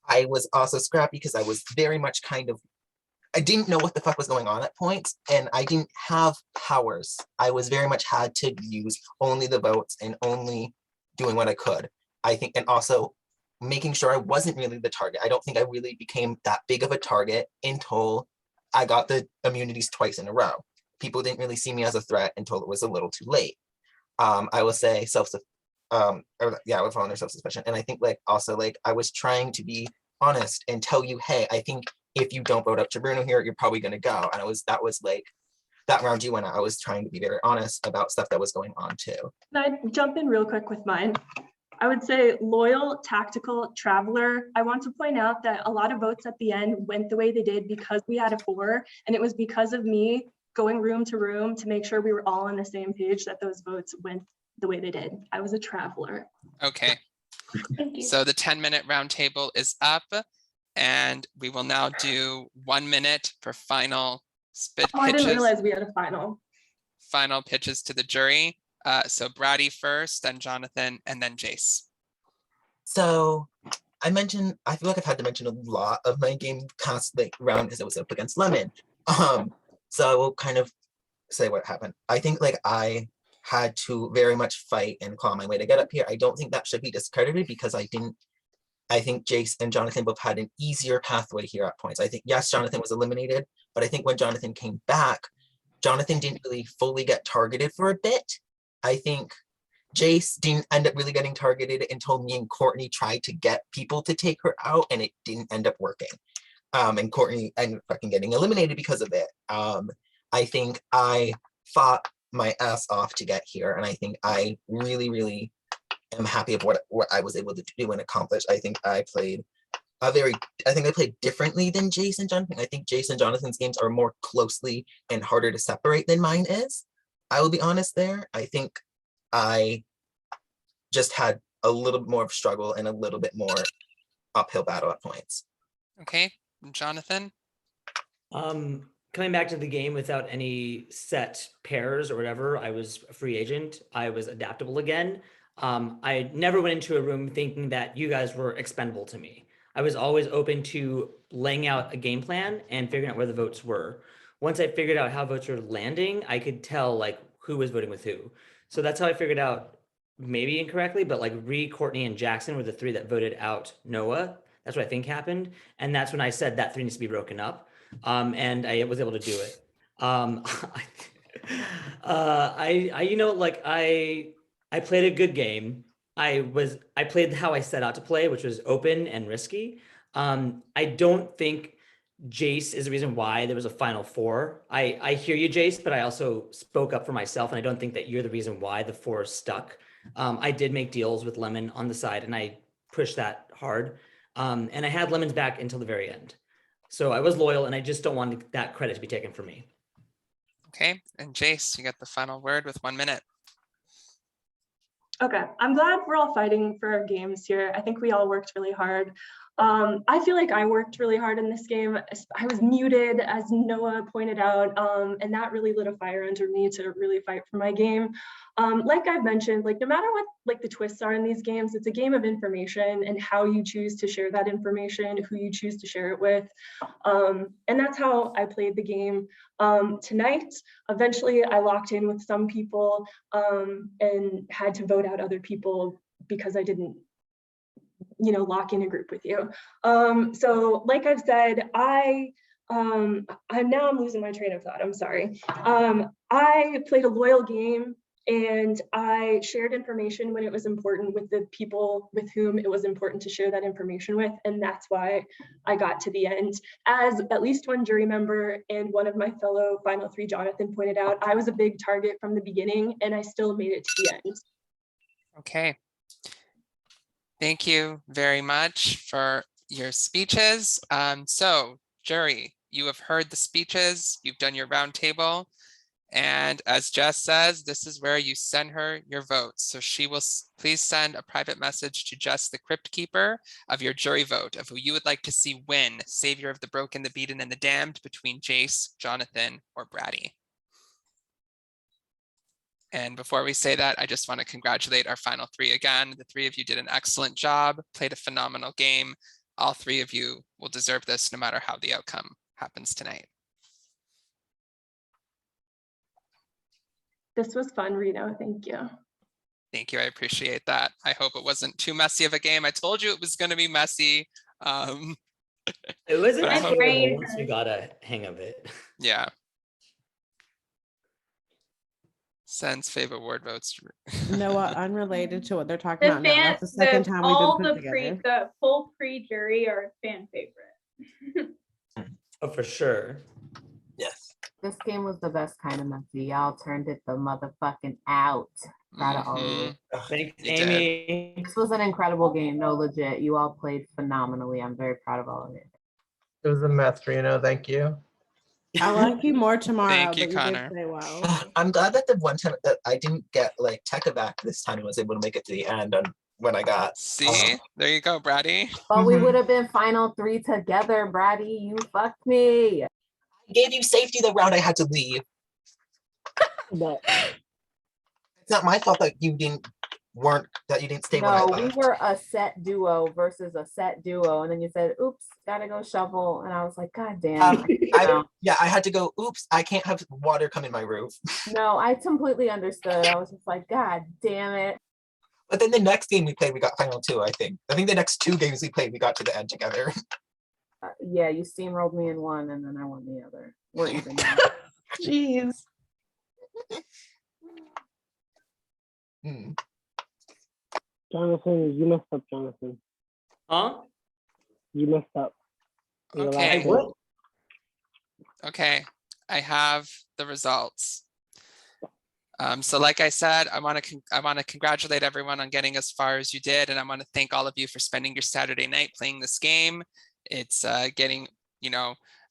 I was also scrappy because I was very much I didn't know what the fuck was going on at points, and I didn't have powers. I was very much had to use only the votes and only doing what I could. I think, and also making sure I wasn't really the target. I don't think I really became that big of a target until I got the immunities twice in a row. People didn't really see me as a threat until it was a little too late. I will say I would fall under self-sufficient. And I think also I was trying to be honest and tell you, hey, I think if you don't vote up to Bruno here, you're probably gonna go. And that was that round you went, I was trying to be very honest about stuff that was going on too. Can I jump in real quick with mine? I would say loyal, tactical, traveler. I want to point out that a lot of votes at the end went the way they did because we had a 4, and it was because of me going room to room to make sure we were all on the same page that those votes went the way they did. I was a traveler. Okay. Thank you. So the 10-minute roundtable is up, and we will now do 1 minute for final spit Oh, I didn't pitches. realize we had a final. Final pitches to the jury. So Brady first, then Jonathan, and then Jace. So I feel like I've had to mention a lot of my game past round because it was up against Lemon. So I will kind of say what happened. I think I had to very much fight and claw my way to get up here. I don't think that should be discredited because I think Jace and Jonathan both had an easier pathway here at points. I think, yes, Jonathan was eliminated, but I think when Jonathan came back, Jonathan didn't really fully get targeted for a bit. I think Jace didn't end up really getting targeted until me and Courtney tried to get people to take her out, and it didn't end up working. And Courtney ended up fucking getting eliminated because of it. I think I fought my ass off to get here, and I think I really, really am happy of what I was able to do and accomplish. I think I played differently than Jace and Jonathan. I think Jace and Jonathan's games are more closely and harder to separate than mine is. I will be honest there. I think I just had a little more of struggle and a little bit more uphill battle at points. Okay, Jonathan. Coming back to the game without any set pairs or whatever, I was a free agent. I was adaptable again. I never went into a room thinking that you guys were expendable to me. I was always open to laying out a game plan and figuring out where the votes were. Once I figured out how votes were landing, I could tell who was voting with who. So that's how I figured out, maybe incorrectly, but Ree, Courtney, and Jackson were the 3 that voted out Noah. That's what I think happened. And that's when I said that 3 needs to be broken up. And I was able to do it. I played a good game. I played how I set out to play, which was open and risky. I don't think Jace is the reason why there was a final 4. I hear you, Jace, but I also spoke up for myself, and I don't think that you're the reason why the 4 stuck. I did make deals with Lemon on the side, and I pushed that hard. And I had Lemon's back until the very end. So I was loyal, and I just don't want that credit to be taken from me. Okay, and Jace, you get the final word with 1 minute. Okay, I'm glad we're all fighting for our games here. I think we all worked really hard. I feel like I worked really hard in this game. I was muted, as Noah pointed out, and that really lit a fire under me to really fight for my game. Like I've mentioned, no matter what the twists are in these games, it's a game of information and how you choose to share that information, who you choose to share it with. And that's how I played the game tonight. Eventually, I locked in with some people and had to vote out other people because I didn't lock in a group with you. So like I've said, I'm losing my train of thought. I'm sorry. I played a loyal game. And I shared information when it was important with the people with whom it was important to share that information with. And that's why I got to the end. As at least one jury member and one of my fellow Final Three, Jonathan, pointed out, I was a big target from the beginning and I still made it to the end. Okay. Thank you very much for your speeches. So jury, you have heard the speeches, you've done your round table. And as Jess says, this is where you send her your votes. So she will please send a private message to Jess, the Crypt Keeper, of your jury vote of who you would like to see win, Savior of the Broken, the Beaten, and the Damned, between Jace, Jonathan, or Bratty. And before we say that, I just want to congratulate our final three again. The three of you did an excellent job, played a phenomenal game. All three of you will deserve this no matter how the outcome happens tonight. This was fun, Reno. Thank you. Thank you. I appreciate that. I hope it wasn't too messy of a game. I told you it was going to be messy. It wasn't but I hope- terrible once we got a hang of it. Yeah. Sends favorite word votes. Noah, unrelated to what they're talking The about now. fan, That's the second time we've all been put the together. the full pre-jury are fan favorite. Oh, for sure. Yes. This game was the best kind of messy. Y'all turned it the motherfucking out. Proud of all of you. Thanks, You Amy. This was an incredible game. No, legit. You all played phenomenally. I'm very proud of all of it. It was a mess, Reno. Thank you. I like you more tomorrow. Thank you, but did Connor. play well. I'm glad that the one time that I didn't get like Techaback this time, I was able to make it to the end on when I got. See, there you go, Bratty. But we would have been final three together, Bratty. You fucked me. I gave you safety the round I had to leave. But It's not my fault that you didn't stay when I No, left. we were a set duo versus a set duo. And then you said, oops, gotta go shovel. And I was like, God damn. I had to go, oops, I can't have water come in my roof. No, I completely understood. I was just like, God damn it. But then the next game we played, we got final two, I think. I think the next two games we played, we got to the end together. Yeah, you steamrolled me in one and then I won the other. We're even now. Jeez. Jonathan, you messed up, Jonathan. Huh? You messed up. Your last Okay. game. Okay, I have the results. So like I said, I want to congratulate everyone on getting as far as you did, and I want to thank all of you for spending your Saturday night playing this game. It's getting,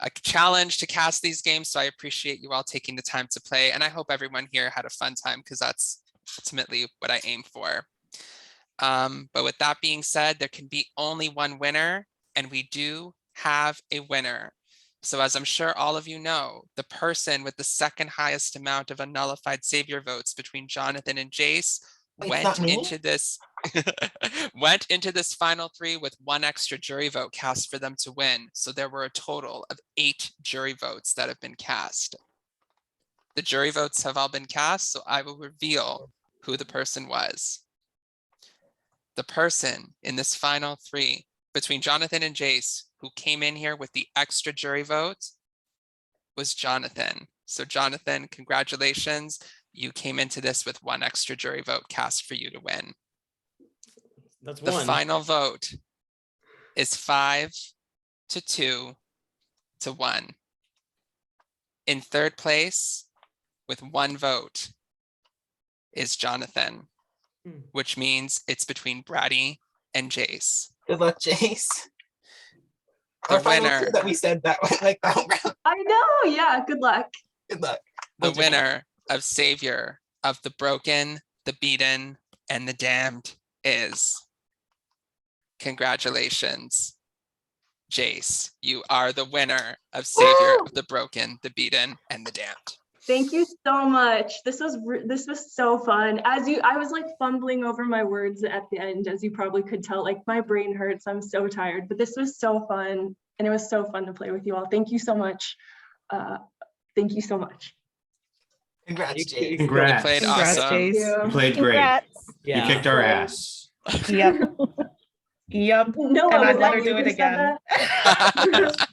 a challenge to cast these games, so I appreciate you all taking the time to play, and I hope everyone here had a fun time because that's ultimately what I aim for. But with that being said, there can be only one winner, and we do have a winner. So as I'm sure all of you know, the person with the second highest amount of unnullified Savior votes between Jonathan and Jace Wait, went not me? into this went into this final three with one extra jury vote cast for them to win. So there were a total of 8 jury votes that have been cast. The jury votes have all been cast, so I will reveal who the person was. The person in this final three between Jonathan and Jace who came in here with the extra jury vote was Jonathan. So Jonathan, congratulations. You came into this with one extra jury vote cast for you to win. That's The one. final vote is 5-2 to 1. In third place with one vote is Jonathan, which means it's between Bratty and Jace. Good luck, Jace. The Our final two winner, that we said that like that round. I know. Yeah. Good luck. Good luck. the winner of Savior of the Broken, the Beaten, and the Damned is, congratulations, Jace. You are the winner of Savior of the Broken, the Beaten, and the Damned. Thank you so much. This was so fun. I was like fumbling over my words at the end, as you probably could tell. Like my brain hurts. I'm so tired, but this was so fun, and it was so fun to play with you all. Thank you so much. Thank you so much. Congrats, Jace. Congrats. You played Congrats, awesome. Jace. You played great. Congrats. You kicked our ass. Yep. Yep. No, And I'd was let her that you do it who said again. that?